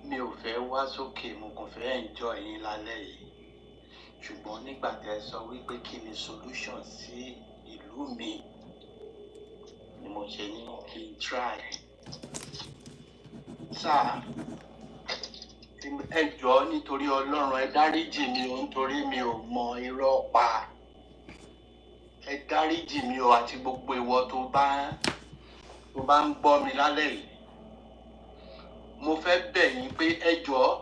Mi ò fẹ́ wá sókè, mo kàn fẹ́ enjoy yín lálẹ́ yìí. Ṣùgbọ́n nígbà tẹ́ sọ wípé kí ni solution sí ìlú mi ni mo ṣe ní kí n try. Sà, ẹ jọ̀ọ́ nítorí Ọlọ́run ẹ dáríjì mi o nítorí mi ò mọ irọ́ pa. Ẹ dáríjì mi o àti gbogbo ìwọ tó bá ń gbọ́ mi lálẹ́ yìí. Mo fẹ́ bẹ̀ yín pé ẹ jọ̀ọ́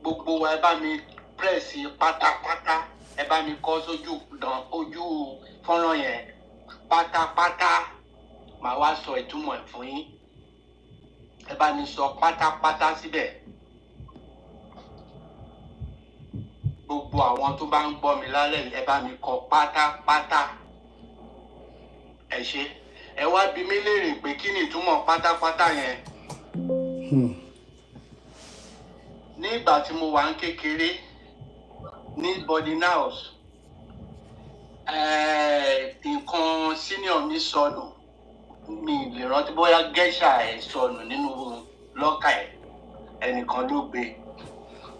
gbogbo wa ẹ bá mi press pátápátá, ẹ bá mi kọ sójú ojú fọ́nrán yẹn pátápátá. Màá wá sọ ìtumọ̀ ẹ̀ fún yín. Ẹ bá mi sọ pátápátá síbẹ̀. Gbogbo àwọn tó bá ń gbọ́ mi lálẹ́ yìí ẹ bá mi kọ pátápátá. Ẹ ṣé. Ẹ wá bi mí léèrè pé kí ni ìtumọ̀ pátápátá yẹn. Nígbà tí mo wà ń kékeré ní boarding house, nǹkan senior mi sọnù. Mi lè rántí bóyá gẹ́ṣà ẹ̀ sọnù nínú lọ́kà ẹ̀. Ẹnìkan ló gbé.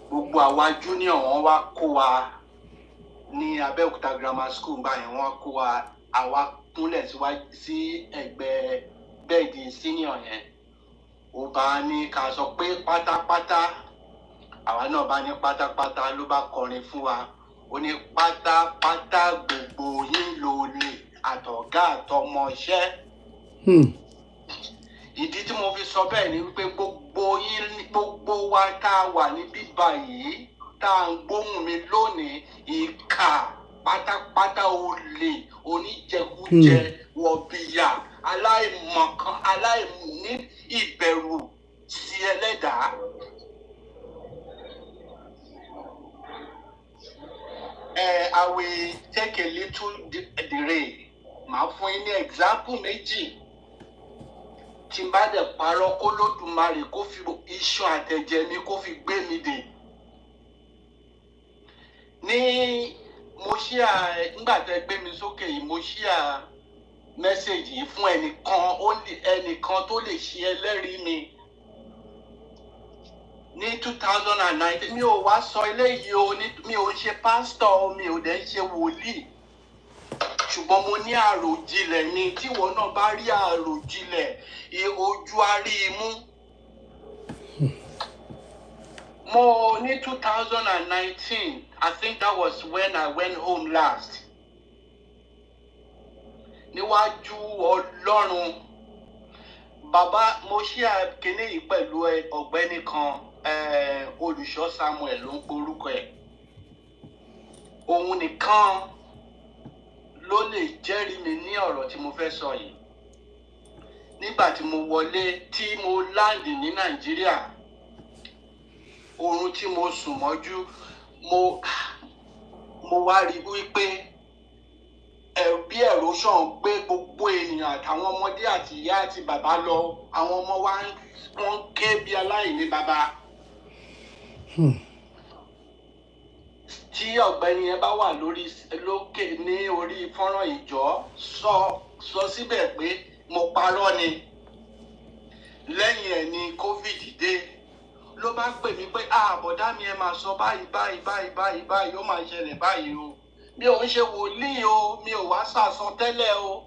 Gbogbo àwa junior wọn wá kó wa ní Abẹ́òkúta grammar school gbà yẹn, wọ́n kó wa àwa kúnlẹ̀ sí ẹ̀gbẹ́ bẹ́ẹ̀dì senior yẹn. Ó bá ní ká sọ pé pátápátá. Àwa náà bá ní pátápátá ló bá kọrin fún wa. Ó ní pátápátá gbogbo yín ló lè àtọ̀gá àtọmọṣẹ́. Ìdí tí mo fi sọ bẹ́ẹ̀ ni wípé gbogbo wa tá a wà ní bíbá yìí tá a ń gbóhùn mi lónìí, ìkà pátápátá olè oníjẹkújẹ wọ̀bìyà aláìmọ̀kan aláìní ìbẹ̀rù sí ẹlẹ́dàá. I will take a little derail. Màá fún yín ní example méjì. Tí n bá dẹ̀ parọ́ kó lódùmarè kó fi iṣan àtẹ̀jẹ̀ mi kó fi gbé mi dè. Mo share nígbà tẹ́ gbé mi sókè yìí, mo share message yìí fún ẹnìkan tó lè ṣe ẹlẹ́rìí mi. Ní 2019 mi ò wá sọ eléyìí o, mi ò ṣe pastor, mi ò dẹ̀ ṣe wòlíì. Ṣùgbọ́n mo ní àròjinlẹ̀ ni, tí ìwọ náà bá rí àròjinlẹ̀ ojú arí imú. Mo ní 2019, I think that was when I went home last. Níwájú Ọlọ́run, bàbá mo share kíní yìí pẹ̀lú ọ̀gbẹ́ni kan, Olùṣọ́ Samuel ló ń porúkọ ẹ̀. Òun nìkan ló lè jẹ́rìí mi ní ọ̀rọ̀ tí mo fẹ́ sọ yìí. Nígbà tí mo wọlé, tí mo land ní Nàìjíríà, oorun tí mo sùn mọ́jú, mo wá rí wípé bí erosion gbé gbogbo ènìyàn àtàwọn ọmọdé àti ìyá àti bàbá lọ. Àwọn ọmọ wa wọ́n ké bí aláìní bàbá. Tí ọ̀gbẹ́ni yẹn bá wà lókè ní orí fọ́nrán ìjọ sọ síbẹ̀ pé mo parọ́ ni. Lẹ́yìn ẹ̀ ni COVID dé. Ló bá pè mí pé bọ̀dá mi ẹ máa sọ báyìí ó máa ṣẹlẹ̀ báyìí o. mi ò ń ṣe wòlíì o, mi ò wá sàsọtẹ́lẹ̀ o.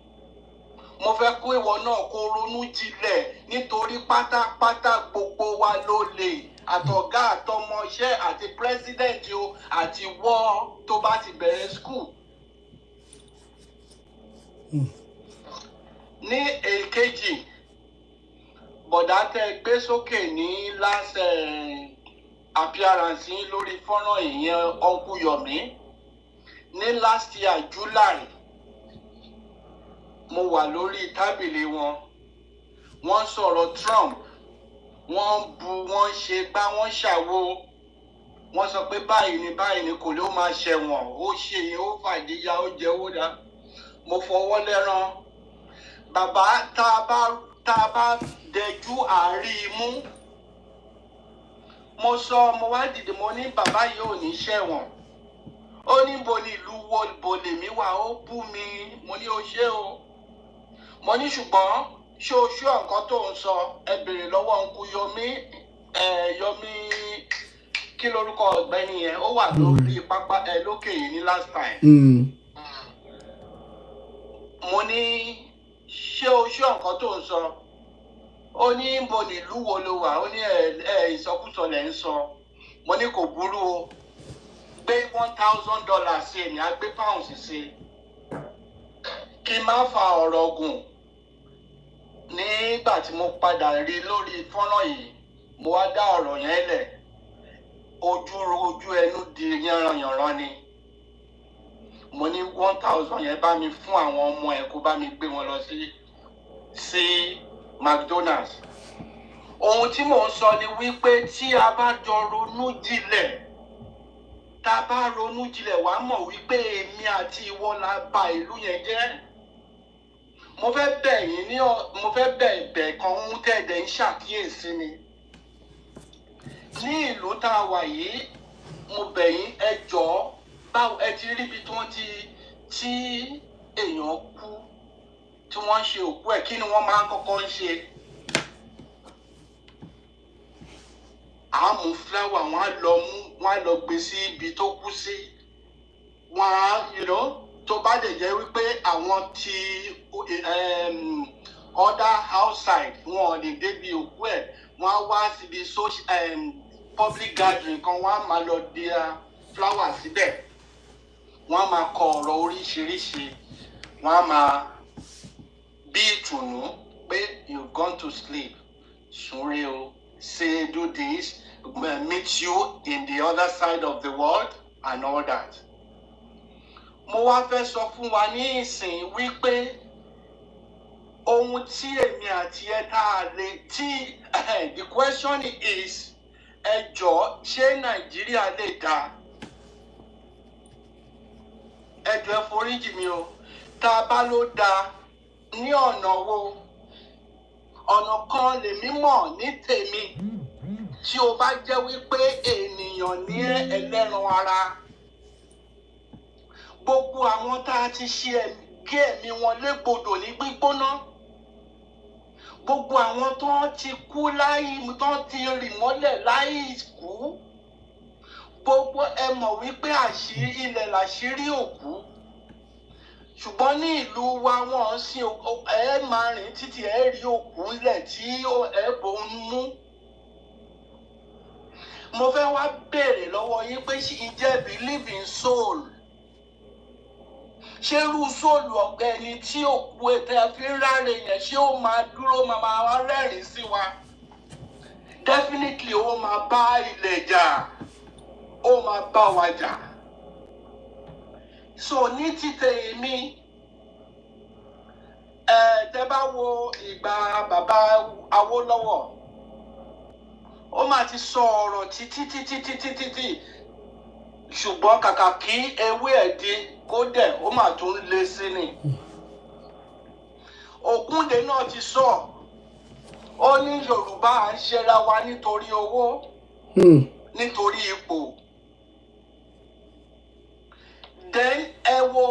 Mo fẹ́ kó ìwọ náà kó ronú jinlẹ̀ nítorí pátápátá gbogbo wa ló lè. Àtọ̀gá àtọmọṣẹ́ àti president o àti wọ́ tó bá ti bẹ̀rẹ̀ school. Ní èkejì, bọ̀dá tẹ́ gbé sókè ní last appearance yín lórí fọ́nrán ìyẹn Uncle Yomi. Ní last year July, mo wà lórí tábìlì wọn. Wọ́n sọ̀rọ̀ Trump. Wọ́n bu, wọ́n ṣe gbá, wọ́n ṣàwo. Wọ́n sọ pé báyìí ni kò ló máa ṣẹ̀wọ̀n. Ó ṣe yẹn, ó fàdíyà, ó jẹ́ owó dá. Mo fọwọ́ lẹ́rán. Bàbá tá a bá dẹjú àárí mú. Mo wá dìde, mo ní bàbá yìí ò ní ṣẹ̀wọ̀n. Ó ní bo ni ìlú wo bo lèmi wà, ó bú mi. Mo ní o ṣé o. Mo ní ṣùgbọ́n ṣé o ṣú nǹkan tó ń sọ? Ẹ bèrè lọ́wọ́ Uncle Yomi. Yomi kí lorúkọ ọ̀gbẹ́ni yẹn? Ó wà lórí pápá lókè yìí ní last time. Mo ní ṣé o ṣú nǹkan tó ń sọ? Ó ní bo ni ìlú wo ló wà? Ó ní ìsọkúsọ lẹ̀ ń sọ. Mo ní kò burú o. Gbé $1,000 sí èmi, á gbé pounds sí. Kí n má fa ọ̀rọ̀ gùn. Nígbà tí mo padà rí lórí fọ́nrán yìí, mo wá dá ọ̀rọ̀ yẹn lẹ̀. Ojú ẹnu di yànranyànran ni. Mo ní 1,000 yẹn bá mi fún àwọn ọmọ ẹ̀ kó bá mi gbé wọn lọ sí McDonald's. Ohun tí mò ń sọ ni wípé tí a bá jọ ronú jinlẹ̀, tá a bá ronú jinlẹ̀ wàá mọ̀ wípé èmi àti ìwọ la bà ìlú yẹn jẹ́. Mo fẹ́ bẹ̀ yín mo fẹ́ bẹ̀ kan ń tẹ̀dẹ̀ ń ṣàkíyèsí ni. Ní ìlú tá a wà yìí, mo bẹ̀ yín ẹ jọ̀ọ́, báwo ẹ ti rí ibi tí èèyàn kú, tí wọ́n ń ṣe òkú ẹ̀, kí ni wọ́n máa ń kọ́kọ́ ń ṣe? Àmú fúláwà wọ́n á lọ gbé sí ibi tó kú sí. Wọ́n á, tó bá dẹ̀ jẹ́ wípé àwọn ti other outside wọn ò lè débi òkú ẹ̀, wọ́n á wá síbi public gathering kan, wọ́n á máa lọ di flower síbẹ̀. Wọ́n á máa kọ ọ̀rọ̀ oríṣiríṣi. Wọ́n á máa bí ìtùnú pé you've gone to sleep. Súnre o, say do this, meet you in the other side of the world and all that. Mo wá fẹ́ sọ fún wa ní ìsìn wípé ohun tí èmi àti ẹ tá a lè tí the question is ẹ jọ̀ọ́ ṣé Nàìjíríà lè dá? Ẹ jọ̀ọ́ ẹ foríjì mi o. Tá a bá ló dá ní ọ̀nà wo? Ọ̀nà kan lèmi mọ̀ ní tèmi. Tí o bá jẹ́ wípé ènìyàn ní ẹlẹ́ran ara. Gbogbo àwọn tá a ti ṣe kí ẹ̀mí wọn légbodò ní gbígbóná. Gbogbo àwọn tó ti kú tó ti rì mọ́lẹ̀ láì kú. Gbogbo ẹ mọ̀ wípé àṣírí ilẹ̀ làṣírí òkú. Ṣùgbọ́n ní ìlú wa wọ́n sin ẹ máa rìn títí ẹ rí òkú ńlẹ̀ tí ẹ bò ń mú. Mo fẹ́ wá béèrè lọ́wọ́ yín pé ǹjẹ́ believe in soul? Ṣé irú sóòlù ọ̀gbẹ́ni tí òkú ètò fi ń ráre yẹn ṣé ó máa dúró máa rẹ́rìn sí wa? Definitely ó máa bá ilẹ̀ jà, ó máa bá wa jà. So ní títẹ̀ èmi, tẹ́ bá wo ìgbà bàbá Awólọ́wọ̀, ó máa ti sọ ọ̀rọ̀ títí. Ṣùgbọ́n kàkà kí ewé ẹ̀ di kó dẹ̀, ó máa tún lé sí ni. Ògúndé náà ti sọ, ó ní Yorùbá à ń ṣera wa nítorí owó, nítorí ipò. Then ẹ wo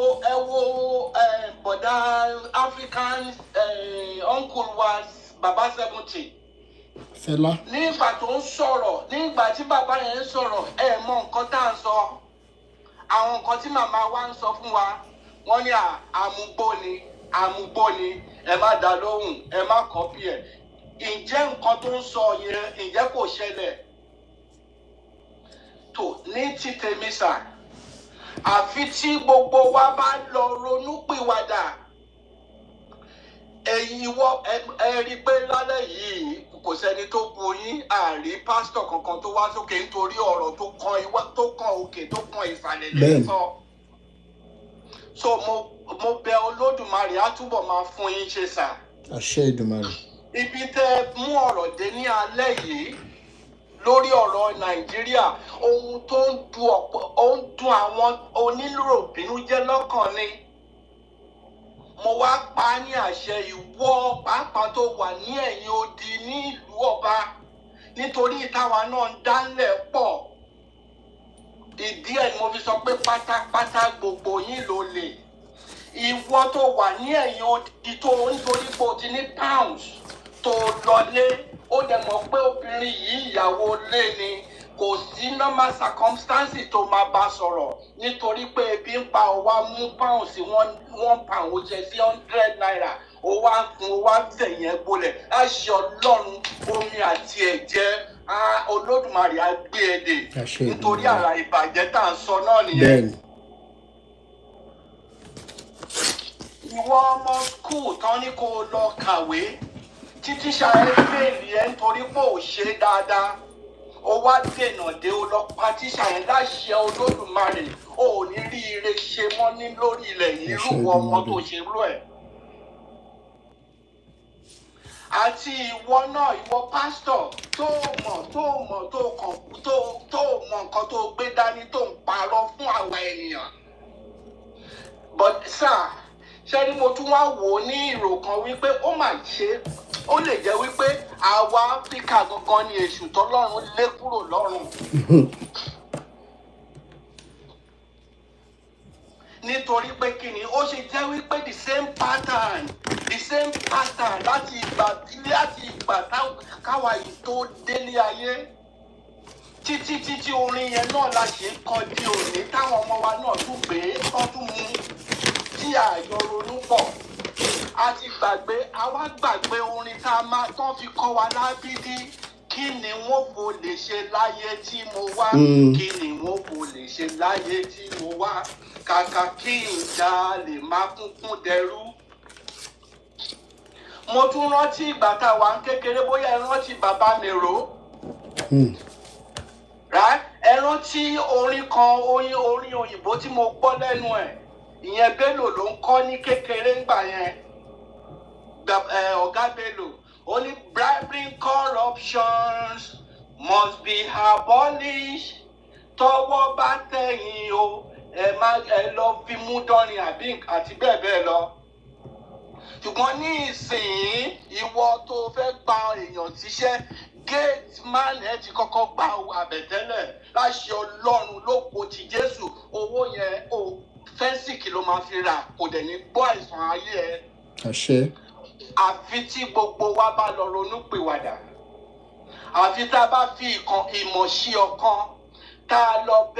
bọ̀dá African uncle wa bàbá 70. Fẹlá. Nígbà tó ń sọ̀rọ̀, nígbà tí bàbá yẹn ń sọ̀rọ̀, ẹ mọ nǹkan tá à ń sọ. àwọn nǹkan tí màmá wa ń sọ fún wa wọ́n ní àmúgbó ni ẹ má dá lóhùn ẹ má kọ́pì ẹ̀. Ǹjẹ́ nǹkan tó ń sọ yẹn ǹjẹ́ kò ṣẹlẹ̀? Tó ní ti tèmi sà, àfi tí gbogbo wa bá lọ ronúpìwàdà. Ẹ̀yin ẹ rí pé lálẹ́ yìí kò sẹ́ni tó bu yín, àrí pásítọ̀ kankan tó wá sókè nítorí ọ̀rọ̀ tó kan òkè tó kan ìsàlẹ̀ lè sọ. So mo bẹ̀ Olódùmarè á túbọ̀ máa fún yín ṣe sà. Àṣẹ Èdùmàrè. Ibi tẹ́ mú ọ̀rọ̀ dé ní alẹ́ yìí lórí ọ̀rọ̀ Nàìjíríà, ohun tó ń dùn àwọn oníròbìnú jẹ́ lọ́kàn ni. Mo wá pa á ní àṣẹ ìwọ pàápàá tó wà ní ẹ̀yìn odi ní ìlú ọba, nítorí ìtawà náà ń dálẹ̀ pọ̀. Ìdí ẹ̀ ni mo fi sọ pé pátápátá gbogbo yín ló lè. Ìwọ tó wà ní ẹ̀yìn odi tó nítorí pé o ti ní pounds tó lọlé, ó dẹ̀ mọ̀ pé obìnrin yìí ìyàwó lé ni, kò sí normal circumstances tó máa bá sọ̀rọ̀ nítorí pé ebi ń pa ọ wá mú pounds one pound ó jẹ sí 100 naira, ó wá tẹ̀yìn gbolẹ̀. Àṣẹ Ọlọ́run omi àti ẹ̀jẹ̀ Olódùmarè á gbé e dè nítorí àrà ìbàjẹ́ tá à ń sọ náà nìyẹn. Ìwọ ọmọ skul tán ní kó lọ kàwé tí tíṣà ẹ fèèlì ẹ nítorí pé ò ṣe dáadáa, ó wá dènà dé ó lọ pa tíṣà yẹn. Láṣẹ Olódùmarè ò ní rí ire ṣe mọ́ ní lórí ilẹ̀ yìí irú ọmọ tó ṣe rú ẹ̀. Àti ìwọ náà, ìwọ pásítọ̀ tó mọ̀ nǹkan tó gbé dání tó ń parọ́ fún àwọn ènìyàn. But sir, ṣé ni mo tún wá wò ó ní ìrò kan wípé ó mà ṣe, ó lè jẹ́ wípé àwa Áfíríkà gangan ni èṣù tọ́lọ́run lé kúrò lọ́rùn. Nítorí pé kí ni ó ṣe jẹ́ wípé the same pattern láti ìgbà káwa yìí tó délé ayé títí orin yẹn náà la ṣe ń kọ di òní táwọn ọmọ wa náà tún gbé tán tún mú tí àyọ ronú pọ̀. Àwa gbàgbé orin tá a máa tán fi kọ́ wa lábídí. Kí ni wọ́n fò lè ṣe láyé tí mo wá? Kí ni wọ́n fò lè ṣe láyé tí mo wá? Kàkà kí ìjà lè máa kúnkún dẹrú. Mo tún rántí ìgbà tá a wà ń kékeré, bóyá ẹ rántí bàbá mi rò. Ẹ rántí orin kan, orin òyìnbó tí mo gbọ́ lẹ́nu ẹ̀. Ìyẹn Bello ló ń kọ́ ní kékeré ńgbà yẹn. Ọ̀gá Bello. Only bribery corruptions must be abolished. Tọ́wọ́ bá tẹ̀yìn o, ẹ lọ fi mú dánrin àti bẹ́ẹ̀ bẹ́ẹ̀ lọ. Ṣùgbọ́n ní ìsìn ìwọ tó fẹ́ gba èèyàn síṣẹ́, gate man ẹ ti kọ́kọ́ gba àbẹ̀tẹ́lẹ̀. Láṣẹ Ọlọ́run lóko ti Jésù, owó yẹn fẹ́ǹsìkì ló máa fi rà, kò dẹ̀ ní gbọ́ àìsàn ayé ẹ. Àṣẹ. Àfi tí gbogbo wa bá lọ ronúpìwàdà, àfi tá a bá fi ìmọ̀ sí ọkàn, tá a lọ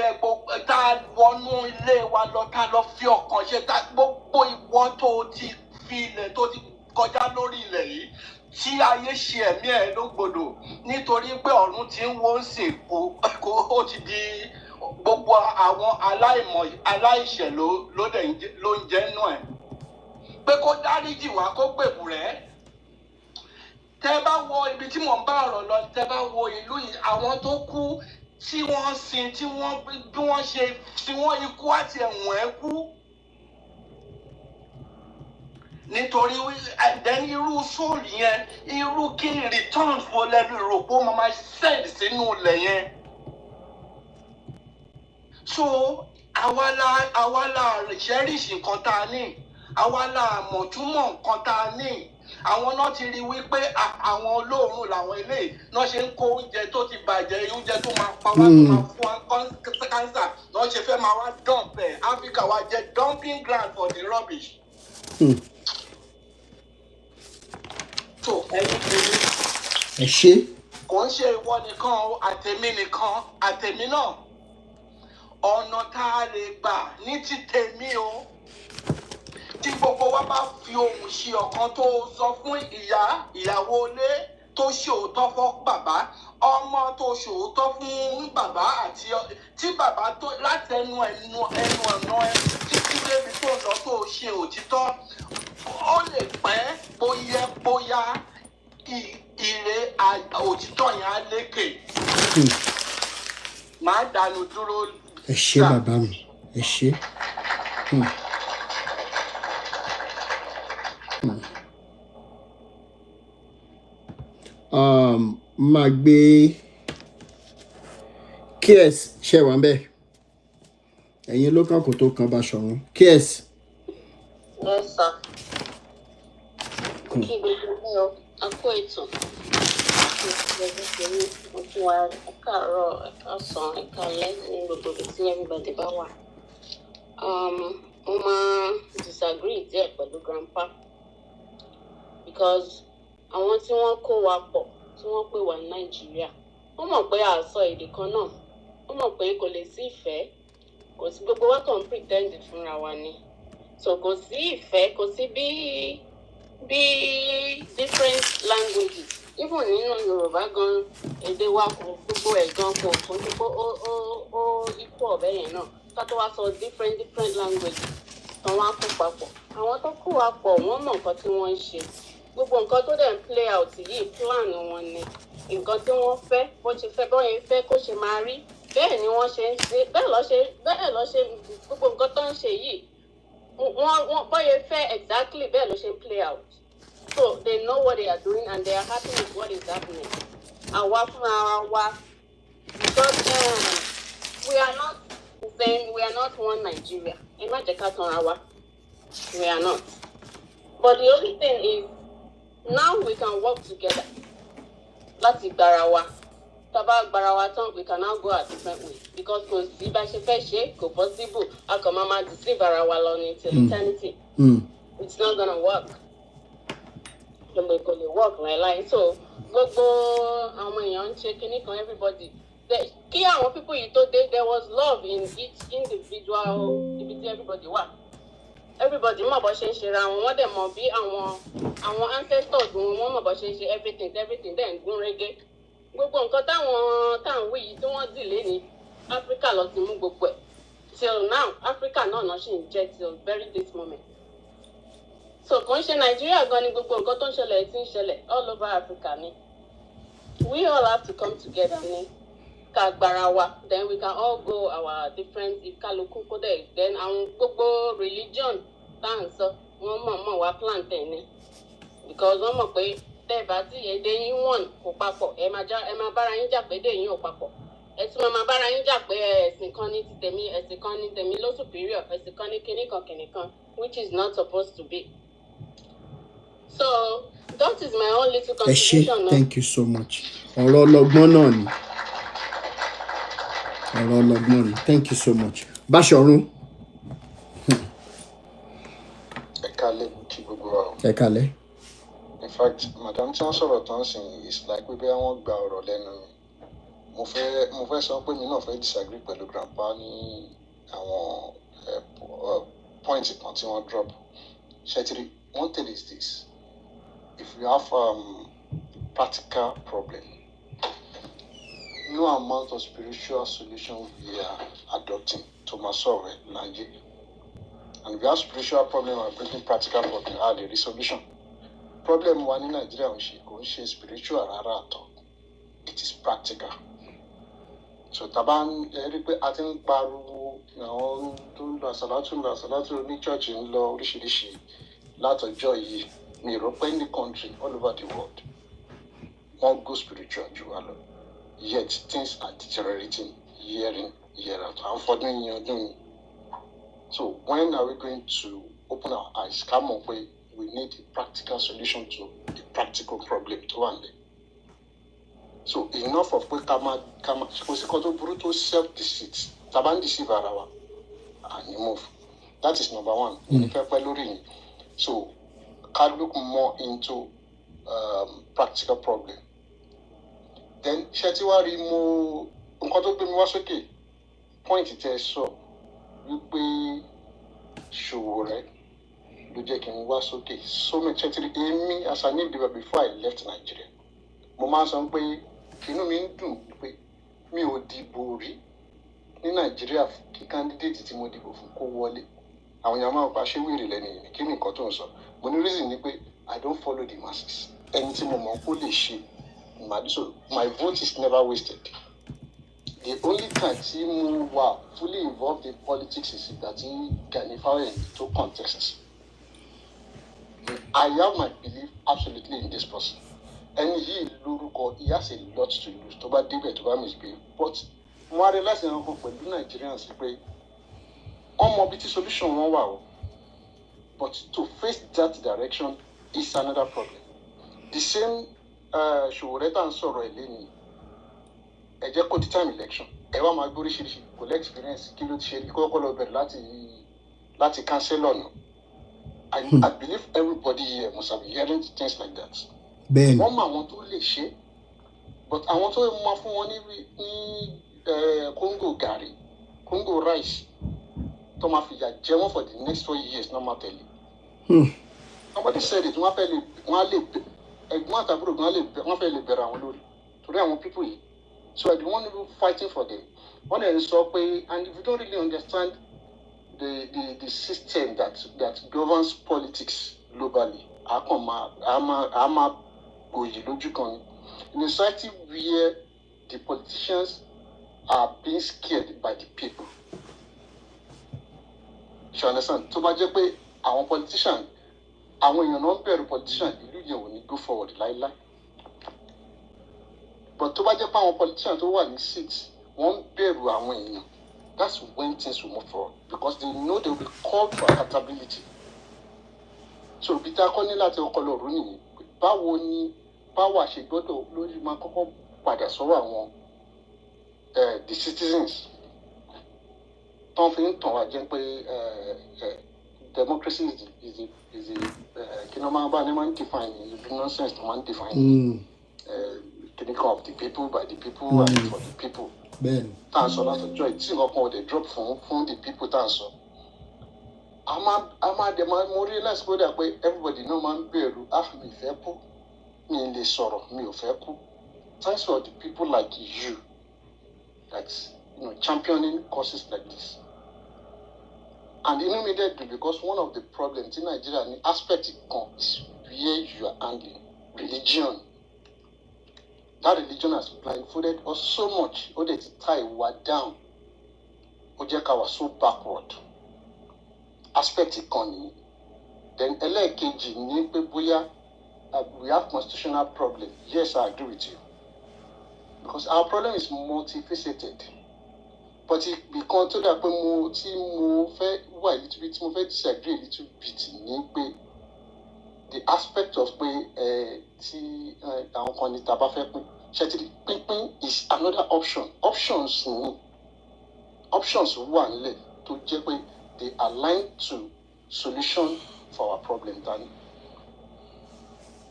tá a wọnú ilé wa lọ, tá a lọ fi ọkàn ṣe, gbogbo ìwọ tó ti fi ilẹ̀ tó ti kọjá lórí ilẹ̀ yìí tí ayé ṣe ẹ̀mí ẹ̀ lógbòdò nítorí pé ọ̀run ti ń wó sí ó ti di gbogbo àwọn aláìṣẹ̀ ló ń jẹ́ nù ẹ̀. Pé kó dáríjì wá, kó gbèbù rẹ̀. Tẹ́ bá wo ibi tí mò ń bá ọ̀rọ̀ lọ, tẹ́ bá wo ìlú yìí, àwọn tó kú tí wọ́n sin, bí wọ́n ṣe tí wọ́n ikú àti ẹ̀wọ̀n ẹ̀ kú. Nítorí ẹ̀dẹ́ni irú sóòlù yẹn, irú kí ni returns wo lẹ́nu ìròpó máa send sínú ilẹ̀ yẹn. So àwa la cherish nǹkan tá a ní. Àwa la mọ̀túmọ̀ nǹkan tá a ní. Àwọn náà ti rí wípé àwọn olóòórùn làwọn eléyìí náà ṣe ń kó oúnjẹ tó ti bàjẹ́, oúnjẹ tó máa pa wá, tó máa fún wa cancer, náà ṣe fẹ́ máa wá dump ẹ̀. Africa wa jẹ́ dumping ground for the rubbish. So ẹ̀yin tèmi. Ẹ ṣé. Kò ń ṣe ìwọ nìkan o, àtèmi náà. ọ̀nà tá a lè gbà ní ti tèmi o tí gbogbo wa bá fi ohùn ṣe ọ̀kan tó sọ fún ìyàwó ilé tó ṣòótọ́ fún bàbá ọmọ tó ṣòótọ́ fún bàbá àti tí bàbá tó láti ẹnu ọ̀nà ẹ títí débi tó lọ tó ṣe òtítọ́ ó lè pẹ́ bóyá ire òtítọ́ yẹn á lékè. Màá dànù dúró. Ẹ ṣé bàbá mi, ẹ ṣé. Máa gbé KS ṣe wà ńbẹ̀. Ẹ̀yin ló kàn kó tó kan Basọ̀run. KS. Yes, sir. Kí gbogbo ní o, a kó ètò. Mo fún wa káàárọ̀, ẹ̀káàsán, ẹ̀káalẹ́ ní gbogbo ibi tí everybody bá wà. Mo máa disagree díẹ̀ pẹ̀lú grandpa because àwọn tí wọ́n kó wa pọ̀ tí wọ́n pè wá ní Nàìjíríà wọ́n mọ̀ pé a sọ èdè kan náà wọ́n mọ̀ pé kò lè sí ìfẹ́ kò sí gbogbo wa kàn pretend fúnra wa ni so kò sí ìfẹ́ kò sí bí different languages even nínú Yorùbá gan èdè wa kò gbogbo ẹ̀ gan kò fún gbogbo ó ikú ọ̀bẹ yẹn náà ká tó wá sọ different languages tán wá kó papọ̀ àwọn tó kó wa pọ̀ wọ́n mọ̀ nǹkan tí wọ́n ń ṣe gbogbo nǹkan tó dẹ̀ ń play out yìí plan wọn ni nǹkan tí wọ́n fẹ́ bó ṣe fẹ́ bó yẹn fẹ́ kó ṣe máa rí bẹ́ẹ̀ ni wọ́n ṣe ń ṣe bẹ́ẹ̀ lọ ṣe gbogbo nǹkan tó ń ṣe yìí wọ́n bó yẹn fẹ́ exactly bẹ́ẹ̀ ló ṣe ń play out so they know what they are doing and they are happy with what is happening àwa fúnra wa because we are not the same we are not one Nigeria ẹ má jẹ́ ká tanra wa we are not but the only thing is now we can work together láti gbára wa tábà gbára wa tán we can now go our different ways because kò sí bá ṣe fẹ́ ṣe kò possible a kàn máa deceive ara wa lọ ní till eternity it's not gonna work kò lè work láíláí so gbogbo àwọn èèyàn ń ṣe kinní kan everybody kí àwọn people yìí tó dé there was love in each individual ibi tí everybody wà. Everybody mọ̀ bó ṣe ń ṣe ra wọn wọ́n dẹ̀ mọ̀ bí àwọn ancestors wọn wọ́n mọ̀ bó ṣe ń ṣe everything dẹ̀ ń gún régé gbogbo nǹkan táwọn wí yìí tí wọ́n dì lé ní Africa lọ ti mú gbogbo ẹ̀ till now Africa náà ṣì ń jẹ́ till very this moment so kò ń ṣe Nàìjíríà gan ni gbogbo nǹkan tó ń ṣẹlẹ̀ tí ń ṣẹlẹ̀ all over Africa ni we all have to come together ni ká gbára wa then we can all go our different ìkálukú kó dẹ̀ then àwọn gbogbo religion tá à ń sọ wọ́n mọ̀ wá plantain ni because wọ́n mọ̀ pé bẹ́ẹ̀ bá tí èdè yín wọ̀n kò papọ̀ ẹ máa bára yín jà pé èdè yín ò papọ̀ ẹ tún máa bára yín jà pé ẹ̀sìn kan ní ti tèmi ẹ̀sìn kan ní tèmi ló superior ẹ̀sìn kan ní kinní kan which is not supposed to be so that is my own little contribution. Ẹ ṣé thank you so much ọ̀rọ̀ ọlọ́gbọ́n náà ni. Ọ̀rọ̀ ọlọ́gbọ́n ni thank you so much Basọ̀run. Ẹ kálẹ́ kí gbogbo wa. Ẹ kálẹ́. In fact madam tí wọ́n sọ̀rọ̀ tán sí is like pé wọ́n gba ọ̀rọ̀ lẹ́nu mi mo fẹ́ sọ pé mi náà fẹ́ disagree pẹ̀lú grandpa ní àwọn point kan tí wọ́n drop ṣètìlí one thing is this if you have practical problem no amount of spiritual solution we are adopting to solve Nigeria. And we have spiritual problem and bringing practical problem are the resolution. Problem one in Nigeria kò ń ṣe spiritual rárá at all. It is practical. So taban rí pé a ti ń pariwo àwọn tó ń lọ àsàlátù ní church ń lọ oríṣiríṣi látọjọ́ yìí ní European country all over the world. Wọ́n go spiritual jù wá lọ. Yet things are deteriorating year in, year out. Unfortunately, you're doing. So when are we going to open our eyes? Come on, we need a practical solution to the practical problem to one day. So enough of kama because brutal self-deceit. Taban deceive arawa and you move. That is number one. So can look more into practical problem. Then ṣé tí wàá rí mo nǹkan tó gbé mi wá sókè point tẹ́ sọ wípé Sowore ló jẹ́ kí n wá sókè so much èmi as an individual before I left Nigeria mo máa ń sọ pé inú mi ń dùn pé mi ò dìbò rí ní Nàìjíríà kí candidate tí mo dìbò fún kó wọlé àwọn èèyàn máa ń pa ṣé wèrè lẹ́nu yìí kí ni nǹkan tó ń sọ mo ní reason ni pé I don't follow the masses ẹni tí mo mọ̀ kó lè ṣe so my vote is never wasted. The only time tí mo wà fully involved in politics is ìgbà tí Gani Fáwẹ́hìnmí tó contest. I have my belief absolutely in this person. Ẹni yìí lórúkọ he has a lot to lose tó bá débẹ̀ tó bá misbehave but mo á rí láti ẹran kan pẹ̀lú Nigerians pé wọ́n mọ bí tí solution wọn wà o but to face that direction is another problem. The same Sowore tá à ń sọ̀rọ̀ ẹ̀ lẹ́nu ẹ jẹ́ kó di time election ẹ wá máa gbóríṣiríṣi kò lẹ́ experience kí ló ti ṣe kọ́kọ́ lọ bẹ̀rẹ̀ láti cancel ọ̀nà. I believe everybody here must have been hearing things like that. Wọ́n mọ àwọn tó lè ṣe but àwọn tó máa fún wọn ní Congo gàrí Congo rice tó máa fìyà jẹ wọ́n for the next 4 years náà máa tẹ̀lé. Somebody said it wọ́n á lè ẹ̀gbọ́n àtàbúrò wọ́n fẹ́ lè bẹ̀rẹ̀ àwọn lórí torí àwọn people yìí. So I don't want to be fighting for them. One is so and if you don't really understand the system that governs politics globally, in a society where the politicians are being scared by the people. You understand? So by just pé àwọn politicians, àwọn èèyàn náà bẹ̀rù politicians, ìlú yẹn ò ní go forward láíláí. But tó bá jẹ́ pé àwọn politicians tó wà ní seats wọ́n bẹ̀rù àwọn èèyàn, that's when things will move forward because they know they will be called for accountability. So bí tá a kọ́ ní láti ọkọ lọ rú nìyí báwo ni báwo àṣẹ gbọ́dọ̀ lórí máa kọ́kọ́ padà sọ́wọ́ àwọn the citizens tó ń fi ń tàn wá jẹ́ pé democracy is a kí ni wọ́n máa bá ní máa ń define is a nonsense tó máa ń define clinic of the people by the people and for the people. Tá a sọ látọjọ́ ẹ̀ tí nǹkan kan ò dé drop fún the people tá a sọ. A máa dẹ̀ máa mo realize kó dà pé everybody náà máa ń bẹ̀rù mi fẹ́ kú mi lè sọ̀rọ̀ mi ò fẹ́ kú. Thanks for the people like you that's championing causes like this. And inú mi dẹ̀ dùn because one of the problems in Nigeria ní aspect kan is where you are handling religion. That religion has blindfolded us so much. Ó dẹ̀ ti tie wa down. Ó jẹ́ ká wà so backward. Aspect kan nìyí. Then ẹlẹ́ẹ̀kejì ní pé bóyá we have constitutional problem. Yes, I agree with you. Because our problem is multifaceted. But ìkan tó dà pé mo fẹ́ wà a little bit, mo fẹ́ disagree a little bit ní pé the aspect of pé tí àwọn kan ní tàbá fẹ́ pín ṣètìlì pínpín is another option. Options wà nílẹ̀ tó jẹ́ pé they align to solution for our problem dání.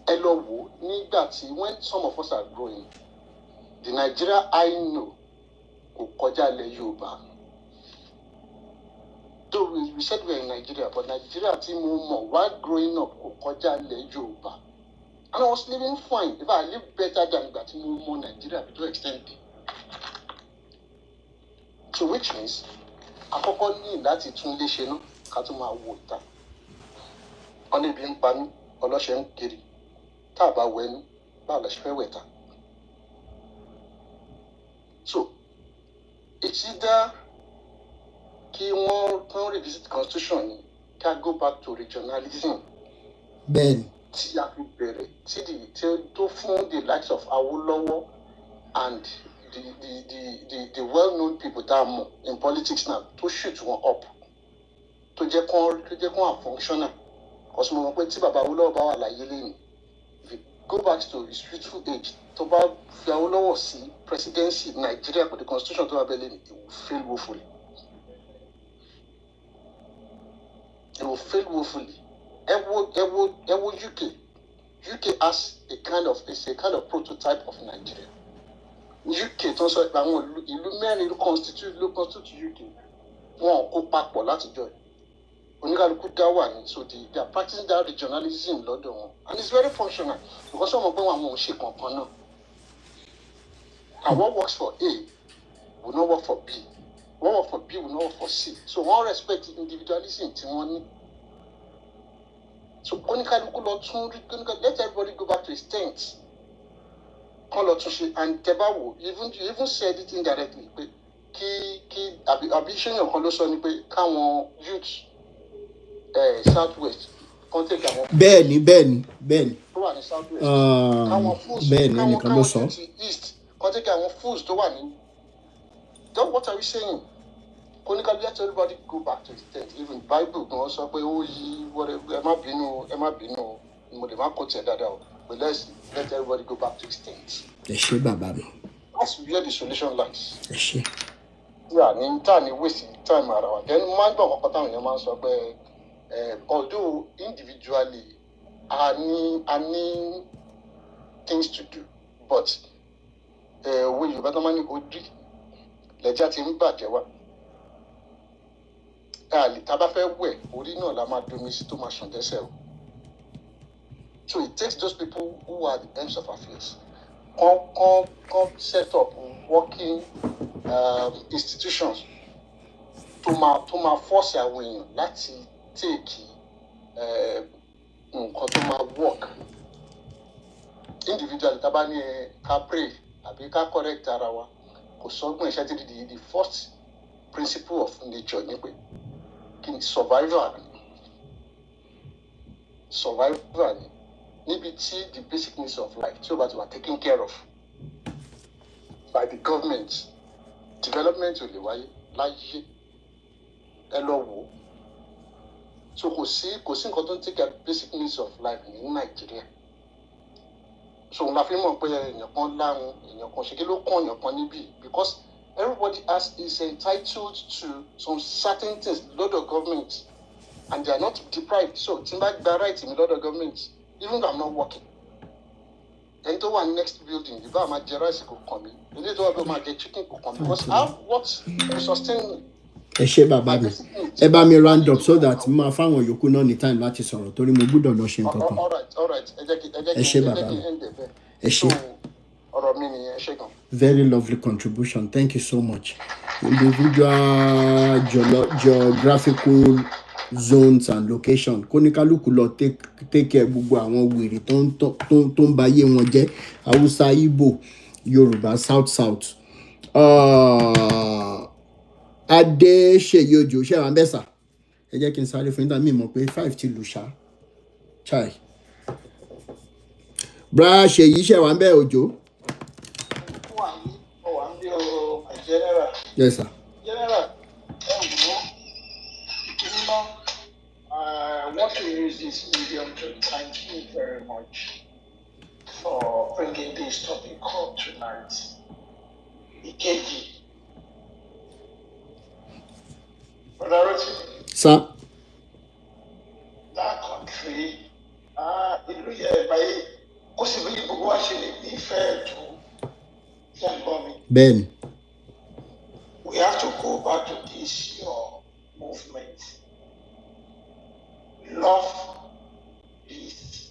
Ẹ lọ wò nígbà tí when some of us are growing the Nigeria I know kò kọjá ilẹ̀ Yorùbá. Though we said we are in Nigeria but Nigeria tí mo mọ̀ while growing up kò kọjá ilẹ̀ Yorùbá. And I was living fine. In fact, I lived better than that more Nigeria to extent. So which means, àkọ́kọ́ ní láti tún lé ṣe náà ká tún máa wò ìta. Ọ̀nà ibi ń pa mí, ọlọ́ṣẹ́ ń kiri. Tá a bá wẹnu, báwo la ṣe fẹ́ wẹ̀ ta? So, it's either kí wọ́n revisit constitution ni, ká go back to regionalism. Bẹ́ẹ̀ni. Tí a fi bẹ̀rẹ̀ tí tó fún the likes of Awolowo and the well-known people that are in politics now to shoot one up to jẹ́ kán functional because mo mọ̀ pé tí bàbá Awolowo bá wà láyé lẹ́yìn if you go back to his youthful age tó bá fi Awolowo sí presidency Nigeria for the constitution tó wà bẹ́ẹ̀ lẹ́yìn it will fail woefully. It will fail woefully. UK has a kind of prototype of Nigeria. UK tó ń sọ àwọn ìlú mẹ́rin ló constitute UK wọn kó papọ̀ látijọ́ oníkálukú dá wà ní so they are practicing that regionalism lọ́dọ̀ wọn and it's very functional because ọmọ pé àwọn ò ṣe kankan náà and what works for A will not work for B what works for B will not work for C so wọ́n respect individualism tí wọ́n ní so oníkálukú lọ tún let everybody go back to his tent kán lọ tún ṣe and tẹ́báwò you even said it indirectly pé kí àbí ṣéyàn kan ló sọ ni pé káwọn youth south west kán tẹ̀lé àwọn. bẹ́ẹ̀ni. tó wà ní south west. káwọn fools bẹ́ẹ̀ni ẹnìkan ló sọ. káwọn east kán tẹ̀lé àwọn fools tó wà ní. then what are we saying? kóníkàlù let everybody go back to the tent even bible gan sọ pé ó yí ẹ má bínú mo lè má kó tiẹ̀ dáadáa o but let everybody go back to the tent. ẹ ṣé bàbá mi. that's where the solution lies. ẹ ṣé. yeah ní time ní waste time ara wa then máa ń gbọ́ ọ̀pọ̀ táwọn èèyàn máa ń sọ pé although individually I need things to do but owó yorùbá tó máa ń ní ojú lẹ́jà ti ń bàjẹ́ wá tá a bá fẹ́ wẹ̀ orí náà la máa domi sí tó máa ṣàn dẹ́sẹ̀ o so it takes those people who are the ends of affairs come set up working institutions tó máa force àwọn èèyàn láti take nǹkan tó máa work individually tá a bá ní ká pray àbí ká correct ara wa kò sọ́gbọ́n iṣẹ́ tí the first principle of nature ni pé kí ni survival ni níbi tí the basic needs of life tí ó bá ti wà taken care of by the government development ò lè wáyé láyé ẹ lọ wò ó so kò sí nǹkan tó ń take care of basic needs of life ní Nàìjíríà so la fi mọ̀ pé èèyàn kan láhùn èèyàn kan ṣe kí ló kàn èèyàn kan níbí because everybody is entitled to some certain things lọ́dọ̀ government and they are not deprived so tí n bá gba right mi lọ́dọ̀ government even though I'm not working ẹni tó wà next building ìbá máa jẹ rice kò kàn mí ilé tó wà bẹ́ẹ̀ máa jẹ chicken kò kàn mí because what will sustain me. ẹ ṣé bàbá mi ẹ bá mi round up so that máa fáwọn yòókù náà ní time láti sọ̀rọ̀ torí mo gbọ́dọ̀ lọ ṣe nǹkan kan. all right ẹ ṣé bàbá mi ẹ ṣé. ọ̀rọ̀ mi nìyẹn ṣé gan. Very lovely contribution. Thank you so much. Individual geographical zones and location. Kóníkálùkù lọ take care gbogbo àwọn wèrè tó ń ba ayé wọn jẹ́. Hausa, Igbo, Yorùbá, South. Adéṣeyì Òjó ṣé wà ń bẹ̀ sà? Ẹ jẹ́ kí n sáré fún yín dá mi mọ̀ pé 5 ti lù ṣá. Chai. Bra Ṣèyí ṣé wà ń bẹ̀ Òjó? General. Yes, sir. General, I want to use this medium to thank you very much for bringing this topic up tonight. Ikeji. Brother Roti. Sir. That country, ìlú yẹn báyìí, kó sì bí gbogbo wa ṣe lè nífẹ̀ẹ́ tó fún ọgbọ́n mi. Ben. We have to go back to this your movement. Love, peace,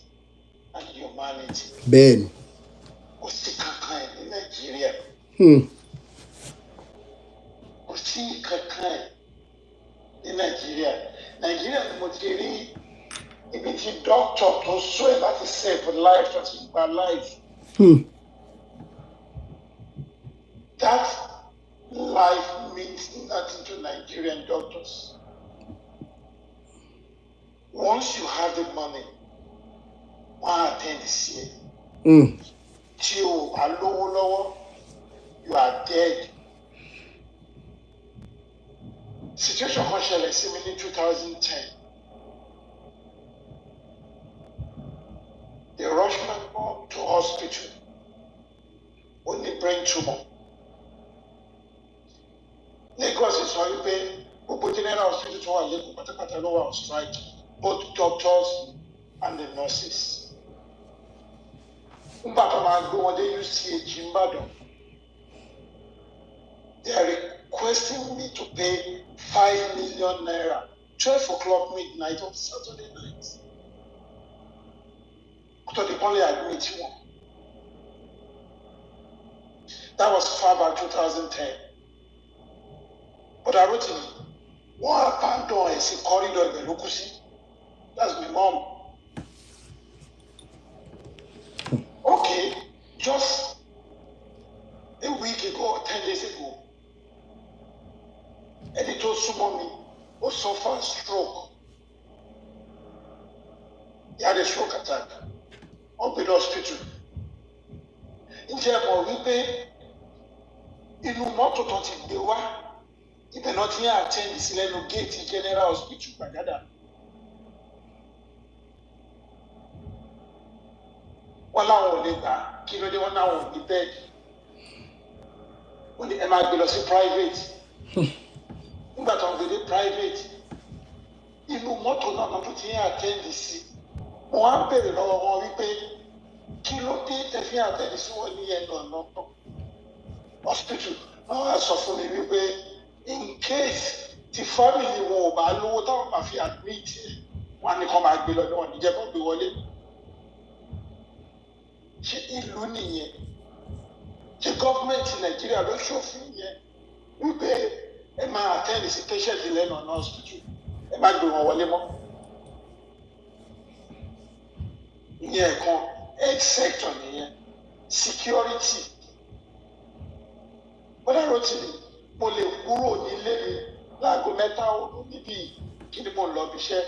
and humanity. Ben. Kò sí kankan ẹ̀ ní Nàìjíríà. Kò sí kankan ẹ̀ ní Nàìjíríà. Nàìjíríà ni mo ti rí ibi tí dókítà tó sọ ẹ̀ láti save life tó ti gba life. That life means nothing to Nigerian doctors. Once you have the money, one attend sí ẹ. Tí o bá lówó lọ́wọ́, you are dead. Situation kan ṣẹlẹ̀ sí mi ní 2010. They rushed me up to hospital. Ó ní brain tumor. Lagos sọ wípé gbogbo general hospital tó wà lẹ́kọ̀ọ́ pátápátá ló wà on strike, both doctors and the nurses. Nígbà tó máa gbé wọn dé UCH Ìbàdàn, They are requesting me to pay 5 million naira, 12 o'clock midnight on Saturday night. So they only admit one. That was far back 2010. But I wrote him, what abandon is a corridor in the Lokusi? That's my mom. Okay, just a week ago or 10 days ago, and he told someone who suffered a stroke. He had a stroke attack up in the hospital. Ǹjẹ́ ẹ mọ̀ wípé inú mọ́tò tó ti gbé wá ibẹ̀ náà ti ń attend sí lẹ́nu gate General Hospital Gbàgádà. Wọ́n láwọn ò lè gbà kí ló dé wọ́n láwọn ò ní bẹ́ẹ̀dì. Wọ́n ní ẹ máa gbé lọ sí private. Nígbà tó ń gbé dé private, inú mọ́tò náà náà tó ti ń attend sí. Wọ́n á bèrè lọ́wọ́ wọn wípé kí ló dé tẹ̀fí attend sí wọn ní ẹnu ọ̀nà hospital. Wọ́n á sọ fún mi wípé in case ti family wọn ò bá lówó táwọn máa fi admit wọn ní kó máa gbé lọ ní wọn níjẹ́ kó gbé wọlé. Ṣé ìlú nìyẹn? Ṣé gọ́ọ̀mẹ̀ntì Nàìjíríà ló ṣòfin yẹn wípé ẹ máa attend sí patient lẹ́nu ọ̀nà hospital, ẹ má gbé wọn wọlé mọ́? Ìyẹn kan health sector nìyẹn, security. Bọ́dá Rotimi, mo lè kúrò nílé mi láago mẹ́ta òru níbí kí ni mo lọ bí iṣẹ́.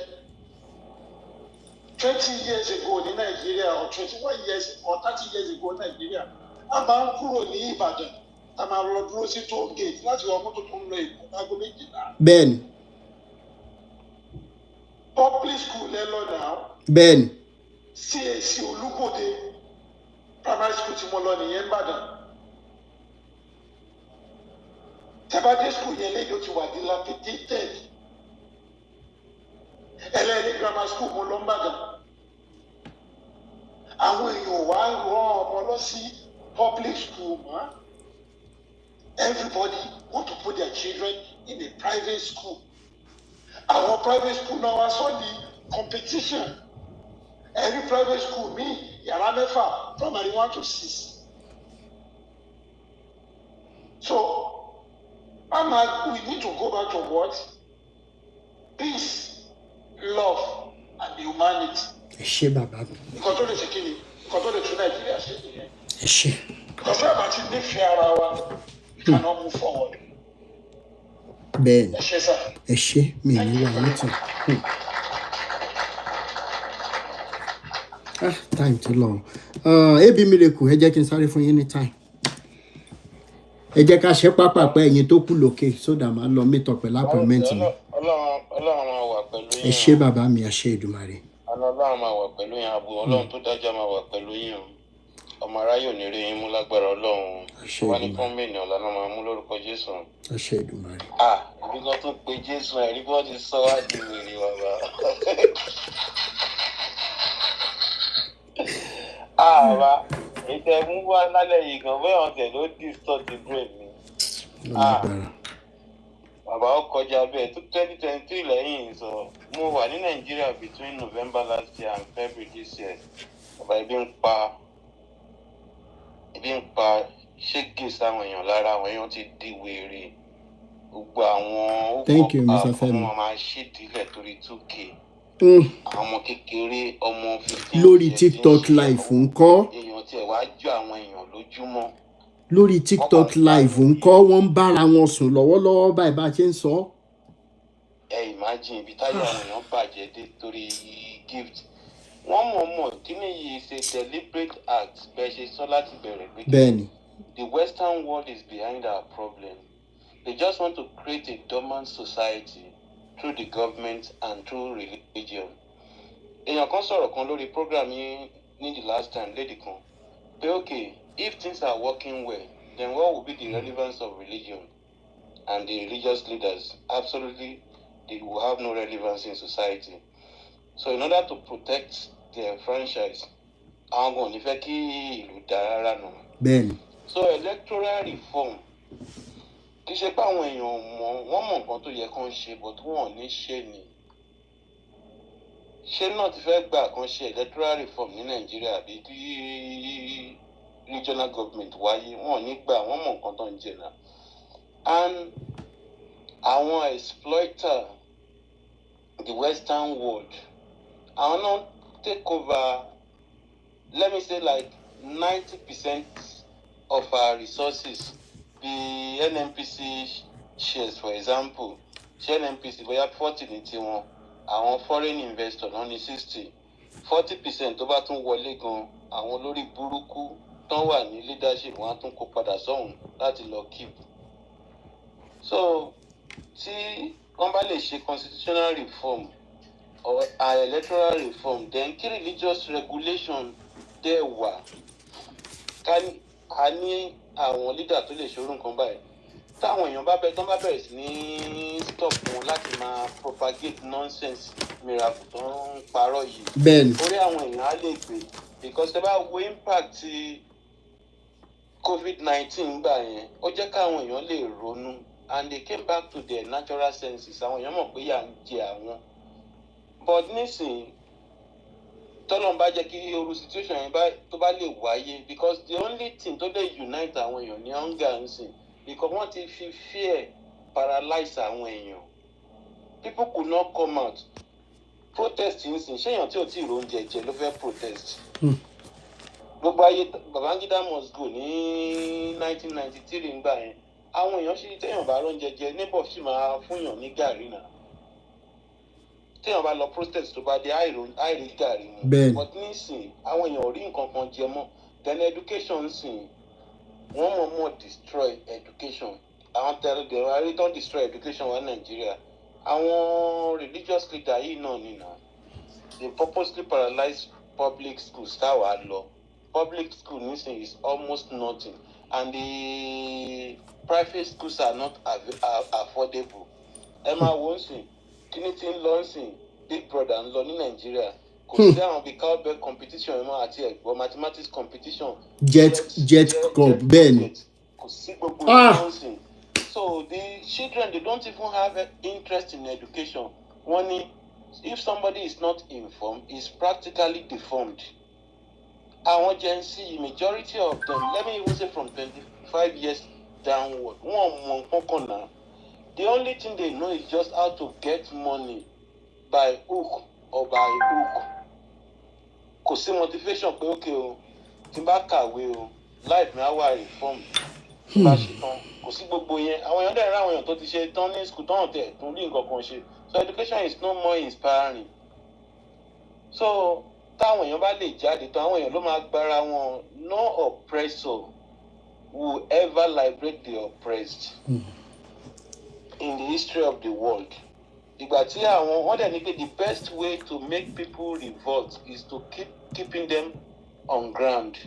20 years ago ní Nàìjíríà or 21 years or 30 years ago ní Nàìjíríà, a máa ń kúrò ní Ìbàdàn, a máa lọ dúró sí toll gate láti wọ mọ́tò tó ń lọ Èkó láago 12. Bẹ́ẹ̀ni. Public school ẹ lọ náà. Bẹ́ẹ̀ni. CAC Olúbòde primary school tí mo lọ nìyẹn Ìbàdàn. Tẹ́bádé school yẹn lẹ́yìn ó ti wà dilapidated. Ẹlẹ́rìí grammar school mo lọ Ìbàdàn. Àwọn èèyàn wá rán ọmọ lọ sí public school mọ́. Everybody want to put their children in a private school. Àwọn private school náà wá sọ ní competition. Every private school mi yàrá mẹ́fà primary 1 to 6. So we need to go back to what? Peace, love, and humanity. Ẹ ṣé bàbá. Nǹkan tó lè ṣe kí ni? Nǹkan tó lè tún Nàìjíríà ṣe nìyẹn. Ẹ ṣé. Because bí a bá ti nífẹ̀ẹ́ ara wa, we cannot move forward. Bẹ́ẹ̀ni. Ẹ ṣé sà. Ẹ ṣé mi ní wà nítàn. Time too long. Ebi Miracle, ẹ jẹ́ kí n sáré fún yín ní time. Ẹ jẹ́ ká ṣe pápápá ẹ̀yin tó kù lókè sódà máa lọ meet up pẹ̀lú appointment mi. Ọlọ́run máa wà pẹ̀lú yín. Ẹ ṣé bàbá mi, ẹ ṣé Èdùmàrè. Ọlọ́run máa wà pẹ̀lú yín, ààbò Ọlọ́run tó dájú máa wà pẹ̀lú yín. Ọmọ aráyò ní rí yín mú lágbára Ọlọ́run. Wá ní kọ́ńbìnì ọ̀la náà máa mú lórúkọ Jésù. Ẹ ṣé Èdùmàrè. Ibi kan tó pe Jésù ẹ̀rí bí wọ́n ti sọ wá di wèrè bàbá. Bàbá ìtẹ̀mú wá lálẹ́ yìí gan bóyá ọ̀tẹ̀ ló distort the brain mi. Bàbá ó kọjá bẹ́ẹ̀ tó 2023 lẹ́yìn sọ mo wà ní Nàìjíríà between November last year and February this year. Bàbá ebi ń pa ṣége sáwọn èèyàn lára, àwọn èèyàn ti di wèrè. Gbogbo àwọn ọmọ máa ṣèdílẹ̀ torí 2K. Àwọn ọmọ kékeré ọmọ 15 lórí TikTok live ńkọ́. Èèyàn tiẹ̀ wá jọ àwọn èèyàn lójúmọ́. Lórí TikTok live ńkọ́ wọ́n ń bára wọn sùn lọ́wọ́lọ́wọ́ báyìí bá a ṣe ń sọ. Ẹ imagine ibi táyà àwọn èèyàn bàjẹ́ dé torí gift. Wọ́n mọ̀ kí ni yìí ṣe deliberate act bẹ́ẹ̀ ṣe sọ láti bẹ̀rẹ̀ pé. Bẹ́ẹ̀ni. The Western world is behind our problem. They just want to create a dormant society through the government and through religion. Èèyàn kan sọ̀rọ̀ kan lórí program yín ní the last time lady kan pé okay, if things are working well, then what will be the relevance of religion and the religious leaders? Absolutely, they will have no relevance in society. So in order to protect their franchise, àwọn kan ò ní fẹ́ kí ìlú dá rárá nù. Bẹ́ẹ̀ni. So electoral reform kì í ṣe pé àwọn èèyàn wọ́n mọ̀ nǹkan tó yẹ kán ṣe but wọn ò ní ṣe ni. Ṣé náà ti fẹ́ gbà kan ṣe electoral reform ní Nàìjíríà àbí kí regional government wáyé, wọn ò ní gbà, wọ́n mọ̀ nǹkan tó ń jẹ náà. And àwọn exploiter the western world, àwọn náà take over, let me say like 90% of our resources. The NNPC shares, for example, share NNPC bóyá 40 ní tiwọn, àwọn foreign investor náà ní 60. 40% tó bá tún wọlé gan, àwọn olórí burúkú tán wà ní leadership wọn á tún kó padà sọ́hùn láti lọ keep. So tí wọ́n bá lè ṣe constitutional reform or electoral reform, then kí religious regulation dẹ̀ wà, a ní àwọn leader tó lè ṣòro nǹkan báyìí. Táwọn èèyàn bá bẹ̀rẹ̀ sí ní stop wọn láti máa propagate nonsense miracle tó ń parọ́ yìí. Bẹ́ẹ̀ni. Orí àwọn èèyàn á lè gbé because tẹ́ bá wo impact COVID-19 gbà yẹn, ó jẹ́ káwọn èèyàn lè ronú and they came back to their natural senses. Àwọn èèyàn mọ̀ pé yà ń jẹ àwọn. But nísìnyí tọ́lọ́n bá jẹ́ kí oru situation yẹn tó bá lè wáyé because the only thing tó lè unite àwọn èèyàn ní hunger ń sìn because wọ́n ti fi fear paralyze àwọn èèyàn. People could not come out. Protest ń sìn, ṣéyàn tí ò tí ì róúnjẹ jẹ ló fẹ́ protest. Gbogbo ayé Babangida must go ní 1993 ńgbà yẹn. Àwọn èèyàn ṣì téèyàn bá róúnjẹ jẹ neighbor sì máa fúnyàn ní gàrí náà. Téèyàn bá lọ protest tó bá dé àìrí gàrí mu. Bẹ́ẹ̀ni. But nísìn àwọn èèyàn ò rí nǹkan kan jẹ mọ́. Then education sìn wọ́n mọ̀ destroy education. Àwọn tẹ̀lé ayé tó ń destroy education wa ní Nàìjíríà. Àwọn religious leader yìí náà nìyà. They purposely paralyze public schools táwa lọ. Public school nísìn is almost nothing and the private schools are not affordable. Ẹ máa wo ń sìn. Kíní tí ń lọ sìn Big Brother ń lọ ní Nàìjíríà kò sí àwọn bíi cowbell competition mọ́ àti ẹ̀gbọ́n mathematics competition. jet cup bẹ́ẹ̀ ni. Kò sí gbogbo ìlú sìn. So the children they don't even have interest in education. Wọ́n ní if somebody is not informed he is practically deformed. Àwọn Gen Z majority of them, let me even say from 25 years downward, wọ́n mọ̀ nǹkan kan náà. The only thing they know is just how to get money by hook or by hook. Kò sí motivation pé okay o, tí n bá kàwé o, life mi á wà reform. Bá ṣe tán, kò sí gbogbo yẹn. Àwọn èèyàn dẹ̀ rí àwọn èèyàn tó ti ṣe tán ní school tán tẹ̀ tún rí nǹkan kan ṣe. So education is no more inspiring. So táwọn èèyàn bá lè jáde tán, àwọn èèyàn ló máa gbára wọn. No oppressor will ever liberate the oppressed. In the history of the world. Ìgbà tí àwọn wọ́n dẹ̀ ní pé the best way to make people revolt is to keep keeping them on ground.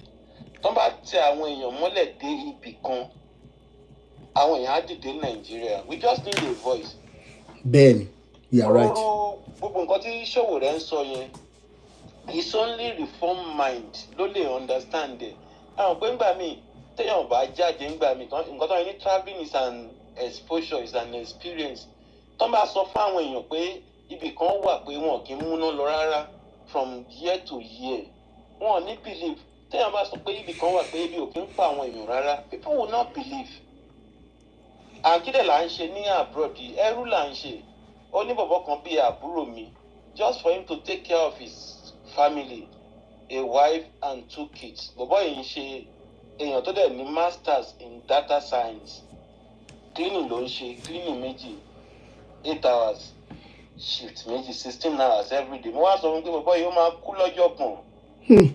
Tó bá tẹ àwọn èèyàn mọ́lẹ̀ dé ibì kan, àwọn èèyàn á dìde ní Nàìjíríà. We just need a voice. Bẹ́ẹ̀ni, you are right. Gbogbo nǹkan tí Ṣòwòrẹ́ ń sọ yẹn, it's only reform mind ló lè understand it. Àwọn pé ńgbà míì téèyàn bá jáde ńgbà míì nǹkan tó yẹ ní travelling is an exposure, is an experience. Tó bá sọ fún àwọn èèyàn pé ibì kan wà pé wọn kì í múná lọ rárá from year to year, wọn ò ní believe. Téèyàn bá sọ pé ibì kan wà pé ibi ò kí ń pa àwọn èèyàn rárá, people will not believe. Àkídẹ̀ là ń ṣe ní abroad, ẹrú là ń ṣe. Ó ní bọ̀bọ̀ kan bíi àbúrò mi, just for him to take care of his family, a wife and 2 kids. Bọ̀bọ̀ yìí ń ṣe èèyàn tó dẹ̀ ní masters in data science. Cleaning ló ń ṣe, cleaning méjì, 8 hours, shift méjì, 16 hours every day. Mo wá sọ fún pé bọ̀bọ̀ yìí ó máa kú lọ́jọ́ kan.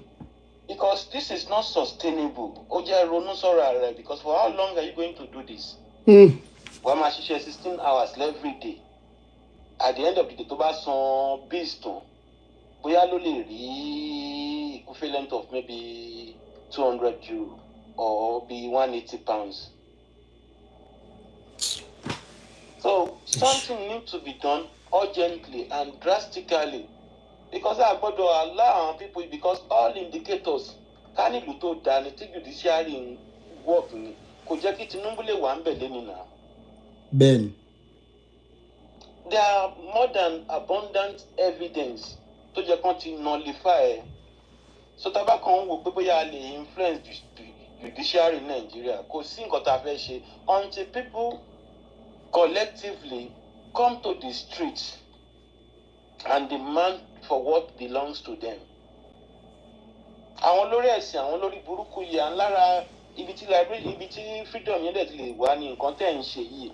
Because this is not sustainable. Ó jẹ́ ronú sọ̀rọ̀ rẹ̀ because for how long are you going to do this? Wàá máa ṣiṣẹ́ 16 hours every day. At the end of the day tó bá san bills tán, bóyá ló lè rí equivalent of maybe 200 euro or be 180 pounds. So something needs to be done urgently and drastically because I gbọ́dọ̀ allow people because all indicators ká nílùú tó dáa ní tí judiciary ń work ni kò jẹ́ kí Tinubu lè wà ń bẹ̀ lẹ́nu náà. Ben. There are more than abundant evidence tó jẹ́ kán ti nullify. So tábà kan wò pé bóyá a lè influence judiciary in Nigeria, kò sí nǹkan tá a fẹ́ ṣe until people collectively come to the street and demand for what belongs to them. Àwọn olórí ẹ̀sìn, àwọn olórí burúkú yìí, à ń lára ibi tí freedom yẹn dẹ̀ ti lè wá ní nǹkan tẹ̀ ń ṣe yìí.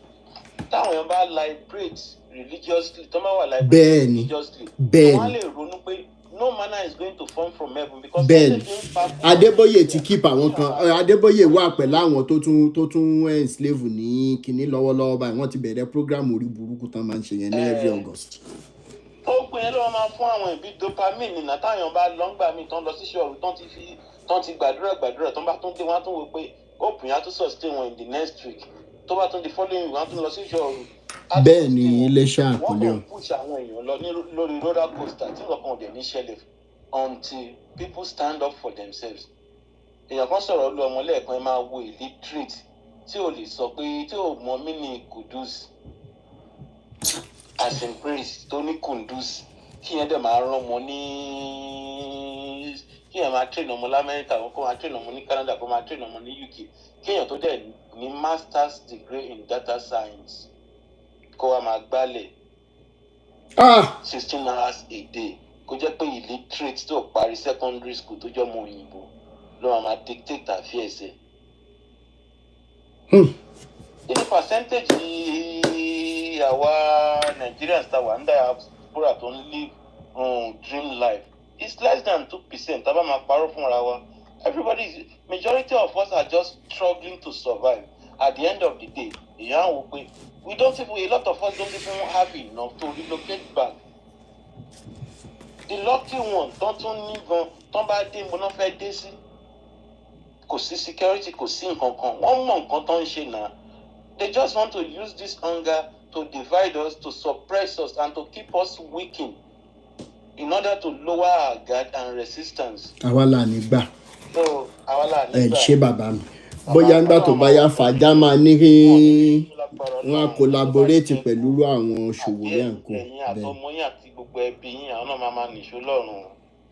Táwọn èèyàn bá liberate religiously, tó máa wà liberate religiously, wọ́n á lè ronú pé no manna is going to fall from heaven because Adébóyè ti keep àwọn kan. Adébóyè wà pẹ̀lú àwọn tó tún enslave ní kinní lọ́wọ́lọ́wọ́ báyìí. Wọ́n ti bẹ̀rẹ̀ program orí burúkú tán máa ń ṣe yẹn ní every August. Ó pin yẹn ló máa fún àwọn ìbí dopamine nínú táwọn bá lọ́ngbà mi tán lọ sí ṣọ́ọ̀rù tán ti gbàdúrà tán bá tún dé wọ́n á tún wò pé òpin á tún sustain wọn in the next week. Tó bá tún di following week wọ́n á tún lọ sí ṣọ́ọ̀rù. Bẹ́ẹ̀ ni Iléṣà àkọlé wọ́n kàn push àwọn èèyàn lọ lórí roller coaster tí nǹkan kan ò dẹ̀ ní ṣẹlẹ̀ until people stand up for themselves. Èèyàn kan sọ̀rọ̀ lu ọmọ lẹ́ẹ̀kan ẹ máa wo illiterate tí ò lè sọ pé tí ò mọ mini kudus as in praise tó ní kundus kí yẹn dẹ̀ máa rán ọmọ ní kí yẹn máa train ọmọ lamẹ́ríkà kó máa train ọmọ ní Canada kó máa train ọmọ ní UK kí yẹn tó dẹ̀ ní master's degree in data science kó wa máa gbálẹ̀ 16 hours a day kó jẹ́ pé illiterate tó parí secondary school tó jẹ́ ọmọ òyìnbó ló máa dictate affairs ẹ̀. Ní percentage àwa Nigerians ta wà ń diaspora tó ń live dream life it's less than 2%. Tá bá máa parọ́ fúnra wa majority of us are just struggling to survive. At the end of the day èèyàn á wò pé a lot of us don't even have enough to relocate back. The lucky one tán tún ní gan tán bá dé mo náà fẹ́ dé sí kò sí security kò sí nǹkan kan wọ́n mọ̀ nǹkan tán ń ṣe náà. They just want to use this hunger to divide us, to suppress us, and to keep us weakened in order to lower our guard and resistance. Àwa là ní gbà. So àwa là ní gbà. Ṣé bàbá mi? Bóyá ńgbà tó bá yá fàájà máa ní kí wọ́n collaborate pẹ̀lú àwọn òṣòwò rẹ̀ nǹkan. Ẹ̀yin àtọmọ yín àti gbogbo ẹbí yín àwọn náà máa nìṣó lọ́rùn.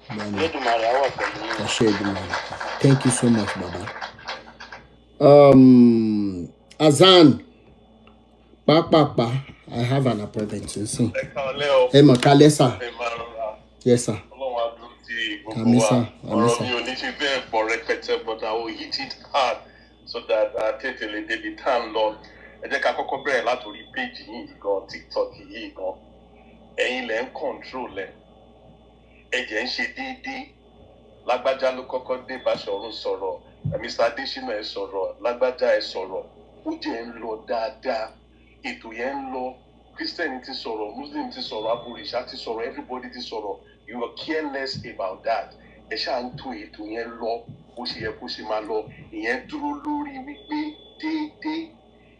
Elédùmarè á wà pẹ̀lú yín. Àṣẹ Èdùmàrè. Thank you so much, Baba. Azan, Papa, I have an appointment soon. Ẹ mọ̀ kálẹ́ sà. Yes, sir. Kàmí sà. Ọ̀rọ̀ mi ò ní ṣe bẹ́ẹ̀ pọ̀ rẹpẹtẹ, but I will hit it hard so that tètè débi tá à ń lọ. Ẹ jẹ́ ká kọ́kọ́ bẹ̀rẹ̀ látòrí péjì yìí gan, TikTok yìí gan. Ẹ̀yin lẹ̀ ń control ẹ̀. Ẹ̀jẹ̀ ń ṣe déédéé. Lágbájá ló kọ́kọ́ dé Báṣọ̀run sọ̀rọ̀. Mr. Adésínà ẹ̀ sọ̀rọ̀. Lágbájá ẹ̀ sọ̀rọ̀. Ó jẹ́ ń lọ dáadáa. Ètò yẹn ń lọ. Christian ti sọ̀rọ̀, Muslim ti sọ̀rọ̀, Aborìṣà ti sọ̀rọ̀, everybody ti sọ̀rọ̀. You are careless about that. Ẹ ṣáà ń tún ètò yẹn lọ bó ṣe yẹ kó ṣe máa lọ. Ìyẹn dúró lórí wípé déédéé.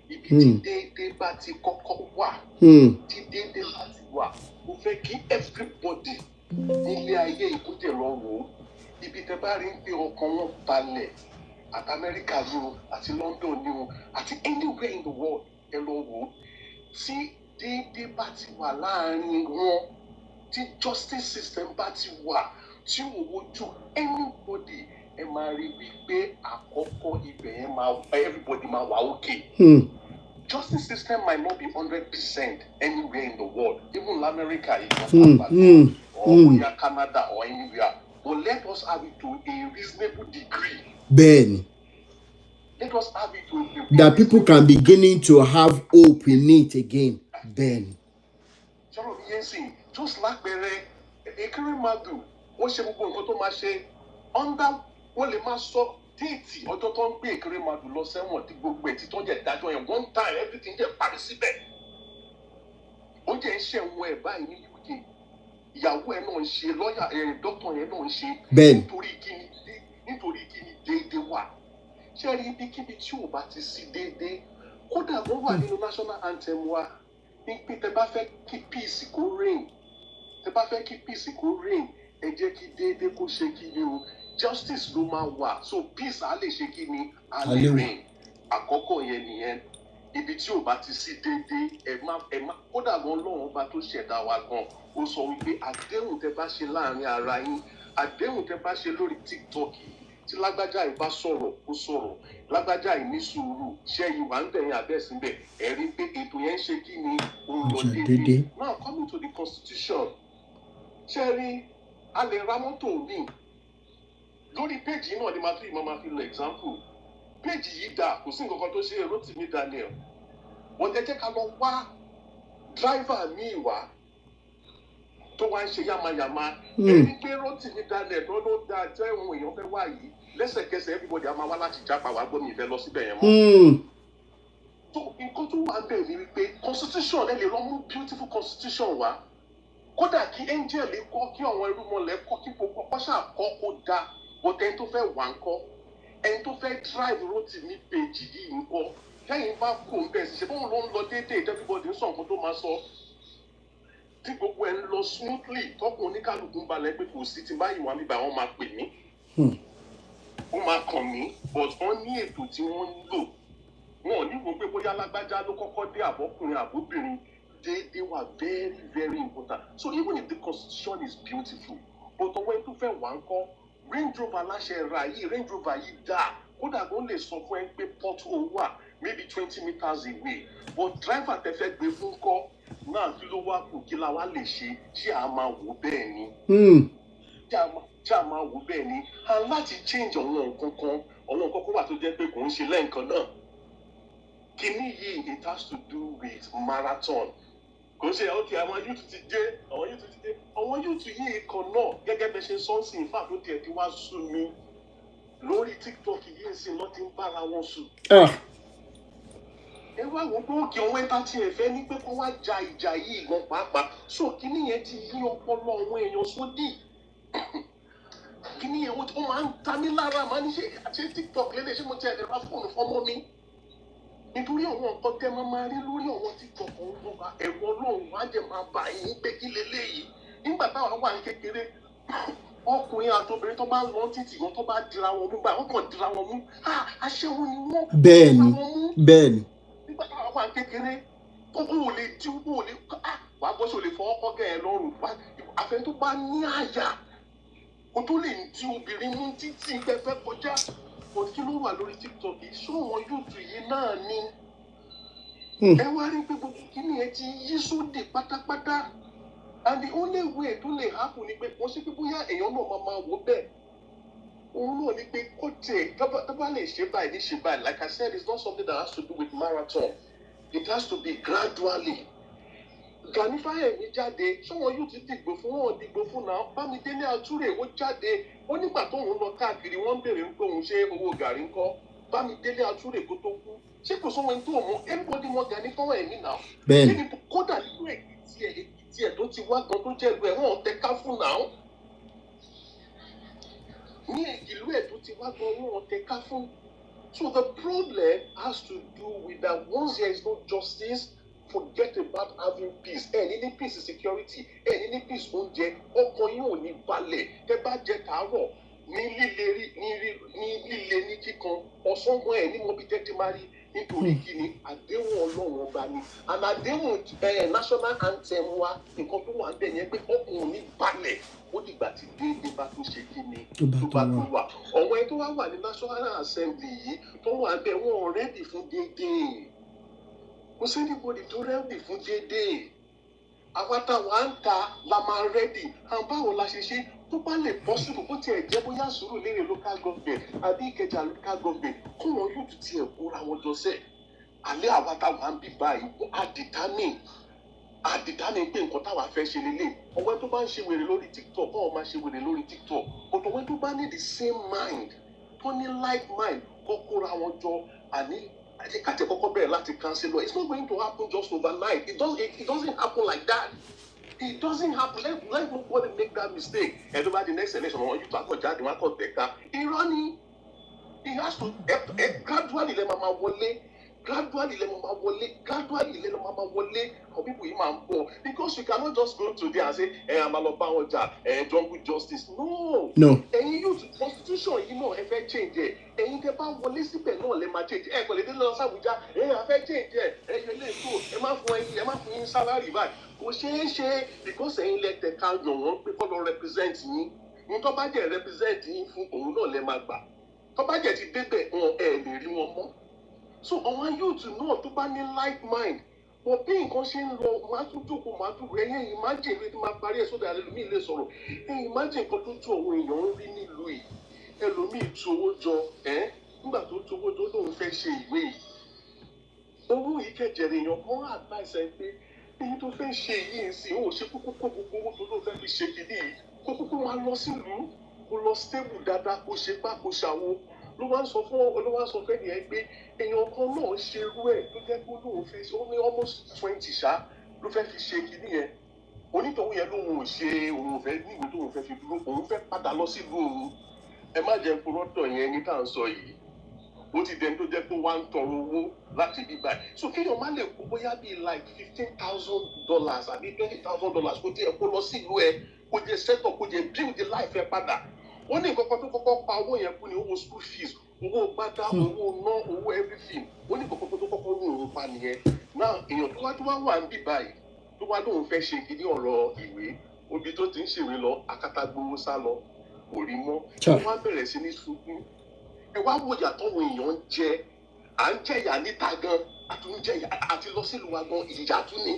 Ibi tí déédéé bá ti kọ́kọ́ wà. Tí déédéé bá ti wà. Mo fẹ́ kí everybody nílé ayé ìkútẹ̀ lọ wò ó. Ibi tẹ bá rí pé ọkàn wọn balẹ̀ àti Amẹ́ríkà ni o àti London ni o àti anywhere in the world ẹ lọ wò ó. Tí déédéé bá ti wà láàrin wọn tí justice system bá ti wà tí ò wojú anybody ẹ máa rí wípé àkọ́kọ́ ibẹ̀ yẹn máa everybody máa wà okay. Justice system might not be 100% anywhere in the world, even America is not or Canada or anywhere. But let us have it to a reasonable degree. Ben. Let us have it to a that people can beginning to have hope in it again. Ben. Just like Ekéremàdù, wọ́n ṣe gbogbo nǹkan tó máa ṣe under wọ́n lè máa sọ déètì ọjọ́ tó ń gbé Ekéremàdù lọ sẹ́wọ̀n tí gbogbo ẹ̀ tí tó ń jẹ́ dájọ́ yẹn one time everything jẹ́ parí síbẹ̀. Ó jẹ́ ń ṣe ẹ̀wọ̀n ẹ̀ báyìí ní UK. Ìyàwó ẹ̀ náà ń ṣe lọ́ọ̀yà dókítà yẹn náà ń ṣe. Ben. Nítorí kí ni déédéé wà. Ṣé rí ibikíbi tí ò bá ti sí déédéé kódà wọ́n wà nínú national anthem wa ní pé tẹ bá fẹ́ kí peace kó reign tẹ bá fẹ́ kí peace kó reign ẹ jẹ́ kí déédéé kó ṣe kí ni o justice ló máa wà so peace á lè ṣe kí ni á lè reign àkọ́kọ́ yẹn nìyẹn ibi tí ò bá ti sí déédéé ẹ má kódà gan Ọlọ́run ọba tó ṣẹ̀dá wa gan ó sọ wípé àdéhùn tẹ́ bá ṣe láàrin ara yín àdéhùn tẹ́ bá ṣe lórí TikTok tí lágbájá yìí bá sọ̀rọ̀ ó sọ̀rọ̀ lágbájá yìí ní sùúrù ṣé yìí wà ń bẹ̀yìn àbẹ̀síbẹ̀ ẹ rí pé ètò yẹn ń ṣe kí ni ó ń lọ déédéé. Now coming to the constitution ṣé rí a lè ra mọ́tò mi lórí péjì náà ni màá fi lo example péjì yìí dà kò sí nǹkan kan tó ṣe Rotimi Daniel wọ́n jẹ́ ká lọ wá dráìvà míì wá tó wá ń ṣe yamayama ẹni pé Rotimi Daniel tó ló dáa jẹ́ ohun èèyàn fẹ́ wá yìí lẹ́sẹ̀kẹsẹ̀ everybody a máa wá láti jápa wá gbọ́ mi ìfẹ́ lọ síbẹ̀ yẹn mọ́. tó nǹkan tó wà bẹ́ẹ̀ ni wípé constitution ẹ lè lọ mú beautiful constitution wá kódà kí angel kọ́ kí àwọn irúmọlẹ̀ kọ́ kí gbogbo ọ̀ṣà kọ́ kó dáa bọ́tẹ́ ẹni tó fẹ́ wà ń kọ́ ẹni tó fẹ́ drive Rotimi page yìí ń kọ́ lẹ́yìn bá kó ń bẹ̀ ṣe bóun ló ń lọ déédéé everybody ń sọ nǹkan tó máa sọ tí gbogbo ẹ̀ ń lọ smoothly tọkùn oníkálukú ń balẹ̀ pé kò sí ti báyìí wà níbà wọ́n máa pè mí ó máa kàn mí but wọ́n ní ètò tí wọ́n ń lò wọn ò ní wo pé bóyá lágbájá ló kọ́kọ́ dé àbọ́kùnrin àbóbìnrin they were very very important so even if the constitution is beautiful but ọwọ́ ẹ̀ tó fẹ́ wà ń kọ́ Range Rover aláṣẹ ra yìí Range Rover yìí dáa kódà kó lè sọ fún ẹ pé pothole wà maybe 20 meters away but driver tẹ fẹ́ gbé fún kọ́ náà kí ló wá kù kí la wá lè ṣé a máa wò bẹ́ẹ̀ ni ṣé a máa wò bẹ́ẹ̀ ni and láti change àwọn nǹkan kan wà tó jẹ́ pé kò ń ṣe lẹ́ǹkan náà kíní yìí it has to do with marathon kò ṣe okay àwọn youth ti dé àwọn youth yìí kan náà gẹ́gẹ́ bẹ́ẹ̀ ṣe sọ́ọ̀sì ìfà tó tiẹ̀ ti wá sú mi lórí TikTok yìí sì lọ́ ti ń bára wọn sùn. ẹ wá wo pé òkè ọwọ́ ẹ̀ta tí ẹ fẹ́ ní pé kó wá ja ìjà yìí gan pàápàá so kíní yẹn ti yí ọpọlọ àwọn èèyàn sódì kíní yẹn ó máa ń ta mí lára máa ní ṣe TikTok lélẹ̀ ṣé mo ti ẹ̀dẹ̀ bá fóònù fọmọ mi nítorí àwọn nǹkan tẹ́ máa rí lórí àwọn TikTok ọ̀hún ẹ̀rọ Ọlọ́run wá jẹ́ máa bà yín pé kí leléyìí nígbà táwọn wà ní kékeré ọkùnrin àti obìnrin tó bá ń lọ títì wọn tó bá dira wọn mú báyìí wọn kàn dira wọn mú aṣẹ́wó ni wọ́n bẹ́ẹ̀ni nígbà táwọn wà ní kékeré kókó ò lè di owó ò lè wàá bọ́ sí ò lè fọwọ́ kọ́ gẹ̀ ẹ́ lọ́rùn àfẹ́ tó bá ní àyà kó tó lè di obìnrin mú títì pẹ́pẹ́ kọjá kí ló wà lórí TikTok yìí sóhun YouTube yìí náà ni ẹ wá rí pé gbogbo kíní ẹ ti yí sóde pátápátá and the only way tó lè happen ni pé wọ́n ṣe pé bóyá èèyàn náà máa wò bẹ́ẹ̀ òun náà ni pé kó tẹ̀ tó bá lè ṣe báyìí ní ṣe báyìí like I said it's not something that has to do with marathon it has to be gradually. Gani Fáyẹ̀mí jáde sọ́wọ́n yóò ti dìgbò fún wọn dìgbò fún náà Bámidélé Àtúrè ó jáde ó nígbà tóun lọ káàkiri wọ́n ń béèrè ń pé òun ṣe owó gàrí ń kọ́ Bámidélé Àtúrè kó tó kú ṣé kò sọ́wọ́n tó mú everybody mọ Gani Fáyẹ̀mí náà bẹ́ẹ̀ni kódà nínú èkìtì ẹ̀ tó ti wá gan tó jẹ́ ẹgbẹ́ wọn tẹ ká fún náà ní ìlú ẹ̀ tó ti wá gan wọn tẹ ká fún so the problem has to do with that once there is no justice forget about having peace ní peace security ní peace oúnjẹ ọkàn yín ò ní balẹ̀ tẹ́ bá jẹ tàárọ̀ ní líle ní kíkan ọ̀sán gan ní mọ̀bí tẹ́ ti máa rí nítorí kíni àdéhùn Ọlọ́run ọba ni and àdéhùn national anthem wa nǹkan tó wà bẹ́ẹ̀ yẹn pé ọkàn ò ní balẹ̀ ó dìgbà tí déédéé bá tún ṣe kíni tó bá tún wà ọ̀wọ́n ẹ tó wà ní national assembly yìí tó wà bẹ́ẹ̀ wọ́n rẹ́dì fún déédéé kò sí anybody tó rẹ́dì fún déédéé àwa táwa ń ta la máa rẹ́dì àwọn báwo la ṣe ṣe tó bá lè possible bó tiẹ̀ jẹ́ bóyá Sùúrùlérè local government àbí Ìkẹjà local government kó wọn yóò tún tiẹ̀ kóra wọn jọ sẹ́ẹ̀ alẹ́ àwa táwa ń bí báyìí àdìtámì pé nǹkan táwa fẹ́ ṣe lélẹ̀ ọwọ́ tó bá ń ṣe wèrè lórí TikTok báwo máa ṣe wèrè lórí TikTok but ọwọ́ tó bá ní the same mind tó ní like mind kó kóra wọn jọ àní àti kọ́kọ́ bẹ̀rẹ̀ láti cancel it's not going to happen just overnight it doesn't happen like that. It doesn't happen. Let nobody make that mistake. And over the next election, I want you to akọjá, wọn akọ tẹka. Irọ́ ni, he has to gradually let mama wọlé. gradually lè máa wọlé àwọn people yìí máa ń bọ̀ because you cannot just go today and say a máa lọ bá wọn jà jungle justice no ẹ̀yin youth constitution yìí náà ẹ fẹ́ change ẹ̀ ẹ̀yin tẹ́ bá wọlé síbẹ̀ náà lè máa change ẹ̀ pẹ̀lú ìdílé lọ sàbújá a fẹ́ change ẹ̀ yẹ lè tó ẹ má fún yín salary báyìí kò ṣeé ṣe because ẹ̀yin lẹ tẹ̀ka yàn wọ́n pé kọ́ lọ represent yín ní tó bá jẹ́ represent yín fún òun náà lẹ máa gbà tó bá jẹ́ ti débẹ̀ wọn ẹ̀ lè rí wọn mọ́ so àwọn youth náà tó bá ní like mind wọ́n bí nǹkan ṣe ń lọ máa tún jókòó máa tún rẹ̀ ẹ̀yìn imagine ìwé tí máa parí ẹ̀ sódà ẹlòmíì lè sọ̀rọ̀ ẹ̀yìn imagine nǹkan tó tú àwọn èèyàn ń rí nílùú yìí ẹlòmíì tu owó jọ nígbà tó tu owó jọ lóun fẹ́ ṣe ìwé yìí owó yìí kẹjẹrẹ èèyàn kan advice ẹ pé èyí tó fẹ́ ṣe yìí ń sìn ó ṣe kókó kó gbogbo owó tó lóun fẹ́ fi ṣe kìíní yìí kó kókó máa lọ sílùú kó lọ stable dáadáa kó ṣe bá kó ṣàwo ló wá ń sọ fẹ́ nìyẹn pé èèyàn kan náà ṣe irú ẹ̀ tó jẹ́ pé lóun fẹ́ ṣe ó ní almost 20 ṣá ló fẹ́ fi ṣe kìíní yẹn onítọ̀hún yẹn lóun ò ṣe òun fẹ́ níwèé tóun fẹ́ fi dúró òun fẹ́ padà lọ sílùú òun ẹ má jẹ́ purọ́tọ̀ yẹn ní tá à ń sọ yìí ó ti dẹni tó jẹ́ pé wá ń tọrọ owó láti bí báyìí so kéèyàn má lè kó bóyá bíi like $15,000 àbí $20,000 kó jẹ́ kó lọ sílùú ẹ kó jẹ́ set up kó jẹ́ build the life ẹ padà wọ́n ní nǹkan kan tó kọ́kọ́ pa owó yẹn kú ní owó school fees owó gbádá owó ná owó everything wọ́n ní nǹkan kan tó kọ́kọ́ rún òun pa nìyẹn náà èèyàn tó wá wà ń bì báyìí tó wá lóun fẹ́ ṣe gidi ọ̀rọ̀ ìwé obi tó ti ń ṣèwé lọ akátàgbówó sá lọ kò rí mọ́ wọ́n á bẹ̀rẹ̀ sí ní sunkún ẹ wá wòyà tọ́wọ́ èèyàn ń jẹ à ń jẹ̀yà níta gan àtúnjẹ̀yà àti lọ sílùú wa gan ìyà tún ni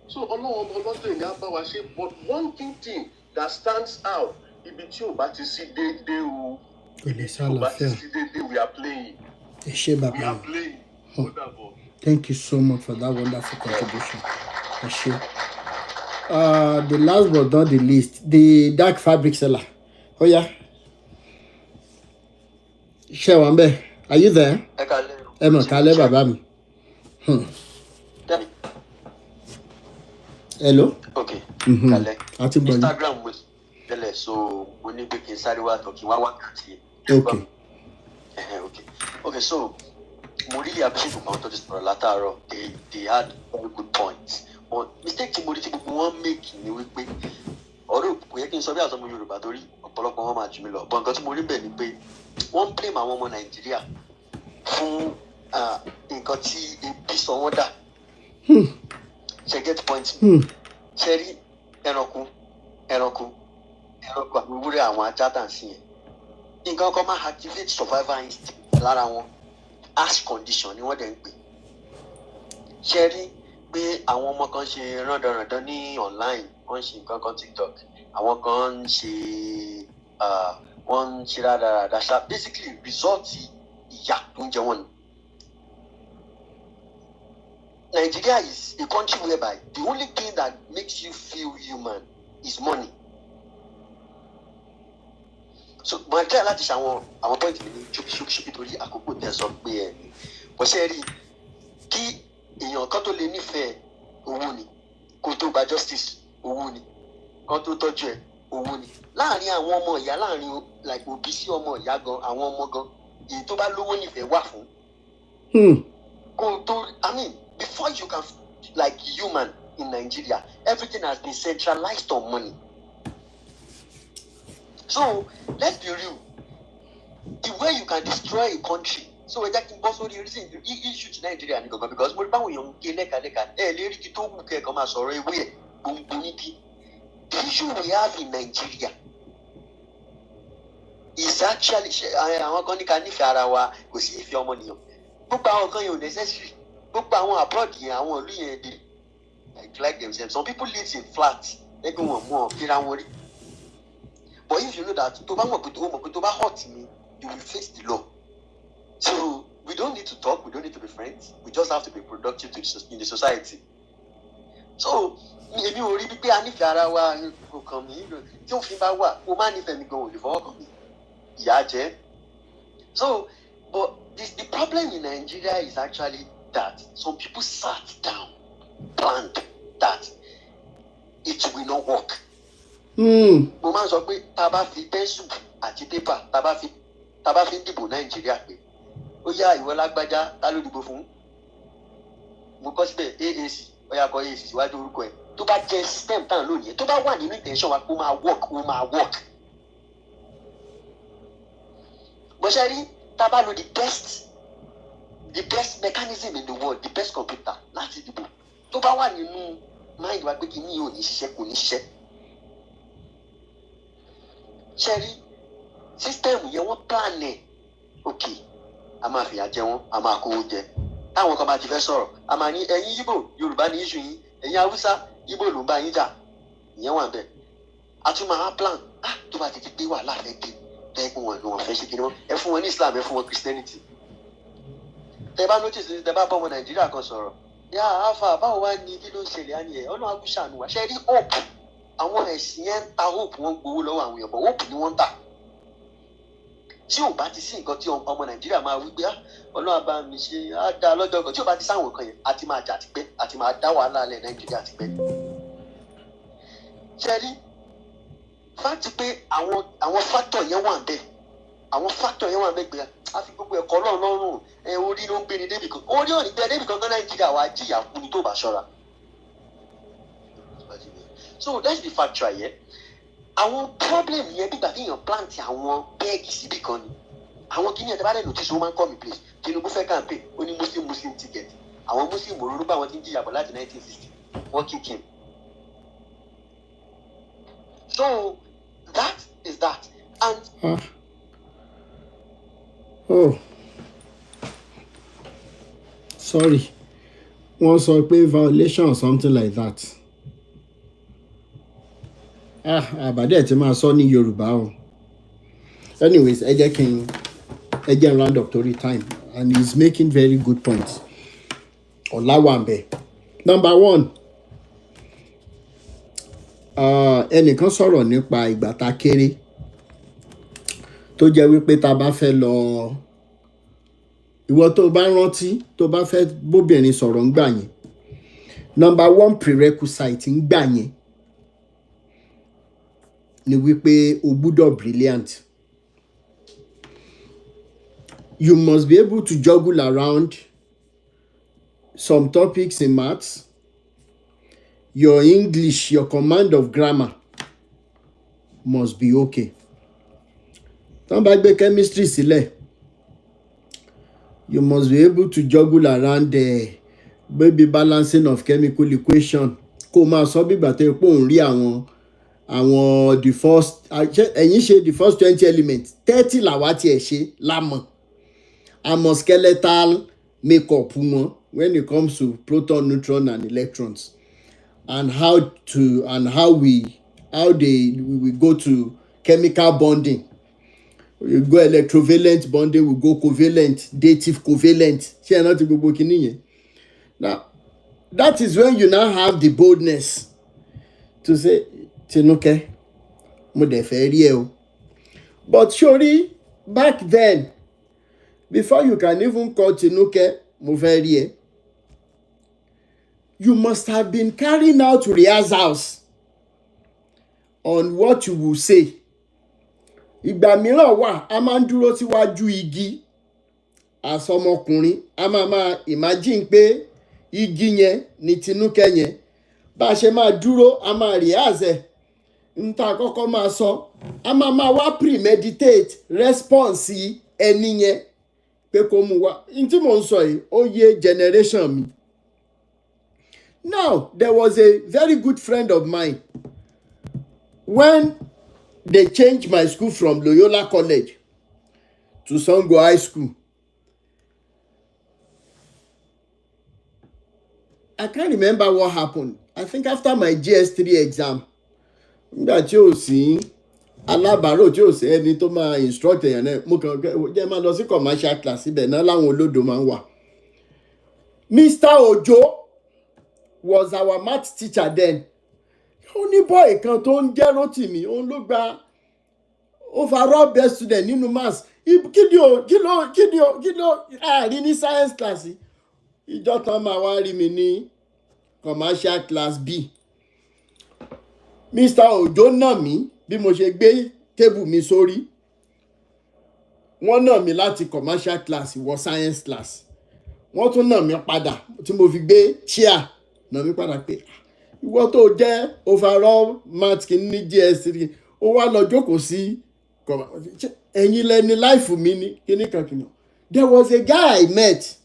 so ọlọ́run ọlọ́dún ìní á bá wa ṣe but one thing that stands out ibi tí ò bá ti sí déédéé o kò lè sá tí ò bá ti àlàáfíà sí déédéé we are playing ẹ ṣé we bàbá are mi. playing ó dàbọ̀. Thank you so much for that wonderful contribution. ẹ ṣé. The last but not the least, the dark fabric seller. Oh yeah. Ṣé wà ń bẹ̀? Are you there? ẹ kalẹ Ẹ mọ̀ kálẹ̀ bàbá mi. Hello? ok Mhm. kalẹ Àti gbọ̀nyìn. Instagram mo tẹ́lẹ̀ so mo ní pé kí n sáré wá tọ kí n wá wákàtí Okay. ok so mo really appreciate gbogbo àwọn tó ti sọ̀rọ̀ látàárọ̀ they had very good points but mistake tí mo rí tí gbogbo wọn make ni wípé ọ̀rọ̀ kò yẹ kí n sọ bí àtọmọ Yorùbá torí ọ̀pọ̀lọpọ̀ wọn máa jù mí lọ but nǹkan tí mo rí bẹ́ẹ̀ ni pé wọ́n ń blame àwọn ọmọ Nàìjíríà fún nǹkan tí ebi sọ wọ́n dà ṣe get point ṣe rí ẹranko àwọn ewúrẹ́ àwọn ajá tà ń sìn yẹn nǹkan kan máa activate survival instinct lára wọn harsh condition ni wọ́n dẹ̀ ń pè ṣe rí pé àwọn ọmọ kan ṣe rándanràndan ní online wọ́n ń ṣe nǹkan kan TikTok àwọn kan ń ṣe wọ́n ń ṣe rádaràda ṣá basically result ìyà tó ń jẹ wọ́n ni. Nigeria is a country whereby the only thing that makes you feel human is money. So mo try láti ṣe àwọn point mi ní ṣókíṣókí torí àkókò tẹ́ sọ pé ẹ bó ṣe rí kí èèyàn kan tó lè nífẹ̀ẹ́ owó ni kó tó gba justice owó ni kan tó tọ́jú ẹ owó ni láàrin àwọn ọmọ ìyá láàrin like òbí sí ọmọ ìyá gan àwọn ọmọ gan èyí tó bá lówó nífẹ̀ẹ́ wà fún. Kó tó I mean before you can like human in Nigeria everything has been centralized on money. So let's be real the way you can destroy a country so ẹ jẹ́ kí n bọ́ sórí reason issue ti Nigeria ní gangan because mo rí báwọn èèyàn ń gé lẹ́kàlẹ́kà ẹ lè rí kí tó wù kẹ́ẹ̀kan máa sọ̀rọ̀ ewé ẹ̀ gbòǹgbò níbi the issue we have in Nigeria is actually àwọn kan ní ká nífẹ̀ẹ́ ara wa kò sí ìfẹ́ ọmọnìyàn gbogbo àwọn kan yẹn ò necessary gbogbo àwọn abroad yẹn àwọn ìlú yẹn dey like themselves some people live in flat ẹgbẹ́ wọn mú ọ fíra wọn rí but if you know that tó bá mọ̀ pé tó bá hot me you will face the law so we don't need to talk we don't need to be friends we just have to be productive in the society so èmi ò rí wípé a nífẹ̀ẹ́ ara wa kò kàn mí tí òfin bá wà kó má nífẹ̀ẹ́ mi gan ò lè fọwọ́ kàn mí ìyá jẹ́ so but the problem in Nigeria is actually that some people sat down planned that it will not work. Mo máa ń sọ pé tá a bá fi pẹ́ńsù àti pépà tá a bá fi ń dìbò Nàìjíríà pé ó yá ìwọ lágbájá ta ló dìbò fún mo kọ síbẹ̀ AAC ó yá kọ AAC síwájú orúkọ ẹ̀ tó bá jẹ́ system tán lónìí tó bá wà nínú intention wa pé ó máa work bó ṣe rí tá a bá lo the best mechanism in the world the best computer láti dìbò tó bá wà nínú mind wa pé kí ni yóò ní ṣiṣẹ́ kò ní ṣiṣẹ́ ṣe rí system yẹn wọ́n plan ẹ̀ okay a máa fìyà jẹ wọ́n a máa kówó jẹ táwọn kan bá ti fẹ́ sọ̀rọ̀ a máa ní ẹ̀yin Yíbò Yorùbá ní issue yín ẹ̀yin Haúsá Yíbò ló ń bá yín jà ìyẹn wà bẹ́ẹ̀ a tún máa plan tó bá ti di pé wàhálà fẹ́ dé tẹ́gbọ́n wọn ló wọn fẹ́ ṣe kí ni wọ́n ẹ fún wọn ní Islam ẹ fún wọn Christianity tẹ bá notice tẹ bá bọ́ ọmọ Nàìjíríà kan sọ̀rọ̀ yà áfà báwo wá ní kí ló ń ṣẹlẹ̀ á ní ẹ̀ ọ̀nà àgùṣàánú wa ṣe rí hope àwọn ẹ̀sìn yẹn ń ta hope wọ́n gbowó lọ́wọ́ àwọn èèyàn bọ̀ hope ni wọ́n ń tà tí ò bá ti sí nǹkan tí ọmọ Nàìjíríà máa wí pé Ọlọ́run bá mi ṣe á dá lọ́jọ́ kan tí ò bá ti sáwọn nǹkan yẹn àti máa jà tipẹ́ àti máa dá wàhálà lẹ̀ Nàìjíríà tipẹ́ ṣe rí fáàtì pé àwọn factor yẹn wà bẹ́ẹ̀ àwọn factor yẹn wà bẹ́ẹ̀ gbé a fi gbogbo ẹ̀kọ́ lọ́rùn orí ló ń gbé ní débì kan orí ò ní gbé débì kan Nàìjíríà wàá jìyà fún ni tó bá ṣọ́ra so that's the factor yẹn àwọn problem yẹn gbígbà tí èèyàn plant àwọn bẹ́ẹ̀gì síbì kan ni àwọn kìnìún ẹ̀dá bá dẹ̀ notice ó máa ń call me place Tinubu fẹ́ campaign ó ní muslim ticket àwọn muslim òróró bá wọn ti ń jìyà bọ̀ láti 1960 wọ́n kick him so that is that and. Sorry wọ́n sọ pé violation or something like that àbádẹ́ ti máa sọ ní Yorùbá o anyways ẹ jẹ́ round up torí time and he's making very good points Ọláwàmbẹ̀ number one ẹnìkan sọ̀rọ̀ nípa ìgbà tá kéré tó jẹ́ wípé tá a bá fẹ́ lọ ìwọ tó bá rántí tó bá fẹ́ bóbìnrin sọ̀rọ̀ ń gbà yẹn number one prerequisite ń gbà yẹn ni wípé o gbúdọ̀ brilliant you must be able to juggle around some topics in maths your English your command of grammar must be okay tán bá gbé chemistry sílẹ̀ you must be able to juggle around the baby balancing of chemical equation kó máa sọ bígbà tó yẹ pé òun rí àwọn the first ẹ̀yin ṣe the first 20 elements 30 làwa tiẹ̀ ṣe lámọ̀ àmọ́ skeletal makeup wọn when it comes to proton neutron and electrons and how we go to chemical bonding. We go electrovalent bonding, we go covalent, dative covalent. Ṣé ẹ rántí gbogbo kinní yẹn? Now, that is when you now have the boldness to say, Tinuke, mo dẹ̀ fẹ́ rí ẹ o. But surely, back then, before you can even call Tinuke, mo fẹ́ rí ẹ, you must have been carrying out rehearsals on what you will say. Ìgbà mìíràn wà a máa ń dúró síwájú igi àsọmọkùnrin a máa imagine pé igi yẹn ni Tinúkẹ́ yẹn bá a ṣe máa dúró a máa rehearse n ta kọ́kọ́ máa sọ a máa wá premeditate response ẹni yẹn pé kó mú wá n tí mò ń sọ yìí ó yé generation mi. Now there was a very good friend of mine when they changed my school from Loyola College to Sango High School. I can't remember what happened. I think after my GS3 exam, nígbà tí ò sí alábàárò tí ò sí ẹni tó máa instruct èèyàn náà mo kàn jẹ́ máa lọ sí commercial class ibẹ̀ náà láwọn olódò máa ń wà. Mr. Ojo was our math teacher then. Ó ní boy kan tó ń jẹ́ Rótìmí òun ló gba overall best student nínú maths kí ló àárín ní science class ìjọ tán máa wá rí mi ní commercial class B. Mr. Ojo nà mí bí mo ṣe gbé tébù mi sórí wọ́n nà mí láti commercial class wọ science class, wọ́n tún nà mí padà tí mo fi gbé chair nà mí padà pé ìwọ tó jẹ́ overall math kì ní GS3 ó wá lọ jókòó sí ẹ̀yin lẹni láìfù mi ní kíní kan kìnìún. There was a guy I met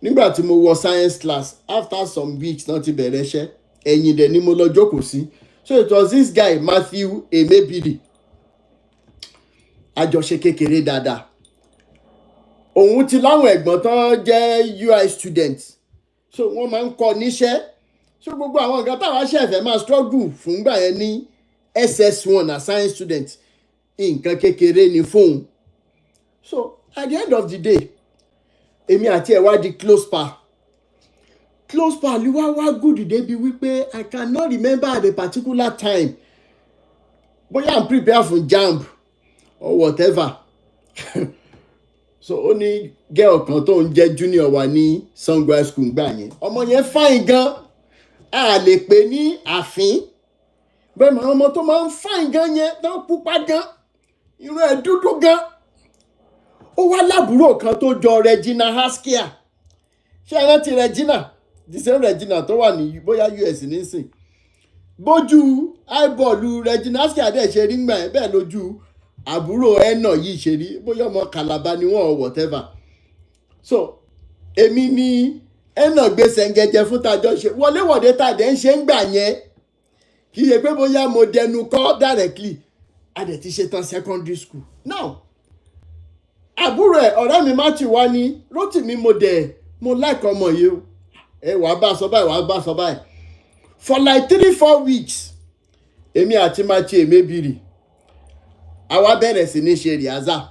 nígbà tí mo wọ science class after some weeks náà ti bẹ̀rẹ̀ iṣẹ́, ẹ̀yìn dẹ̀ ni mo lọ jókòó sí. So it was this guy Matthew Emebiri, àjọṣe kékeré dáadáa. Òun ti láwọn ẹ̀gbọ́n tán jẹ́ UI students, so wọ́n máa ń kọ́ níṣẹ́. So gbogbo àwọn nǹkan táwa ṣẹ̀fẹ̀ máa struggle fún gbà yẹn ní SS1 as science student, nǹkan kékeré ni fóun. So at the end of the day, èmi àti ẹ̀ wá di close pal. Close pal wá good débi wípé I cannot remember at a particular time bóyá I'm prepare for JAMB or whatever. So ó ní girl kan tó ń jẹ́ junior wa ní Sango High School gbà yẹn. Ọmọ yẹn fine gan, a lè pè ní àfín. Bẹ́ẹ̀ ni ọmọ tó máa ń fine gan yẹn tó pupa gan, irun ẹ̀ dúdú gan. Ó wá lábúrò kan tó jọ Regina Haskia. Ṣé ẹ rántí Regina? The same Regina tó wà ní bóyá US nísìn. Bójú eyeball Regina Haskia dẹ̀ ṣe rí gbà ẹ̀ bẹ́ẹ̀ lójú àbúrò ẹ̀nà yìí ṣe rí, bóyá ọmọ Calabar ni wọ́n or whatever. So èmi ni ẹ̀nà gbèsè ń gẹ̀jẹ̀ fún tàjọ ṣe wọléwọ̀de tàdé ń ṣe ń gbà yẹn. Kì í ṣe pé bóyá mo dẹnu kọ́ directly, a dẹ̀ ti ṣe tán secondary school. Now àbúrò ẹ̀ ọ̀rẹ́ mi Matthew wá ní Rótìmí mo like ọmọ yìí o. Wàá bá sọ báyìí, wàá bá sọ báyìí. For like 3-4 weeks, èmi àti Matthew Emebiri, àwa bẹ̀rẹ̀ sí ní ṣe rìhásà.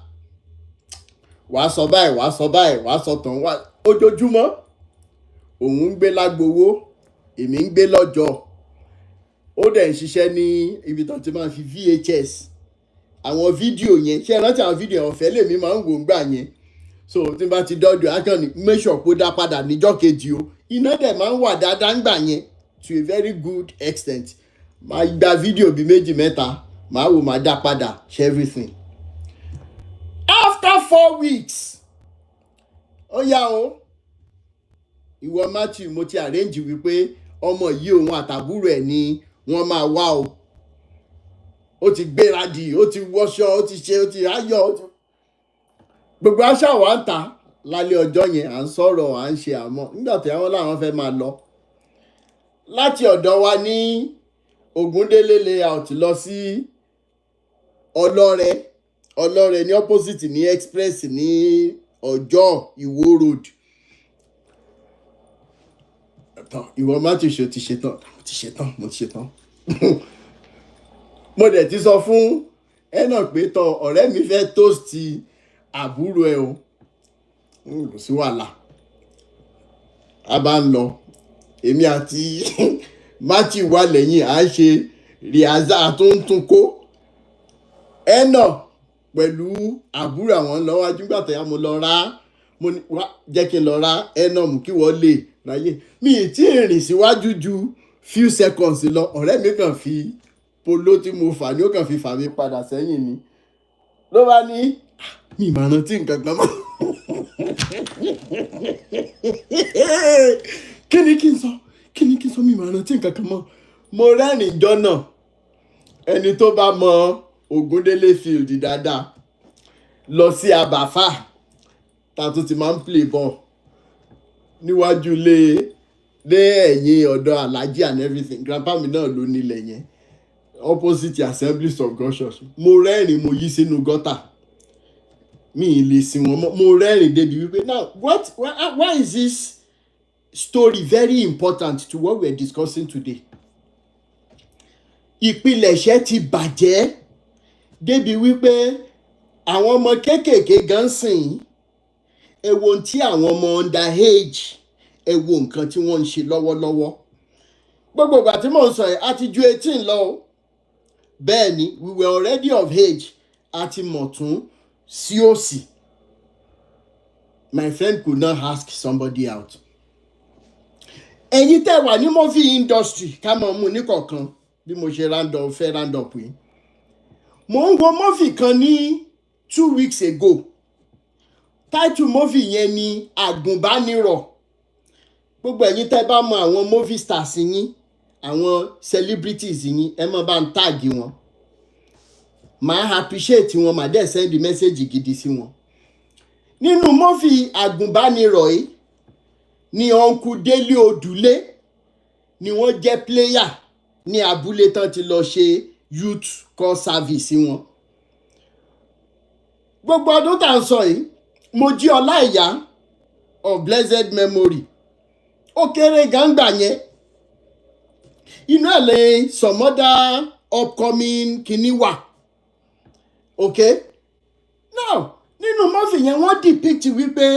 Wàá sọ báyìí, wàá sọ báyìí, wàá sọ tán wá. Ojoojúmọ́, òun ń gbé lágbowó, èmi ń gbé lọ́jọ́. Ó dẹ̀ ń ṣiṣẹ́ ní ibi tó ti máa fi VHS. Àwọn fídíò yẹn, ṣé ẹ rántí àwọn fídíò ọ̀fẹ́ lèmi máa ń wò ń gbà yẹn. So tí n bá ti dọ́dọ̀ akọni make sure kó dá padà níjọ́ kejì o. Iná dẹ̀ máa ń wà dáadáa ń gbà yẹn to a very good extent. Máa gba fídíò bíi 2-3, máa wò máa dá padà ṣe everything. After 4 weeks, ó yá o, ìwọ Matthew mo ti arrange wípé ọmọ yìí òun àtàbúrò ẹ̀ ni wọ́n máa wá o. Ó ti gbéradì, ó ti wọṣọ, ó ti ṣe, ó ti ayọ̀. Gbogbo àṣà wa ń ta lálẹ́ ọjọ́ yẹn, à ń sọ̀rọ̀, à ń ṣe àmọ́ nígbà tí àwọn làwọn fẹ́ máa lọ. Láti ọ̀dọ̀ wa ní Ògúndélé layout lọ sí Ọlọ́rẹ̀ ní opposite ní express ní Ọjọ́ Ìwó road. Ìwọ Matthew ṣe ti ṣetán. Mo dẹ̀ ti sọ fún ẹ̀nà pé tọ ọ̀rẹ́ mi fẹ́ toast àbúrò ẹ o. Kò sí wàhálà. A bá ń lọ, èmi àti Matthew wà lẹ́yìn, à ń ṣe rìhásà tó ń tún kó. Ẹ̀nà pẹ̀lú àbúrò àwọn lọ́wájú nígbà tó yá mo lọ rà, mo ní wá jẹ́ kí n lọ rà ẹ̀nà mú kí wọ́n lè ráyè. Mi ì tí ì rìn síwájú ju few seconds lọ, ọ̀rẹ́ mi kàn fi polo tí mo fà ní ó kàn fi fà mí padà sẹ́yìn ni. Ló bá ní mi máa rántí nǹkan kan mọ́. Kí ni kí n sọ mi máa rántí nǹkan kan mọ́. Mo rẹ́rìn jọ náà. Ẹni tó bá mọ Ògúndélé field dáadáa lọ sí Àbàfà ta tó ti máa ń play ball níwájú lé ẹ̀yìn ọ̀dọ̀ Alhaji and everything. Grandpa mi náà ló nílẹ̀ yẹn opposite Assemblies of God Church. Mo rẹ́rìn, mo yí sínú gọ́tà. Mi ì lè sin wọn mọ́. Mo rẹ́rìn débi wípé now why is this story very important to what we are discussing today? Ìpilẹ̀ṣẹ̀ ti bàjẹ́ débi wípé àwọn ọmọ kéékèèké gan sìn ẹ wo ohun tí àwọn ọmọ underage ẹ wo nǹkan tí wọ́n ń ṣe lọ́wọ́lọ́wọ́. Gbogbo ìgbà tí mò ń sọ ẹ̀ a ti ju 18 lọ o. Bẹ́ẹ̀ ni we were already of age, a ti mọ̀ tún sí òsì. My friend could not ask somebody out. Ẹ̀yin tẹ́ wà ní movie industry ká mọ̀ mú ní kọ̀ọ̀kan bí mo ṣe round up yìí. Mo ń wo movie kan ní 2 weeks ago. Title movie yẹn ni Àgùnbánirọ̀. Gbogbo ẹ̀yin tẹ́ bá mọ àwọn movie stars yín, àwọn celebrities yín, ẹ má bá ń tag wọn. Màá appreciate wọn, màá dẹ̀ send message gidi sí wọn. Nínú movie Àgùnbánirọ̀ yìí ni Uncle Délé Odùlé ni wọ́n jẹ́ player ní abúlé tán ti lọ ṣe youth call service wọn. Gbogbo ọdún tá ń sọ yìí, Mojí Ọláìyá of blessed memory, ó kéré gàǹgbà yẹn. Inú ẹ̀ lè some other upcoming kìíní wà. Okay? Now, nínú movie yẹn wọ́n depict wípé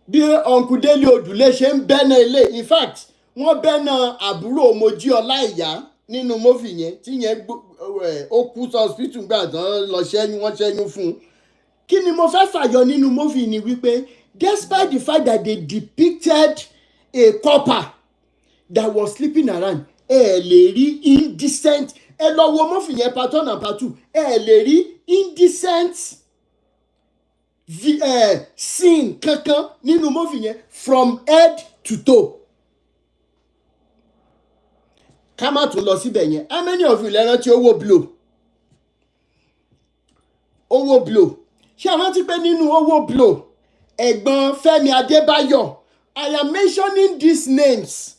bí Uncle Délé Odùlé ṣe ń bẹ́nà ilé. In fact, wọ́n bẹ́nà àbúrò Mojí Ọláìyá nínú movie yẹn tí yẹn ó kú sí hospital gbà tán lọ ṣẹ́yún, wọ́n ṣẹ́yún fún un. Kí ni mo fẹ́ fàyọ nínú movie ni wípé despite the fact that they depicted a couple that was sleeping around, ẹ lè rí indecent, ẹ lọ wo movie yẹn part 1 and part 2, ẹ lè rí indecent scene kankan nínú movie yẹn from head to toe. Ká má tún lọ síbẹ̀ yẹn. How many of you lẹ rántí Owó Blow? Owó Blow. Ṣé ẹ rántí pé nínú Owó Blow, ẹ̀gbọ́n Fẹ́mi Adébáyọ̀, I am mentioning these names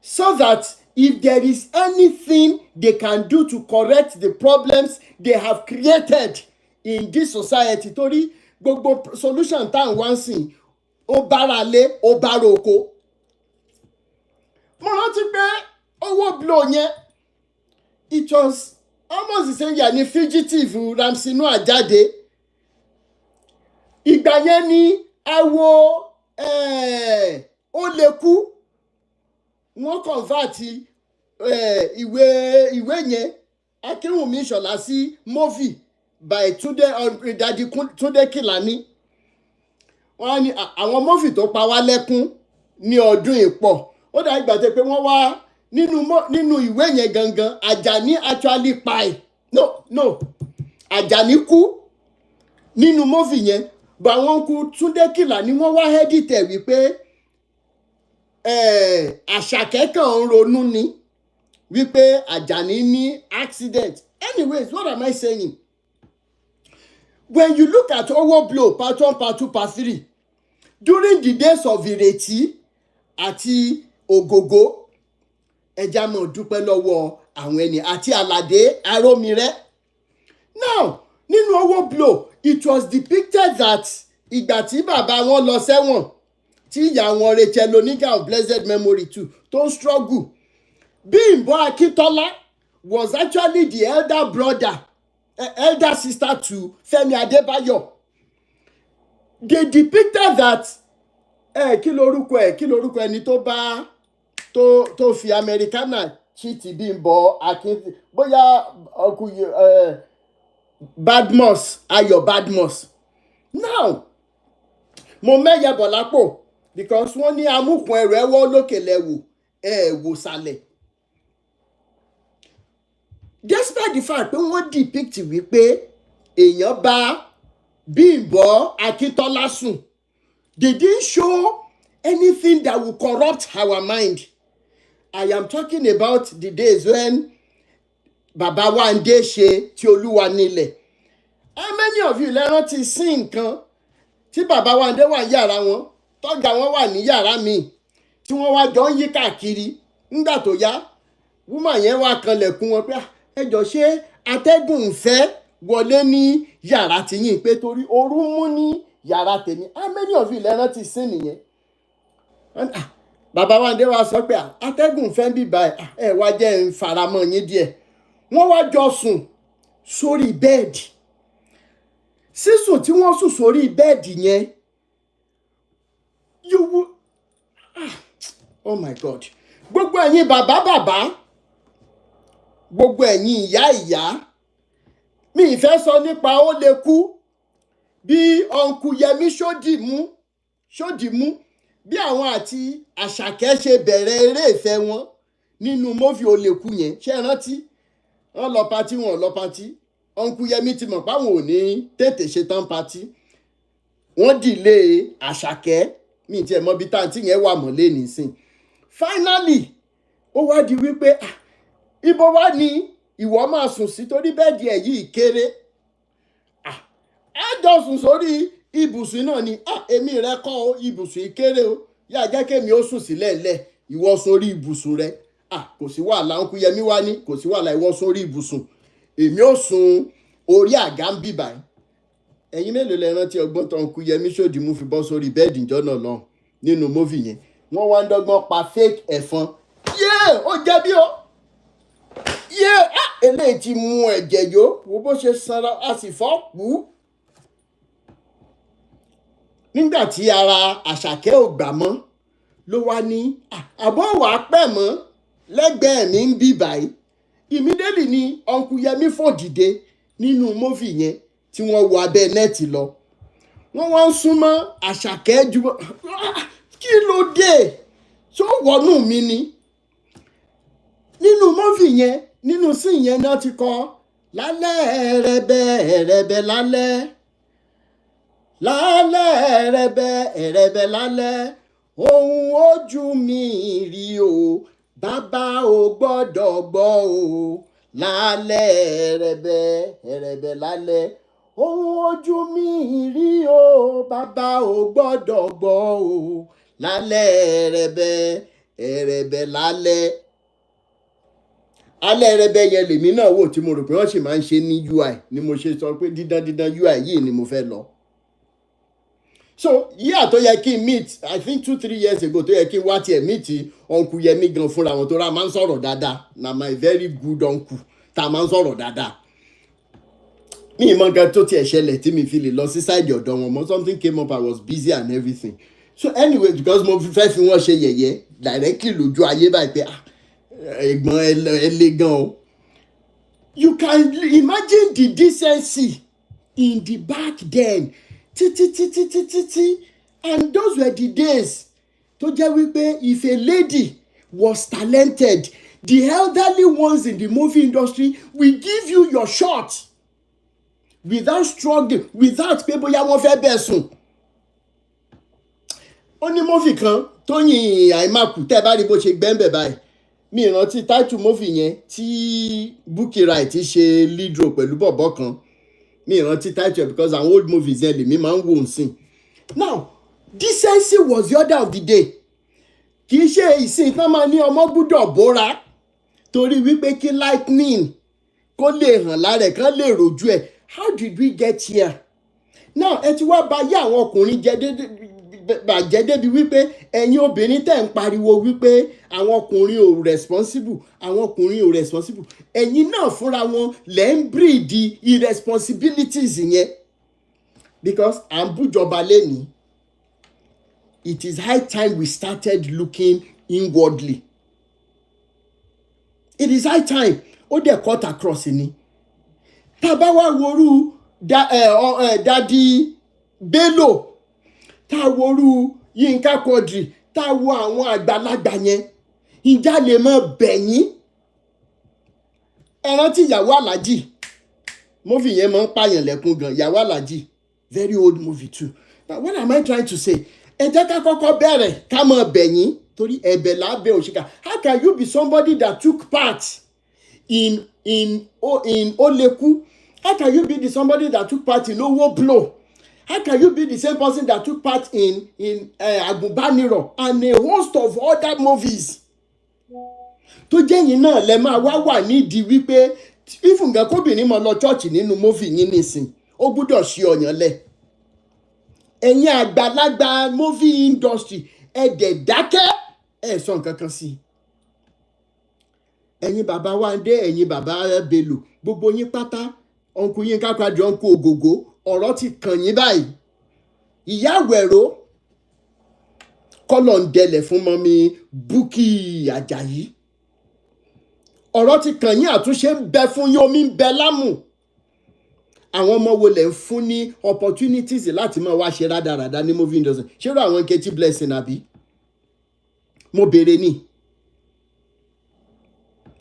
so that if there is anything they can do to correct the problems they have created in this society, torí gbogbo solution tá à ń wá sí ó bára lé ó bára oko. Mo rántí pé Owó Blow yẹn, it was almost the same year ni Fugitive Ramsey Noah jáde. Ìgbà yẹn ni awo Ó Lè Kú wọ́n convert ìwé yẹn Akínwùmí Ìṣọ̀lá sí movie by Daddy Túndé Kìlání. Wọ́n ní àwọn movie tó pa wá lẹ́kún ní ọdún ìpọ̀. Ó dà ìgbà tẹ́ pé wọ́n wá nínú ìwé yẹn gangan, Àjàní actually pa ẹ̀. No, Àjàní kú nínú movie yẹn. But àwọn kú Túndé Kìlání wọ́n wá edit ẹ̀ wípé Àṣàkẹ́ kàn ń ronú ni wípé Àjàní ní accident. Anyways, what am I saying? When you look at Owó Blow part 1, part 2, part 3, during the days of Ìrètí àti Ògògó, ẹja mọ̀ dúpẹ́ lọ́wọ́ àwọn ẹni àti Àlàdé Arómirẹ́. Now, nínú Owó Blow, it was depicted that ìgbà tí bàbá wọn lọ sẹ́wọ̀n, tí ìyá wọn Rachel Oníga of blessed memory too tó ń struggle, Bímbọ́ Akíntọ́lá was actually the elder sister to Fẹ́mi Adébáyọ̀. They depicted that kí lorúkọ ẹni tó fi Americana cheat Bímbọ́ Akíntọ́lá, bóyá Badmus, Ayọ̀ Badmus. Now, mo mẹ́yẹ bọ̀ lápò because wọ́n ní amúkùn ẹrù ẹwọ́ lókè lẹ́wù wò sàlẹ̀. Despite the fact pé wọ́n depict wípé èèyàn bá Bímbọ́ Akíntọ́lá sùn, they didn't show anything that will corrupt our mind. I am talking about the days when Bàbá Wándé ṣe Ti Olúwa nílẹ̀. How many of you lẹ rántí sí nǹkan tí Bàbá Wándé wà ní yàrá wọn, tọ́gà wọn wà ní yàrá míì, tí wọ́n wá jọ ń yí káàkiri? Nígbà tó yá, woman yẹn wá kanlẹ̀kùn wọn pé ẹ jọ̀ọ́ ṣé atẹ́gùn ń fẹ́ wọlé ní yàrá tiyín pé torí ooru mú ní yàrá tèmi. How many of you lẹ rántí sí nìyẹn? Bàbá Wándé wá sọ pé atẹ́gùn fẹ́ bí báyìí, ẹ wá jẹ́ ń faramọ́ yín díẹ̀. Wọ́n wá jọ sùn sórí bẹ́ẹ̀dì. Sísùn tí wọ́n sùn sórí bẹ́ẹ̀dì yẹn, oh my God. Gbogbo ẹ̀yin bàbá, gbogbo ẹ̀yin ìyá, mi ìfẹ́ sọ nípa Ó Lè Kú, bí Uncle Yẹmí Ṣódìmú, bí àwọn àti Àṣàkẹ́ ṣe bẹ̀rẹ̀ eré ìfẹ́ wọn nínú movie Ó Lè Kú yẹn. Ṣé ẹ rántí? Wọ́n lọ patí, wọn lọ patí. Uncle Yẹmí ti mọ̀ páwọn ò ní tètè ṣetán patí wọ́n dìlé Àṣàkẹ́ mi tiẹ̀ mọ̀ bí táǹtì yẹn wà mọ́lé nísìn finally ó wá di wípé ibo wá ní ìwọ máa sùn sí torí bẹ́ẹ̀dì ẹ̀ yìí kéré ẹ jọ sùn sórí ibùsùn náà ni èmi rẹ kọ́ o ibùsùn yìí kéré o yá jẹ́ kémi ó sùn sílẹ̀ lẹ̀ ìwọ sórí ibùsùn rẹ kò sí wàhálà Uncle Yẹmí wá ní kò sí wàhálà ìwọ sórí ibùsùn èmi ó sùn orí àga ń bì báyìí ẹ̀yin mélòó lẹ rántí ọgbọ́n tó Uncle Yẹmí Ṣódìmú fi bọ́ sórí bẹ́ẹ̀dì ìjọ náà lọ nínú móvì yẹn wọ́n wá ń dọ́gbọ́n pa fake ẹ̀fọn ó jẹ̀bi o eléyìí ti mú ẹ̀jẹ̀ yó wo bó ṣe sanra a sì fọ́ kú nígbà tí ara Àṣàkẹ́ ò gbà mọ́ ló wá ní àbọ̀ wàá pẹ̀ mọ́ lẹ́gbẹ̀ẹ́ mi ń bì báyìí immediately ni Uncle Yẹmí fò dìde nínú móvì yẹn tí wọ́n wọ abẹ́ nẹ́ẹ̀tì lọ wọ́n wá ń súnmọ́ Àṣàkẹ́ ju kí ló dé tó wọnú mi ni nínú móvì yẹn nínú sí yẹn náà ti kọ lálẹ́ ẹ̀rẹ̀bẹ̀ lálẹ́ ẹ̀rẹ̀bẹ̀ lálẹ́ ohun ojú mi rí o bàbá ò gbọ́dọ̀ gbọ́ o lálẹ́ ẹ̀rẹ̀bẹ̀ lálẹ́ ohun ojú mi rí o bàbá ò gbọ́dọ̀ gbọ́ o lálẹ́ ẹ̀rẹ̀bẹ̀ lálẹ́ alẹ́ ẹ̀rẹ̀bẹ̀ yẹn lèmi náà wò tí mo rò pé wọ́n sì máa ń ṣe ní UI ni mo ṣe sọ pé dídán UI yìí ni mo fẹ́ lọ. So yíyà tó yẹ kí n meet I think 2-3 years ago tó yẹ kí n wá tiẹ̀ meet Uncle Yẹmí gan fúnra wọn tó ra máa ń sọ̀rọ̀ dáadáa na my very good uncle tá a máa ń sọ̀rọ̀ dáadáa. Mi ìmọ̀ gan tó tiẹ̀ ṣẹlẹ̀ tí mi fi lè lọ sí side ọ̀dọ̀ wọn mọ́ something came up I was busy and everything. So anyway because mo fẹ́ fi wọ́n ṣe yẹ̀yẹ́ directly lójú ayé báyìí pé ẹ̀gbọ́n ẹlẹ́ gan o. You can imagine the decency in the back then títí and those were the days tó jẹ́ wípé if a lady was talented the elderly ones in the movie industry will give you your shot without struggling without pé bóyá wọ́n fẹ́ bẹ́ẹ̀ sùn. Ó ní movie kan Tóyìn Àìmákù tẹ́ bá rí bó ṣe gbẹ́ńbẹ̀ báyìí mi ìrántí title movie yẹn tí Bukky Wright ṣe lead role pẹ̀lú bọ̀bọ̀ kan mi ìrántí title because àwọn old movies yẹn lèmi máa ń wò ń sìn. Now decency was the order of the day kì í ṣe ìsìn tán máa ní ọmọ gbúdọ̀ bóra torí wípé kí lightning kó lè hàn lára ẹ̀ kán lè rojú ẹ̀. How did we get here? Now ẹ ti wá bà yé àwọn ọkùnrin bàjẹ́ débi wípé ẹ̀yin obìnrin tẹ̀ ń pariwo wípé àwọn ọkùnrin ò responsible ẹ̀yin náà fúnra wọn lẹ́ ń breed irresponsibilities yẹn because à ń bújọba lẹ́ni. It is high time we started looking inwardly. It is high time ó dẹ̀ cut across ni. Tá a bá wá worú Dadi Bello tá a worú Yínká Quadri tá a wo àwọn àgbàlagbà yẹn ìjà lè mọ bẹ̀yìn. Ẹ rántí ìyàwó Aláàjì movie yẹn máa ń pààyàn lẹ́kún gan ìyàwó Aláàjì very old movie too. But what am I trying to say? Ẹ jẹ́ ká kọ́kọ́ bẹ̀rẹ̀ ká mọ bẹ̀yìn torí ẹ̀bẹ̀ lábẹ́ òṣìkà. How can you be somebody that took part in Oleku? How can you be somebody that took part in Owo Blow? How can you be the same person that took part in Agùnbánirọ̀ and a host of other movies? Tó jẹ́ yín náà lẹ máa wà nídìí wípé ìfúngàn kóbìnrin mọ lọ chọ́ọ̀chì nínú movie yín nísìn ó gbúdọ̀ ṣe ọ̀yàn lẹ̀. Ẹ̀yin àgbàlagbà movie industry ẹ̀dẹ̀ dákẹ́ ẹ̀ sọ nǹkan kan sí. Ẹ̀yin bàbá Wándé ẹ̀yin bàbá Bello gbogbo yín pátá Uncle Yínká Quadri Uncle Ògògó ọ̀rọ̀ ti kàn yín báyìí. Ìyá Àwẹ̀ró kọ́lọ̀ ń dẹlẹ̀ fún mọ́mí Bukky Àjàyí. Ọ̀rọ̀ ti kàn yín àtúnṣe ń bẹ fún yín omi ń bẹ lámù. Àwọn ọmọ wo lẹ̀ ń fún ní opportunities láti máa wá ṣe rádaràda ní movie industry? Ṣé irú àwọn Nkechi Blessing àbí? Mo béèrè ni.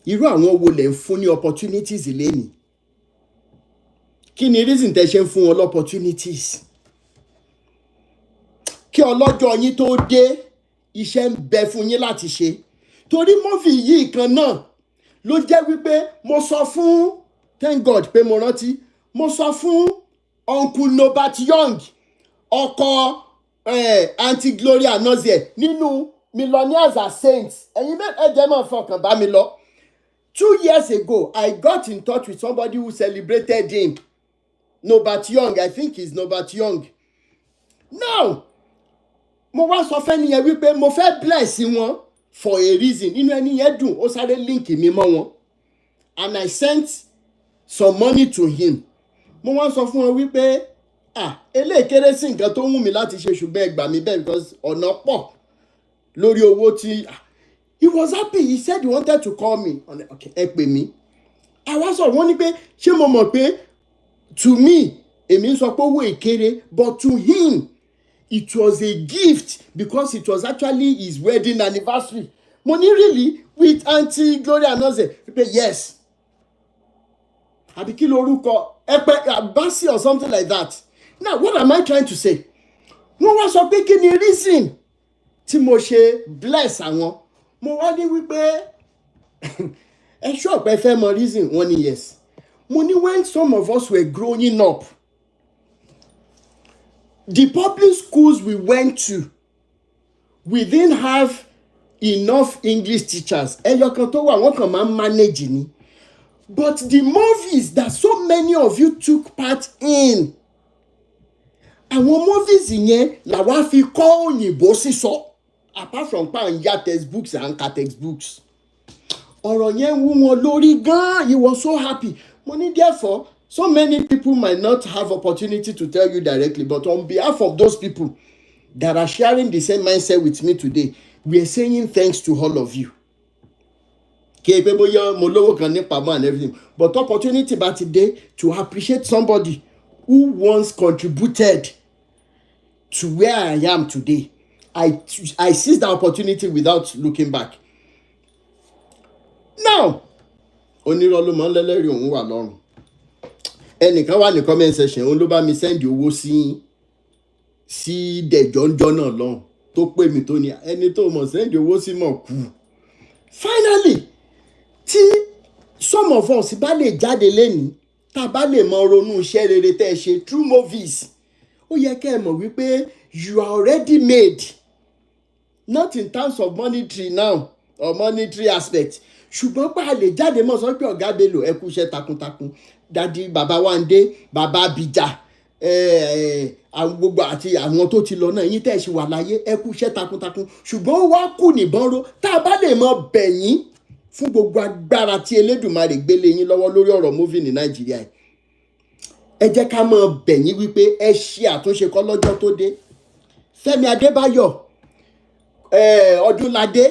Irú àwọn wo lẹ̀ ń fún ní opportunities lẹ́nìí? kí ni reason tẹ́ ṣe ń fún wọn opportunities? Kí ọlọ́jọ́ yín tó dé, iṣẹ́ ń bẹ fún yín láti ṣe. Torí movie yìí kan náà ló jẹ́ wípé mo sọ fún, thank God pé mo rántí, mo sọ fún Uncle Nobat Young, ọkọ Aunty Gloria Nozie nínú Millionaires Are Saints. Ẹ̀yin ẹ̀jẹ̀ máa fọkàn bá mi lọ. 2 years ago, I got in touch with somebody who celebrated him. Nobat Young, I think he's Nobat Young. Now, mo wá sọ fẹ́ nìyẹn wípé mo fẹ́ bless wọn for a reason. Inú ẹni yẹn dùn, ó sáré link mi mọ́ wọn. And I sent some money to him. Mo wá sọ fún wọn wípé, eléyìí kéré sí nǹkan tó wù mí láti ṣe, ṣùgbọ́n ẹ gbà mí bẹ́ẹ̀ because ọ̀nà pọ̀ lórí owó tí. He was happy. He said he wanted to call me. Okay, ẹ pè mí. Àwa sọ̀rọ̀ wọ́n ní pé ṣé mo mọ̀ pé to me, èmi ń sọ pé owó ìkéré, but to him, it was a gift because it was actually his wedding anniversary. Mo ní really with Aunty Gloria Nozie. Yes. Àbí kí lorúkọ Abasi or something like that. Now, what am I trying to say? Wọ́n wá sọ pé kí ni reason tí mo ṣe bless àwọn. Mo wá ní wípé ẹ ṣọ́ pé fẹ́ mọ reason. Wọ́n ní yes. Mo ní when some of us were growing up, the public schools we went to, we didn't have enough English teachers. Ẹyọ kan tó wà wọ́n kàn máa ń manage ni. But the movies that so many of you took part in, àwọn movies yẹn làwa fi kọ́ òyìnbó sísọ. Apart from pa n ya textbooks and ka textbooks. Ọ̀rọ̀ yẹn wú wọn lórí gan. He was so happy. Money therefore, so many people might not have opportunity to tell you directly, but on behalf of those people that are sharing the same mindset with me today, we are saying thanks to all of you. And everything, but opportunity by today to appreciate somebody who once contributed to where I am today. I seized the opportunity without looking back. Now, onírọ́lù mọ́ lẹ́lẹ́rìí òun wà lọ́rùn. Ẹnìkan wà ní comment section, òun ló bá mi send owó sí dẹ̀jọ́njọ́ náà lọ́hùn tó pè mí tó ní ẹni tó mọ̀ send owó sí mọ̀ kú. Finally, tí some of us bá lè jáde lẹ́ni, tá bá lè mọ ronú iṣẹ́ rere tẹ́ ṣe through movies, ó yẹ kẹ́ ẹ mọ̀ wípé you are already made, not in terms of monetary now or monetary aspect, ṣùgbọ́n pa lè jáde mọ́ sọ pé ọ̀gá Bello ẹ kú iṣẹ́ takuntakun, dadi bàbá Wande, bàbá Abija, àwọn gbogbo àti àwọn tó ti lọ náà yín tẹ́ ṣe wà láyé ẹ kú iṣẹ́ takuntakun, ṣùgbọ́n ó wá kù níbọn ro tá bá lè mọ bẹ̀yìn fún gbogbo agbára tí Elédùmarè gbélé yín lọ́wọ́ lórí ọ̀rọ̀ movie ní Nàìjíríà yìí. Ẹ jẹ́ ká mọ bẹ̀yìn wípé ẹ ṣe àtúnṣe kọ́ lọ́jọ́ tó dé. Fẹ́mi Adébáyọ̀, Ọdúnládé,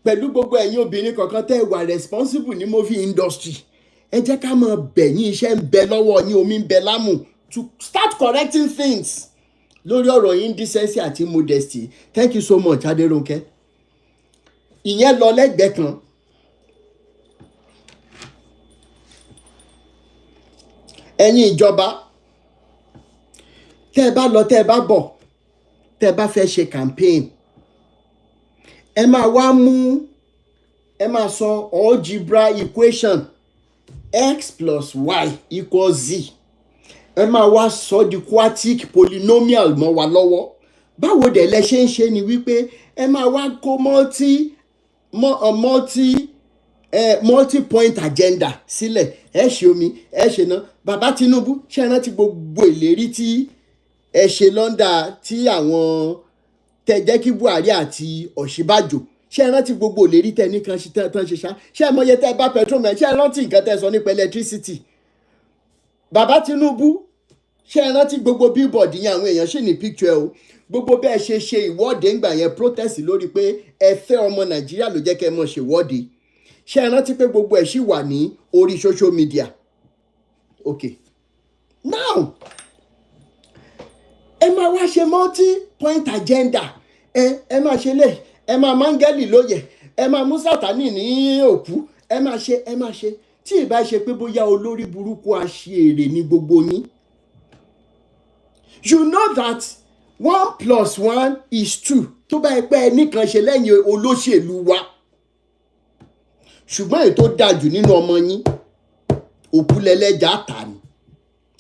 pẹ̀lú gbogbo ẹ̀yin obìnrin kọ̀ọ̀kan tẹ́ wà responsible ní movie industry, ẹ jẹ́ ká mọ bẹ̀yìn, iṣẹ́ ń bẹ lọ́wọ́ yín, omi ń bẹ lámù to start correcting things lórí ọ̀rọ̀ indecency àti modesty. Thank you so much Adérónkẹ́. Ìyẹn lọ lẹ́gbẹ̀ẹ́ kan. Ẹ̀yin ìjọba, tẹ́ bá lọ tẹ́ bá bọ̀, tẹ́ bá fẹ́ ṣe campaign, ẹ máa wá mú, ẹ máa sọ algebra equation x plus y equals z. Ẹ máa wá sọ di quadratic polynomial mọ́ wa lọ́wọ́. Báwo dẹ̀ lẹ ṣe ń ṣe ni wípé ẹ máa wá kó multi-point agenda sílẹ̀. Ẹ ṣe omi, ẹ ṣe náà. Bàbá Tinubu, ṣé ẹ rántí gbogbo ìlérí tí ẹ ṣe lọ́ndà tí àwọn tẹ jẹ́ kí Buhari àti Ọ̀ṣínbàjò, ṣé ẹ rántí gbogbo ìlérí tẹ ní kan ṣe tán ṣe ṣá? Ṣé ẹ mọye tẹ bá petrol mẹ́? Ṣé ẹ rántí nǹkan tẹ sọ nípa electricity? Bàbá Tinubu, ṣé ẹ rántí gbogbo billboard yẹn àwọn èèyàn ṣì ní picture o? Gbogbo bẹ́ẹ̀ ṣe ìwọ́de ńgbà yẹn protest lórí pé ẹ fẹ́ ọmọ Nàìjíríà ló jẹ́ kẹ́ ẹ mọ̀ ṣe ìwọ́de. Ṣé ẹ rántí pé gbogbo ẹ̀ ṣì wà ní orí social media? Okay. Now, ẹ máa wá ṣe multi-point agenda. Ẹ máa ṣe lè, ẹ máa mángẹ́lì lóye, ẹ máa mú Sátánì ní òkú, ẹ máa ṣe. tí ì bá ṣe pé bóyá olórí burúkú aṣèrè ní gbogbo yín. You know that 1 + 1 = 2 tó bá yẹ pé ẹnìkan ṣe lẹ́yìn olóṣèlú wa. Ṣùgbọ́n èyí tó dájú nínú ọmọ yín òkúlẹ̀lẹ́jà tà ní.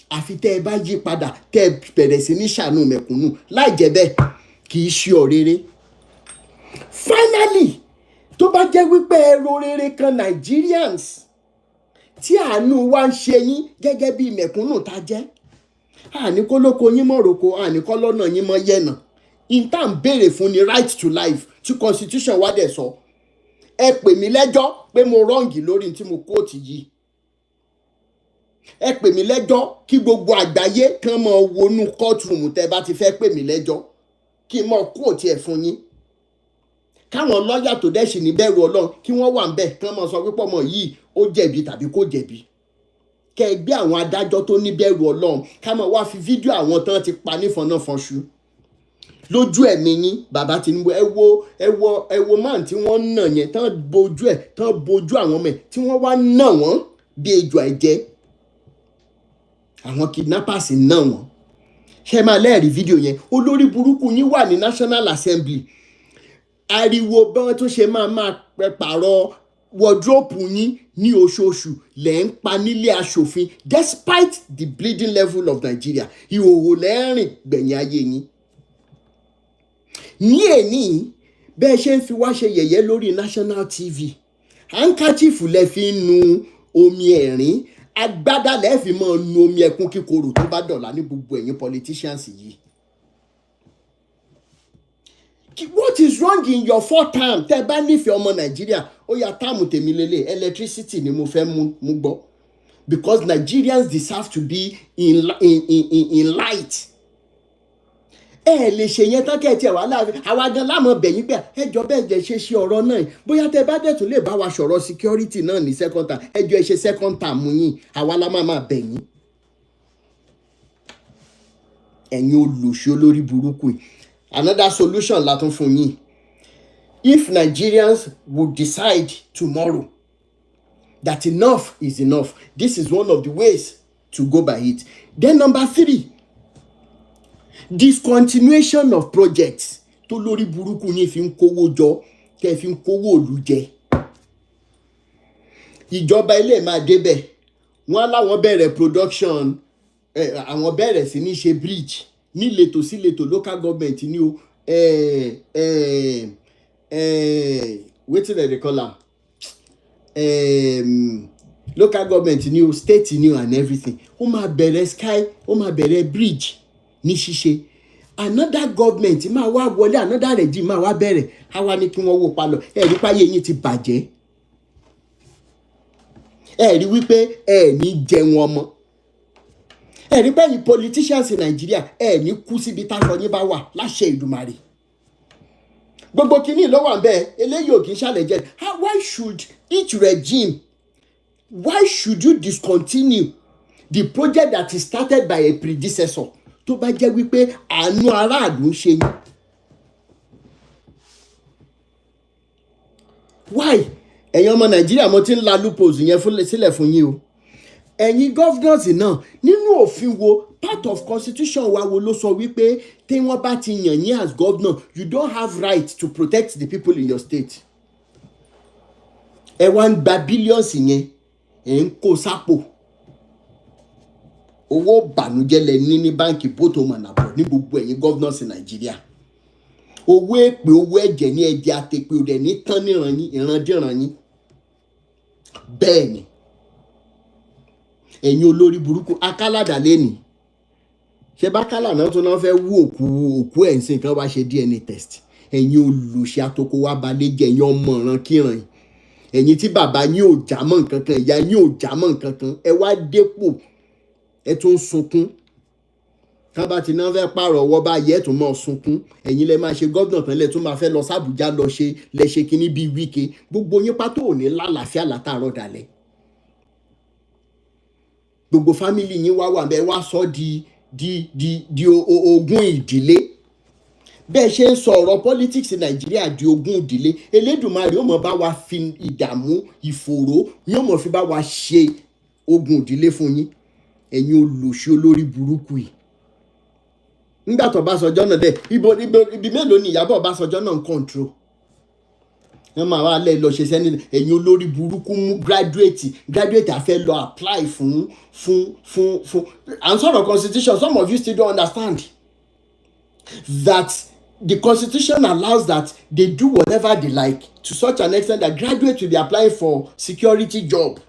Àfi tẹ́ ẹ bá yí padà tẹ́ ẹ bẹ̀rẹ̀ sí ní ṣàánú mẹ̀kúnnù, láì jẹ́ bẹ́ẹ̀ kì í ṣe ọ̀rẹ́rẹ́. Finally, tó bá jẹ́ wípé ẹ̀rọ rere kan Nigerians tí àánú wa ń ṣe yín gẹ́gẹ́ bí mẹ̀kúnnù tá jẹ́, àní kó lóko yín mọ́ roko, àní kó lọ́nà yín mọ́ yẹ̀nà. Ìta ń béèrè fún ni right to life tí constitution wa dẹ̀ sọ. Ẹ pè mí lẹ́jọ́ pé mo rọ́ǹgì lórí tí mo kóòtù yìí. Ẹ pè mí lẹ́jọ́ kí gbogbo àgbáyé kan mọ wọnú courtroom tẹ́ bá ti fẹ́ pè mí lẹ́jọ́ kí n mọ kóòtù ẹ̀ fún yín. Káwọn lọ́ọ̀yà tó dẹ̀ sì ní bẹ̀rù Ọlọ́run kí wọ́n wà ń bẹ̀ kán mọ sọ pé ọmọ yìí ó jẹ̀bi tàbí kò jẹ̀bi. Kẹ́ ẹ gbé àwọn adájọ́ tó ní bẹ̀rù Ọlọ́run ká mọ wá fi fídíò àwọn tán ti pa nífọ̀nàfọ̀nṣu. Lójú ẹ̀mí yín bàbá Tinubu ẹ wo man tí wọ́n ń nà yẹn tán bojú àwọn ọmọ ẹ̀ tí wọ́n wá nà wọ́n bí ejò àìjẹ́. Àwọn kidnappers nà wọ́n. Ṣé máa lẹ́ẹ̀rí fídíò yẹn? Olórí burúkú yín wà ní National Assembly. Ariwo bọ́n tó ṣe máa pààrọ̀ wardrobe yín ní oṣooṣù lẹ́ ń pa nílé aṣòfin despite the bleeding level of Nigeria. Ìhòòhò lẹ́rìn gbẹ̀yìn ayé yín. Ní èní bẹ́ẹ̀ ṣe ń fi wá ṣe yẹ̀yẹ́ lórí National TV, handkerchief lẹ fi ń nu omi ẹ̀rín, agbádá lẹ fi máa nu omi ẹkún kíkorò tó bá dọ̀la ní gbogbo ẹ̀yin politicians yìí. What is wrong in your 4th term? Tẹ́ bá nífẹ̀ẹ́ ọmọ Nàìjíríà, ó yá táàmù tèmi lélẹ̀, electricity ni mo fẹ́ mú gbọ́. Because Nigerians deserve to be in light. Lè ṣe yẹn tán kẹ́ ẹ tiẹ̀ wá láàfin. Àwa gan lámọ̀ bẹ̀yìn pé ẹjọ́ bẹ́ẹ̀ jẹ́ ṣe ọ̀rọ̀ náà. Bóyá tẹ́ bá dẹ̀ tún lè bá wa sọ̀rọ̀ security náà ní 2nd term. Ẹjọ́ ẹ ṣe 2nd term yín. Àwa la máa bẹ̀yìn. Ẹ̀yin olùṣọ́ lórí burúkú yìí. Another solution la tún fún yín. If Nigerians would decide tomorrow that enough is enough, this is one of the ways to go by it. Then number 3, discontinuation of projects tó lórí burúkú yín fi ń kówó jọ tẹ́ fi ń kówó òlù jẹ. Ìjọba ilé máa débẹ̀ wọ́n láwọn bẹ̀rẹ̀ production àwọn bẹ̀rẹ̀ sí ní ṣe bridge ní ìletò sí ìletò local government ní o wetin dem dey call am local government ní o state ní o and everything. Ó máa bẹ̀rẹ̀ bridge ní ṣíṣe. Another government máa wá wọlé, another regime máa wá bẹ̀rẹ̀, àwa ní kí wọ́n wó palọ̀. Ẹ̀rí páyé yín ti bàjẹ́. Ẹ̀rí wípé ní jẹun ọmọ. Ẹ̀rí pé yín politicians in Nigeria ní kú síbi táṣọ yín bá wà láṣẹ Ìdùmarè. Gbogbo kìíní ló wà ńbẹ̀, eléyìí ò kì í ṣàlẹ̀ jẹ́. Why should each regime, why should you discontinue the project that is started by a predecessor tó bá jẹ́ wípé àánú aráàlú ń ṣe yín? Why? Ẹ̀yin ọmọ Nàìjíríà mo ti ń la loopholes yẹn sílẹ̀ fún yín o. Ẹ̀yin governors náà nínú òfin wo part of constitution wa wo ló sọ wípé tí wọ́n bá ti yàn yín as governor you don't have right to protect the people in your state. Ẹ wá ń gba billions yẹn ń kó sápò. Owó bànújẹ́ lẹ ní báǹkì bóto mọ̀nàbọ̀ ní gbogbo ẹ̀yin governors in Nigeria. Owó èpè owó ẹ̀jẹ̀ ní ẹ̀jẹ̀ àtẹ̀pẹ́ òdẹ̀ ní tán níran yín ìrandíran yín. Bẹ́ẹ̀ ni ẹ̀yin olórí burúkú akálàdà lẹ́nìí. Ṣé bá kálà náà tó náà fẹ́ wú òkú ẹ̀ ń sìn kan wá ṣe DNA test. Ẹ̀yin olùṣe àtòkò wa balẹ̀ jẹ́ ẹ̀yin ọmọ ọ̀ràn kíran yìí. Ẹ̀yin tí bàbá yín ò já mọ́ nǹkan kan, ìyá yín ò já mọ́ nǹkan kan, ẹ wá dépò ẹ tún sunkún. Ká bá ti náà fẹ́ pààrọ̀ ọwọ́ bá yẹ tún máa sunkún. Ẹ̀yin lẹ máa ṣe gómìnà tán lẹ tún máa fẹ́ lọ sábùjá lọ ṣe lẹ ṣe kíní bíi Wike. Gbogbo yín pátó ò ní lálàáfíà látàárọ̀ dalẹ̀. Gbogbo fámìlì yín wá wà bẹ́ẹ̀ wá sọ di ogún ìdílé. bẹ́ẹ̀ ṣe ń sọ ọ̀rọ̀ politics Nàìjíríà di ogún ìdílé, Elédùmarè yóò mọ̀ bá wa fi ìdààmú ìfòòró yóò mọ̀ fi bá wa ṣe ogún ìdílé fún yín, ẹ̀yin olùṣe olórí burúkú yìí. Nígbà tó Ọbásanjọ́ náà dẹ̀ ibi mélòó ni Ìyábọ̀ Ọbásanjọ́ náà ń control? Wọ́n máa wá lẹ́ lọ ṣe sẹ́ni, ẹ̀yin olórí burúkú mú graduate á fẹ́ lọ apply fún à ń sọ̀rọ̀ constitution. Some of you still don't understand that the constitution allows that they do whatever they like, to such an extent that graduates will be applying for security job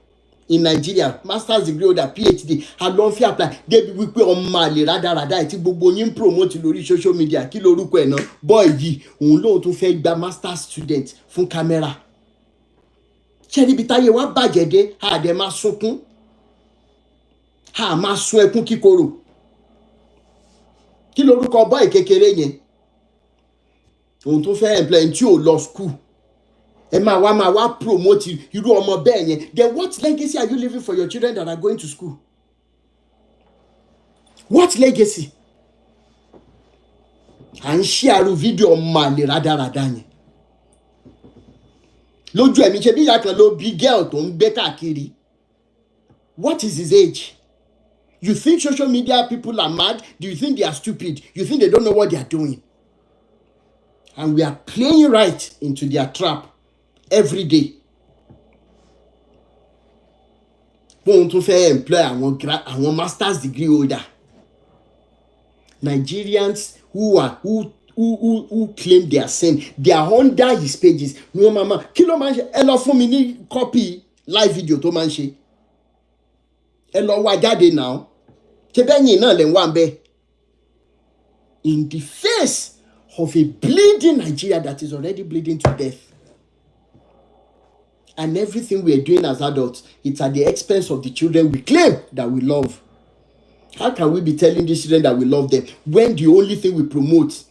in Nigeria, master's degree holder, PhD, alon fi apply débi wípé ọmọ àlè rádaràda tí gbogbo yín promote lórí social media. Kí lorúkọ ẹ̀ náà? Boy yìí òun lóun tún fẹ́ gba master's student fún camera. Ṣé níbi táyé wá bàjẹ́ dé, àdẹ máa sunkún, a máa sun ẹkún kíkorò. Kí lorúkọ boy kékeré yẹn? Òun tó fẹ́ employ tí ò lọ school. Ẹ máa wá promote irú ọmọ bẹ́ẹ̀ yẹn. Then what legacy are you leaving for your children that are going to school? What legacy? À ń ṣí àrùn fídíò ọmọ àlè rádaràda yẹn. Lójú ẹ̀mí ṣe bí ìyá kan ló bí girl tó ń gbé káàkiri. What is his age? You think social media people are mad? Do you think they are stupid? You think they don't know what they are doing? And we are playing right into their trap every day. Wọ́n tún fẹ́ employ àwọn master's degree holder. Nigerians who claim their sin, they are under his pages. No mama, kí ló máa ń ṣe? Ẹ lọ fún mi ní copy live video tó máa ń ṣe. Ẹ lọ wá jáde now. Ṣé bẹ́yìn náà lè wá ń bẹ́? In the face of a bleeding Nigeria that is already bleeding to death. And everything we are doing as adults, it's at the expense of the children we claim that we love. How can we be telling these children that we love them when the only thing we promote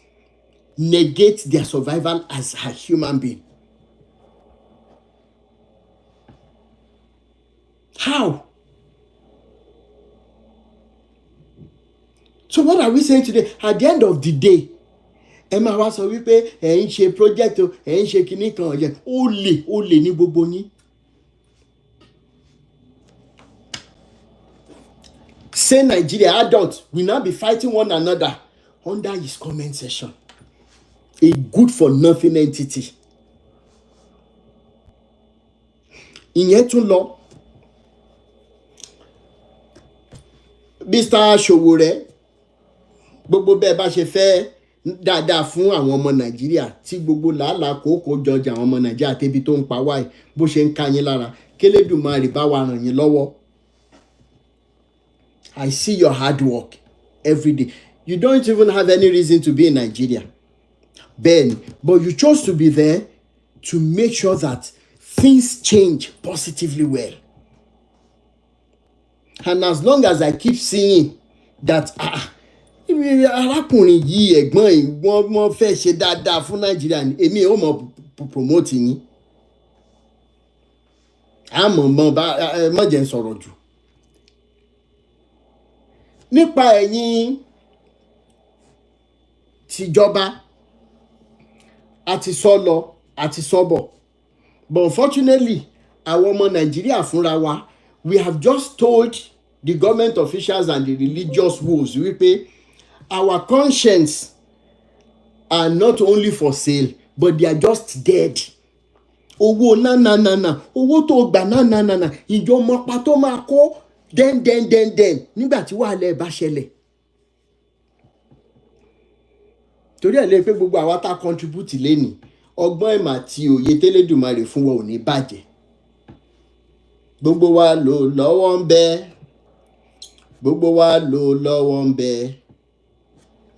negates their survival as a human being? How? So what are we saying today? At the end of the day, ẹ máa wá sọ wípé ẹ ń ṣe project o, ẹ ń ṣe kinní kan ọ̀yẹ́, ó lè ní gbogbo yín. Say Nigeria adults will now be fighting one another under his comment section. A good for nothing entity. Ìyẹn tún lọ. Mr. Sowore, gbogbo bẹ́ẹ̀ bá ṣe fẹ́ dáadáa fún àwọn ọmọ Nàìjíríà tí gbogbo làálàá kòókòó jọjà àwọn ọmọ Nàìjíríà tẹ́bi tó ń pa wáyé bó ṣe ń ka yín lára, k'Elédùmarè bá wa ràn yín lọ́wọ́. I see your hard work every day. You don't even have any reason to be in Nigeria, Ben, but you chose to be there to make sure that things change positively well. And as long as I keep seeing that arákùnrin yìí ẹ̀gbọ́n yìí wọ́n fẹ́ ṣe dáadáa fún Nàìjíríà ni èmi ò mọ̀ promote yín. Àmọ́ má jẹ́ n sọ̀rọ̀ jù. Nípa ẹ̀yin tìjọba àti sọ lọ àti sọ bọ̀, but unfortunately àwọn ọmọ Nàìjíríà fúnra wa, we have just told the government officials and the religious wolves wípé our conscience are not only for sale, but they are just dead. Owó na owó tó gbà na ìjọ mọ́pá tó máa kó den nígbà tí wàhálà ẹ̀ bá ṣẹlẹ̀. Torí ẹ̀ lè pé gbogbo àwa tá contribute lénìí, ọgbọ́n ìmọ̀ àti òye t'Elédùmarè fún wa ò ní bàjẹ́. Gbogbo wa ló lọ́wọ́ ń bẹ, gbogbo wa ló lọ́wọ́ ń bẹ.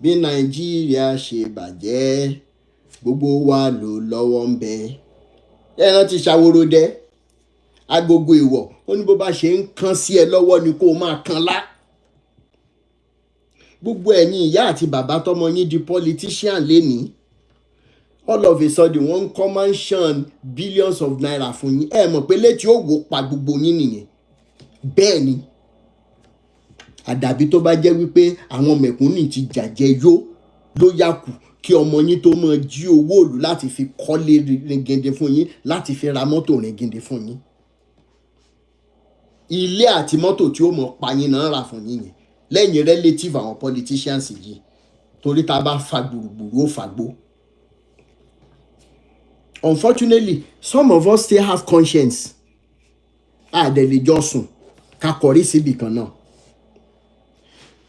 Bí Nàìjíríà ṣe bàjẹ́, gbogbo wa ló lọ́wọ́ ń bẹ. Ẹran ti ṣàwòrò dẹ, agogo ìwọ̀, ó ní bó bá ṣe ń kan sí ẹ lọ́wọ́ ni kó máa kan lá. Gbogbo ẹ̀yin ìyá àti bàbá tọmọ yín di politician lénìí, all of a sudden wọ́n ń mention billions of naira fún yín. Ẹ mọ̀ pé létí òwò pa gbogbo yín nìyẹn. Bẹ́ẹ̀ ni, àdàbí tó bá jẹ́ wípé àwọn mẹ̀kúnnù ti jàjẹ́ yó ló yá kù kí ọmọ yín tó mọ jí owó òlù láti fi kọ́lé ringinde fún yín, láti fi ra mọ́tò ringinde fún yín. Ilé àti mọ́tò tí ó mọ̀ pa yín náà rà fún yín yẹn, lẹ́yìn relative àwọn politicians yìí, torí tá a bá fa gbùrùgbùrù ó fagbó. Unfortunately, some of us still have conscience. Àdẹ̀lẹ̀ jọ́sùn ká kọrí síbì kan náà.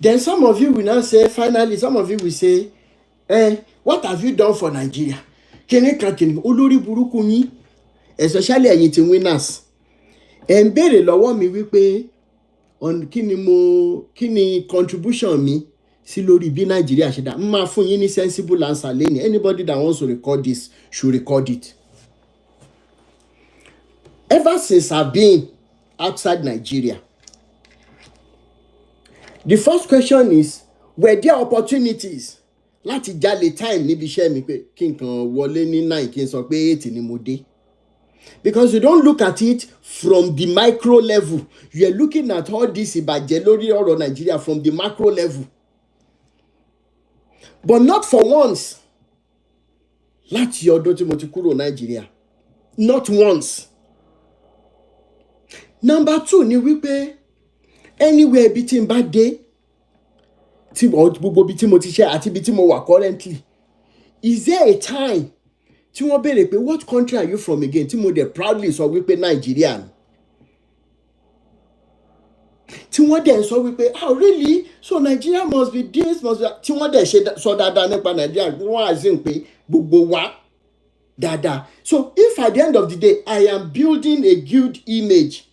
Then some of you will now say, finally, some of you will say, what have you done for Nigeria? Kíni kan kíni, olórí burúkú yín, especially ẹ̀yin tí winners. Ẹ ń béèrè lọ́wọ́ mi wípé kí ni contribution mi sí lórí bí Nigeria ṣe dá. N máa fún yín ní sensible answer lẹ́yìn. Anybody that wants to record this should record it. Ever since I've been outside Nigeria, the first question is, were there opportunities láti jalè time níbi iṣẹ́ mi pé kí n kàn wọlé ní 9 kí n sọ pé 8 ni mo dé? Because you don't look at it from the micro level. You are looking at all this ìbàjẹ́ lórí ọ̀rọ̀ Nigeria from the macro level. But not for once. Láti ọdún tí mo ti kúrò Nigeria. Not once. Number 2 ni wípé anywhere bí tí n bá dé, tí gbogbo bí tí mo ti ṣe àti bí tí mo wà currently, is there a time tí wọ́n béèrè pé what country are you from again, tí mo dẹ̀ proudly sọ wípé Nigeria ni, tí wọ́n dẹ̀ sọ wípé really, so Nigeria must be this, must be that, tí wọ́n dẹ̀ sọ dáadáa nípa Nigeria, wọ́n assume pé gbogbo wa dáadáa. So if at the end of the day I am building a good image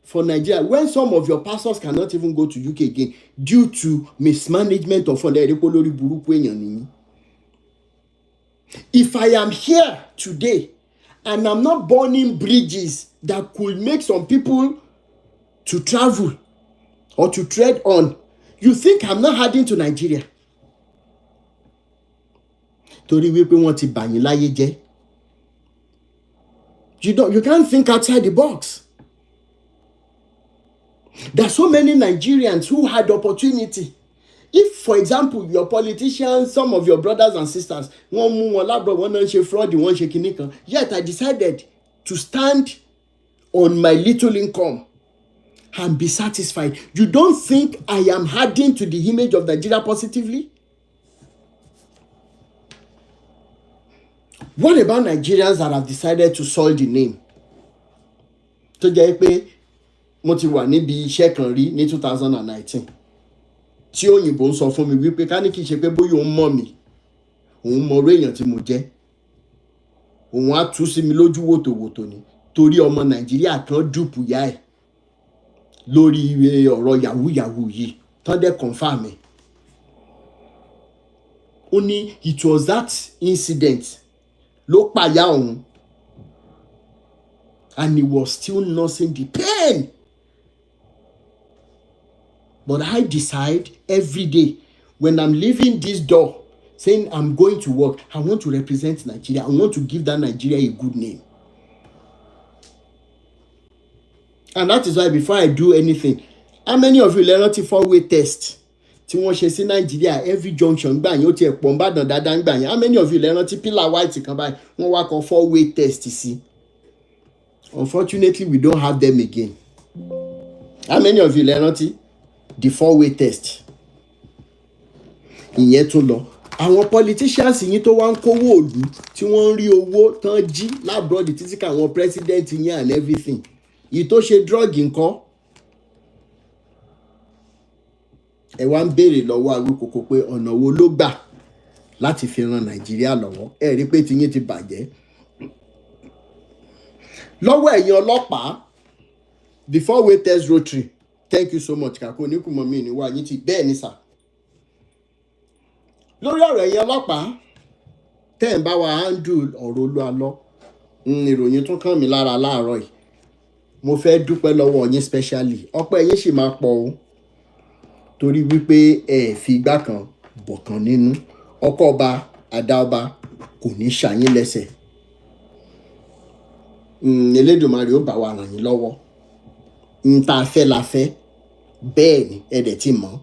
for Nigeria, when some of your pastors cannot even go to UK again due to mismanagement of fund, if I am here today and I'm not burning bridges that could make some people to travel or to tread on, you think I'm not adding to Nigeria? Torí wípé wọ́n ti bà yín láyé jẹ́. You can't think outside the box. There are so many Nigerians who had opportunity. If, for example, your politicians, some of your brothers and sisters, yet I decided to stand on my little income and be satisfied. You don't think I am adding to the image of Nigeria positively? What about Nigerians that have decided to soil the name? Tó jẹ́ pé mo ti wà níbi iṣẹ́ kan rí ní 2019 tí òyìnbó ń sọ fún mi wípé ká ní kí n ṣe pé bóyá òun mọ̀ mí, òun mọ orí èèyàn tí mo jẹ́, òun á tú sí mi lójú wòtòwòtò ni torí ọmọ Nàìjíríà kan dùpù yá ẹ̀ lórí ọ̀rọ̀ yahoo yìí tán dẹ̀ confirm ẹ̀. Ó ní it was that incident ló pàyà òun, and he was still nursing the pain. But I decide every day when I'm leaving this door saying I'm going to work, I want to represent Nigeria. I want to give that Nigeria a good name. And that is why before I do anything, how many of you learn to 4-way test? Tí wọ́n ṣe sí Nigeria every junction gbà yín ó ti ẹ̀ pọ̀ ń bàdàn dáadáa ń gbà yín. How many of you learn to pillar white kan báyìí wọ́n wá kan 4-way test sí? Unfortunately, we don't have them again. How many of you learn to the 4-way test? Ìyẹn tún lọ. Àwọn politicians yín tó wá ń kówó òlú tí wọ́n ń rí owó tán jí lábroad títí káwọn president yín and everything. Ìyí tó ṣe drug ńkọ́? Ẹ wá ń béèrè lọ́wọ́ Awíkókó pé ọ̀nà wo ló gbà láti fi ran Nàìjíríà lọ́wọ́. Ẹ rí pé tiyín ti bàjẹ́. Lọ́wọ́ ẹ̀yin ọlọ́pàá, the 4-way test rotary, thank you so much. Kàkó ní kùmọ̀ mi níwá yín ti bẹ́ẹ̀ ni sà. Lórí ọ̀rọ̀ ẹ̀yin ọlọ́pàá, tẹ́ ń bá wa handle ọ̀rọ̀ Olúalọ́, ìròyìn tún kàn mí lára láàárọ̀ yìí. Mo fẹ́ dúpẹ́ lọ́wọ́ yín specially. Ọpẹ́ yín sì máa pọ̀ o. Torí wípé ẹ fi igbá kan bọ̀kan nínú. Ọkọ ọba, àdá ọba kò ní ṣàyín lẹ́sẹ̀. Elédùmarè ó bá wa ràn yín lọ́wọ́. Tá fẹ́ la fẹ́, bẹ́ẹ̀ ni ẹ dẹ̀ ti mọ̀.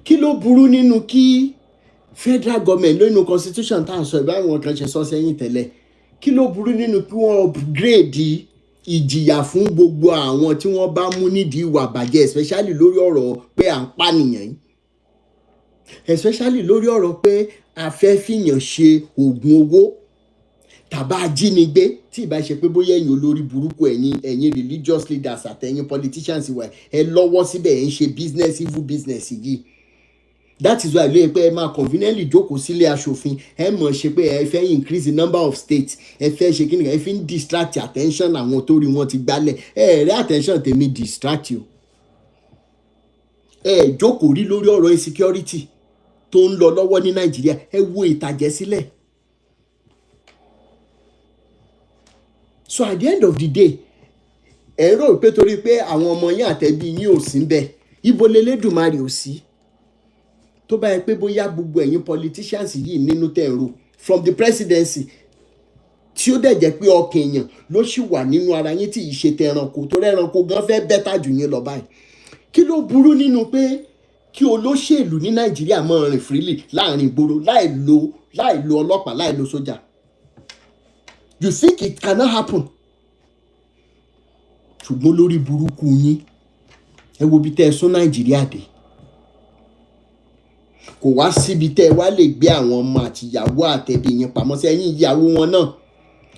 Kí ló burú nínú kí federal government lónìí constitution tá à ń sọ ìbáwọn kan ṣe sọ sẹ́yìn tẹ́lẹ̀, kí ló burú nínú kí wọ́n upgrade ìjìyà fún gbogbo àwọn tí wọ́n bá mú nídìí ìwà bàjẹ́, especially lórí ọ̀rọ̀ pé à ń pànìyàn yìí, especially lórí ọ̀rọ̀ pé a fẹ́ fìyàn ṣe oògùn owó tàbá ajínigbé, tí ìbá ṣe pé bóyá ẹ̀yin olórí burúkú ẹ̀yin religious leaders àtẹ̀yin politicians wà ẹ lọ́wọ́ síbẹ̀ ẹ̀ ń ṣe business, evil business yìí. That is why lóye pé ẹ máa conveniently jókòó sílé aṣòfin ẹ mọ̀ ṣe pé ẹ fẹ́ increase the number of states, ẹ fẹ́ ṣe kí ni ẹ fi ń distract attention àwọn tó rí wọn ti gbálẹ̀, ẹ rẹ́ attention tèmi distract you. Ẹ jókòó rí lórí ọ̀rọ̀ insecurity tó ń lọ lọ́wọ́ ní Nàìjíríà, ẹ wo ìtàjẹ̀ sílẹ̀. So at the end of the day, ẹ rò pé torí pé àwọn ọmọ yín àtẹ̀bí yín ò sí ń bẹ̀, ibo lélẹ́dùmarè ò sí. Tó bá yẹ pé bóyá gbogbo ẹ̀yin politicians yìí nínú tẹ̀ ń rò from the presidency tí ó dẹ̀ jẹ́ pé ọkàn èèyàn ló sì wà nínú ara yín tí ì ṣe tẹ ẹranko, torí ẹranko gan fẹ́ bẹ́tà jù yín lọ báyìí. Kí ló burú nínú pé kí olóṣèlú ní Nàìjíríà máa rìn freely láàrin ìgboro láì lo ọlọ́pàá, láì lo sójà? You think it cannot happen? Ṣùgbọ́n lórí burúkú yín ẹ wo bí tẹ́ ẹ sún Nàìjíríà dé. Kò wá síbi tẹ́ ẹ wá lè gbé àwọn ọmọ àti ìyàwó àtẹ̀bí yín pamọ́ sí, ẹ̀yin ìyàwó wọn náà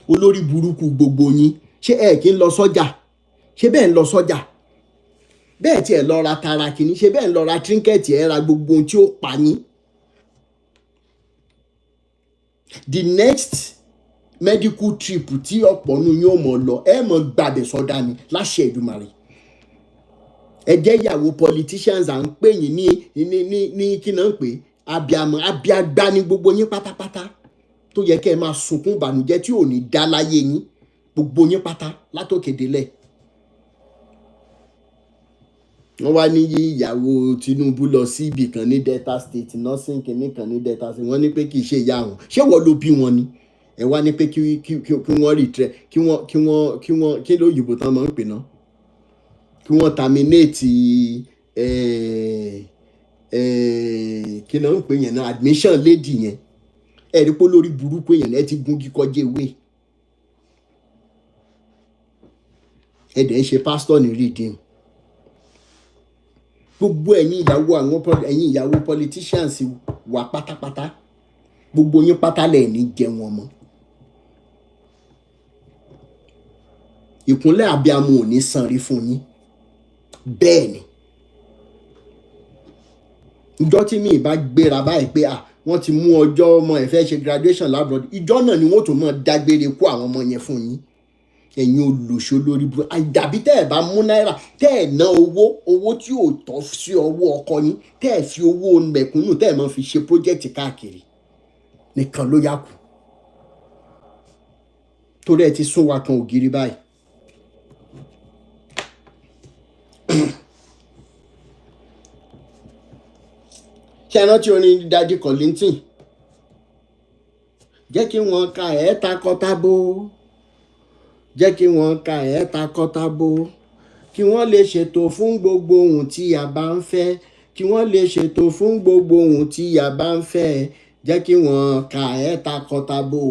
olórí burúkú gbogbo yín. Ṣé ẹ kì í lọ sọ́jà? Ṣé bẹ́ẹ̀ ń lọ sọ́jà? Bẹ́ẹ̀ tí ẹ lọ ra tara kìíní, ṣé bẹ́ẹ̀ ń lọ ra trinket, ẹ ra gbogbo ohun tí ó pa yín. The next medical trip tí ọ̀pọ̀ nínú yín ò mọ̀ lọ, ẹ mọ̀ gbàbẹ̀ sọ́dá ni láṣẹ Èdùmàrè. Ẹ jẹ́ ìyàwó politicians à ń pè yín ní kí náà ń pè abiagbá ní gbogbo yín pátápátá, tó yẹ kẹ́ ẹ máa sunkún ìbànújẹ́ tí ò ní dá láyé yín, gbogbo yín pátá látòkè délẹ̀. Wọ́n wá ní ìyàwó Tinubu lọ sí ibì kan ní Delta State, nursing kìíní kan ní Delta State, wọ́n ní pé kì í ṣe ìyá wọn. Ṣé wọ́n ló bí wọn ni? Ẹ wá ní pé kí wọ́n retrain, kí ló yìnbó tán máa ń pè náà, kí wọ́n terminate kí ló ń pè yẹn náà, admission lady yẹn. Ẹ rí pé lórí burúkú yẹn ẹ ti gún kíkọjá ewé. Ẹ dẹ̀ ń ṣe pastor ní redeem. Gbogbo ẹ̀yin ìyàwó politicians wà pátápátá, gbogbo yín pátá lẹ̀ ní jẹun ọmọ. Ìkúnlẹ̀ abiyamọ ò ní sanrí fún yín. Bẹ́ẹ̀ ni ìjọ tí mi ìbá gbéra báyìí pé wọ́n ti mú ọjọ́ ọmọ ẹ̀ fẹ́ ṣe graduation labroad, ìjọ náà ni wọ́n tún mọ̀ dágbére kó àwọn ọmọ yẹn fún yín. Ẹ̀yin olùṣọ́ lórí burú, àdàbí tẹ́ ẹ̀ bá mú náírà, tẹ́ ẹ̀ ná owó tí ò tọ́ sí ọwọ́ ọkọ yín, tẹ́ ẹ̀ fi owó mẹ̀kúnnù tẹ́ ẹ̀ máa fi ṣe project káàkiri nìkan ló yá kù. Torí ẹ ti sún wa kan ògiri báyìí. Ṣé ẹ rántí orin Daddy Kollington? Jẹ́ kí wọ́n ka ẹ̀ takọ́tabo, jẹ́ kí wọ́n ka ẹ̀ takọ́tabo, kí wọ́n lè ṣètò fún gbogbo ohun tí a bá ń fẹ́, kí wọ́n lè ṣètò fún gbogbo ohun tí a bá ń fẹ́, jẹ́ kí wọ́n ka ẹ̀ takọ́tabo.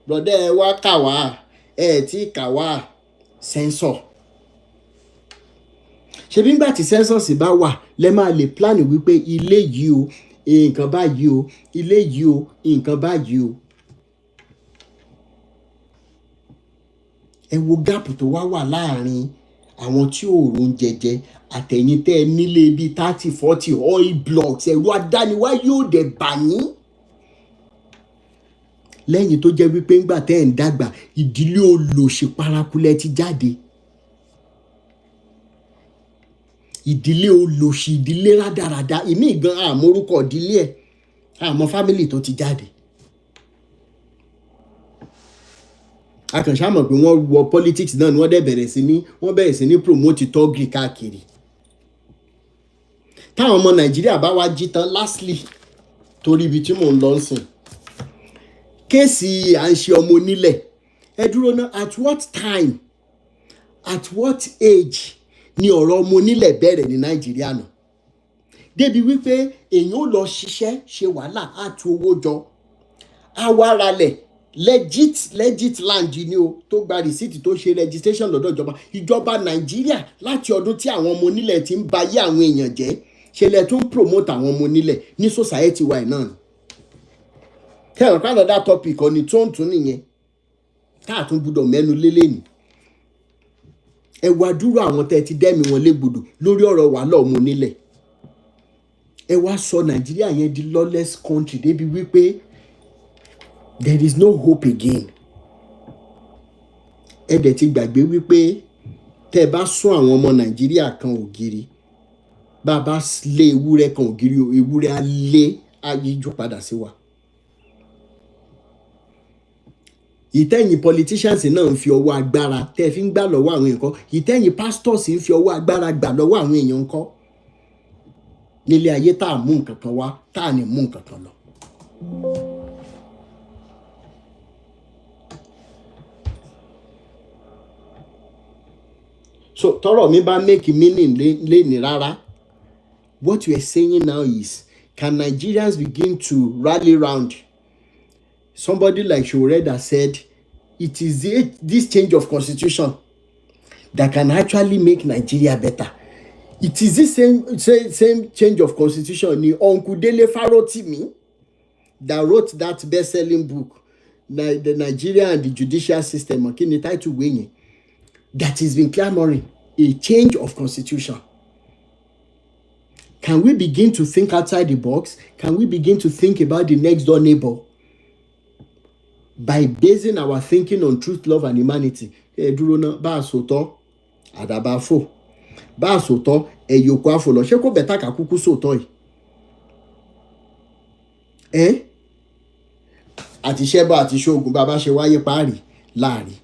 Brọ̀dẹ́ ẹ wá kà wá, ẹ tí kà wá sẹ́ńsọ̀. Ṣé bí nígbà tí census bá wà lẹ máa lè plan wípé ilé yìí o nǹkan báyìí o, ilé yìí o nǹkan báyìí o. Ẹ wo gap tó wà láàrin àwọn tí ò róúnjẹ jẹ àtẹ̀yìn tẹ́ ẹ nílé bíi 30-40 oil blocks, ẹ̀rù adániwá yóò dẹ̀ bà yín. Lẹ́yìn tó jẹ́ wípé ńgbà tẹ́ ẹ̀ ń dàgbà ìdílé olòṣì parakulẹ̀ ti jáde. Ìdílé olòṣì, ìdílé rádaràda, ìmí gan àmórúkọ ìdílé ẹ̀, àmọ́ fámìlì tó ti jáde. Akànṣá mọ̀ pé wọ́n wọ politics náà ni wọ́n bẹ̀rẹ̀ sí ní promote tọ́gì káàkiri. Táwọn ọmọ Nàìjíríà bá wá jí tán lastly, torí ibi tí mò ń lọ sìn, kéèsì à ń ṣe ọmọ onílẹ̀, ẹ dúró náà, at what time, at what age ni ọ̀rọ̀ ọmọ onílẹ̀ bẹ̀rẹ̀ ní Nàìjíríà náà? débi wípé èèyàn ó lọ ṣiṣẹ́ ṣe wàhálà á tu owó jọ á wá ralẹ̀ legit land ni o tó gba rìsíìtì tó ṣe registration lọ́dọ̀ ìjọba Nàìjíríà láti ọdún tí àwọn ọmọ onílẹ̀ ti ń bayé àwọn èèyàn jẹ́ ṣe lẹ tún promote àwọn ọmọ onílẹ̀ ní society wa náà ni kẹrin kan lọ́dà topic ọ̀nì tó ń tún nìyẹn káàtún gbúdọ̀ mẹ́nu lélẹ̀ ni ẹ wá dúró àwọn tẹ́ ti dẹ́mi wọn légbodò lórí ọ̀rọ̀ wàhálà ọmọ onílẹ̀ ẹ wá sọ Nàìjíríà yẹn di lawless country débi wípé there is no hope again. Ẹ dẹ̀ ti gbàgbé wípé tẹ́ bá sún àwọn ọmọ Nàìjíríà kan ògiri bá a bá lé ewúrẹ́ kan ògiri ewúrẹ́ á lé ayíjú padà sí wa. Ìtẹ̀yìn politicians náà ń fi ọwọ́ agbára tẹ́ fi ń gbà lọ́wọ́ àwọn èèyàn kan ìtẹ̀yìn pastors ń fi ọwọ́ agbára gbà lọ́wọ́ àwọn èèyàn kan nílé ayé tá a mú nǹkan kan wá tá a ní mú nǹkan kan lọ. So tọrọ mi bá make meaning léni rárá what we are saying now is can Nigerians begin to rally round somebody like Shoreda said it is this change of constitution that can actually make Nigeria better. It is this same change of constitution ni Uncle Dele Farotimi that wrote that best-selling book the Nigeria and the judicial system kí ni title wé yẹn that has been clamoring a change of constitution. Can we begin to think outside the box? Can we begin to think about the next door neighbor by basing our thinking on truth, love, and humanity? Dúró náà bá a sòótọ́ àdàbà fò bá a sòótọ́ ẹ̀yọ̀kọ̀ àfọlọ́ ṣé kò bẹ̀tà ká kúkú sòótọ́ yìí? Àti ṣẹ́bọ̀ àti ṣoògùn bàbá ṣe wáyé páàrí láàrin.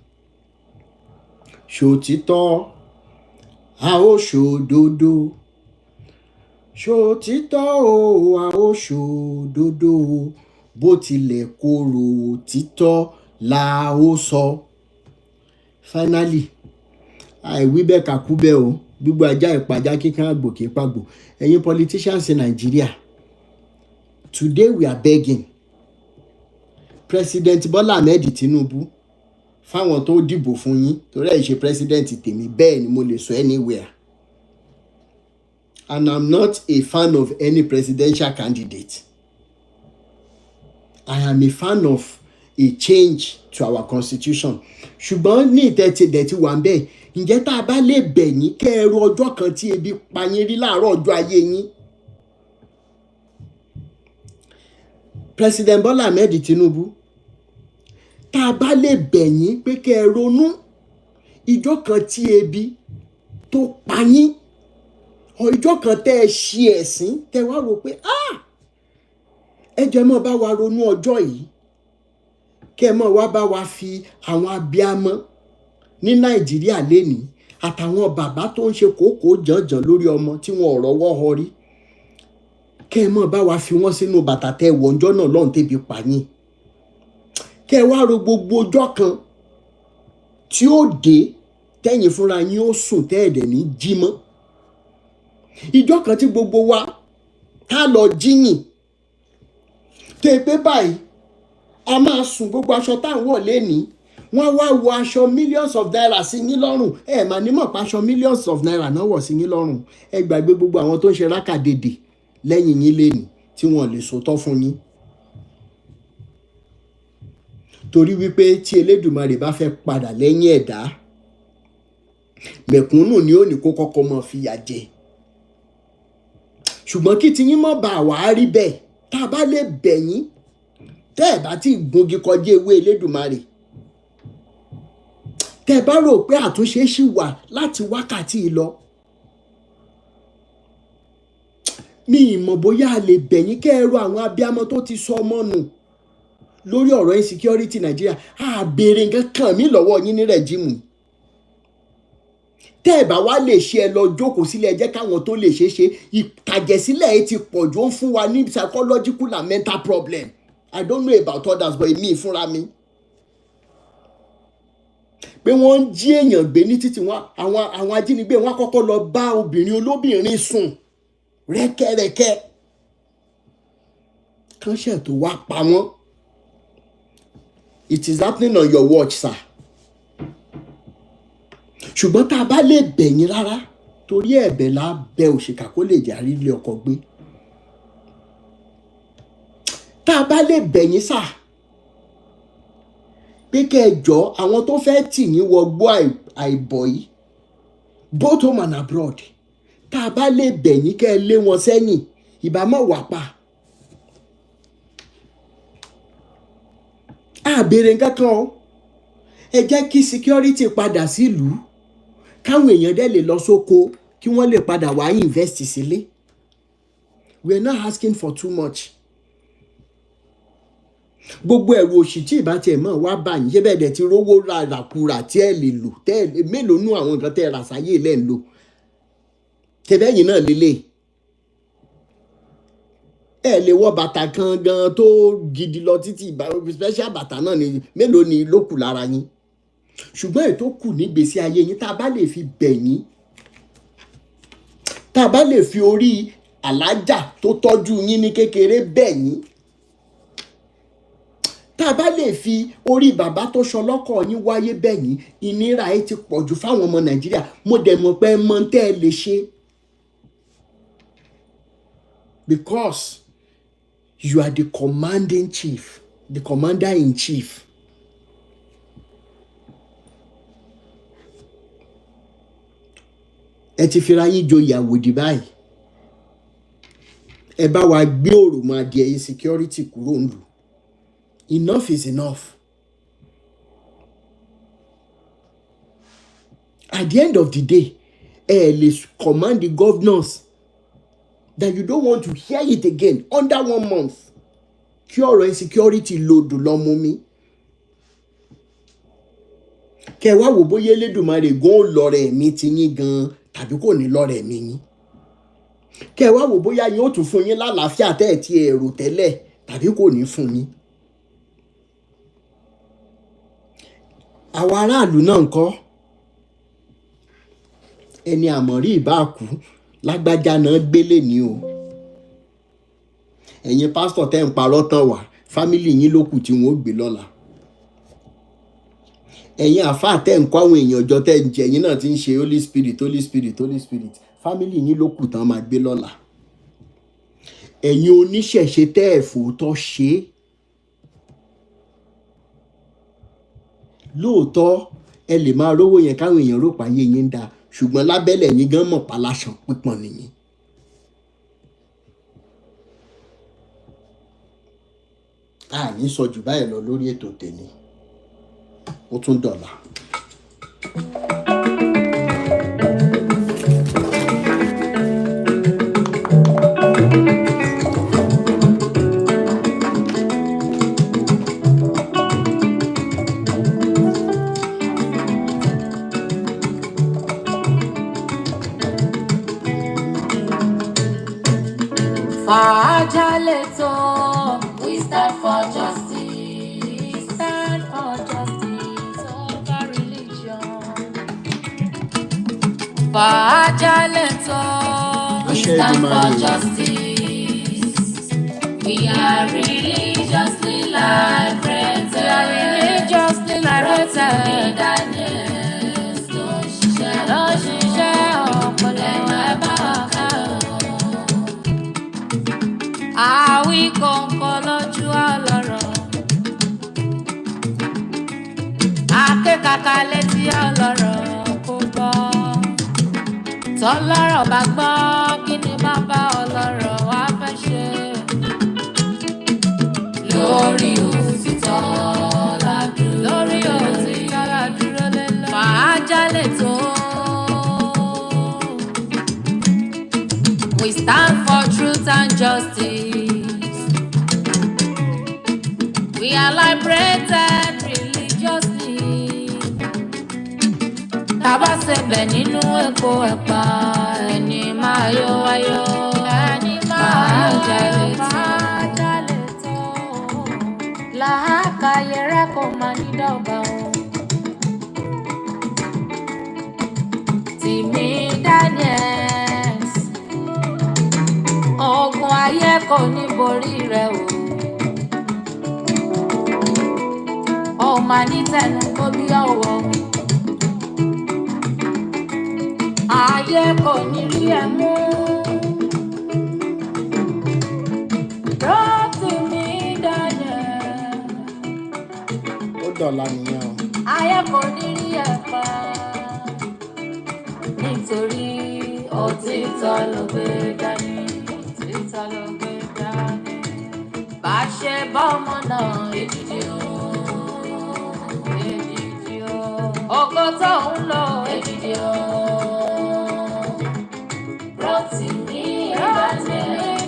Ṣòtítọ́ a ó ṣòdodo ṣòtítọ́ o a ó ṣòdodo bó tilẹ̀ korò títọ́ la ó sọ. Finally àìwí bẹ́ẹ̀ kà kú bẹ́ẹ̀ o gbígbó ajá ìpàjá kíkan àgbò kí pàgbò. Ẹ̀yin politicians in Nigeria today we are begging President Bola Ahmed Tinubu fáwọn tó dìbò fún yín torí ẹ̀ ṣe president tèmi bẹ́ẹ̀ ni mo lè sọ anywhere and I'm not a fan of any presidential candidate. I am a fan of a change to our constitution. Ṣùgbọ́n ní ìtẹ̀tẹ̀dẹ̀tì wà ń bẹ̀ ǹjẹ́ tá a bá lè bẹ̀ yín kẹ́ ẹ ro ọjọ́ kan tí ebi pa yín rí láàárọ̀ ọjọ́ ayé yín. President Bola Ahmed Tinubu tá a bá lè bẹ̀ yín pé kẹ́ ẹ ronú ìjọ́ kan tí ebi tó pa yín ìjọ́ kan tẹ́ ẹ ṣe ẹ̀sín tẹ́ wá rò pé ẹ jẹ́ mọ́ bá wa ronú ọjọ́ yìí kẹ́ ẹ mọ́ wá bá wa fi àwọn abiyamọ ní Nàìjíríà lénìí àtàwọn bàbá tó ń ṣe kókó jànjàn lórí ọmọ tí wọn ò rọ́wọ́ họ rí kẹ́ ẹ mọ́ bá wa fi wọ́n sínú bàtà tẹ́ wọ̀njọ́ náà lọ́hùn tẹ́bi pa yín kẹ́ ẹ wá ro gbogbo ọjọ́ kan tí ó dé tẹ́yìn fúnra yín ó sùn tẹ́ẹ̀dẹ̀ ní jí mọ́ ìjọ́ kan tí gbogbo wa tá lọ jíyìn tẹ́ pé báyìí a máa sùn gbogbo aṣọ tá à ń wọ̀ lénìí wọ́n wá wọ aṣọ millions of naira sí yín lọ́rùn ẹ mà ní mọ̀ pa aṣọ millions of naira náà wọ̀ sí yín lọ́rùn ẹ gbàgbé gbogbo àwọn tó ń ṣe rákàdédè lẹ́yìn yín lénìí tí wọ́n lè sòótọ́ fún yín torí wípé tí Elédùmarè bá fẹ́ padà lẹ́yìn ẹ̀dá mẹ̀kúnnù ni ó ní kó kọ́kọ́ mọ́ fìyà jẹ ṣùgbọ́n kí tiyín mọ́ bá wàá rí bẹ́ẹ̀ tá a bá lè bẹ̀ yín tẹ́ ẹ̀ bá ti gungi kọjá ewé Elédùmarè tẹ́ ẹ bá rò pé àtúnṣe ṣì wà láti wákàtí lọ mi ìmọ̀ bóyá a lè bẹ̀ yín kẹ́ ẹ ro àwọn abiyamọ tó ti sọ ọmọ nù lórí ọ̀rọ̀ insecurity Nàìjíríà a béèrè nǹkan kan mí lọ́wọ́ yín ní rẹ̀jímù tẹ́ ẹ̀ bá wá lè ṣe ẹ lọ jókòó sílẹ̀ ẹ jẹ́ káwọn tó lè ṣe ìtàjẹ̀sílẹ̀ ẹ ti pọ̀ jù ó ń fún wa ní psychological and mental problem I don't know about others but èmi ìfúnra mi pé wọ́n ń jí èèyàn gbé ní títì wọn àwọn ajínigbé wọn kọ́kọ́ lọ bá obìnrin olóbìnrin sùn rẹ́kẹ́rẹ́kẹ́ kán ṣẹ̀ tó wá pa wọ́n. It is happening on your watch, sir. Ṣùgbọ́n tá a bá lè bẹ̀yìn rárá, torí ẹ̀bẹ̀ la bẹ òṣìkà kó lè jẹ́ àrílé ọkọ̀ gbé. Tá a bá lè bẹ̀yìn sà pé kẹjọ àwọn tó fẹ́ tì yín wọgbó àìbọ̀ yìí both home and abroad, tá a bá lè bẹ̀yìn kẹ́ ẹ lé wọn sẹ́yìn ìbámọ̀ wà pa. A béèrè nǹkan kan o, ẹ jẹ́ kí security padà sílùú, káwọn èèyàn dẹ̀ lè lọ sóko kí wọ́n lè padà wá invest sílé. We are not asking for too much. Gbogbo ẹ̀rù òṣì tí ìbá tiẹ̀ mọ̀ wá bá yín, ṣé bẹ́ẹ̀ dẹ̀ ti rówó ra ràkúrà tí ẹ lè lò, mélòó nú àwọn nǹkan tẹ́ ẹ rà sáyé lẹ́ ń lò, tẹ́bẹ́yìn náà lélẹ̀. Ẹ lè wọ bàtà kan gan tó gidi lọ títí special bàtà náà ni mélòó ni ló kù lára yín. Ṣùgbọ́n ètò kù nígbésí ayé yín tá a bá lè fi bẹ̀ yín, tá a bá lè fi orí alájà tó tọ́jú yín ní kékeré bẹ̀ yín, tá a bá lè fi orí bàbá tó ṣọlọ́kọ̀ yín wáyé bẹ̀ yín, ìnira ẹ ti pọ̀jù fáwọn ọmọ Nàìjíríà. Mo dẹ̀ mọ̀ pé ẹ mọ̀ tẹ́ ẹ lè ṣe, because you are the commanding chief, the commander in chief. Ẹ ti fira yín joyè àwòdì báyìí. Ẹ bá wa gbé òròmọ adìẹ insecurity kúrò ńlù. Enough is enough. At the end of the day, let's command the governors that you don't want to hear it again under 1 month. Kí ọ̀rọ̀ insecurity lòdù lọ́mú mi. Kẹ wá wò bóyá Elédùmarè gan lọ́rẹ̀ mi ti yín gan tàbí kò ní lọ́rẹ̀ mi yín. Kẹ wá wò bóyá yín ó tún fún yín lálàáfíà tẹ́ ẹ̀ ti èrò tẹ́lẹ̀ tàbí kò ní fún yín. Àwọn aráàlú náà ń kọ́, ẹni àmọ̀rí ìbáàkú lágbájá náà gbélé ní o. Ẹ̀yin pásítọ̀ tẹ́ ń parọ́ tán wá, fámílì yín ló kù tí wọ́n ó gbé lọ́la. Ẹ̀yin àfáà tẹ́ ń kọ́ àwọn èèyàn ọjọ́ tẹ́ ń jẹ, ẹ̀yin náà ti ń ṣe Holy Spirit, Holy Spirit, Holy Spirit, fámílì yín ló kù tán máa gbé lọ́la. Ẹ̀yin oníṣẹ̀ṣe tẹ́ ẹ̀ fòótọ́ ṣe é. Lóòótọ́ ẹ lè máa rówó yẹn káwọn èèyàn rò páyé yín dáa, ṣùgbọ́n lábẹ́lẹ̀ yín gan mọ̀ paláṣan pípọ̀n nìyí. A ní sọ jù báyìí lọ lórí ètò tèmi. Ó tún dọ̀la. Fàájálẹ̀tọ̀, we stand for justice. We stand for justice over religion. Fàájálẹ̀tọ̀, we stand for justice. We are religiously liberated. We are religiously liberated. Daniels ló ṣiṣẹ́ ọpọlọ ẹ bá ká o. Àwí kọ̀ọ̀kan lójú ọlọ́rọ̀, akékaka létí ọlọ́rọ̀ kò gbọ́. Tọ́lọ́rọ̀ bá gbọ́, kí ni bàbá ọlọ́rọ̀ wá fẹ́ ṣe? Lórí òtítọ́ ládúró, lórí òtítọ́ ládúró lé lọ. Fàájálẹ̀tọ̀, we stand for truth and justice. We are liberated religiously. Tàbá ṣebẹ̀ nínú epo ẹ̀pà, ẹni máa yọ wáyọ. Ẹni máa Fàájálẹ̀tọ̀, làákàyè rẹ̀ kò máa ní dọ́gba o. Tìmí Daniels, kò ní borí rẹ o. Ó máa ní tẹnu kó bí ọ̀wọ̀. Ayé kò ní rí ẹ mú. Rotimi Daniel. Ó dọ̀la nìyẹn o. Ayé kò ní rí ẹ pa. Nítorí òtítọ́ ló gbé dání. Òtítọ́ ló gbé dání. Bá ṣe bá ọmọ náà èdìdì o. Èdìdì o. Ògo tó ń lò èdìdì o. Rotimi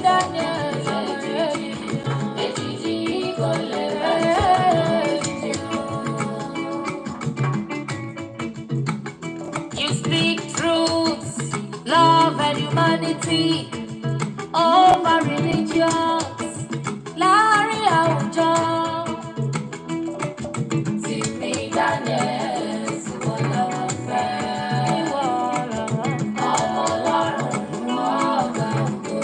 Daniel. Èdìdì kò lè èdìdì o. You speak truth, love and humanity over religions. Láàrin àwùjọ. Timi Daniel, ìwọ làwọn fẹ́. Ìwọ làwọn fẹ́. Ọmọ Ọlọ́run ọ̀gá ògo.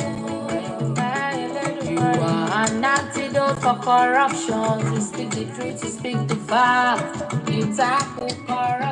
You are an antidote for corruption. You speak the truth, you speak the fact. You tackle corruption.